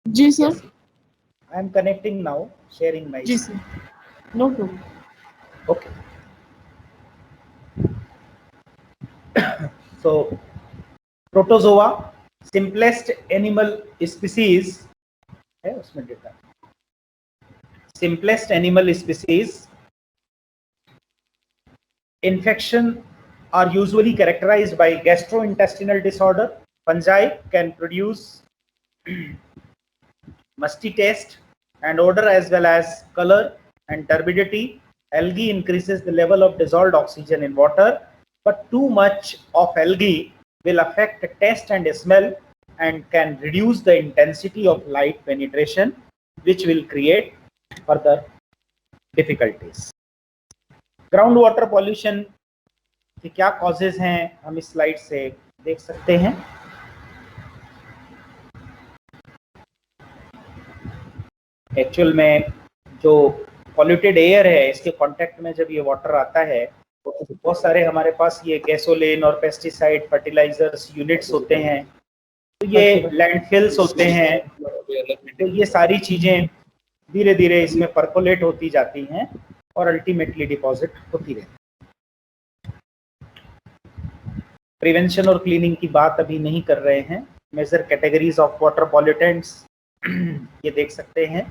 जी sir. I am connecting now, sharing my जी screen. sir. No problem. Okay. So, protozoa, simplest animal species. है उसमें data. Simplest animal species. Infection are usually characterized by gastrointestinal disorder. Fungi can produce musty taste and odor as well as color and turbidity. Algae increases the level of dissolved oxygen in water, but too much of algae will affect the taste and smell and can reduce the intensity of light penetration, which will create further difficulties. Groundwater pollution के क्या causes हैं हम इस slide से देख सकते हैं. Actual में जो पॉल्यूटेड एयर है इसके कांटेक्ट में जब ये वाटर आता है तो बहुत सारे हमारे पास ये गैसोलीन और पेस्टिसाइड फर्टिलाइजर्स यूनिट्स होते हैं, तो ये लैंडफिल्स होते हैं, तो ये सारी चीजें धीरे धीरे इसमें परकोलेट होती जाती हैं और अल्टीमेटली डिपॉजिट होती रहती है. प्रिवेंशन और क्लीनिंग की बात अभी नहीं कर रहे हैं. Major categories of water pollutants ये देख सकते हैं.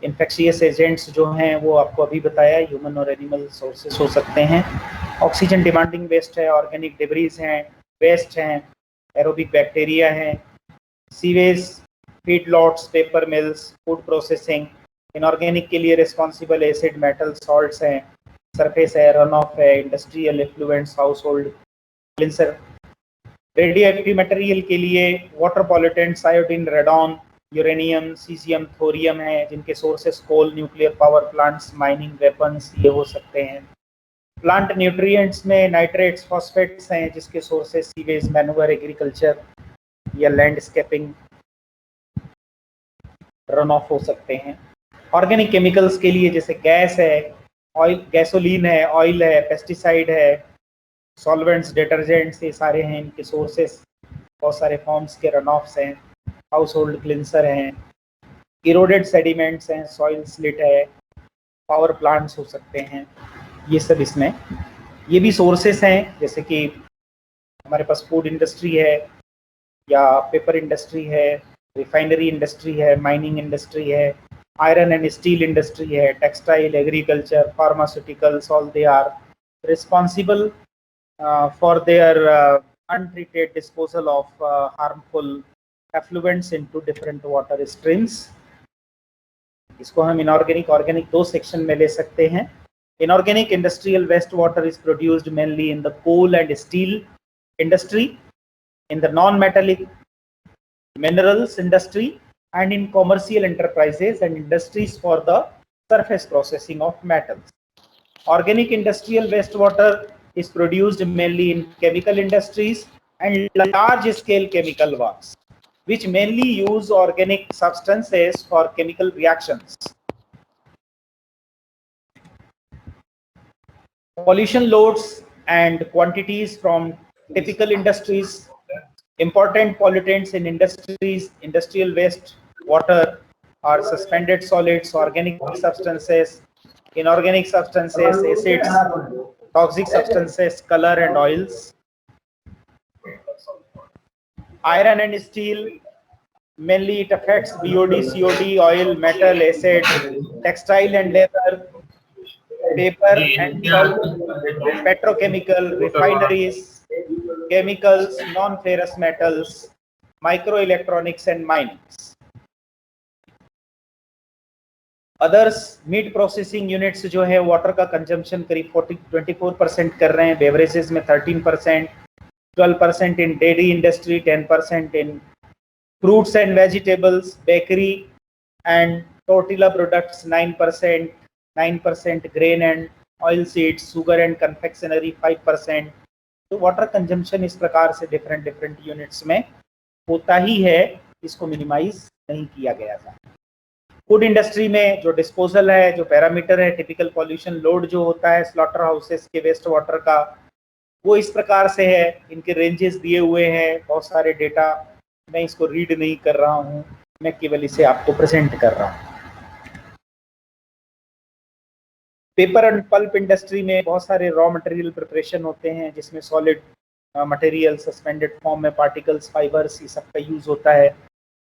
इन्फेक्शियस एजेंट्स जो हैं वो आपको अभी बताया, ह्यूमन और एनिमल सोर्सेस हो सकते हैं. ऑक्सीजन डिमांडिंग वेस्ट है, ऑर्गेनिक डिब्रीज हैं, वेस्ट हैं, एरोबिक बैक्टीरिया हैं, sewage, feed lots, paper mills, food processing. Inorganic के लिए रिस्पॉन्सिबल एसिड, मेटल, सॉल्ट्स हैं, सरफेस है, रन ऑफ है, industrial effluents, household cleanser. Radioactive material के लिए water pollutants iodine, radon, uranium, caesium, thorium है, जिनके sources coal, nuclear power plants, mining, weapons ये हो सकते हैं. प्लांट न्यूट्रिएंट्स में नाइट्रेट्स, फॉस्फेट्स हैं, जिसके सोर्सेस सीवेज, मैन्यूअर, एग्रीकल्चर या लैंडस्केपिंग रन ऑफ हो सकते हैं. ऑर्गेनिक केमिकल्स के लिए जैसे गैस है, ऑयल, गैसोलीन है, ऑयल है, पेस्टिसाइड है, सॉल्वेंट्स, डिटर्जेंट्स, ये सारे हैं, इनके सोर्सेस बहुत सारे फॉर्म्स के रन ऑफ्स हैं. हाउस होल्ड क्लिंसर हैं, इरोडेड सेडिमेंट्स हैं, सॉइल स्लिट है, पावर प्लांट्स हो सकते हैं, ये सब इसमें ये भी सोर्सेस हैं. जैसे कि हमारे पास फूड इंडस्ट्री है या पेपर इंडस्ट्री है, रिफाइनरी इंडस्ट्री है, माइनिंग इंडस्ट्री है, आयरन एंड स्टील इंडस्ट्री है, textile, agriculture, pharmaceuticals, all they are responsible for their untreated disposal of harmful effluents into different water streams. इसको हम inorganic, organic दो section में ले सकते हैं. Inorganic industrial wastewater is produced mainly in the coal and steel industry, in the non-metallic minerals industry, and in commercial enterprises and industries for the surface processing of metals. Organic industrial wastewater is produced mainly in chemical industries and large-scale chemical works, which mainly use organic substances for chemical reactions. Pollution loads and quantities from typical industries. Important pollutants in industries, industrial waste water are suspended solids, organic substances, inorganic substances, acids, toxic substances, color and oils. Iron and steel, mainly it affects BOD, COD, oil, metal, acid, textile and leather, paper and pulp, petrochemical, refineries, chemicals, non-ferrous metals, microelectronics and minings. Others, meat processing units जो है water का consumption करीब 24% कर रहे हैं, beverages में 13%, 12% in dairy industry, 10% in fruits and vegetables, bakery and tortilla products 9%, 9% grain and oil seeds, sugar and confectionery 5%, तो water consumption इस प्रकार से डिफरेंट डिफरेंट यूनिट्स में होता ही है, इसको मिनिमाइज नहीं किया गया था। फूड इंडस्ट्री में जो डिस्पोजल है, जो पैरामीटर है, टिपिकल पॉल्यूशन लोड जो होता है स्लॉटर हाउसेस के वेस्ट वाटर का, वो इस प्रकार से है। इनके रेंजेस दिए हुए हैं, बहुत सारे डेटा, मैं इसको रीड नहीं कर रहा हूँ, मैं केवल इसे आपको प्रेजेंट कर रहा हूँ। पेपर एंड पल्प इंडस्ट्री में बहुत सारे रॉ मटेरियल प्रिपरेशन होते हैं, जिसमें सॉलिड मटेरियल, सस्पेंडेड फॉर्म में पार्टिकल्स, फाइबर्स, ये सब का यूज होता है।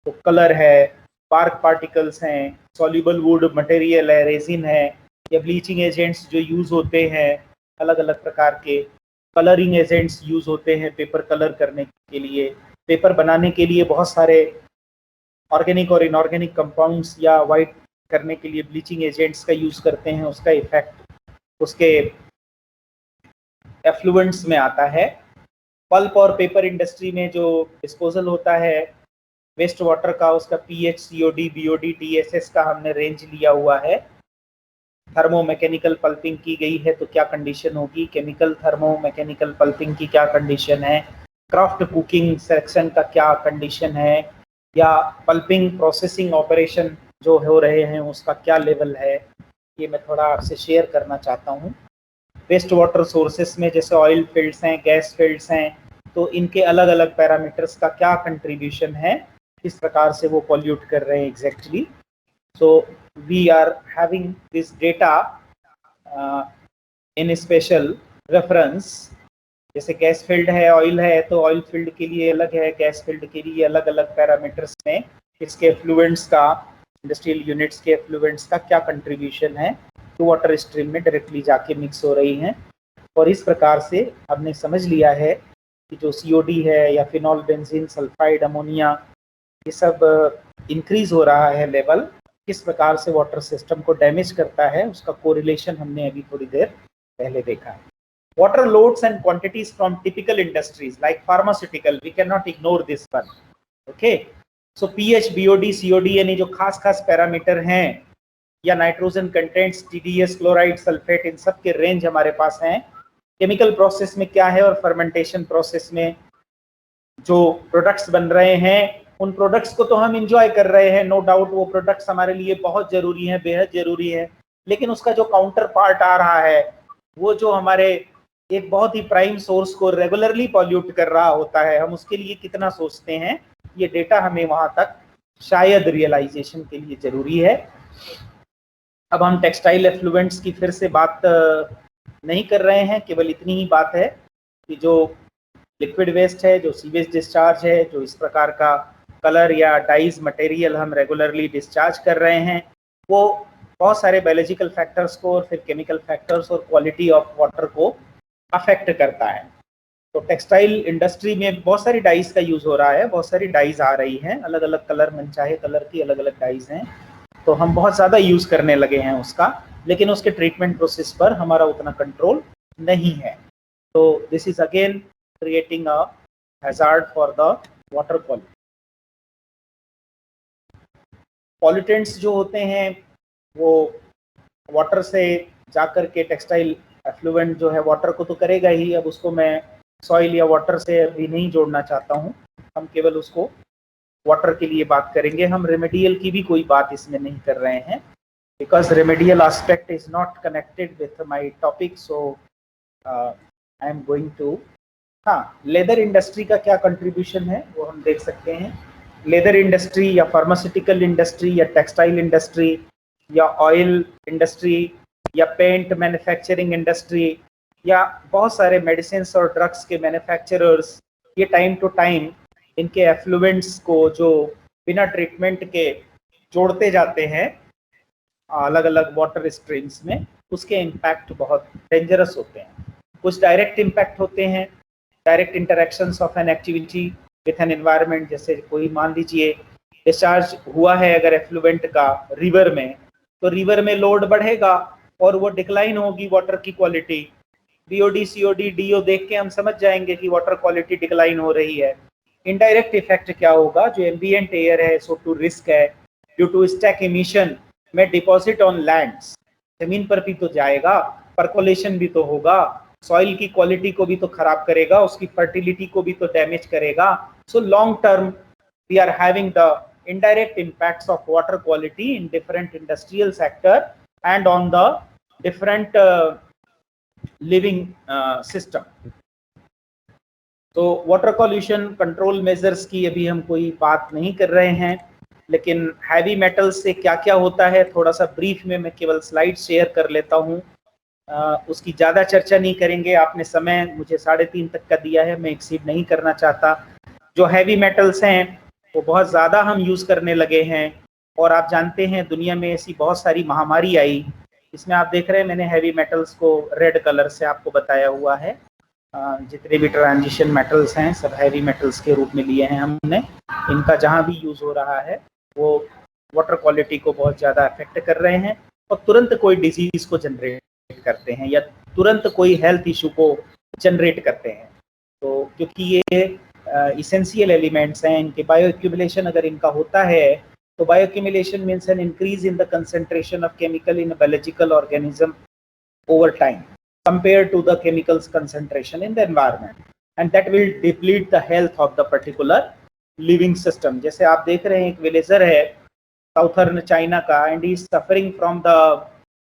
तो कलर है, बार्क पार्टिकल्स हैं, सॉल्युबल वुड मटेरियल है, रेजिन है, या ब्लीचिंग एजेंट्स जो यूज होते हैं, अलग अलग प्रकार के कलरिंग एजेंट्स यूज होते हैं पेपर कलर करने के लिए। पेपर बनाने के लिए बहुत सारे ऑर्गेनिक और इनऑर्गेनिक कंपाउंड्स या वाइट करने के लिए ब्लीचिंग एजेंट्स का यूज करते हैं, उसका इफेक्ट उसके एफ्लुएंट्स में आता है। पल्प और पेपर इंडस्ट्री में जो डिस्पोजल होता है वेस्ट वाटर का, उसका पीएच, सीओडी, बीओडी, टीएसएस का हमने रेंज लिया हुआ है। थर्मो मैकेनिकल पल्पिंग की गई है तो क्या कंडीशन होगी, केमिकल थर्मो मैकेनिकल पल्पिंग की क्या कंडीशन है, क्राफ्ट कुकिंग सेक्शन का क्या कंडीशन है, या पल्पिंग प्रोसेसिंग ऑपरेशन जो हो रहे हैं उसका क्या लेवल है, ये मैं थोड़ा आपसे शेयर करना चाहता हूँ। वेस्ट वाटर सोर्सेस में जैसे ऑयल फील्ड्स हैं, गैस फील्ड्स हैं, तो इनके अलग अलग पैरामीटर्स का क्या कंट्रीब्यूशन है, किस प्रकार से वो पॉल्यूट कर रहे हैं exactly. So we are having this data in special reference. जैसे गैस फील्ड है, ऑयल है, तो ऑयल फील्ड के लिए अलग है, गैस फील्ड के लिए अलग अलग पैरामीटर्स में इसके एफ्लुएंट्स का, इंडस्ट्रियल यूनिट्स के एफ्लुएंट्स का क्या कंट्रीब्यूशन है, तो वाटर स्ट्रीम में डायरेक्टली जाके मिक्स हो रही हैं। और इस प्रकार से हमने समझ लिया है कि जो सीओडी है या फिनॉल बेंजीन सल्फाइड अमोनिया, ये सब इंक्रीज हो रहा है लेवल, किस प्रकार से वाटर सिस्टम को डैमेज करता है, उसका कोरिलेशन हमने अभी थोड़ी देर पहले देखा है। Water loads and quantities from typical industries like pharmaceutical, we cannot ignore this one. Okay, so pH, BOD, COD यानी जो खास खास पैरामीटर हैं, या nitrogen contents, TDS, chloride, sulphate, इन सब के रेंज हमारे पास हैं। केमिकल प्रोसेस में क्या है, और फर्मेंटेशन प्रोसेस में जो प्रोडक्ट्स बन रहे हैं, उन प्रोडक्ट्स को तो हम इंजॉय कर रहे हैं, नो डाउट वो प्रोडक्ट्स हमारे लिए बहुत जरूरी हैं, बेहद जरूरी है, लेकिन उसका जो काउंटर पार्ट आ रहा है, वो जो हमारे एक बहुत ही प्राइम सोर्स को रेगुलरली पॉल्यूट कर रहा होता है, हम उसके लिए कितना सोचते हैं, ये डेटा हमें वहां तक शायद रियलाइजेशन के लिए जरूरी है। अब हम टेक्सटाइल एफ्लुएंट्स की फिर से बात नहीं कर रहे हैं, केवल इतनी ही बात है कि जो लिक्विड वेस्ट है, जो सीवेज डिस्चार्ज है, जो इस प्रकार का कलर या डाइज मटेरियल हम रेगुलरली डिस्चार्ज कर रहे हैं, वो बहुत सारे बायोलॉजिकल फैक्टर्स को और फिर केमिकल फैक्टर्स और क्वालिटी ऑफ वाटर को अफेक्ट करता है। तो टेक्सटाइल इंडस्ट्री में बहुत सारी डाइज का यूज हो रहा है, बहुत सारी डाइज आ रही हैं, अलग अलग कलर, मनचाहे कलर की अलग अलग डाइज हैं, तो हम बहुत ज़्यादा यूज करने लगे हैं उसका, लेकिन उसके ट्रीटमेंट प्रोसेस पर हमारा उतना कंट्रोल नहीं है। तो this is again creating a hazard for the water quality. Pollutants जो होते हैं वो वाटर से जाकर के टेक्सटाइल एफ्लुएंट जो है वाटर को तो करेगा ही, अब उसको मैं सॉइल या वाटर से अभी नहीं जोड़ना चाहता हूँ, हम केवल उसको वाटर के लिए बात करेंगे, हम रेमेडियल की भी कोई बात इसमें नहीं कर रहे हैं, because remedial aspect is not connected with my topic. So I am going to, हाँ, लेदर इंडस्ट्री का क्या कंट्रीब्यूशन है वो हम देख सकते हैं। लेदर इंडस्ट्री या फार्मास्यूटिकल इंडस्ट्री या टेक्सटाइल इंडस्ट्री या ऑयल इंडस्ट्री या पेंट मैन्युफैक्चरिंग इंडस्ट्री या बहुत सारे मेडिसिन और ड्रग्स के मैन्युफैक्चरर्स, ये टाइम टू टाइम इनके एफ्लुएंट्स को जो बिना ट्रीटमेंट के जोड़ते जाते हैं अलग अलग वाटर स्ट्रीम्स में, उसके इम्पैक्ट बहुत डेंजरस होते हैं। कुछ डायरेक्ट इम्पैक्ट होते हैं, direct interactions of an activity with an environment, जैसे कोई मान लीजिए डिस्चार्ज हुआ है अगर एफ्लुएंट का रिवर में, तो रिवर में लोड बढ़ेगा और वो डिक्लाइन होगी वाटर की क्वालिटी। बीओडी, सीओडी, डीओ देख के हम समझ जाएंगे कि वाटर क्वालिटी डिक्लाइन हो रही है। इनडायरेक्ट इफेक्ट क्या होगा, जो एम्बिएंट एयर है, SO2 रिस्क है, ड्यू टू स्टैक इमिशन में डिपॉजिट ऑन लैंड्स, जमीन पर भी तो जाएगा, परकोलेशन भी तो होगा, सॉइल की क्वालिटी को भी तो खराब करेगा, उसकी फर्टिलिटी को भी तो डैमेज करेगा. So long term we are having the indirect impacts of water quality in different industrial sector and on the different living system. तो वाटर पॉल्यूशन कंट्रोल मेजर्स की अभी हम कोई बात नहीं कर रहे हैं, लेकिन हैवी मेटल्स से क्या क्या होता है थोड़ा सा ब्रीफ में मैं केवल स्लाइड शेयर कर लेता हूँ. उसकी ज़्यादा चर्चा नहीं करेंगे, आपने समय मुझे 3:30 तक का दिया है, मैं एक्सीड नहीं करना चाहता. जो हैवी मेटल्स हैं वो बहुत ज़्यादा हम यूज़ करने लगे हैं, और आप जानते हैं दुनिया में ऐसी बहुत सारी महामारी आई. इसमें आप देख रहे हैं मैंने हैवी मेटल्स को रेड कलर से आपको बताया हुआ है. जितने भी ट्रांजिशन मेटल्स हैं सब हैवी मेटल्स के रूप में लिए हैं हमने. इनका जहाँ भी यूज़ हो रहा है वो वाटर क्वालिटी को बहुत ज़्यादा अफेक्ट कर रहे हैं और तुरंत कोई डिजीज को जनरेट करते हैं या तुरंत कोई हेल्थ इशू को जनरेट करते हैं. तो क्योंकि ये इसेंशियल एलिमेंट्स हैं, इनके बायो एक्यूमुलेशन अगर इनका होता है तो bio accumulation means an increase in the concentration of chemical in biological organism over time compared to the chemicals concentration in the environment, and that will deplete the health of the particular living system. जैसे आप देख रहे हैं एक villager है southern China का, and he is suffering from the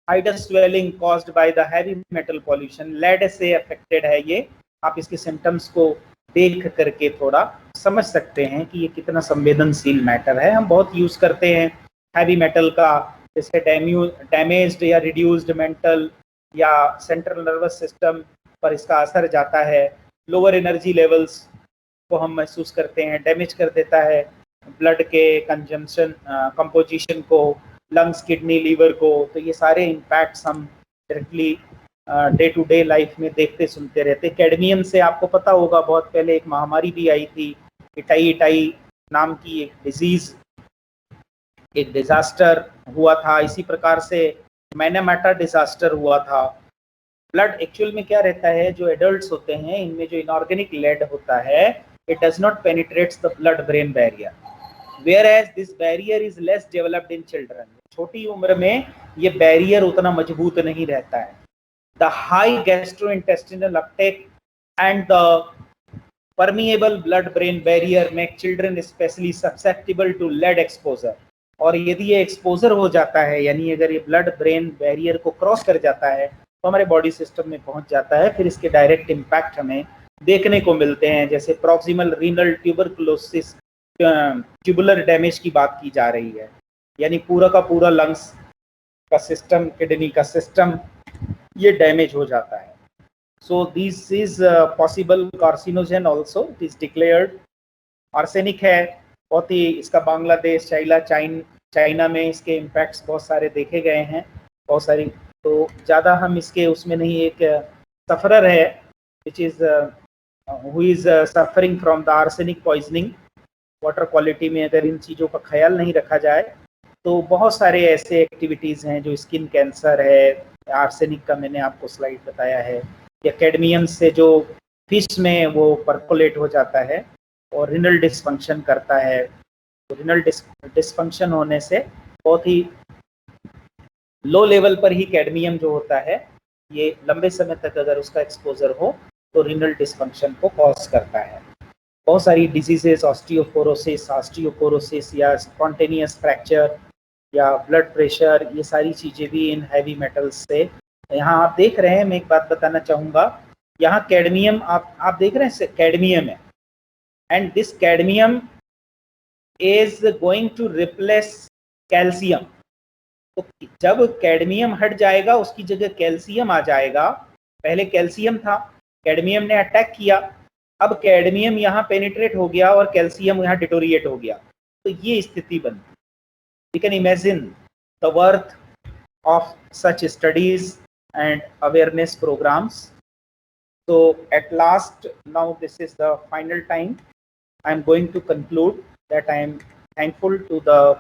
hydrous swelling caused by the heavy metal pollution. lead से affected है ये. आप इसके symptoms को देख करके थोड़ा समझ सकते हैं कि ये कितना संवेदनशील मैटर है. हम बहुत यूज करते हैं हैवी मेटल का, जैसे डैमेज्ड या रिड्यूस्ड मेंटल या सेंट्रल नर्वस सिस्टम पर इसका असर जाता है. लोअर एनर्जी लेवल्स को हम महसूस करते हैं, डैमेज कर देता है ब्लड के कंजम्पशन कंपोजिशन को, लंग्स, किडनी, लीवर को. तो ये सारे इम्पैक्ट्स हम directly day to day life में देखते सुनते रहते. कैडमियम से आपको पता होगा बहुत पहले एक महामारी भी आई थी, इटाई नाम की एक डिजीज, एक डिजास्टर हुआ था. इसी प्रकार से मैनामाटा डिजास्टर हुआ था. ब्लड एक्चुअल में क्या रहता है, जो एडल्ट्स होते हैं इनमें जो इनऑर्गेनिक लेड होता है, it does not penetrates the blood brain barrier, whereas this barrier is less developed in children. छोटी उम्र में ये बैरियर उतना मजबूत नहीं रहता है. The high gastrointestinal Uptake and the permeable blood brain barrier make children especially susceptible to lead exposure. और यदि ये एक्सपोजर हो जाता है, यानी अगर ये ब्लड ब्रेन बैरियर को क्रॉस कर जाता है तो हमारे बॉडी सिस्टम में पहुंच जाता है, फिर इसके डायरेक्ट इम्पैक्ट हमें देखने को मिलते हैं. जैसे proximal renal tuberculosis, tubular damage की बात की जा रही है, यानी पूरा का पूरा लंग्स का सिस्टम, किडनी का सिस्टम ये डैमेज हो जाता है. So this is possible carcinogen also, it is declared. Arsenic है बहुत ही, इसका बांग्लादेश, चाइना में इसके इम्पैक्ट्स बहुत सारे देखे गए हैं, बहुत सारी. तो ज़्यादा हम इसके उसमें नहीं. एक सफरर है which is who is suffering from the arsenic poisoning. Water quality में अगर इन चीज़ों का ख्याल नहीं रखा जाए तो बहुत सारे ऐसे एक्टिविटीज़ हैं, जो स्किन कैंसर है, आर्सेनिक का मैंने आपको स्लाइड बताया है, या कैडमियम से जो फिश में वो परकोलेट हो जाता है और रिनल डिसफंक्शन करता है. तो रिनल डिसफंक्शन होने से बहुत ही लो लेवल पर ही कैडमियम जो होता है ये लंबे समय तक अगर उसका एक्सपोजर हो तो रिनल डिसफंक्शन को कॉज करता है. बहुत सारी डिजीजेस, ऑस्टियोपोरोसिस या स्पॉन्टेनियस फ्रैक्चर या ब्लड प्रेशर, ये सारी चीज़ें भी इन हैवी मेटल्स से. यहाँ आप देख रहे हैं, मैं एक बात बताना चाहूँगा, यहाँ कैडमियम आप देख रहे हैं कैडमियम है, and this cadmium is going to replace calcium. तो जब कैडमियम हट जाएगा उसकी जगह कैल्शियम आ जाएगा. पहले कैल्शियम था, कैडमियम ने अटैक किया, अब कैडमियम यहाँ पेनिट्रेट हो गया और कैल्शियम यहाँ डिटोरिएट हो गया. तो ये स्थिति बनती. We can imagine the worth of such studies and awareness programs. So at last, now this is the final time. I am going to conclude that I am thankful to the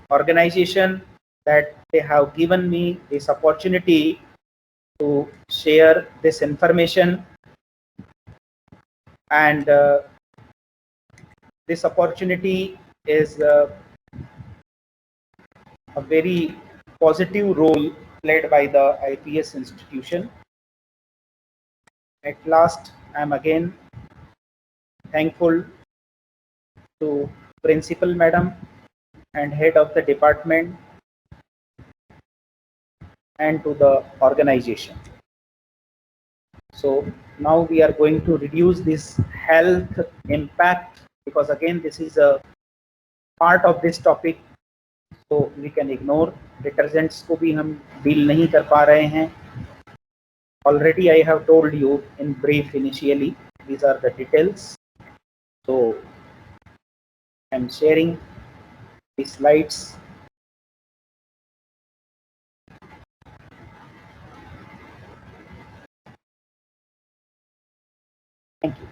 organization that they have given me this opportunity to share this information, and this opportunity is a very positive role played by the IPS institution. At last, I am again thankful to Principal Madam and Head of the Department and to the organization. So now we are going to reduce this health impact, because again this is a part of this topic, so we can ignore. Detergents को भी हम deal नहीं कर पा रहे हैं. Already I have told you in brief initially, these are the details. So I'm sharing the slides. Thank you.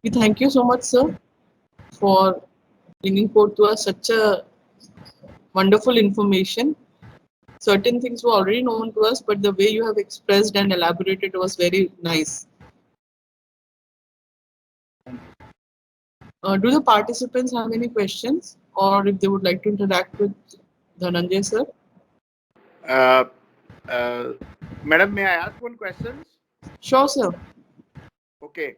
We thank you so much, sir, for bringing forth to us such a wonderful information. Certain things were already known to us, but the way you have expressed and elaborated was very nice. Do the participants have any questions, or if they would like to interact with Dhananjay, sir? Madam, may I ask one question? Sure, sir. Okay.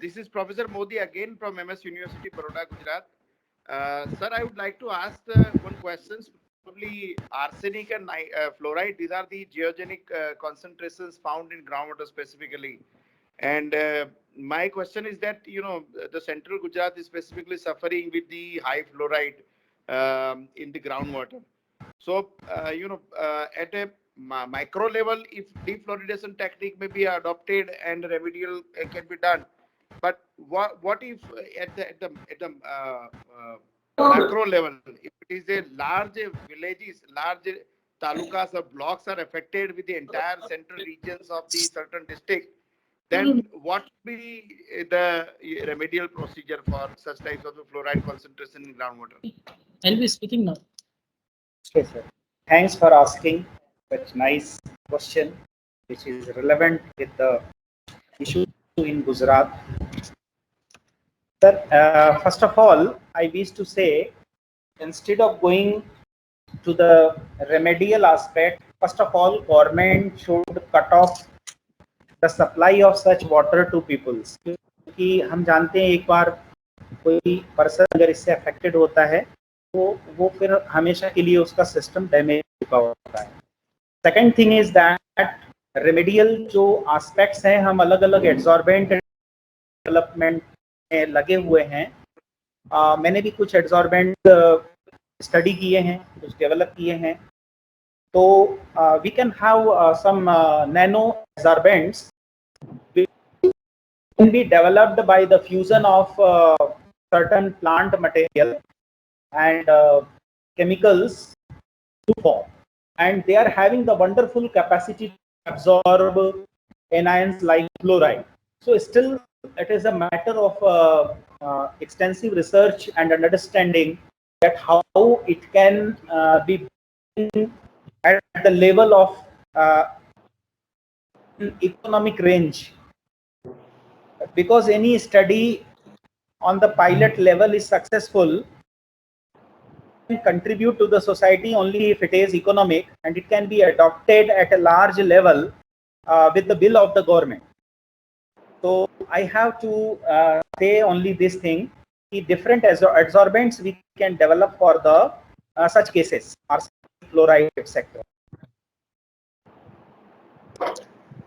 This is Professor Modi again from MS University, Baroda, Gujarat. Sir, I would like to ask one question. Probably arsenic and fluoride, these are the geogenic concentrations found in groundwater specifically. And my question is that, you know, the central Gujarat is specifically suffering with the high fluoride in the groundwater. So, you know, at a micro level, if defluoridation technique may be adopted and remedial can be done, but what if at the macro level, if it is a large villages, large talukas or blocks are affected with the entire central regions of the certain district, then what will be the remedial procedure for such types of fluoride concentration in groundwater? I'll be speaking now. Okay, sir. Thanks for asking such nice question, which is relevant with the issue in Gujarat. Sir, first of all, I wish to say, instead of going to the remedial aspect, first of all, government should cut off the supply of such water to peoples. क्योंकि हम जानते हैं एक बार कोई person अगर इससे affected होता है तो वो फिर हमेशा के लिए उसका सिस्टम डैमेज होता है. Second thing is that remedial जो एस्पेक्ट्स हैं, हम अलग अलग एड्सॉर्बेंट डेवलपमेंट में लगे हुए हैं. मैंने भी कुछ एड्सॉर्बेंट स्टडी किए हैं, कुछ डेवलप किए हैं. तो we can have some nano adsorbents can be developed by the fusion of certain plant material and chemicals to form, and they are having the wonderful capacity to absorb anions like fluoride. So still it is a matter of extensive research and understanding that how it can be at the level of economic range, because any study on the pilot level is successful can contribute to the society only if it is economic, and it can be adopted at a large level with the bill of the government. So I have to say only this thing: the different adsorbents we can develop for the such cases, arsenic, fluoride, etc.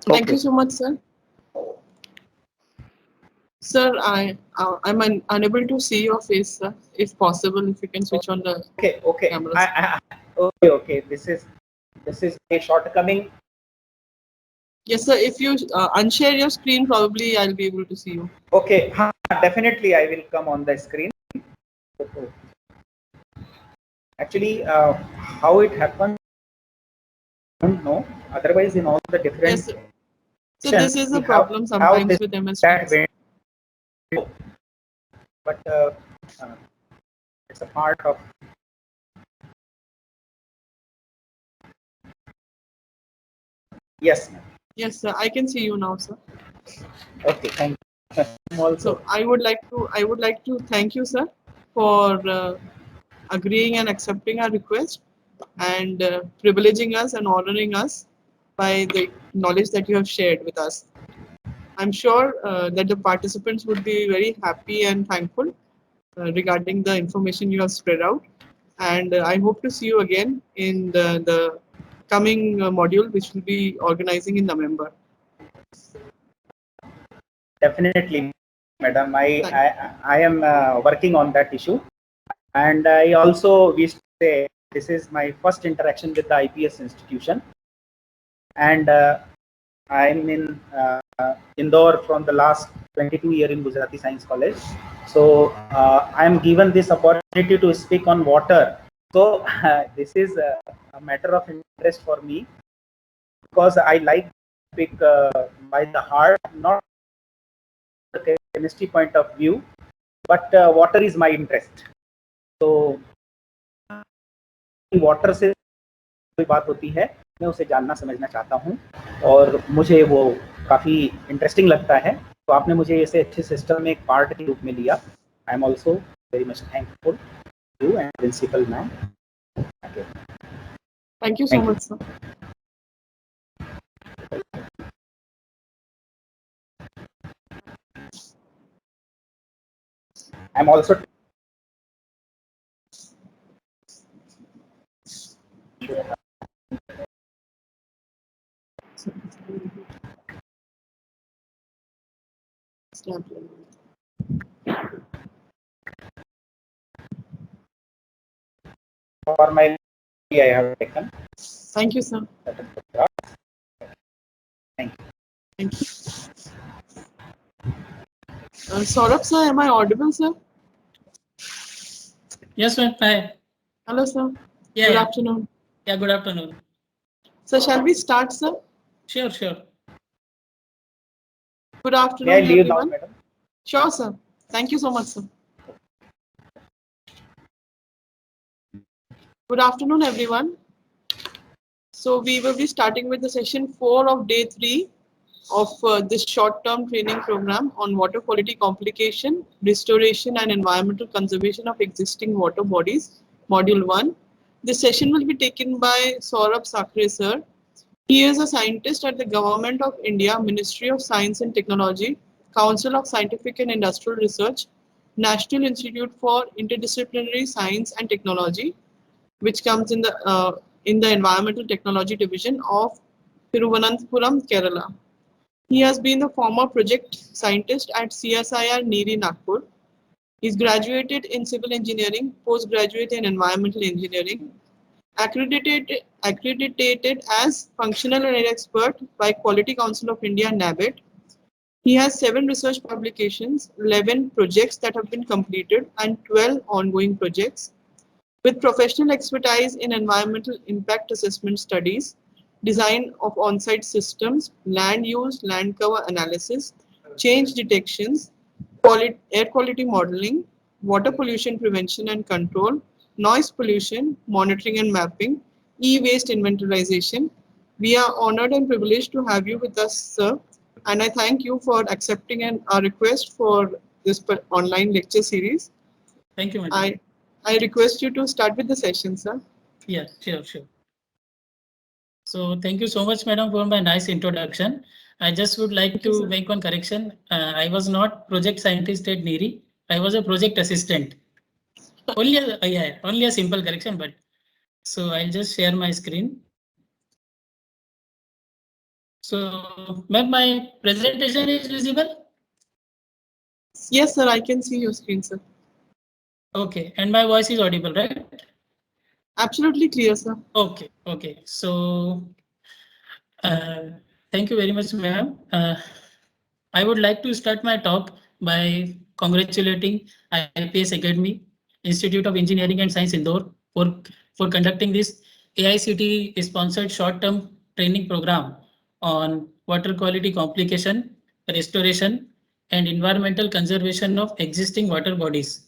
Thank you so much, sir. Sir, I'm unable to see your face, sir. If possible, if you can switch on the camera. Okay. This is a shortcoming. Yes, sir. If you unshare your screen, probably I'll be able to see you. Okay, definitely I will come on the screen. Actually, how it happened, I don't know. Otherwise, in all the different. Yes, sir. So this is a problem sometimes with MS. But it's a part of. Yes, ma'am. Yes, sir. I can see you now, sir. Okay, thank you. Also, I would like to thank you, sir, for agreeing and accepting our request. and privileging us and honoring us by the knowledge that you have shared with us. I'm sure that the participants would be very happy and thankful regarding the information you have spread out. And I hope to see you again in the coming module, which will be organizing in November. Definitely, madam. I am working on that issue, and I also wish to say this is my first interaction with the IPS institution, and I am in Indore from the last 22 years in Gujarati Science College. So I am given this opportunity to speak on water. So this is a matter of interest for me because I like to speak by the heart, not the chemistry point of view, but water is my interest. So water से कोई बात होती है, मैं उसे जानना समझना चाहता हूँ और मुझे वो काफी इंटरेस्टिंग लगता है. तो आपने मुझे ऐसे अच्छे सिस्टम में एक पार्ट के रूप में लिया. I am also very much thankful you and principal ma'am. Thank you so much, sir. I'm also for my I have taken. Thank you, sir. Thank you. Thank you. Saurabh, sir, am I audible, sir? Yes, ma'am. Hi. Hello, sir. Yeah, Good afternoon. Yeah, good afternoon. So shall we start, sir? Sure, sure. Good afternoon, May I leave everyone. now, madam? Sure, sir. Thank you so much, sir. Good afternoon, everyone. So we will be starting with the session 4 of day 3 of this short-term training program on water quality complication, restoration and environmental conservation of existing water bodies, Module 1. This session will be taken by Saurabh Sakre, sir. He is a scientist at the Government of India, Ministry of Science and Technology, Council of Scientific and Industrial Research, National Institute for Interdisciplinary Science and Technology, which comes in the Environmental Technology Division of Thiruvananthapuram, Kerala. He has been the former project scientist at CSIR-NEERI, Nagpur. He is graduated in civil engineering, postgraduate in environmental engineering, accredited as functional and expert by Quality Council of India, NABET. He has 7 research publications, 11 projects that have been completed, and 12 ongoing projects. With professional expertise in environmental impact assessment studies, design of on-site systems, land use, land cover analysis, change detections, air quality modeling, water pollution prevention and control, noise pollution, monitoring and mapping, e-waste inventarization. We are honored and privileged to have you with us, sir. And I thank you for accepting our request for this online lecture series. Thank you, madam. I request you to start with the session, sir. Yeah, sure, sure. So thank you so much, madam, for my nice introduction. I just would like to make one correction. I was not project scientist at NEERI. I was a project assistant. Only a simple correction, but so I'll just share my screen. So, ma'am, my presentation is visible? Yes, sir, I can see your screen, sir. Okay, and my voice is audible, right? Absolutely clear, sir. Okay, okay. So, thank you very much, ma'am. I would like to start my talk by congratulating IPS Academy, Institute of Engineering and Science Indore for conducting this AICTE sponsored short-term training program on water quality complication, restoration, and environmental conservation of existing water bodies.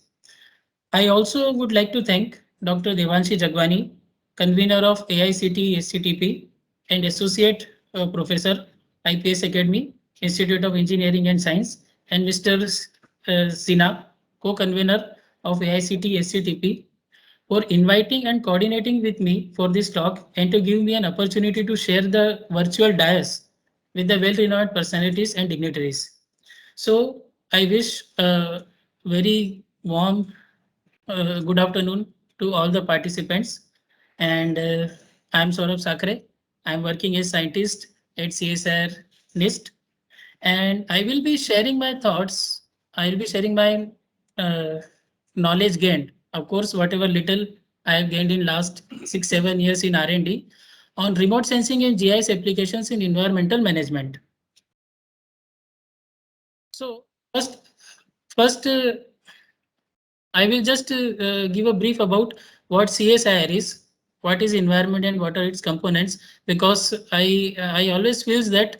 I also would like to thank Dr. Devanshi Jagwani, convener of AICTE STP and Associate Professor, IPS Academy, Institute of Engineering and Science, and Mr. Sinha, co-convener of AICTE STP, for inviting and coordinating with me for this talk and to give me an opportunity to share the virtual dais with the well-renowned personalities and dignitaries. So I wish a very warm good afternoon to all the participants. And I'm Saurabh Sakre. I'm working as scientist at CSIR NIST. And I will be sharing my thoughts. I will be sharing my knowledge gained. Of course, whatever little I have gained in last 6-7 years in R&D on remote sensing and GIS applications in environmental management. So first I will just give a brief about what CSIR is, what is environment and what are its components, because I always feel that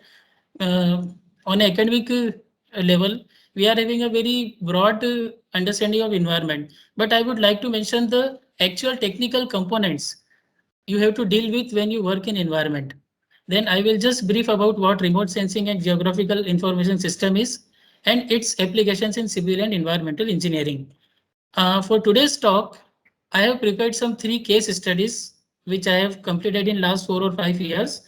on academic level, we are having a very broad understanding of environment, but I would like to mention the actual technical components you have to deal with when you work in environment. Then I will just brief about what remote sensing and geographical information system is and its applications in civil and environmental engineering. For today's talk, I have prepared some 3 case studies which I have completed in last 4 or 5 years.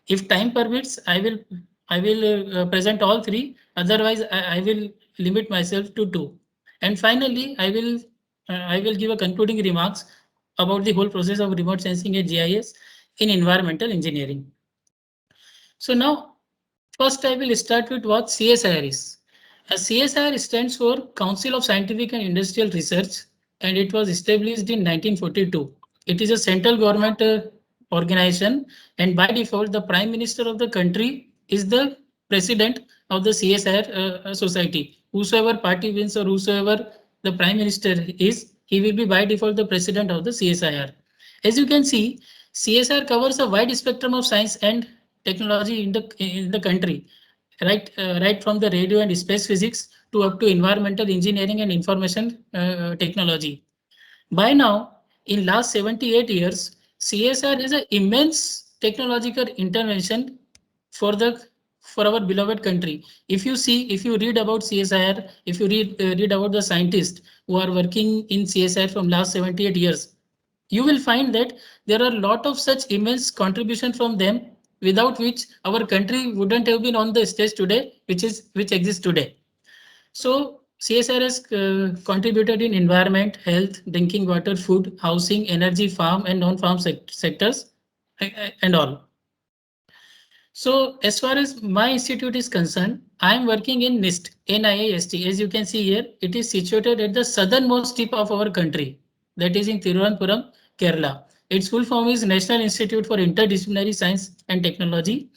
If time permits, I will present all 3. Otherwise, I will limit myself to 2. And finally, I will give a concluding remarks about the whole process of remote sensing and GIS in environmental engineering. So now, first I will start with what CSIR is. CSIR stands for Council of Scientific and Industrial Research, and it was established in 1942. It is a central government organization, and by default, the Prime Minister of the country is the president of the CSIR society. Whosoever party wins or whosoever the Prime Minister is, he will be by default the president of the CSIR. As you can see, CSIR covers a wide spectrum of science and technology in the country, right from the radio and space physics to up to environmental engineering and information technology. By now, in last 78 years, CSR is an immense technological intervention for our beloved country. If you read about CSIR, if you read about the scientists who are working in CSIR from last 78 years, you will find that there are a lot of such immense contribution from them, without which our country wouldn't have been on the stage today, which exists today. So CSR has contributed in environment, health, drinking water, food, housing, energy, farm and non-farm sectors and all. So as far as my institute is concerned, I am working in NIST, NIST. As you can see here, it is situated at the southernmost tip of our country, that is in Thiruvananthapuram, Kerala. Its full form is National Institute for Interdisciplinary Science and Technology,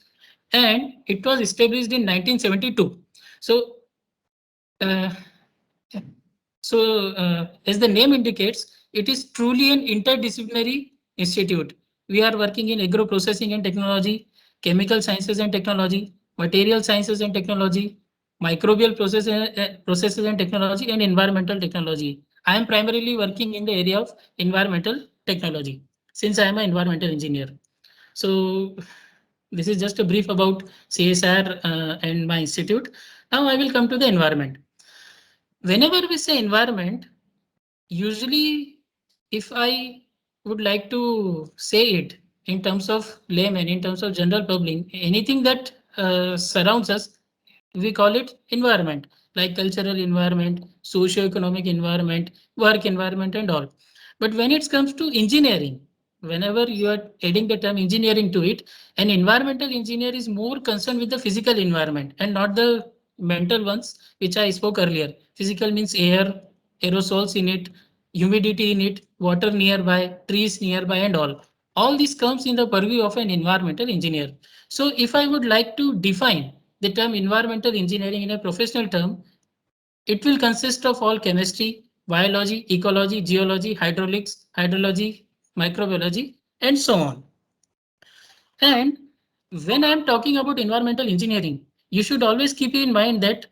and it was established in 1972. So, as the name indicates, it is truly an interdisciplinary institute. We are working in agro processing and technology, chemical sciences and technology, material sciences and technology, microbial processes and technology, and environmental technology. I am primarily working in the area of environmental technology since I am an environmental engineer. So this is just a brief about CSR and my institute. Now I will come to the environment. Whenever we say environment, usually if I would like to say it in terms of layman, in terms of general public, anything that surrounds us, we call it environment, like cultural environment, socio-economic environment, work environment and all. But when it comes to engineering, whenever you are adding the term engineering to it, an environmental engineer is more concerned with the physical environment and not the mental ones, which I spoke earlier. Physical means air, aerosols in it, humidity in it, water nearby, trees nearby and all. All this comes in the purview of an environmental engineer. So if I would like to define the term environmental engineering in a professional term, it will consist of all chemistry, biology, ecology, geology, hydraulics, hydrology, microbiology, and so on. And when I'm talking about environmental engineering, you should always keep in mind that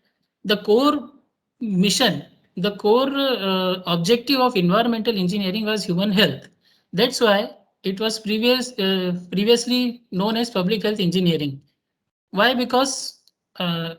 the core mission, the core objective of environmental engineering was human health. That's why it was previously known as public health engineering. Why? Because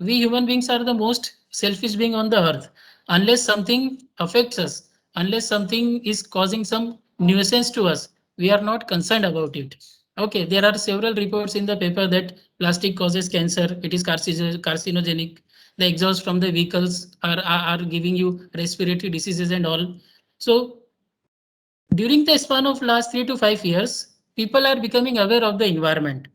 we human beings are the most selfish being on the earth. Unless something affects us, unless something is causing some nuisance to us. We are not concerned about it. Okay, there are several reports in the paper that plastic causes cancer. It is carcinogenic. The exhaust from the vehicles are giving you respiratory diseases and all. So during the span of last 3 to 5 years, people are becoming aware of the environment.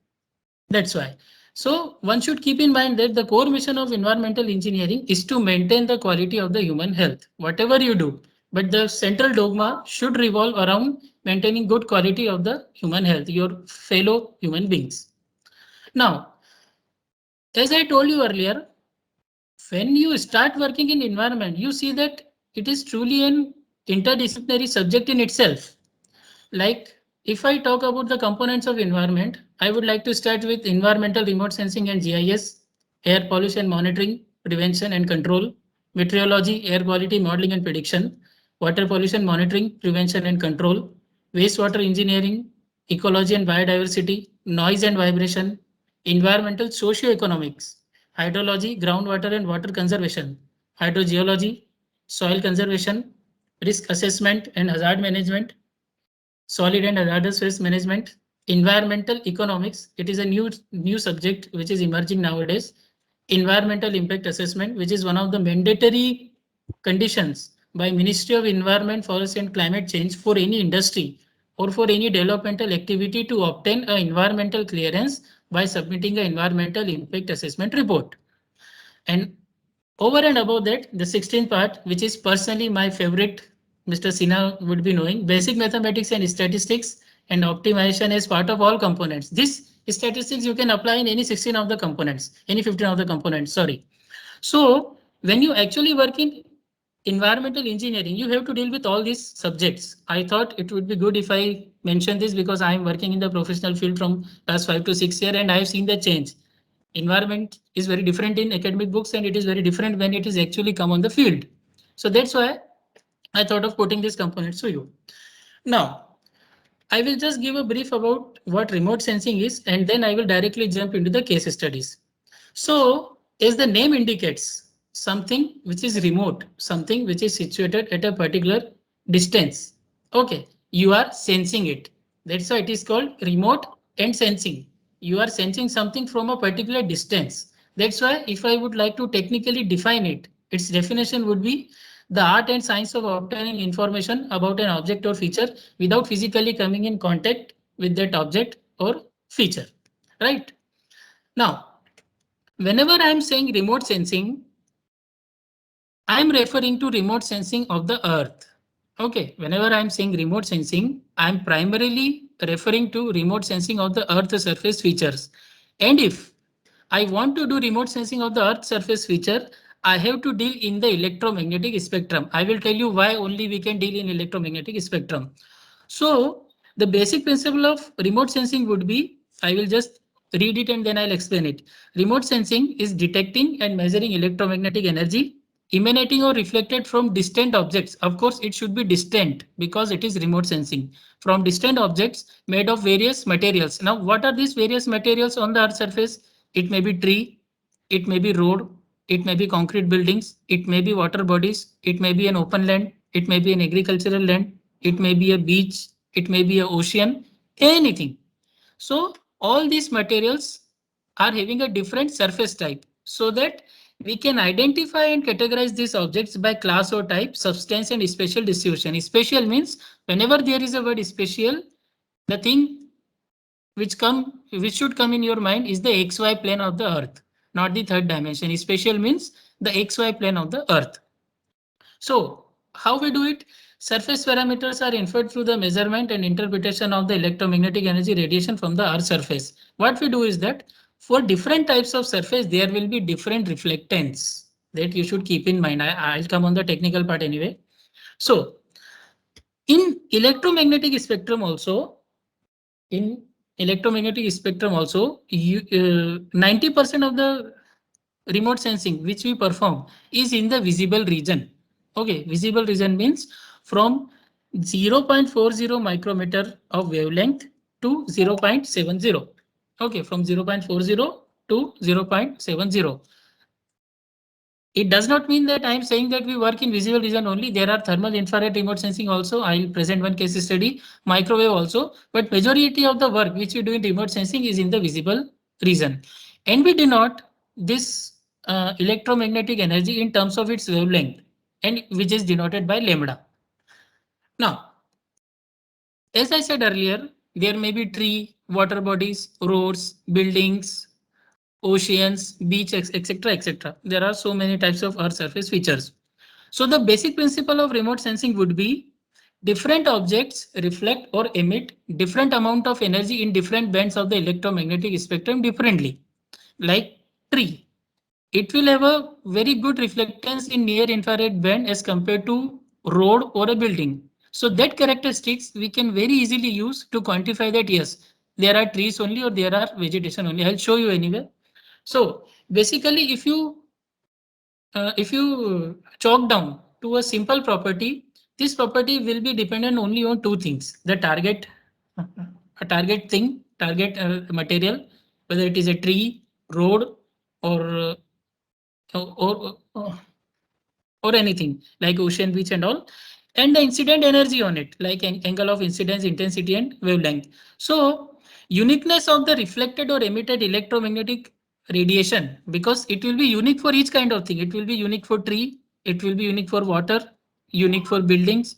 That's why. So one should keep in mind that the core mission of environmental engineering is to maintain the quality of the human health, whatever you do. But the central dogma should revolve around maintaining good quality of the human health, your fellow human beings. Now, as I told you earlier, when you start working in environment, you see that it is truly an interdisciplinary subject in itself. Like if I talk about the components of environment, I would like to start with environmental remote sensing and GIS, air pollution monitoring, prevention and control, meteorology, air quality modeling and prediction, water pollution monitoring, prevention and control, wastewater engineering, ecology and biodiversity, noise and vibration, environmental socio-economics, hydrology, groundwater and water conservation, hydrogeology, soil conservation, risk assessment and hazard management, solid and hazardous waste management, environmental economics. It is a new subject which is emerging nowadays. Environmental impact assessment, which is one of the mandatory conditions by Ministry of Environment, Forest and Climate Change for any industry or for any developmental activity to obtain an environmental clearance by submitting an environmental impact assessment report. And over and above that, the 16th part, which is personally my favorite, Mr. Sinha would be knowing, basic mathematics and statistics and optimization as part of all components. This statistics you can apply in any 16 of the components, any 15 of the components, sorry. So when you actually work in environmental engineering, you have to deal with all these subjects. I thought it would be good if I mention this because I am working in the professional field from last 5 to 6 years and I have seen the change. Environment is very different in academic books and it is very different when it is actually come on the field. So that's why I thought of putting these components to you. Now, I will just give a brief about what remote sensing is and then I will directly jump into the case studies. So as the name indicates, something which is remote, something which is situated at a particular distance. Okay, you are sensing it. That's why it is called remote and sensing. You are sensing something from a particular distance. That's why if I would like to technically define it, its definition would be the art and science of obtaining information about an object or feature without physically coming in contact with that object or feature, right? Now, whenever I am saying remote sensing, I am referring to remote sensing of the earth. Okay, whenever I am saying remote sensing, I am primarily referring to remote sensing of the earth surface features. And if I want to do remote sensing of the earth surface feature, I have to deal in the electromagnetic spectrum. I will tell you why only we can deal in electromagnetic spectrum. So the basic principle of remote sensing would be, I will just read it and then I'll explain it. Remote sensing is detecting and measuring electromagnetic energy emanating or reflected from distant objects. Of course, it should be distant because it is remote sensing from distant objects made of various materials. Now, what are these various materials on the earth surface? It may be tree, it may be road, it may be concrete buildings, it may be water bodies, it may be an open land, it may be an agricultural land, it may be a beach, it may be an ocean, anything. So all these materials are having a different surface type so that we can identify and categorize these objects by class or type, substance and spatial distribution. Spatial means whenever there is a word spatial, the thing which should come in your mind is the XY plane of the earth, not the third dimension. Spatial means the XY plane of the earth. So how we do it? Surface parameters are inferred through the measurement and interpretation of the electromagnetic energy radiation from the earth surface. What we do is that for different types of surface, there will be different reflectance that you should keep in mind. I'll come on the technical part anyway. So in electromagnetic spectrum also, 90% of the remote sensing which we perform is in the visible region. Okay, visible region means from 0.40 micrometer of wavelength to 0.70. Okay, from 0.40 to 0.70. It does not mean that I am saying that we work in visible region only. There are thermal infrared remote sensing also. I'll present one case study, microwave also, but majority of the work which we do in remote sensing is in the visible region. And we denote this electromagnetic energy in terms of its wavelength, and which is denoted by lambda. Now, as I said earlier, there may be tree, water bodies, roads, buildings, oceans, beach, etc., etc. There are so many types of Earth surface features. So the basic principle of remote sensing would be different objects reflect or emit different amount of energy in different bands of the electromagnetic spectrum differently. Like tree, it will have a very good reflectance in near infrared band as compared to road or a building. So that characteristics we can very easily use to quantify that yes, there are trees only or there are vegetation only. I'll show you anyway. So basically, if you chalk down to a simple property, this property will be dependent only on two things: the target, a target thing, target material, whether it is a tree, road, or or anything like ocean, beach, and all, and the incident energy on it, like angle of incidence, intensity, and wavelength. So uniqueness of the reflected or emitted electromagnetic radiation, because it will be unique for each kind of thing. It will be unique for tree, it will be unique for water, unique for buildings,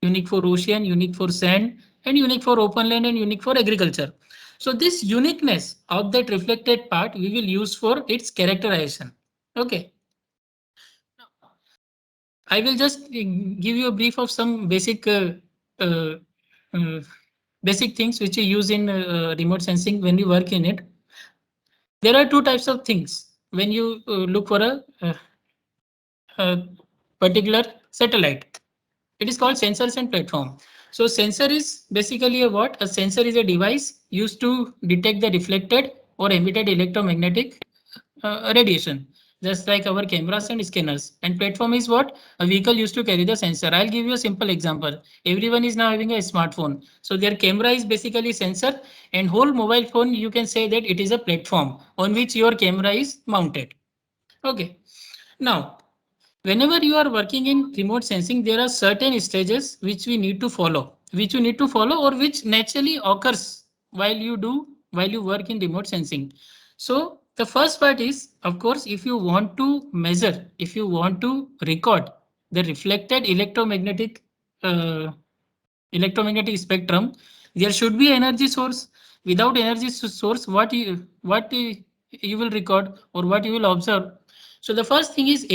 unique for ocean, unique for sand, and unique for open land, and unique for agriculture. So this uniqueness of that reflected part we will use for its characterization. Okay. I will just give you a brief of some uh, uh, basic things which you use in remote sensing when you work in it. There are two types of things when you look for a particular satellite. It is called sensors and platform. So sensor is basically a what? A sensor is a device used to detect the reflected or emitted electromagnetic radiation, just like our cameras and scanners. And platform is what? A vehicle used to carry the sensor. I'll give you a simple example. Everyone is now having a smartphone. So their camera is basically sensor, and whole mobile phone, you can say that it is a platform on which your camera is mounted. Okay. Now, whenever you are working in remote sensing, there are certain stages which we need to follow, or which naturally occurs while you work in remote sensing. So the first part is, of course, if you want to measure, if you want to record the reflected electromagnetic spectrum, there should be energy source. Without energy source, you will record or what you will observe. So the first thing is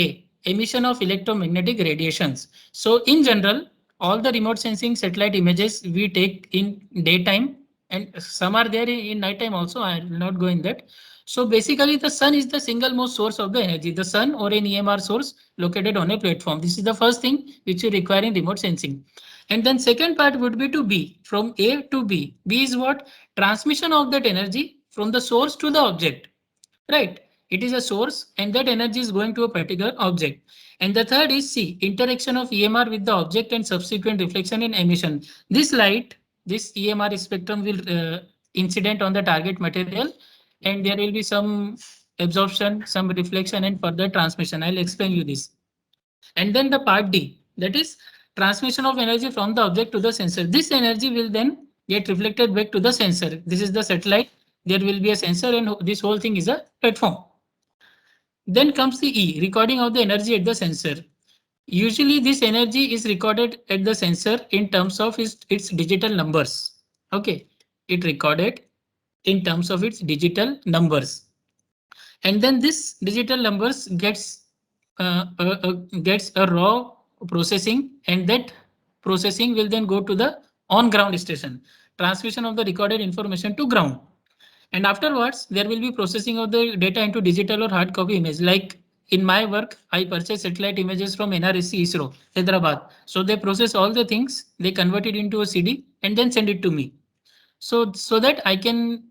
emission of electromagnetic radiations. So in general, all the remote sensing satellite images we take in daytime, and some are there in nighttime also. I will not go in that. So basically, the sun is the single most source of the energy. The sun or an EMR source located on a platform. This is the first thing which you require in remote sensing. And then second part would be to B, from A to B. B is what? Transmission of that energy from the source to the object, right? It is a source and that energy is going to a particular object. And the third is C, interaction of EMR with the object and subsequent reflection and emission. This light, this EMR spectrum will incident on the target material, and there will be some absorption, some reflection, and further transmission. I'll explain you this. And then the part D, that is transmission of energy from the object to the sensor. This energy will then get reflected back to the sensor. This is the satellite. There will be a sensor, and this whole thing is a platform. Then comes the E, recording of the energy at the sensor. Usually this energy is recorded at the sensor in terms of its digital numbers. Okay, it recorded in terms of its digital numbers. And then this digital numbers gets a raw processing, and that processing will then go to the on ground station, transmission of the recorded information to ground. And afterwards, there will be processing of the data into digital or hard copy image. Like in my work, I purchase satellite images from NRSC ISRO, Hyderabad. So they process all the things, they convert it into a CD and then send it to me. So that I can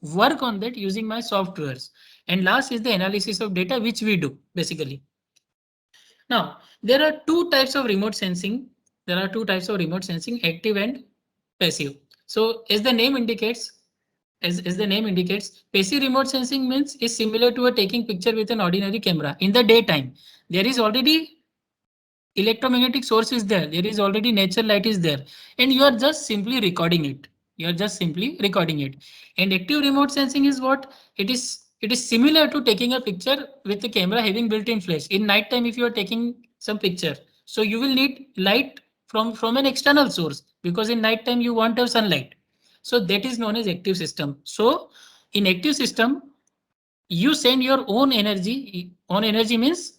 work on that using my softwares. And last is the analysis of data, which we do basically. Now, there are two types of remote sensing. Active and passive. So as the name indicates, as the name indicates, passive remote sensing means is similar to a taking picture with an ordinary camera. In the daytime, there is already electromagnetic source is there. There is already natural light is there, and you are just simply recording it. You are just simply recording it. And active remote sensing is what it is. It is similar to taking a picture with the camera having built-in flash. In night time, if you are taking some picture, so you will need light from an external source, because in night time you want a sunlight. So that is known as active system. So in active system, you send your own energy. Own energy means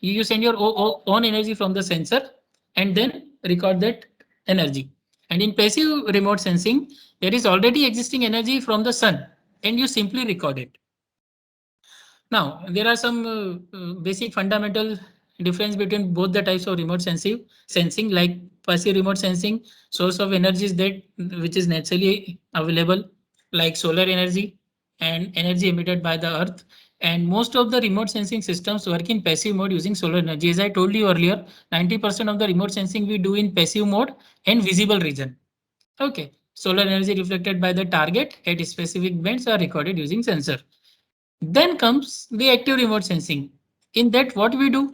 you send your own energy from the sensor and then record that energy. And in passive remote sensing, there is already existing energy from the sun and you simply record it. Now, there are some basic fundamental difference between both the types of remote sensing, like passive remote sensing, source of energy is that which is naturally available, like solar energy and energy emitted by the earth. And most of the remote sensing systems work in passive mode using solar energy. As I told you earlier, 90% of the remote sensing we do in passive mode and visible region. Okay, solar energy reflected by the target at specific bands are recorded using sensor. Then comes the active remote sensing. In that, what we do?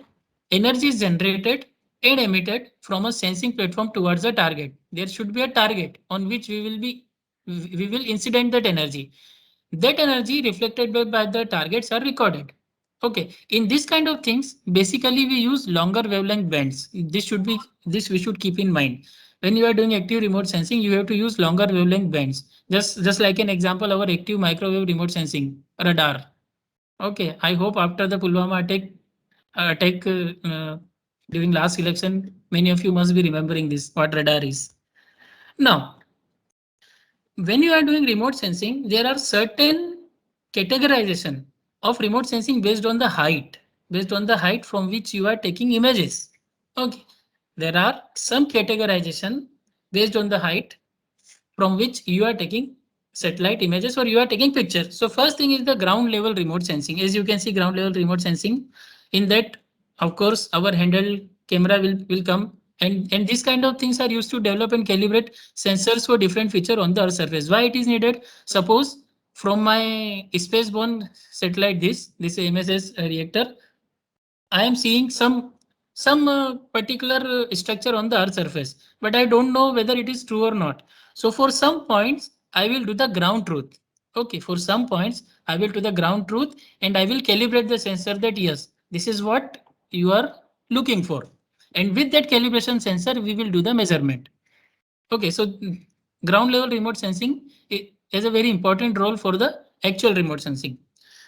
Energy is generated and emitted from a sensing platform towards a target. There should be a target on which we will incident that energy. That energy reflected by the targets are recorded. Okay, in this kind of things, basically we use longer wavelength bands. This we should keep in mind. When you are doing active remote sensing, you have to use longer wavelength bands. Just like an example, our active microwave remote sensing radar. Okay, I hope after the Pulwama attack during last election, many of you must be remembering this, what radar is. Now, when you are doing remote sensing, there are certain categorization of remote sensing based on the height from which you are taking images. Okay, there are some categorization based on the height from which you are taking satellite images or you are taking pictures. So first thing is the ground level remote sensing. As you can see, ground level remote sensing, in that, of course, our handheld camera will come, and these kind of things are used to develop and calibrate sensors for different feature on the Earth surface. Why it is needed? Suppose from my spaceborne satellite, this MSS reactor, I am seeing some particular structure on the Earth surface, but I don't know whether it is true or not. So for some points, I will do the ground truth. Okay, for some points, I will do the ground truth and I will calibrate the sensor that yes, this is what you are looking for. And with that calibration sensor, we will do the measurement. Okay, so ground level remote sensing is a very important role for the actual remote sensing.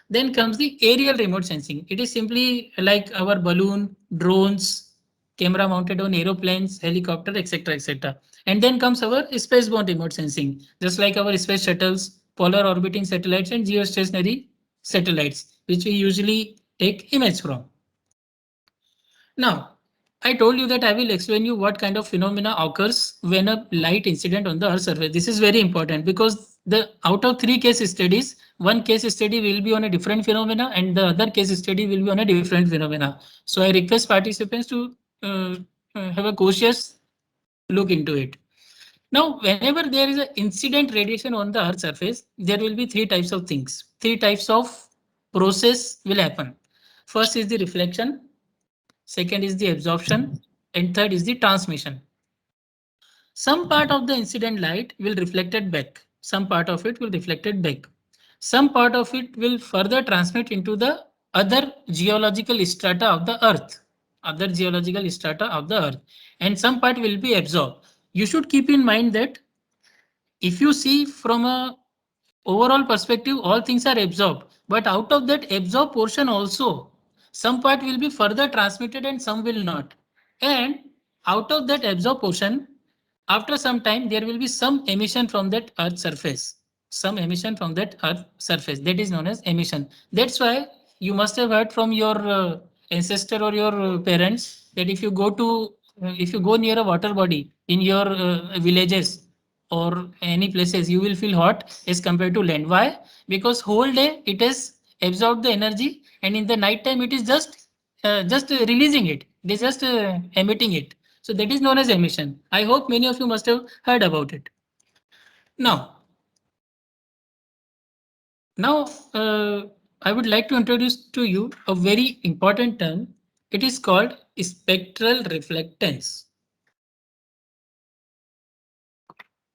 Then comes the aerial remote sensing. It is simply like our balloon, drones, camera mounted on aeroplanes, helicopter, etc., etc. And then comes our spaceborne remote sensing, just like our space shuttles, polar orbiting satellites, and geostationary satellites, which we usually take image from. Now, I told you that I will explain you what kind of phenomena occurs when a light incident on the Earth surface. This is very important because out of 3 case studies, one case study will be on a different phenomena and the other case study will be on a different phenomena. So I request participants to have a cautious look into it. Now, whenever there is an incident radiation on the Earth surface, there will be 3 types of things. 3 types of process will happen. First is the reflection. Second is the absorption, and third is the transmission. Some part of the incident light will reflected back. Some part of it will reflected back. Some part of it will further transmit into the other geological strata of the Earth. And some part will be absorbed. You should keep in mind that if you see from a overall perspective, all things are absorbed, but out of that absorbed portion also, some part will be further transmitted and some will not. And out of that absorbed portion, after some time, there will be some emission from that Earth surface. That is known as emission. That's why you must have heard from your ancestor or your parents that if you go near a water body in your villages or any places, you will feel hot as compared to land. Why? Because whole day it has absorbed the energy, and in the night time it is just releasing it. It is just emitting it. So that is known as emission. I hope many of you must have heard about it. Now, Now, I would like to introduce to you a very important term. It is called spectral reflectance.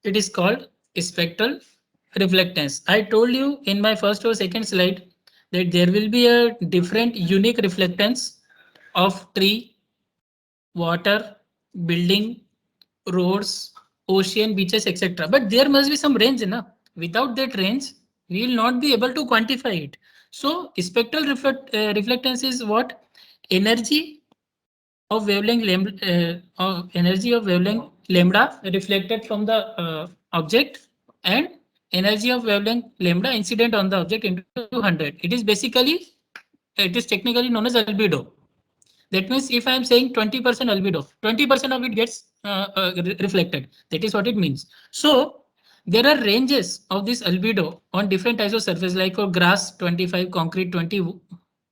It is called spectral reflectance. I told you in my first or second slide that there will be a different unique reflectance of tree, water, building, roads, ocean, beaches, etc. But there must be some range, na? Without that range, we will not be able to quantify it. So spectral reflectance is what? Energy of wavelength lambda reflected from the object, and energy of wavelength lambda incident on the object into 100. It is technically known as albedo. That means if I am saying 20% albedo, 20% of it gets reflected. That is what it means. So there are ranges of this albedo on different types of surface, like for grass 25, concrete 20,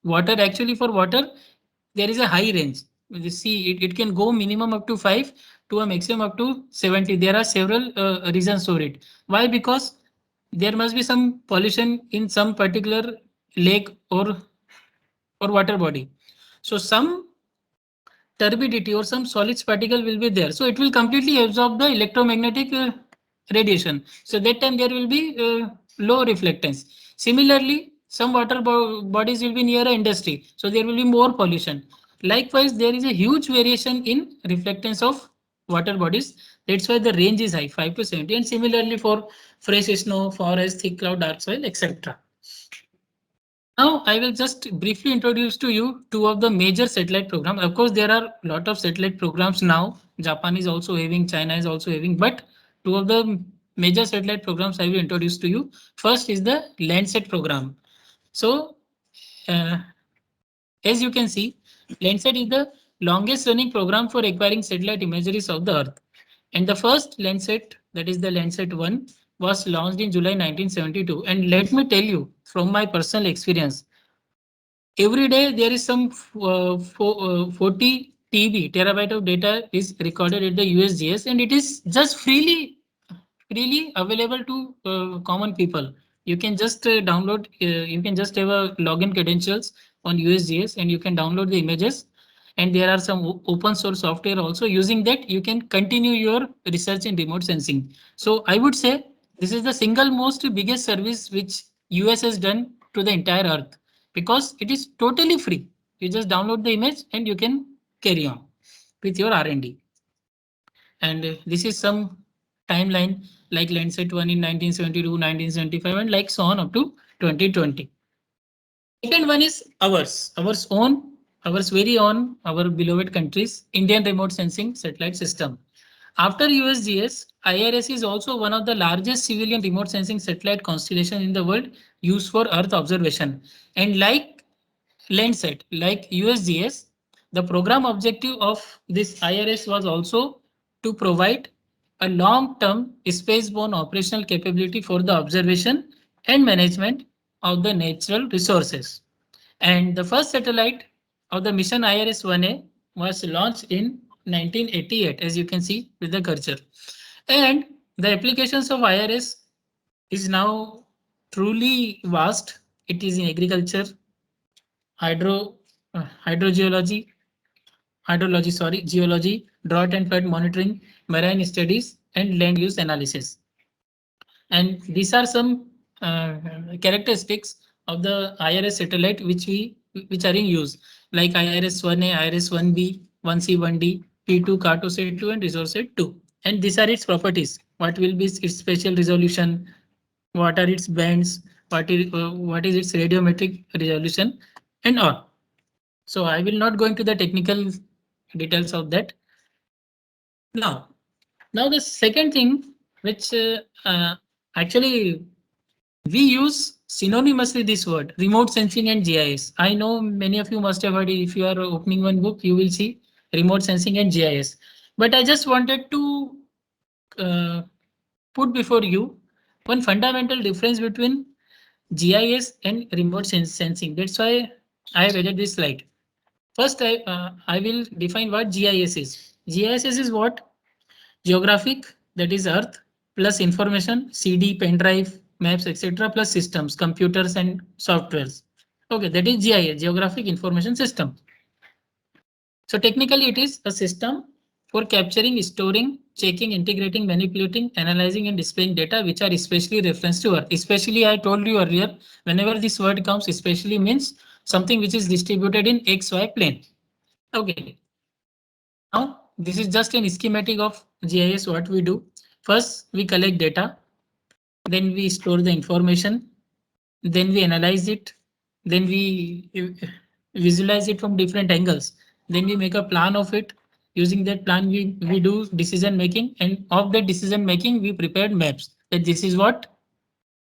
water. Actually for water, there is a high range. You see, it can go minimum up to 5 to a maximum up to 70. There are several reasons for it. Why? Because there must be some pollution in some particular lake or water body. So some turbidity or some solids particle will be there. So it will completely absorb the electromagnetic radiation. So that time there will be low reflectance. Similarly, some water bodies will be near a industry. So there will be more pollution. Likewise, there is a huge variation in reflectance of water bodies. That's why the range is high, 5 to 70. And similarly for fresh snow, forest, thick cloud, dark soil, etc. Now, I will just briefly introduce to you two of the major satellite programs. Of course, there are a lot of satellite programs now. Japan is also having, China is also having, but two of the major satellite programs I will introduce to you. First is the Landsat program. So, as you can see, Landsat is the longest running program for acquiring satellite imageries of the Earth. And the first Landsat, that is the Landsat 1, was launched in July 1972. And let me tell you from my personal experience, every day there is some 40 TB terabyte of data is recorded at the USGS, and it is just freely available to common people. You can just download, you can just have a login credentials on USGS and you can download the images. And there are some open source software also. Using that, you can continue your research in remote sensing. So I would say this is the single most biggest service which US has done to the entire Earth, because it is totally free. You just download the image and you can carry on with your R&D. And this is some timeline like Landsat 1 in 1972, 1975, and like so on up to 2020. Second one is ours very own, our beloved countries, Indian remote sensing satellite system. After USGS, IRS is also one of the largest civilian remote sensing satellite constellation in the world used for Earth observation. And like Landsat, like USGS, the program objective of this IRS was also to provide a long-term spaceborne operational capability for the observation and management of the natural resources. And the first satellite of the mission IRS-1A was launched in 1988, as you can see with the cursor. And the applications of IRS is now truly vast. It is in agriculture, hydrogeology, geology, drought and flood monitoring, marine studies, and land use analysis. And these are some characteristics of the IRS satellite which are in use, like IRS-1A, IRS-1B, 1C, 1D, P2, Cartosat 2, and Resourcesat 2. And these are its properties. What will be its spatial resolution? What are its bands? What is its radiometric resolution? And all. So I will not go into the technical details of that. Now the second thing which actually we use synonymously this word, remote sensing and GIS. I know many of you must have heard it. If you are opening one book, you will see remote sensing and GIS. But I just wanted to put before you one fundamental difference between GIS and remote sensing. That's why I have added this slide. First, I will define what GIS is. GIS is what? Geographic, that is Earth, plus information, CD, pen drive, maps, etc., plus systems, computers and softwares. Okay, that is GIS, Geographic Information System. So technically it is a system for capturing, storing, checking, integrating, manipulating, analyzing and displaying data which are especially referenced to Earth. Especially I told you earlier, whenever this word comes, especially means something which is distributed in XY plane. Okay. Now this is just an schematic of GIS. What we do. First we collect data, then we store the information, then we analyze it, then we visualize it from different angles, then we make a plan of it. Using that plan we do decision making, and of that decision making we prepared maps that this is what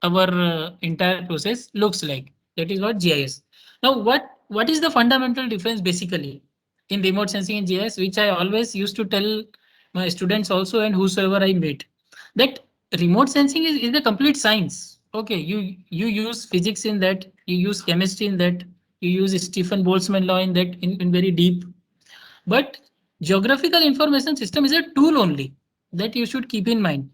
our entire process looks like. That is what GIS. Now what is the fundamental difference basically in remote sensing and GIS, which I always used to tell my students also and whosoever I meet, that remote sensing is a complete science. Okay, you use physics in that, you use chemistry in that, you use Stephen Boltzmann law in that in very deep. But geographical information system is a tool only that you should keep in mind.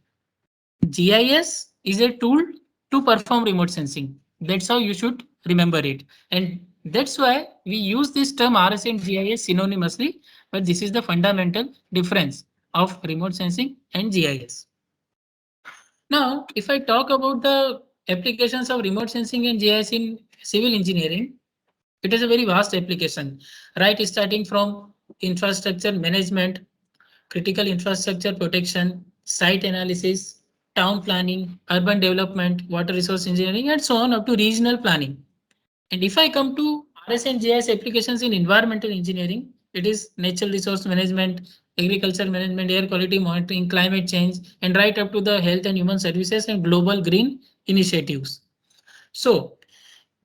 GIS is a tool to perform remote sensing. That's how you should remember it. And that's why we use this term RS and GIS synonymously, but this is the fundamental difference of remote sensing and GIS. Now, if I talk about the applications of remote sensing and GIS in civil engineering, it is a very vast application, right? Starting from infrastructure management, critical infrastructure protection, site analysis, town planning, urban development, water resource engineering, and so on up to regional planning. And if I come to RS and GIS applications in environmental engineering, it is natural resource management, agriculture management, air quality monitoring, climate change, and right up to the health and human services and global green initiatives. So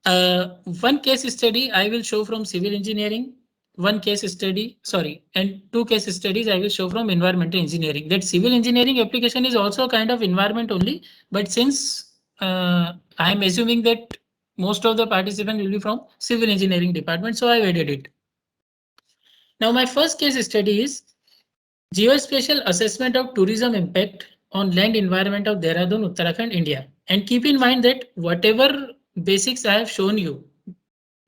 one case study I will show from civil engineering, one case study, sorry, and two case studies I will show from environmental engineering. That civil engineering application is also kind of environment only, but since I am assuming that most of the participants will be from civil engineering department, so I added it. Now my first case study is geospatial assessment of tourism impact on land environment of Dehradun, Uttarakhand, India. And keep in mind that whatever basics I have shown you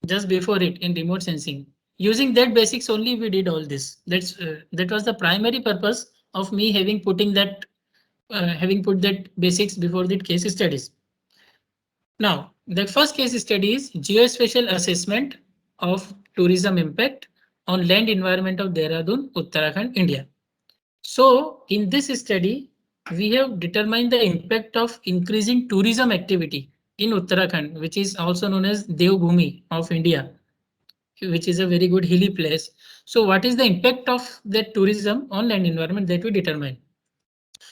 just before it in remote sensing, using that basics only we did all this. That was the primary purpose of me having put that basics before the case studies. Now, the first case study is geospatial assessment of tourism impact on land environment of Dehradun, Uttarakhand, India. So in this study, we have determined the impact of increasing tourism activity in Uttarakhand, which is also known as Devbhumi of India, which is a very good hilly place. So what is the impact of that tourism on land environment that we determine?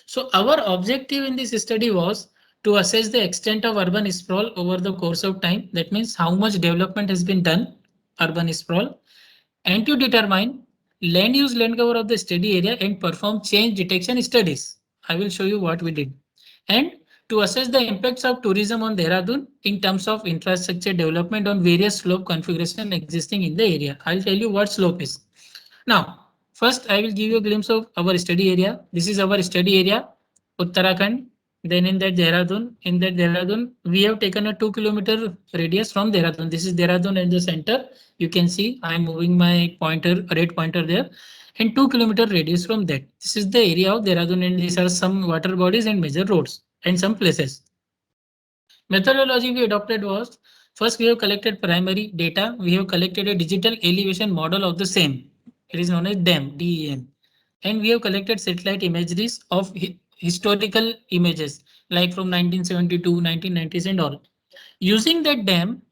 So our objective in this study was to assess the extent of urban sprawl over the course of time. That means how much development has been done, urban sprawl, and to determine land use land cover of the study area and perform change detection studies. I will show you what we did. And to assess the impacts of tourism on Dehradun in terms of infrastructure development on various slope configuration existing in the area. I'll tell you what slope is. Now, first I will give you a glimpse of our study area. This is our study area, Uttarakhand. Then in that Dehradun, we have taken a 2 kilometer radius from Dehradun. This is Dehradun at the center. You can see I am moving my pointer, red pointer there, and 2 kilometer radius from that. This is the area of Dehradun, and these are some water bodies and major roads and some places. Methodology we adopted was, first we have collected primary data. We have collected a digital elevation model of the same. It is known as DEM, DEM. And we have collected satellite imageries of historical images like from 1972, 1990s and all. Using that DEM,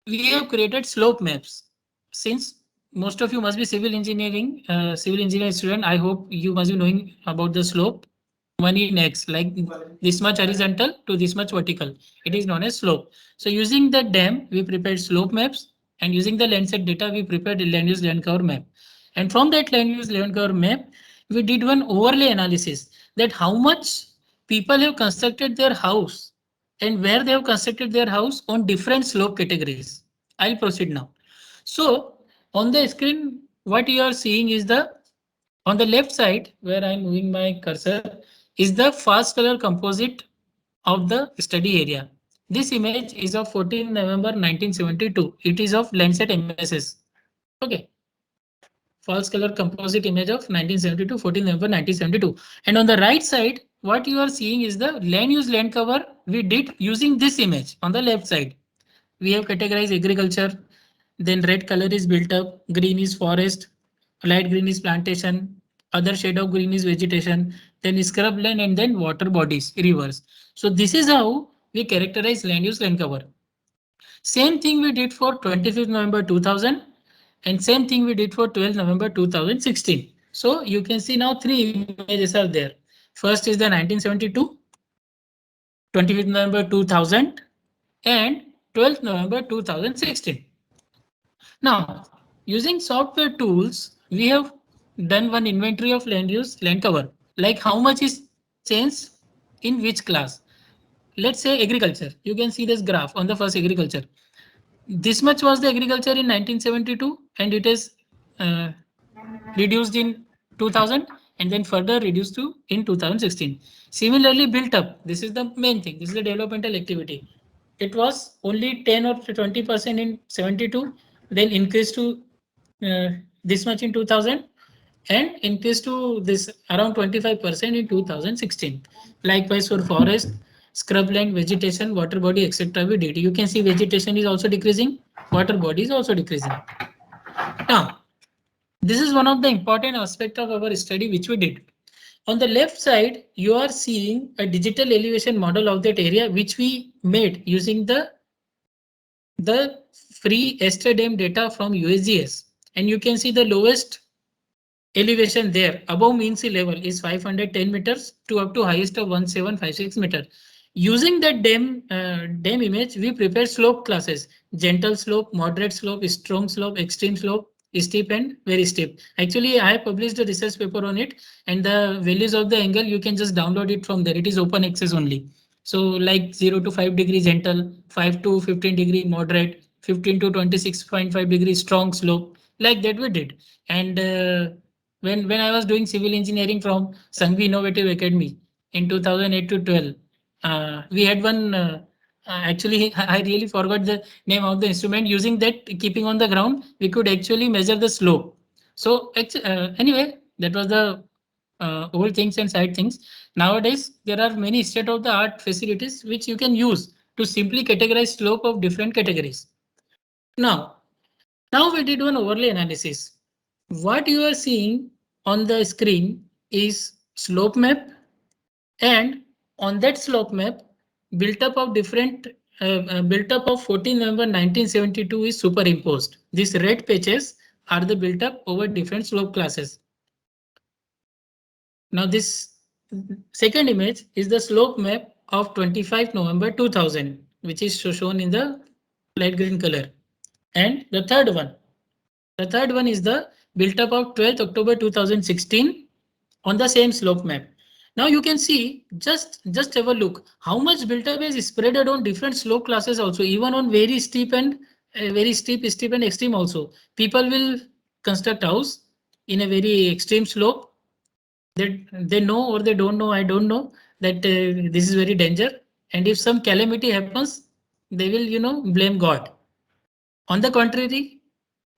we have created slope maps. Since most of you must be civil engineering student, I hope you must be knowing about the slope. 1 in X, like this much horizontal to this much vertical. It is known as slope. So using the DEM, we prepared slope maps, and using the Landsat data, we prepared a land use land cover map. And from that land use land cover map, we did one overlay analysis that how much people have constructed their house and where they have constructed their house on different slope categories. I'll proceed now. So on the screen, what you are seeing is on the left side where I'm moving my cursor is the fast color composite of the study area. This image is of 14 November 1972. It is of Landsat MSS. Okay. False color composite image of 1972, 14 November 1972. And on the right side, what you are seeing is the land use land cover we did using this image on the left side. We have categorized agriculture, then red color is built up, green is forest, light green is plantation, other shade of green is vegetation, then scrubland, and then water bodies, rivers. So this is how we characterize land use land cover. Same thing we did for 25th November 2000 and same thing we did for 12th November 2016. So you can see now three images are there. First is the 1972, 25th November 2000 and 12th November 2016. Now, using software tools, we have done one inventory of land use land cover, like how much is changed in which class. Let's say agriculture. You can see this graph on the first agriculture. This much was the agriculture in 1972 and it is reduced in 2000 and then further reduced to in 2016. Similarly, built up. This is the main thing. This is the developmental activity. It was only 10 or 20% in 72, then increased to this much in 2000 and increased to this around 25% in 2016. Likewise for forest, scrubland, vegetation, water body, etc. we did. You can see vegetation is also decreasing, water body is also decreasing. Now, this is one of the important aspects of our study which we did. On the left side, you are seeing a digital elevation model of that area which we made using the free STDM data from USGS. And you can see the lowest elevation there above mean sea level is 510 meters to up to highest of 1756 meter. Using that DEM image, we prepared slope classes: gentle slope, moderate slope, strong slope, extreme slope, steep and very steep. Actually, I published a research paper on it and the values of the angle, you can just download it from there. It is open access only. So like 0 to 5 degree gentle, 5 to 15 degree moderate, 15 to 26.5 degree strong slope, like that we did. And when I was doing civil engineering from Sangvi Innovative Academy in 2008 to 12, we had one, actually I really forgot the name of the instrument. Using that, keeping on the ground, we could actually measure the slope. So anyway, that was the old things and side things. Nowadays, there are many state-of-the-art facilities which you can use to simply categorize slope of different categories. Now we did one overlay analysis. What you are seeing on the screen is slope map, and on that slope map, built up of 14 November 1972 is superimposed. These red patches are the built up over different slope classes. Now this second image is the slope map of 25 November 2000, which is shown in the light green color. And the third one is the built up of 12th October 2016 on the same slope map. Now you can see, just have a look how much built up is spread on different slope classes also, even on very steep and steep and extreme also. People will construct house in a very extreme slope. They know or they don't know, I don't know, that this is very danger. And if some calamity happens, they will, blame God. On the contrary,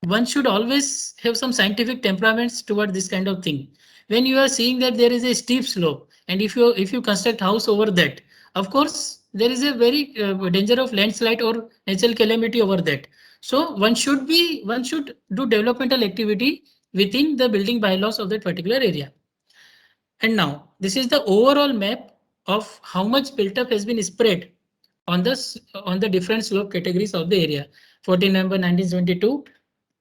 one should always have some scientific temperaments toward this kind of thing. When you are seeing that there is a steep slope, and if you construct house over that, of course there is a very danger of landslide or natural calamity over that. So one should do developmental activity within the building bylaws of that particular area. And now this is the overall map of how much built up has been spread on the different slope categories of the area. 14 November 1972,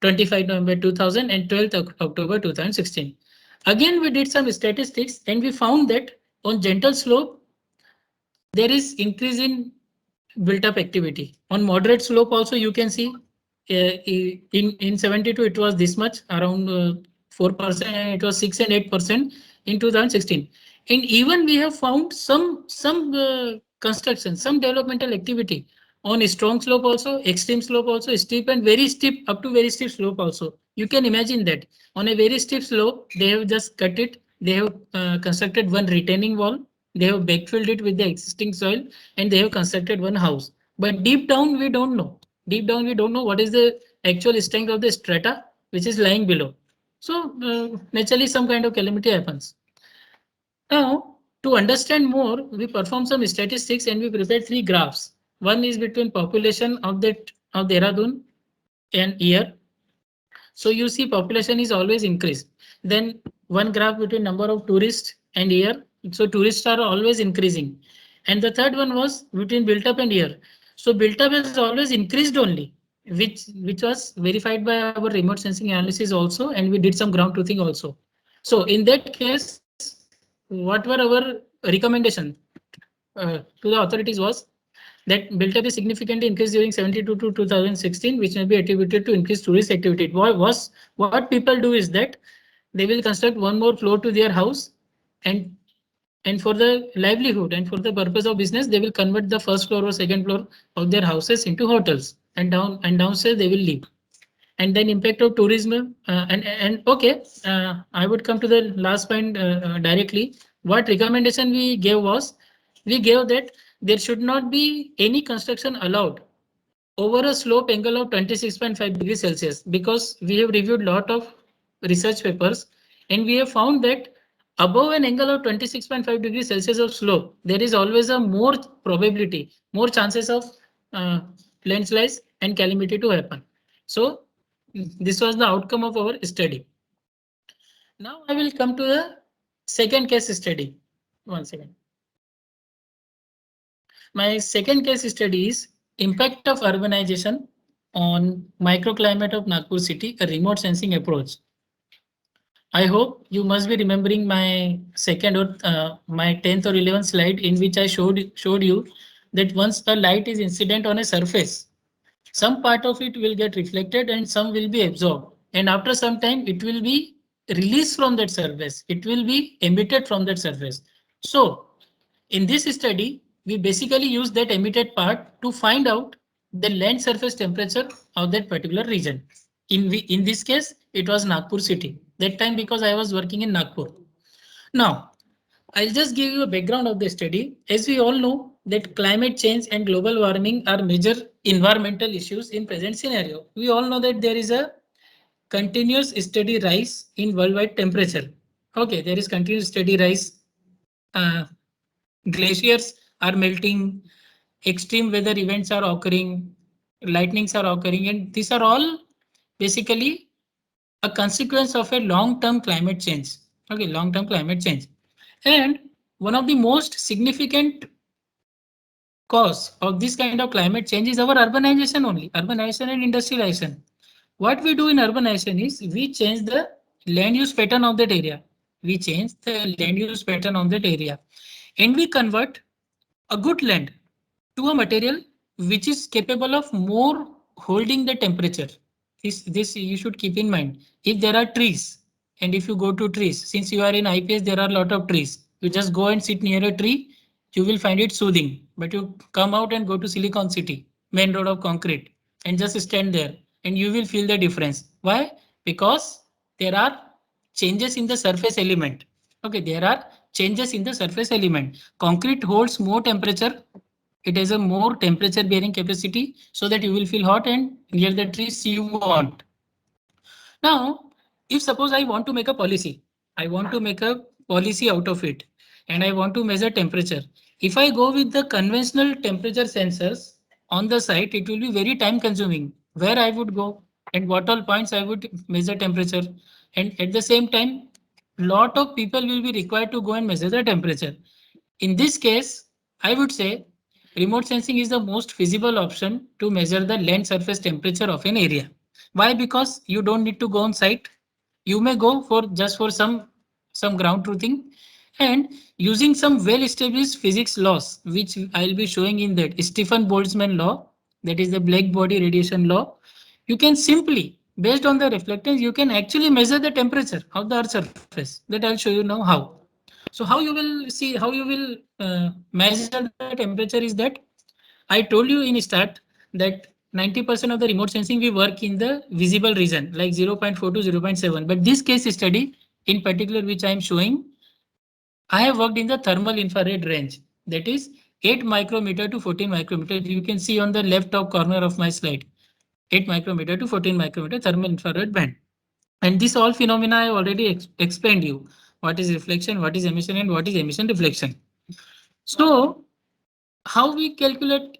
25 November 2000 and 12th October 2016. Again, we did some statistics and we found that on gentle slope, there is increase in built up activity. On moderate slope also, you can see in 72 it was this much, around 4%, and it was 6 and 8% in 2016. And even we have found some construction, some developmental activity on a strong slope also, extreme slope also, steep and very steep, up to very steep slope also. You can imagine that on a very steep slope, they have just cut it. They have constructed one retaining wall They have backfilled it with the existing soil and they have constructed one house. But deep down, we don't know. Deep down, we don't know what is the actual strength of the strata which is lying below. So naturally, some kind of calamity happens. Now, to understand more, we perform some statistics and we prepare 3 graphs. One is between population of Dehradun and year. So you see population is always increased. Then one graph between number of tourists and year. So tourists are always increasing. And the third one was between built up and year. So built up has always increased only, which was verified by our remote sensing analysis also, and we did some ground truthing also. So in that case, what were our recommendation to the authorities was that built up is significantly increased during 72 to 2016, which may be attributed to increased tourist activity. What people do is that they will construct one more floor to their house, and for the livelihood and for the purpose of business, they will convert the first floor or second floor of their houses into hotels, and downstairs they will live. And then impact of tourism and okay, I would come to the last point directly. What recommendation we gave was, we gave that there should not be any construction allowed over a slope angle of 26.5 degrees Celsius, because we have reviewed lot of research papers and we have found that above an angle of 26.5 degrees Celsius of slope, there is always a more probability, more chances of landslides and calamity to happen. So this was the outcome of our study. Now I will come to the second case study. One second. My second case study is impact of urbanization on microclimate of Nagpur City, a remote sensing approach. I hope you must be remembering my second or my 10th or 11th slide, in which I showed you that once a light is incident on a surface, some part of it will get reflected and some will be absorbed. And after some time, it will be released from that surface. It will be emitted from that surface. So in this study, we basically use that emitted part to find out the land surface temperature of that particular region. In this case, it was Nagpur City. That time because I was working in Nagpur. Now, I'll just give you a background of the study. As we all know that climate change and global warming are major environmental issues in present scenario. We all know that there is a continuous steady rise in worldwide temperature. Okay, there is continuous steady rise. Glaciers are melting, extreme weather events are occurring, lightnings are occurring, and these are all basically a consequence of a long-term climate change. Okay, long-term climate change. And one of the most significant cause of this kind of climate change is our urbanization only, urbanization and industrialization. What we do in urbanization is we change the land use pattern of that area. We change the land use pattern of that area and we convert a good land to a material which is capable of more holding the temperature. This you should keep in mind. If there are trees and if you go to trees, since you are in IPS, there are a lot of trees. You just go and sit near a tree, you will find it soothing. But you come out and go to Silicon City, main road of concrete, and just stand there and you will feel the difference. Why? Because there are changes in the surface element. Okay, there are changes in the surface element. Concrete holds more temperature. It has a more temperature bearing capacity so that you will feel hot and near the trees you want. Now, if suppose I want to make a policy, I want to make a policy out of it and I want to measure temperature. If I go with the conventional temperature sensors on the site, it will be very time consuming. Where I would go and what all points I would measure temperature, and at the same time, lot of people will be required to go and measure the temperature. In this case, I would say remote sensing is the most feasible option to measure the land surface temperature of an area. Why? Because you don't need to go on site. You may go for just for some ground truthing and using some well-established physics laws, which I'll be showing in that Stephen Boltzmann law, that is the black body radiation law. You can simply, based on the reflectance, you can actually measure the temperature of the Earth's surface. That I'll show you now how. So how you will see, how you will measure the temperature is that I told you in start that 90% of the remote sensing we work in the visible region like 0.4 to 0.7. But this case study in particular which I am showing, I have worked in the thermal infrared range, that is 8 micrometer to 14 micrometer. You can see on the left top corner of my slide, 8 micrometer to 14 micrometer thermal infrared band. And this all phenomena I already explained you. What is reflection, what is emission, and what is emission reflection. So how we calculate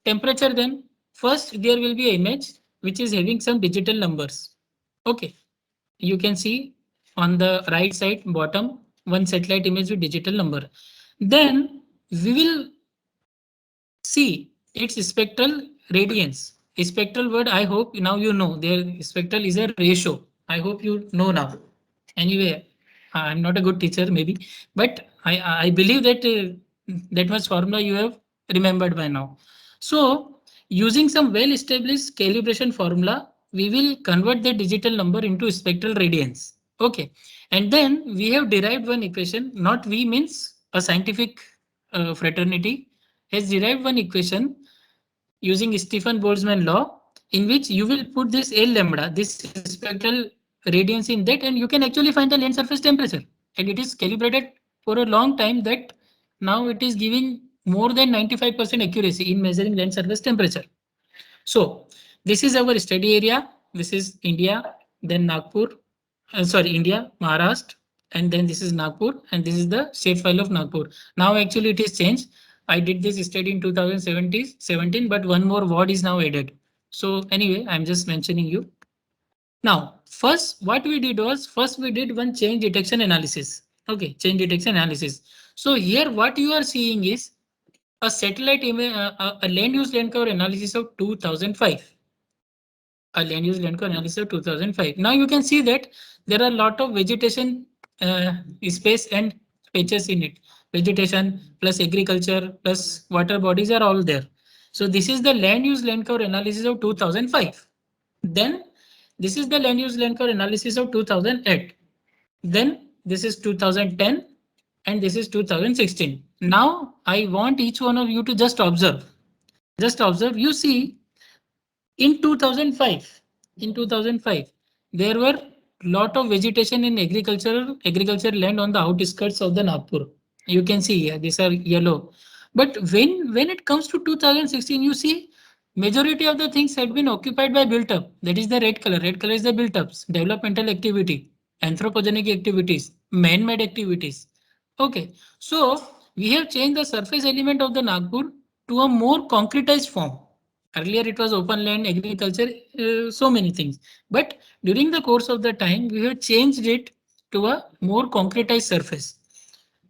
temperature then? First, there will be an image which is having some digital numbers. Okay, you can see on the right side bottom one satellite image with digital number. Then we will see its spectral radiance. A spectral word, I hope now you know. Their spectral is a ratio. I hope you know now. Anyway, I'm not a good teacher maybe, but I believe that that much formula you have remembered by now. So using some well-established calibration formula, we will convert the digital number into spectral radiance. Okay, and then we have derived one equation. Not we means a scientific fraternity has derived one equation using Stephen Boltzmann law, in which you will put this L lambda, this spectral radiance in that, and you can actually find the land surface temperature. And it is calibrated for a long time that now it is giving more than 95% accuracy in measuring land surface temperature. So this is our study area. This is India, then Nagpur, India, Maharashtra, and then this is Nagpur, and this is the shapefile of Nagpur. Now actually it is changed. I did this study in 2017, but one more word is now added. So anyway, I'm just mentioning you. Now, first what we did was, first we did one change detection analysis. Okay, change detection analysis. So here what you are seeing is a satellite image, a land use land cover analysis of 2005. A land use land cover analysis of 2005. Now you can see that there are a lot of vegetation space and patches in it. Vegetation plus agriculture plus water bodies are all there. So this is the land use land cover analysis of 2005. Then this is the land use land cover analysis of 2008. Then this is 2010 and this is 2016. Now I want each one of you to just observe. Just observe. You see, in 2005, there were lot of vegetation in agricultural land on the outskirts of the Nagpur. You can see here, these are yellow. But when it comes to 2016, you see majority of the things had been occupied by built up. That is the red color. Red color is the built ups, developmental activity, anthropogenic activities, man-made activities. Okay, so we have changed the surface element of the Nagpur to a more concretized form. Earlier it was open land, agriculture, so many things. But during the course of the time, we have changed it to a more concretized surface.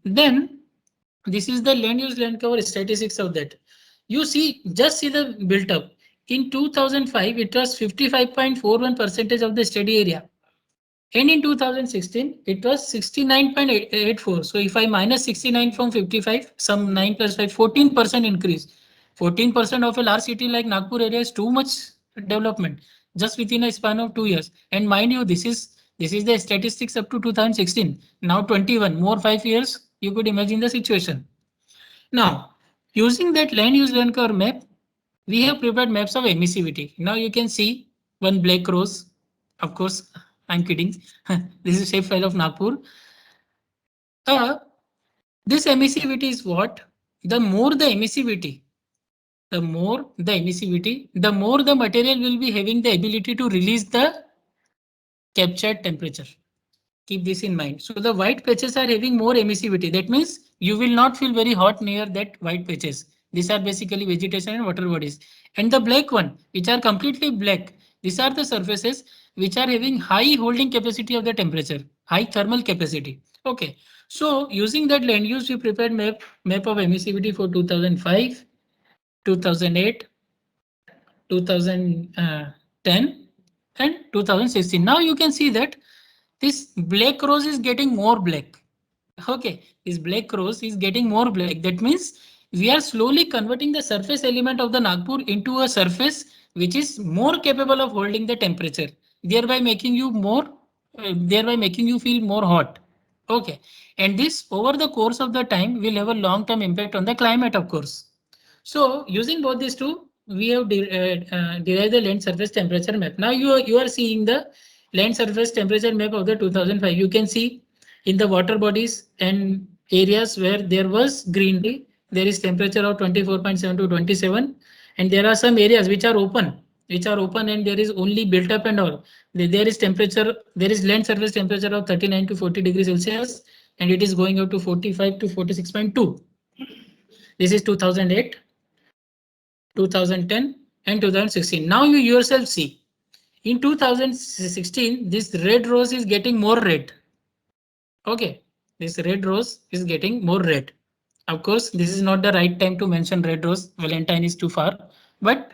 Then this is the land use land cover statistics of that. You see, just see the built up. In 2005, it was 55.41% of the study area. And in 2016, it was 69.84. So if I minus 69 from 55, some 9 plus 5, 14% increase. 14% of a large city like Nagpur area is too much development just within a span of 2 years. And mind you, this is the statistics up to 2016. Now 21, more 5 years, you could imagine the situation. Now, using that land use land cover map, we have prepared maps of emissivity. Now you can see one black rose. Of course, I'm kidding. This is shapefile of Nagpur. This emissivity is what? The more the emissivity, the more the material will be having the ability to release the captured temperature. Keep this in mind. So the white patches are having more emissivity. That means you will not feel very hot near that white patches. These are basically vegetation and water bodies. And the black one, which are completely black, these are the surfaces which are having high holding capacity of the temperature, high thermal capacity. Okay. So using that land use, we prepared map of emissivity for 2005, 2008, 2010 and 2016. Now you can see that this black rose is getting more black. Okay, this black rose is getting more black. That means we are slowly converting the surface element of the Nagpur into a surface which is more capable of holding the temperature, thereby making you feel more hot. Okay, and this over the course of the time will have a long-term impact on the climate, of course. So using both these two, we have derived the land surface temperature map. Now you are seeing the land surface temperature map of the 2005. You can see In the water bodies and areas where there was greenery, there is temperature of 24.7 to 27, and there are some areas which are open, and there is only built up and all. There is temperature, there is land surface temperature of 39 to 40 degrees Celsius, and it is going up to 45 to 46.2. This is 2008, 2010, and 2016. Now you yourself see, in 2016, this red rose is getting more red. Okay, this red rose is getting more red. Of course, this is not the right time to mention red rose. Valentine is too far. But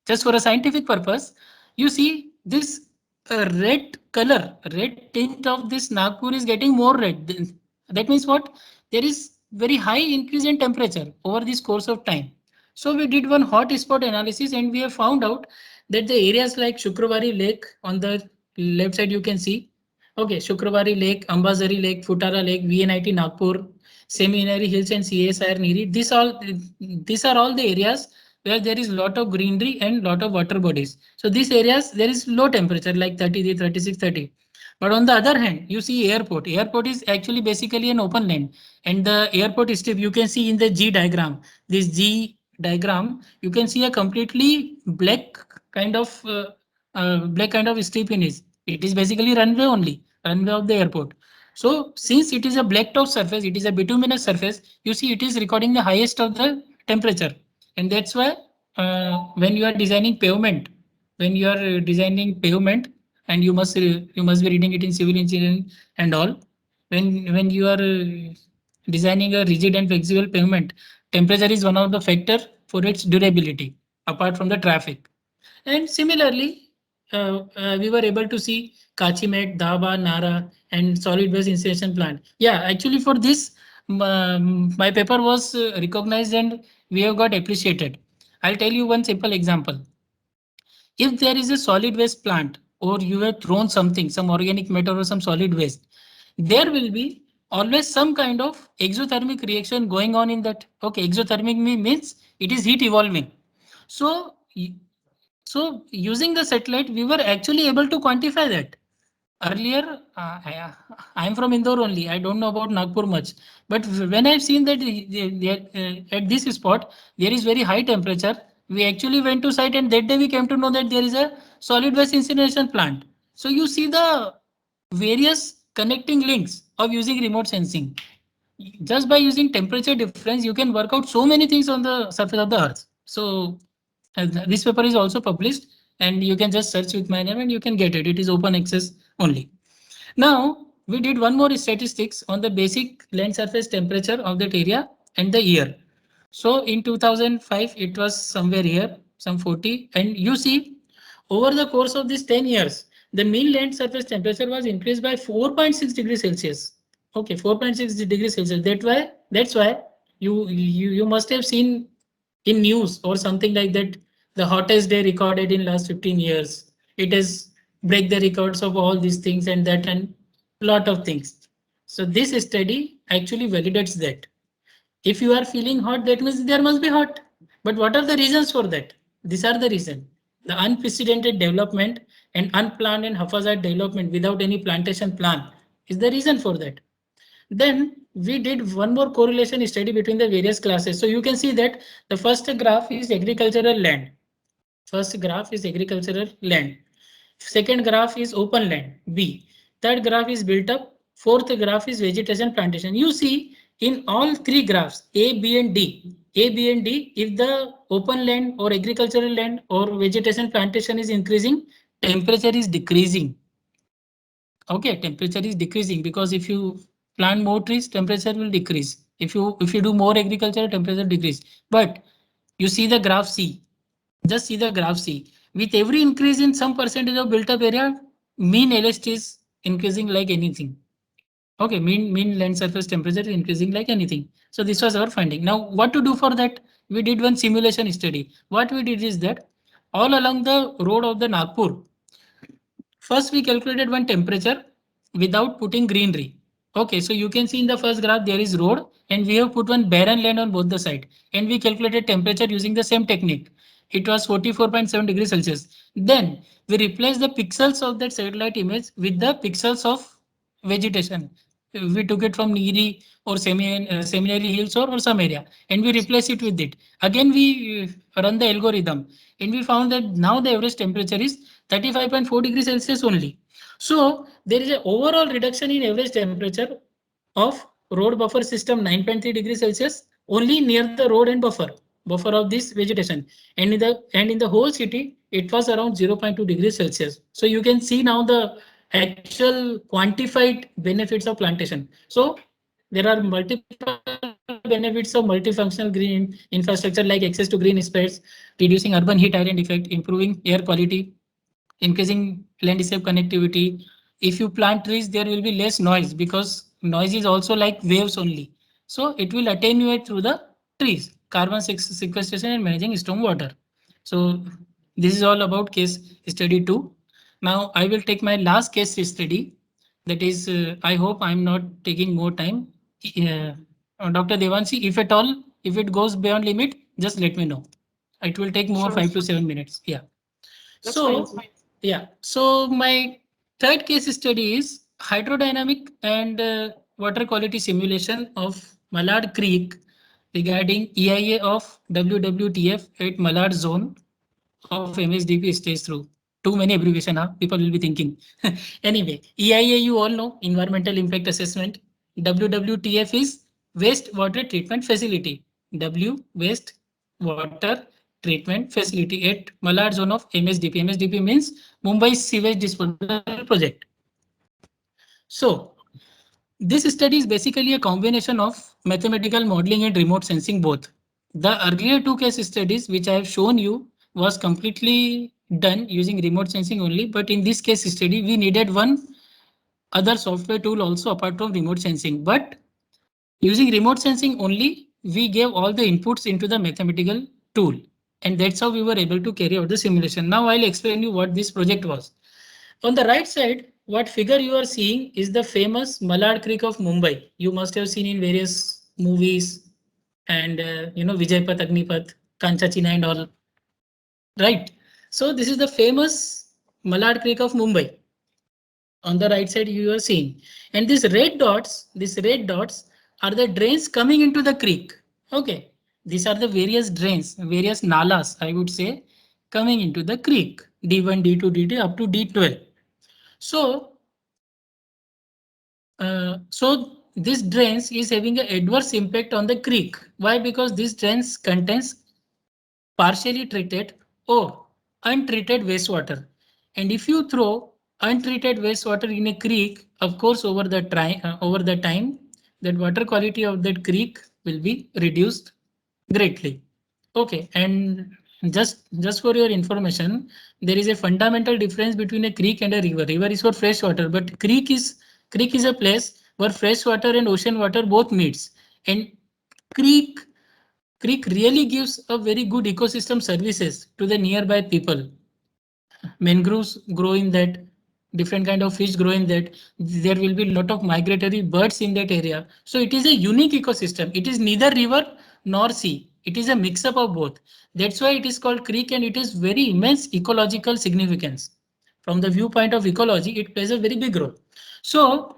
just for a scientific purpose, you see this red color, red tint of this Nagpur is getting more red. That means what? There is very high increase in temperature over this course of time. So we did one hot spot analysis and we have found out that the areas like Shukravari Lake on the left side you can see. Okay, Shukravari Lake, Ambazari Lake, Futara Lake, VNIT Nagpur, Seminary Hills and CSIR-NEERI. These are all the areas where there is lot of greenery and lot of water bodies. So these areas there is low temperature like 33, 36, 30. But on the other hand, you see airport. Airport is actually basically an open land, and the airport strip you can see in the G diagram. This G diagram, you can see a completely black kind of strip in it. It is basically runway only, runway of the airport. So since it is a blacktop surface, it is a bituminous surface, you see it is recording the highest of the temperature. And that's why when you are designing pavement, and you must be reading it in civil engineering and all, when you are designing a rigid and flexible pavement, temperature is one of the factor for its durability apart from the traffic. And similarly, we were able to see Kachimet, Dhaba, Nara, and solid waste incineration plant. Yeah, actually for this, my paper was recognized and we have got appreciated. I'll tell you one simple example. If there is a solid waste plant or you have thrown something, some organic matter or some solid waste, there will be always some kind of exothermic reaction going on in that. Okay, exothermic means it is heat evolving. So using the satellite, we were actually able to quantify that. Earlier, I am from Indore only. I don't know about Nagpur much. But when I've seen that at this spot, there is very high temperature, we actually went to site and that day we came to know that there is a solid waste incineration plant. So you see the various connecting links of using remote sensing. Just by using temperature difference, you can work out so many things on the surface of the earth. So this paper is also published and you can just search with my name and you can get it. It is open access only. Now we did one more statistics on the basic land surface temperature of that area and the year. So in 2005, it was somewhere here, some 40. And you see, over the course of these 10 years, the mean land surface temperature was increased by 4.6 degrees Celsius. Okay, 4.6 degrees Celsius. That's why you must have seen in news or something like that, the hottest day recorded in last 15 years. It has break the records of all these things and that and lot of things. So this study actually validates that. If you are feeling hot, that means there must be hot. But what are the reasons for that? These are the reasons. The unprecedented development and unplanned and haphazard development without any plantation plan is the reason for that. Then we did one more correlation study between the various classes. So you can see that the first graph is agricultural land. First graph is agricultural land. Second graph is open land, B. Third graph is built up. Fourth graph is vegetation plantation. You see in all three graphs, A, B and D. A, B and D, if the open land or agricultural land or vegetation plantation is increasing, temperature is decreasing. Okay, temperature is decreasing because if you plant more trees, temperature will decrease. If you do more agriculture, temperature decrease. But you see the graph C. Just see the graph C. With every increase in some percentage of built up area, mean LST is increasing like anything. Okay, mean land surface temperature is increasing like anything. So this was our finding. Now what to do for that? We did one simulation study. What we did is that all along the road of the Nagpur, first we calculated one temperature without putting greenery. Okay, so you can see in the first graph there is road and we have put one barren land on both the side and we calculated temperature using the same technique. It was 44.7 degrees Celsius. Then we replaced the pixels of that satellite image with the pixels of vegetation. we took it from NEERI or Seminary Hills or some area, and we replace it with it. Again, we run the algorithm, and we found that now the average temperature is 35.4 degrees Celsius only. So there is an overall reduction in average temperature of road buffer system 9.3 degrees Celsius only near the road and buffer of this vegetation, and in the whole city it was around 0.2 degrees Celsius. So you can see now the actual quantified benefits of plantation. So there are multiple benefits of multifunctional green infrastructure like access to green space, reducing urban heat island effect, improving air quality, increasing landscape connectivity. If you plant trees, there will be less noise because noise is also like waves only. So it will attenuate through the trees, carbon sequestration and managing stormwater. So this is all about case study 2. Now I will take my last case study. That is, I hope I'm not taking more time. Dr. Devanshi, if at all, if it goes beyond limit, just let me know. It will take more Sure. 5 to 7 minutes. Yeah. That's So, fine. yeah. So my third case study is hydrodynamic and water quality simulation of Malad Creek regarding EIA of WWTF at Malad zone of MSDP stage through. Too many abbreviation, huh? People will be thinking. Anyway, EIA you all know, environmental impact assessment. WWTF is wastewater treatment facility. W waste water treatment facility at Malad zone of MSDP. MSDP means Mumbai Sewage Disposal Project. So this study is basically a combination of mathematical modeling and remote sensing both. The earlier 2 case studies which I have shown you was completely done using remote sensing only, but in this case study we needed one other software tool also apart from remote sensing. But using remote sensing only, we gave all the inputs into the mathematical tool, and that's how we were able to carry out the simulation. Now I'll explain you what this project was. On the right side, what figure you are seeing is the famous Malad Creek of Mumbai. You must have seen in various movies and Vijay Path, Agnipath, Kanchachina and all. Right. So this is the famous Malad Creek of Mumbai. On the right side you are seeing, and these red dots are the drains coming into the creek. Okay, these are the various drains, various nalas, I would say, coming into the creek. D1, D2, D3 up to D12. So this drains is having an adverse impact on the creek. Why? Because this drains contains partially treated or untreated wastewater. And if you throw untreated wastewater in a creek, of course, over the time, that water quality of that creek will be reduced greatly. Okay, and just for your information, there is a fundamental difference between a creek and a river. River is for fresh water, but creek is a place where fresh water and ocean water both meets. And creek really gives a very good ecosystem services to the nearby people. Mangroves grow in that, different kind of fish grow in that. There will be a lot of migratory birds in that area. So it is a unique ecosystem. It is neither river nor sea. It is a mix up of both. That's why it is called creek, and it is very immense ecological significance. From the viewpoint of ecology, it plays a very big role. So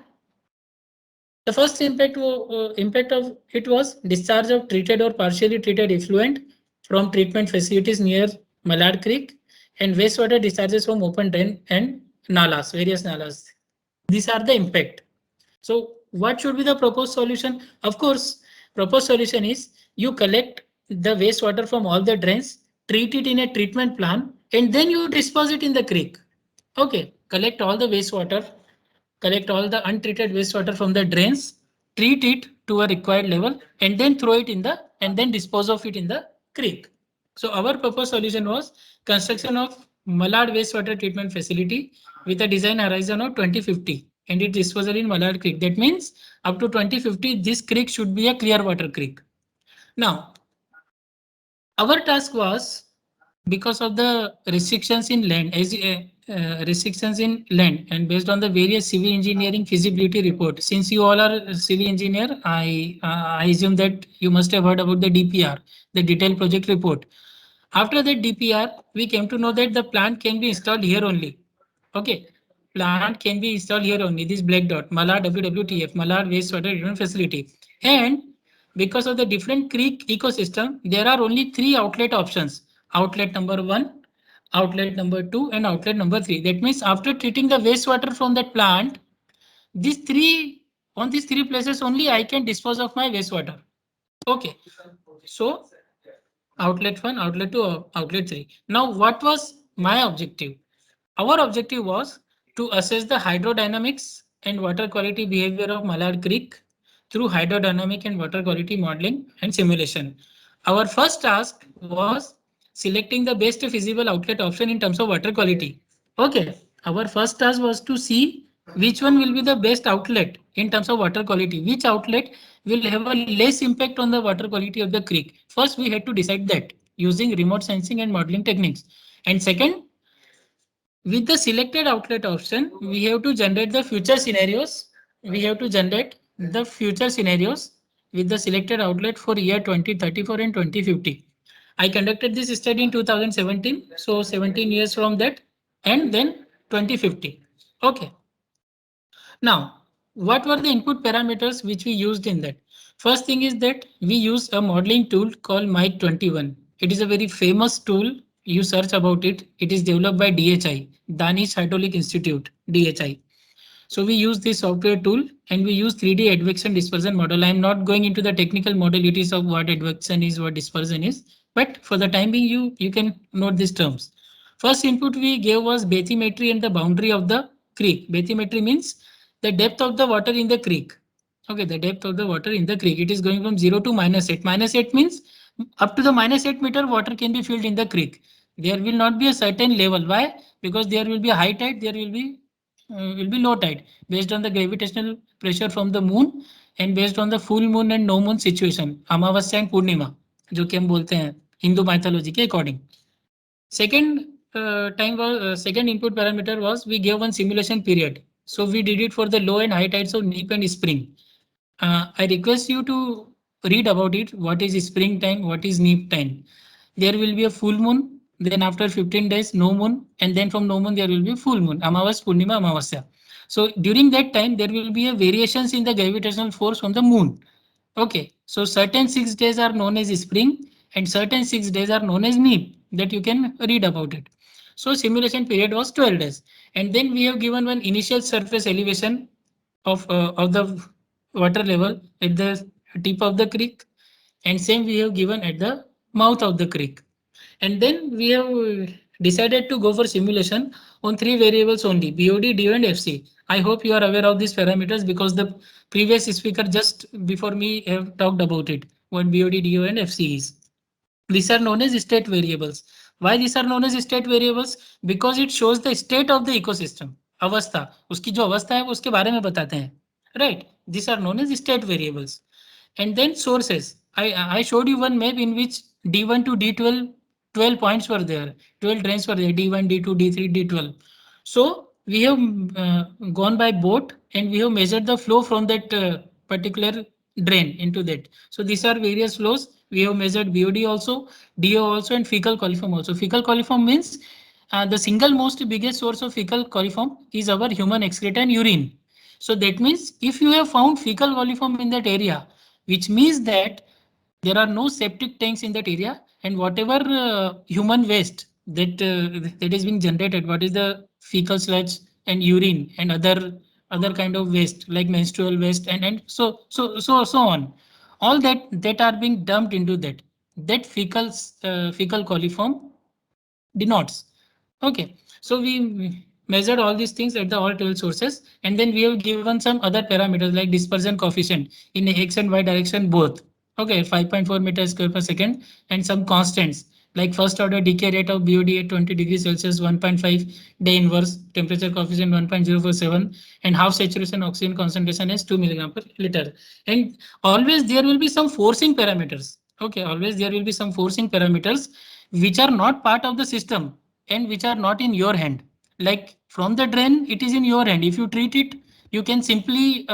the first impact of it was discharge of treated or partially treated effluent from treatment facilities near Malad Creek, and wastewater discharges from open drain and nalas, various nalas. These are the impact. So what should be the proposed solution? Of course, proposed solution is you collect the wastewater from all the drains, treat it in a treatment plant, and then you dispose it in the creek. Okay, collect all the wastewater, collect all the untreated wastewater from the drains, treat it to a required level, and then throw it in the, and then dispose of it in the creek. So our proposed solution was construction of Malad wastewater treatment facility with a design horizon of 2050, and its disposal in Malad Creek. That means up to 2050, this creek should be a clear water creek. Now, our task was, because of the restrictions in land, and based on the various civil engineering feasibility report. Since you all are civil engineer, I assume that you must have heard about the DPR, the detailed project report. After that DPR, we came to know that the plant can be installed here only. Okay, plant can be installed here only, this black dot, Malad WWTF, Malad Wastewater Treatment Facility. And because of the different creek ecosystem, there are only 3 outlet options. Outlet number 1, outlet number 2, and outlet number 3. That means after treating the wastewater from that plant, on these 3 places only I can dispose of my wastewater. Okay. So outlet 1, outlet 2, outlet 3. Now what was my objective? Our objective was to assess the hydrodynamics and water quality behavior of Malad Creek through hydrodynamic and water quality modeling and simulation. Our first task was selecting the best feasible outlet option in terms of water quality. Okay, our first task was to see which one will be the best outlet in terms of water quality, which outlet will have a less impact on the water quality of the creek. First, we had to decide that using remote sensing and modeling techniques. And second, with the selected outlet option, we have to generate the future scenarios. We have to generate the future scenarios with the selected outlet for year 2034 and 2050. I conducted this study in 2017, so 17 years from that, and then 2050. Okay. Now, what were the input parameters which we used in that? First thing is that we use a modeling tool called Mike21. It is a very famous tool. You search about it. It is developed by DHI, Danish Hydraulic Institute, DHI. So we use this software tool and we use 3D advection dispersion model. I am not going into the technical modalities of what advection is, what dispersion is, but for the time being, you can note these terms. First input we gave was bathymetry and the boundary of the creek. Bathymetry means the depth of the water in the creek. Okay, the depth of the water in the creek. It is going from 0 to -8. -8 means up to the -8 meter water can be filled in the creek. There will not be a certain level. Why? Because there will be a high tide, there will be low tide based on the gravitational pressure from the moon and based on the full moon and no moon situation, Amavasya and पूर्णिमा, जो कि हम बोलते हैं Hindu mythology के according. Second second input parameter was we gave one simulation period. So we did it for the low and high tides of Neap and spring. I request you to read about it. What is spring time? What is Neap time? There will be a full moon. Then after 15 days, no moon. And then from no moon, there will be full moon. Amavas, Purnima, Amavasya. So during that time, there will be a variations in the gravitational force from the moon. Okay. So certain 6 days are known as spring and certain 6 days are known as Neap, that you can read about it. So simulation period was 12 days. And then we have given one initial surface elevation of the water level at the tip of the creek, and same we have given at the mouth of the creek. And then we have decided to go for simulation on 3 variables only, BOD, DO and FC. I hope you are aware of these parameters because the previous speaker just before me have talked about it, what BOD, DO and FC is. These are known as state variables. Why these are known as state variables? Because it shows the state of the ecosystem. अवस्था, उसकी जो अवस्था है वो उसके बारे में बताते हैं. Right? These are known as state variables. And then sources. I showed you one map in which D1 to D12, 12 points were there. 12 drains were there. D1, D2, D3, D12. So we have gone by boat and we have measured the flow from that particular drain into that. So these are various flows. We have measured BOD also, DO also, and fecal coliform also. Fecal coliform means the single most biggest source of fecal coliform is our human excreta and urine. So that means if you have found fecal coliform in that area, which means that there are no septic tanks in that area, and whatever human waste that that is being generated, what is the fecal sludge and urine and other kind of waste like menstrual waste and so on, all that are being dumped into that fecal coliform denotes. Okay, so we measured all these things at the all 12 sources, and then we have given some other parameters like dispersion coefficient in X and Y direction both. Okay, 5.4 meters square per second, and some constants like first order decay rate of BOD at 20 degrees Celsius 1.5 day inverse, temperature coefficient 1.047, and half saturation oxygen concentration is 2 milligram per liter. And always there will be some forcing parameters. Okay, always there will be some forcing parameters which are not part of the system and which are not in your hand. Like from the drain, it is in your hand. If you treat it, you can simply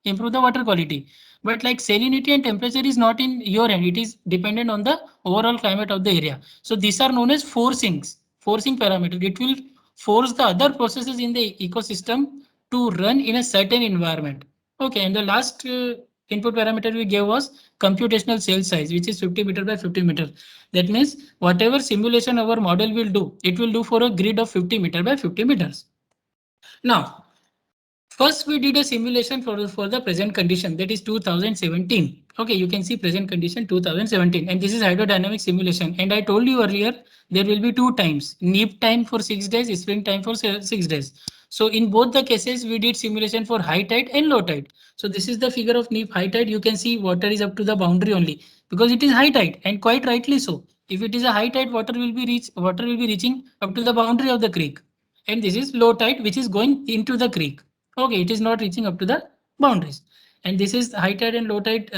improve the water quality. But like salinity and temperature is not in your hand. It is dependent on the overall climate of the area. So these are known as forcing parameters. It will force the other processes in the ecosystem to run in a certain environment. Okay, and the last input parameter we gave was computational cell size, which is 50 meter by 50 meter. That means whatever simulation our model will do, it will do for a grid of 50 meter by 50 meters. Now, first we did a simulation for the present condition, that is 2017. Okay, you can see present condition 2017, and this is hydrodynamic simulation. And I told you earlier, there will be two times, neap time for 6 days, spring time for 6 days. So in both the cases, we did simulation for high tide and low tide. So this is the figure of neap high tide. You can see water is up to the boundary only because it is high tide, and quite rightly so. If it is a high tide, water will be reaching up to the boundary of the creek. And this is low tide, which is going into the creek. Okay, it is not reaching up to the boundaries. And this is high tide and low tide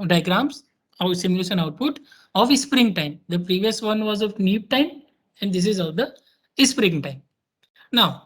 diagrams of simulation output of spring time. The previous one was of neap time, and this is of the spring time. Now,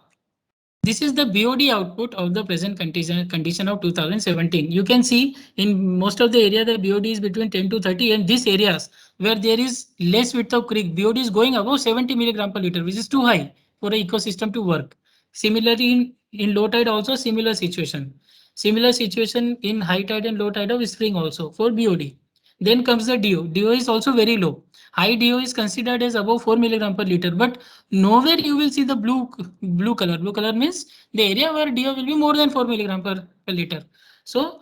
this is the BOD output of the present condition of 2017. You can see in most of the area, the BOD is between 10 to 30, and these areas where there is less width of creek, BOD is going above 70 milligram per liter, which is too high for an ecosystem to work. Similarly, in low tide also similar situation. Similar situation in high tide and low tide of spring also for BOD. Then comes the DO. DO is also very low. High DO is considered as above 4 milligram per liter, but nowhere you will see the blue color. Blue color means the area where DO will be more than 4 milligram per liter. So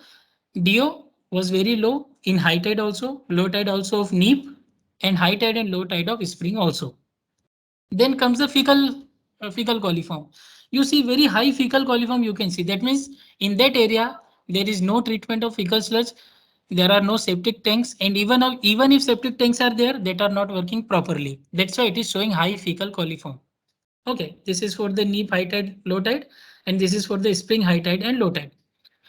DO was very low in high tide also, low tide also of neap, and high tide and low tide of spring also. Then comes the fecal coliform. You see very high fecal coliform, you can see. That means in that area, there is no treatment of fecal sludge. There are no septic tanks, and even if septic tanks are there, that are not working properly. That's why it is showing high fecal coliform. Okay, this is for the neap high tide, low tide, and this is for the spring high tide and low tide.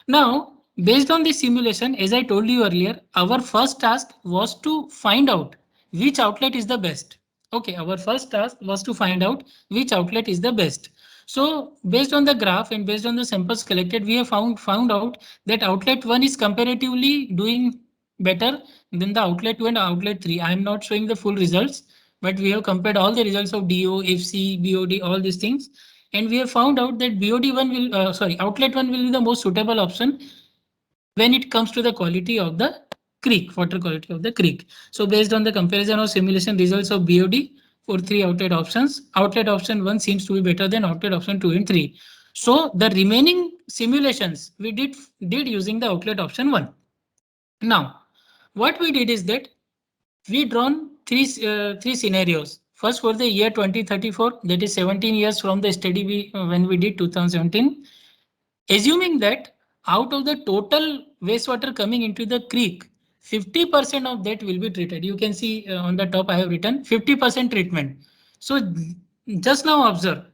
Now, based on this simulation, as I told you earlier, our first task was to find out which outlet is the best. Okay, our first task was to find out which outlet is the best. So based on the graph and based on the samples collected, we have found out that outlet 1 is comparatively doing better than the outlet 2 and outlet 3. I am not showing the full results, but we have compared all the results of DO, FC, BOD, all these things. And we have found out that BOD1 will, outlet 1 will be the most suitable option when it comes to the quality of the creek, water quality of the creek. So based on the comparison of simulation results of BOD for 3 outlet options, outlet option 1 seems to be better than outlet option 2 and 3. So the remaining simulations we did using the outlet option 1. Now, what we did is that we drawn three scenarios. First, for the year 2034, that is 17 years from the study when we did 2017, assuming that out of the total wastewater coming into the creek, 50% of that will be treated. You can see on the top I have written 50% treatment. So just now observe,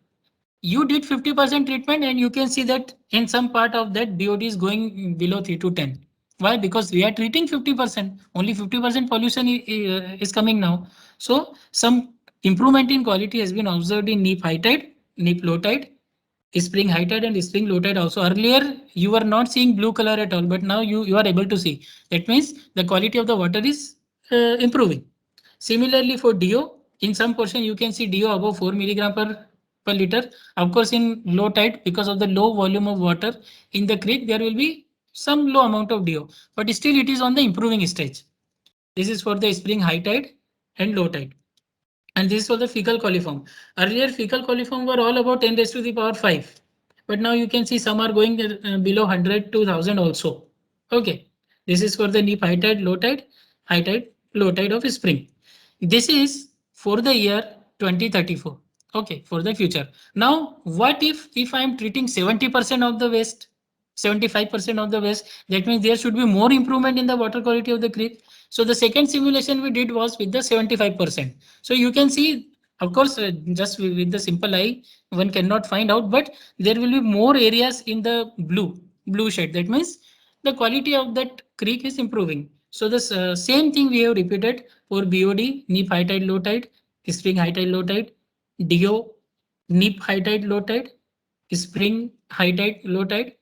you did 50% treatment, and you can see that in some part of that BOD is going below 3 to 10. Why? Because we are treating 50%, only 50% pollution is coming now. So some improvement in quality has been observed in neap high tide, neap low tide, spring high tide and spring low tide also. Earlier you were not seeing blue color at all, but now you are able to see. That means the quality of the water is improving. Similarly for DO, in some portion you can see DO above 4 milligram per liter. Of course, in low tide, because of the low volume of water in the creek, there will be some low amount of DO, but still it is on the improving stage. This is for the spring high tide and low tide. And this is for the fecal coliform. Earlier fecal coliform were all about 10 raised to the power 5. But now you can see some are going below 100 to 1000 also. Okay. This is for the neap high tide, low tide, low tide of spring. This is for the year 2034. Okay, for the future. Now, what if I am treating 70% of the waste, 75% of the waste? That means there should be more improvement in the water quality of the creek. So the second simulation we did was with the 75%. So you can see, of course, just with the simple eye, one cannot find out, but there will be more areas in the blue shade. That means the quality of that creek is improving. So the same thing we have repeated for BOD, neap high tide, low tide, spring high tide, low tide, DO, neap high tide, low tide, spring high tide, low tide,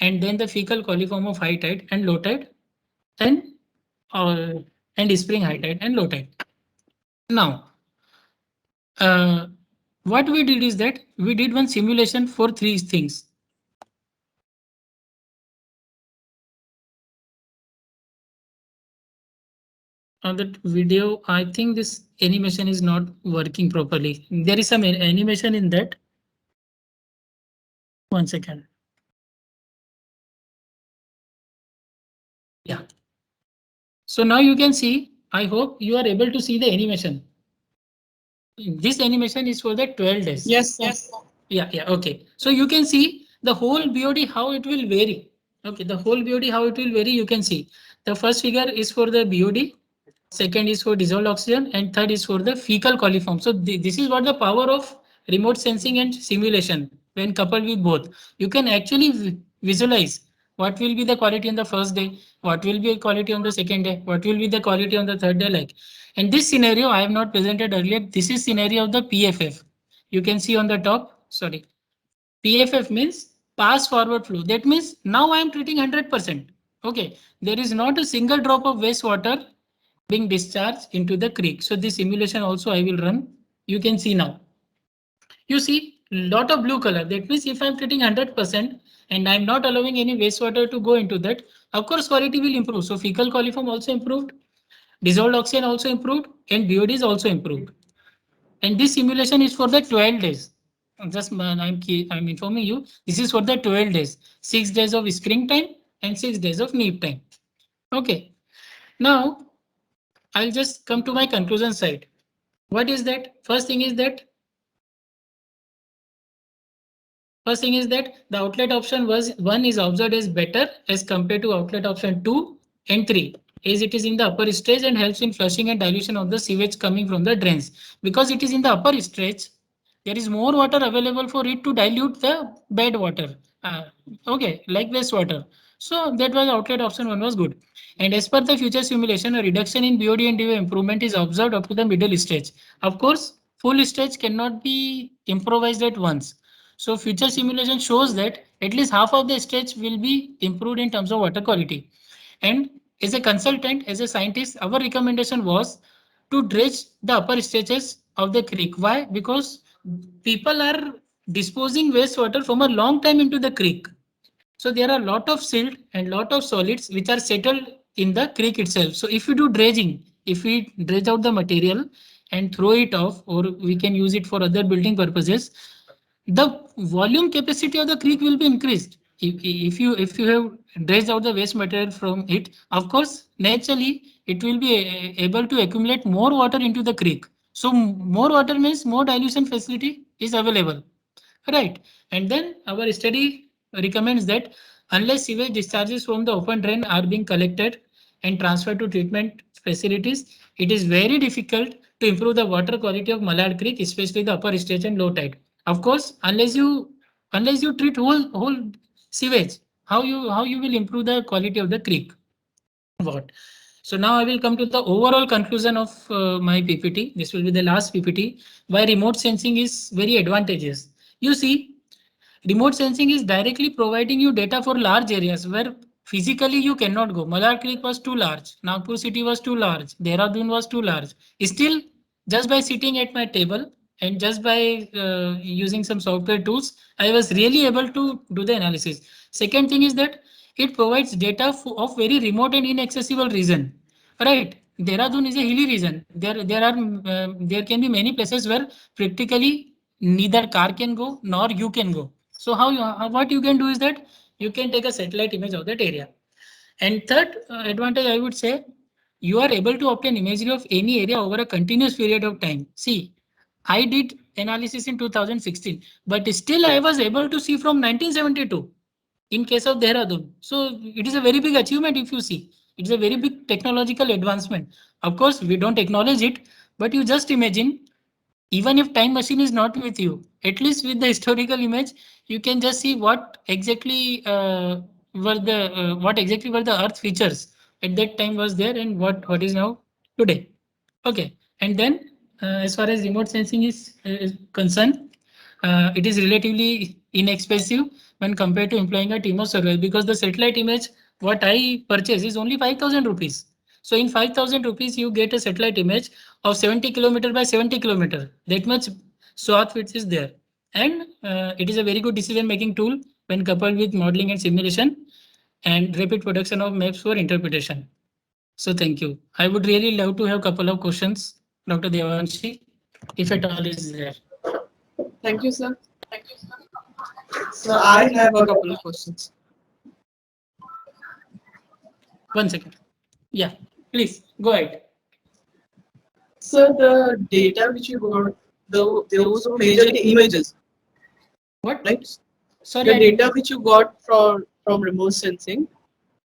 and then the fecal coliform of high tide and low tide, and spring high tide and low tide. Now, What we did is that we did one simulation for three things. On that video, I think this animation is not working properly. There is some animation in that. 1 second. Yeah. So now you can see, I hope you are able to see the animation. This animation is for the 12 days. Yes, yes. Yeah, okay. So you can see the whole BOD, how it will vary. Okay, the whole BOD, how it will vary, you can see. The first figure is for the BOD, second is for dissolved oxygen, and third is for the fecal coliform. So this is what the power of remote sensing and simulation when coupled with both. You can actually visualize what will be the quality on the first day, what will be the quality on the second day, what will be the quality on the third day, like. And this scenario I have not presented earlier. This is scenario of the PFF. You can see on the top, sorry. PFF means pass forward flow. That means now I am treating 100%. Okay, there is not a single drop of wastewater being discharged into the creek. So this simulation also I will run. You can see now. You see lot of blue color. That means if I'm treating 100% and I'm not allowing any wastewater to go into that, of course quality will improve. So fecal coliform also improved, dissolved oxygen also improved, and BOD is also improved. And this simulation is for the 12 days. Just I'm informing you, this is for the 12 days, 6 days of springtime and 6 days of neap time. Okay. Now I'll just come to my conclusion side. What is that? First thing is that the outlet option was 1 is observed as better as compared to outlet option 2 and 3, as it is in the upper stage and helps in flushing and dilution of the sewage coming from the drains. Because it is in the upper stage, there is more water available for it to dilute the bad water. Okay, like wastewater. So that was outlet option 1 was good. And as per the future simulation, a reduction in BOD and DO improvement is observed up to the middle stage. Of course, full stage cannot be improvised at once. So future simulation shows that at least half of the stage will be improved in terms of water quality. And as a consultant, as a scientist, our recommendation was to dredge the upper stages of the creek. Why? Because people are disposing wastewater from a long time into the creek. So there are a lot of silt and lot of solids which are settled in the creek itself. So if we do dredging, if we dredge out the material and throw it off, or we can use it for other building purposes, the volume capacity of the creek will be increased. If you have dredged out the waste material from it, of course, naturally it will be able to accumulate more water into the creek. So more water means more dilution facility is available, right? And then our study recommends that unless sewage discharges from the open drain are being collected and transferred to treatment facilities, it is very difficult to improve the water quality of Malad Creek, especially the upper stage and low tide. Of course, unless you treat whole sewage, how you will improve the quality of the creek? What? So now I will come to the overall conclusion of my PPT. This will be the last PPT. Why remote sensing is very advantageous. You see, remote sensing is directly providing you data for large areas where physically you cannot go. Malad Creek was too large. Nagpur City was too large. Dehradun was too large. Still, just by sitting at my table and just by using some software tools, I was really able to do the analysis. Second thing is that it provides data of very remote and inaccessible region. Right. Dehradun is a hilly region. There can be many places where practically neither car can go nor you can go. So what you can do is that you can take a satellite image of that area. And third advantage, I would say, you are able to obtain imagery of any area over a continuous period of time. See, I did analysis in 2016, but still I was able to see from 1972 in case of Dehradun. So it is a very big achievement if you see. It's a very big technological advancement. Of course, we don't acknowledge it, but you just imagine, even if time machine is not with you, at least with the historical image, you can just see what exactly were the Earth features at that time was there and what is now today. Okay, and then as far as remote sensing is concerned, it is relatively inexpensive when compared to employing a team of surveyors, because the satellite image what I purchase is only 5,000 rupees. So in 5,000 rupees, you get a satellite image of 70 kilometer by 70 kilometer. That much swath width is there. And it is a very good decision making tool when coupled with modeling and simulation and rapid production of maps for interpretation. So thank you. I would really love to have a couple of questions, Dr. Devanshi, if at all is there. Thank you, sir. So I have a couple of questions. One second. Yeah, please go ahead. So the data which you got, those were majorly images. What? Right? Sorry, the data which you got from remote sensing,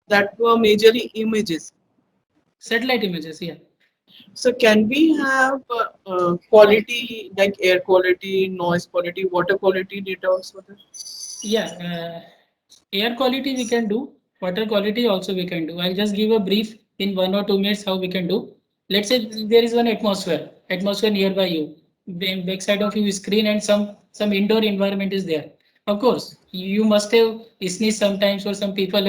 that were majorly images. Satellite images, yeah. So can we have quality like air quality, noise quality, water quality data also? Yeah, air quality we can do, water quality also we can do. I'll just give a brief in 1 or 2 minutes how we can do. Let's say there is one atmosphere nearby you, backside of you screen, and some indoor environment is there. Of course, you must have sneezed sometimes, or some people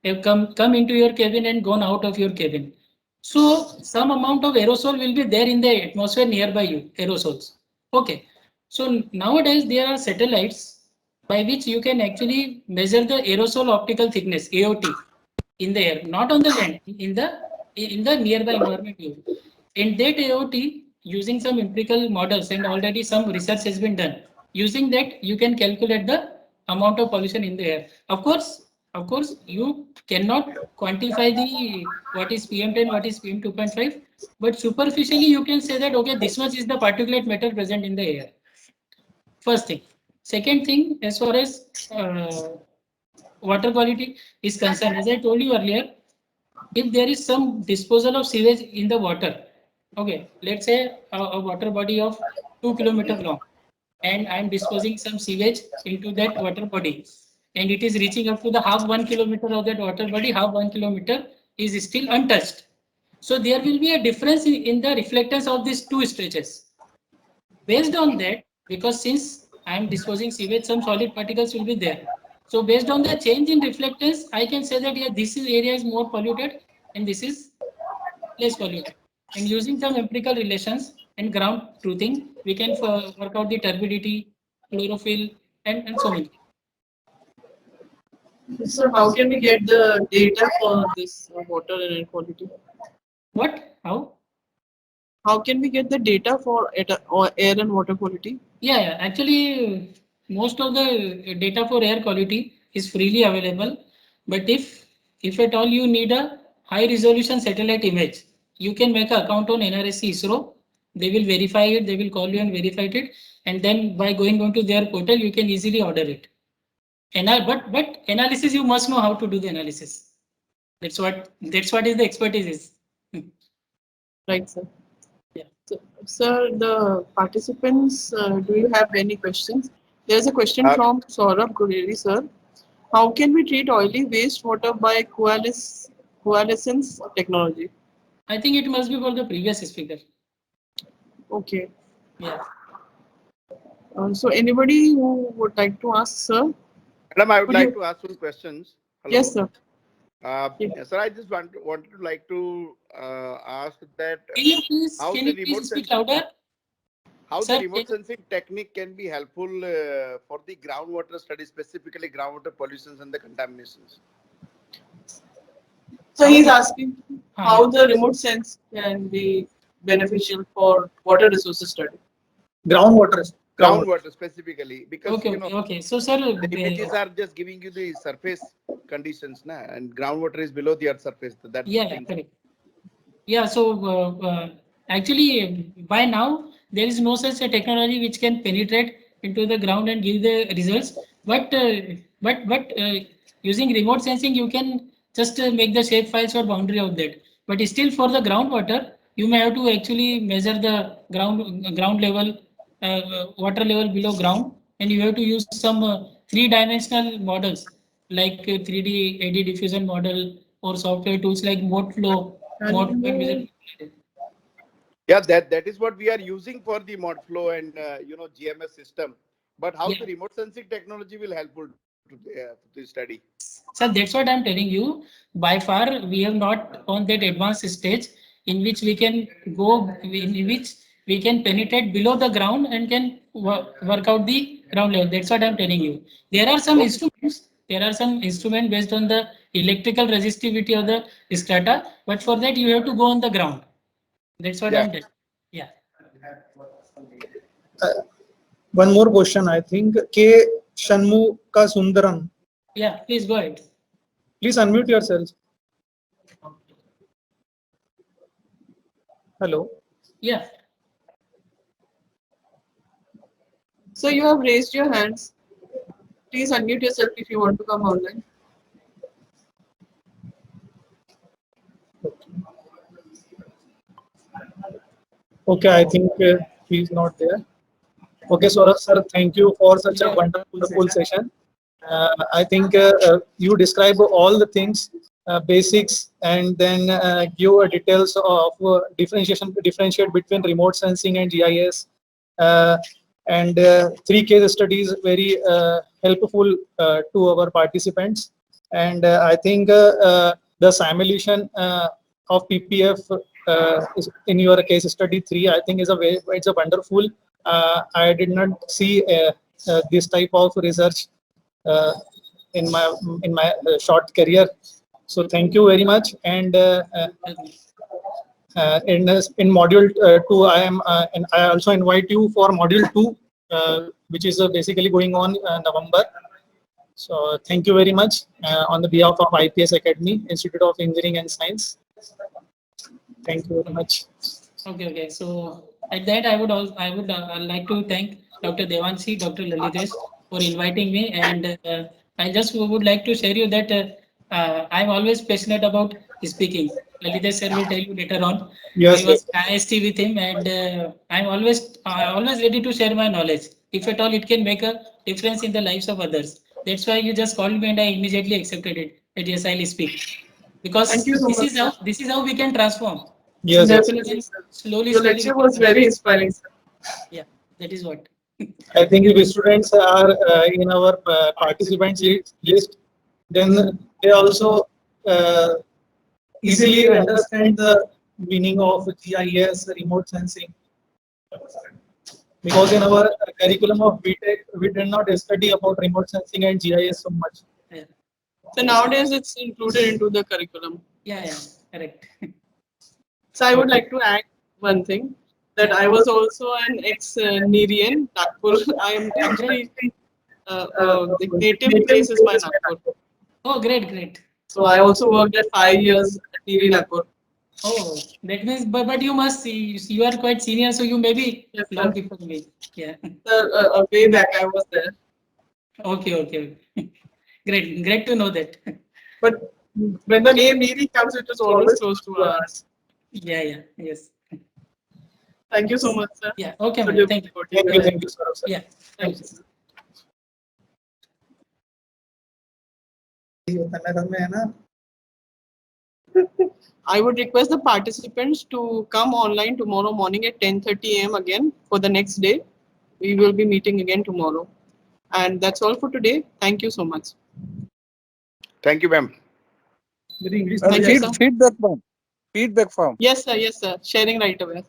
have come into your cabin and gone out of your cabin. So some amount of aerosol will be there in the atmosphere nearby you, aerosols. Okay. So nowadays there are satellites by which you can actually measure the aerosol optical thickness, AOT, in the air, not on the land, in the nearby environment. In that AOT, using some empirical models, and already some research has been done. Using that, you can calculate the amount of pollution in the air. Of course, you cannot quantify the what is PM10, what is PM2.5, but superficially you can say that okay, this much is the particulate matter present in the air. First thing. Second thing, as far as water quality is concerned, as I told you earlier, if there is some disposal of sewage in the water, okay, let's say a water body of 2 kilometers long, and I'm disposing some sewage into that water body, and it is reaching up to the half 1 kilometer of that water body, half 1 kilometer is still untouched. So there will be a difference in the reflectance of these two stretches. Based on that, because since I am disposing sewage, some solid particles will be there. So based on the change in reflectance, I can say that yeah, this area is more polluted and this is less polluted. And using some empirical relations and ground truthing, we can work out the turbidity, chlorophyll, and so many. So how can we get the data for this water and air quality? What? How? How can we get the data for air and water quality? Yeah, actually, most of the data for air quality is freely available. But if at all you need a high resolution satellite image, you can make an account on NRSC ISRO. They will verify it. They will call you and verify it. And then by going on to their portal, you can easily order it. But analysis, you must know how to do the analysis. That's what is the expertise is. Right, sir. Yeah. So, sir, the participants, do you have any questions? There's a question from Saurabh Gureri, sir. How can we treat oily wastewater by coalescence technology? I think it must be for the previous speaker. Okay. Yeah. So anybody who would like to ask, sir? Madam, I would like to ask some questions. Hello? Yes, sir. Sir, I just wanted to like to ask that how the remote sensing technique can be helpful for the groundwater study, specifically groundwater pollutions and the contaminations. So he's asking how the remote sense can be beneficial for water resources study. Groundwater Specifically, because okay. So sir, the images are just giving you the surface conditions, and groundwater is below the earth surface. That's correct. Yeah, so actually by now there is no such a technology which can penetrate into the ground and give the results. But using remote sensing, you can just make the shape files or boundary of that. But still, for the groundwater, you may have to actually measure the ground level, water level below ground, and you have to use some three-dimensional models like 3D AD diffusion model or software tools like Modflow. Yeah, that is what we are using for the Modflow and GMS system. But how the remote sensing technology will helpful to the study? So that's what I'm telling you. By far, we have not on that advanced stage in which we can go, in which we can penetrate below the ground and can work out the ground level. That's what I'm telling you. There are some instruments. There are some instruments based on the electrical resistivity of the strata, but for that you have to go on the ground. That's what I'm telling. Yeah. One more question, I think. K. Shanmuka Sundaram. Yeah, please go ahead. Please unmute yourself. Hello. Yeah. So you have raised your hands. Please unmute yourself if you want to come online. Okay, I think he's not there. Okay, so sir, thank you for such a wonderful session. I think you describe all the things, basics, and then give details of differentiate between remote sensing and GIS, and 3 case studies very helpful to our participants. And I think the simulation of PPF in your case study 3, I think it's a wonderful. I did not see this type of research in my short career. So thank you very much. And in module 2, I also invite you for module 2, which is basically going on November. So thank you very much on the behalf of IPS Academy, Institute of Engineering and Science. Thank you very much. Okay. So at that, I would like to thank Dr. Devanshi, Dr. Lalitesh for inviting me, and I just would like to share you that I'm always passionate about speaking. Lalitesh sir will tell you later on. Yes, I was IST with him, and I'm always ready to share my knowledge. If at all it can make a difference in the lives of others. That's why you just called me, and I immediately accepted it. That yes, I'll speak, because this is how we can transform. Yes, definitely. Slowly. Your lecture was very inspiring, sir. Yeah, that is what. I think if the students are in our participants list, then they also easily understand the meaning of GIS, remote sensing. Because in our curriculum of BTech, we did not study about remote sensing and GIS so much. Yeah. So nowadays it's included into the curriculum. Yeah, correct. So I would like to add one thing, that I was also an ex-NEERIan, Nagpur. I am actually, the native place is my Nagpur. Oh, great. So I also worked at 5 years at NEERI Nagpur. Oh, that means, but you must see, you are quite senior, so you may be long before me. Yeah. Way back I was there. Okay. Great to know that. But when the name NEERI comes, it is always close to us. Yeah, yes. Thank you so much, sir. Yeah, okay, thank you. Thank you, sir. Yeah, thank you. I would request the participants to come online tomorrow morning at 10:30 a.m. again for the next day. We will be meeting again tomorrow. And that's all for today. Thank you so much. Thank you, ma'am. Thank you, sir. Feedback form. Yes, sir. Sharing right away.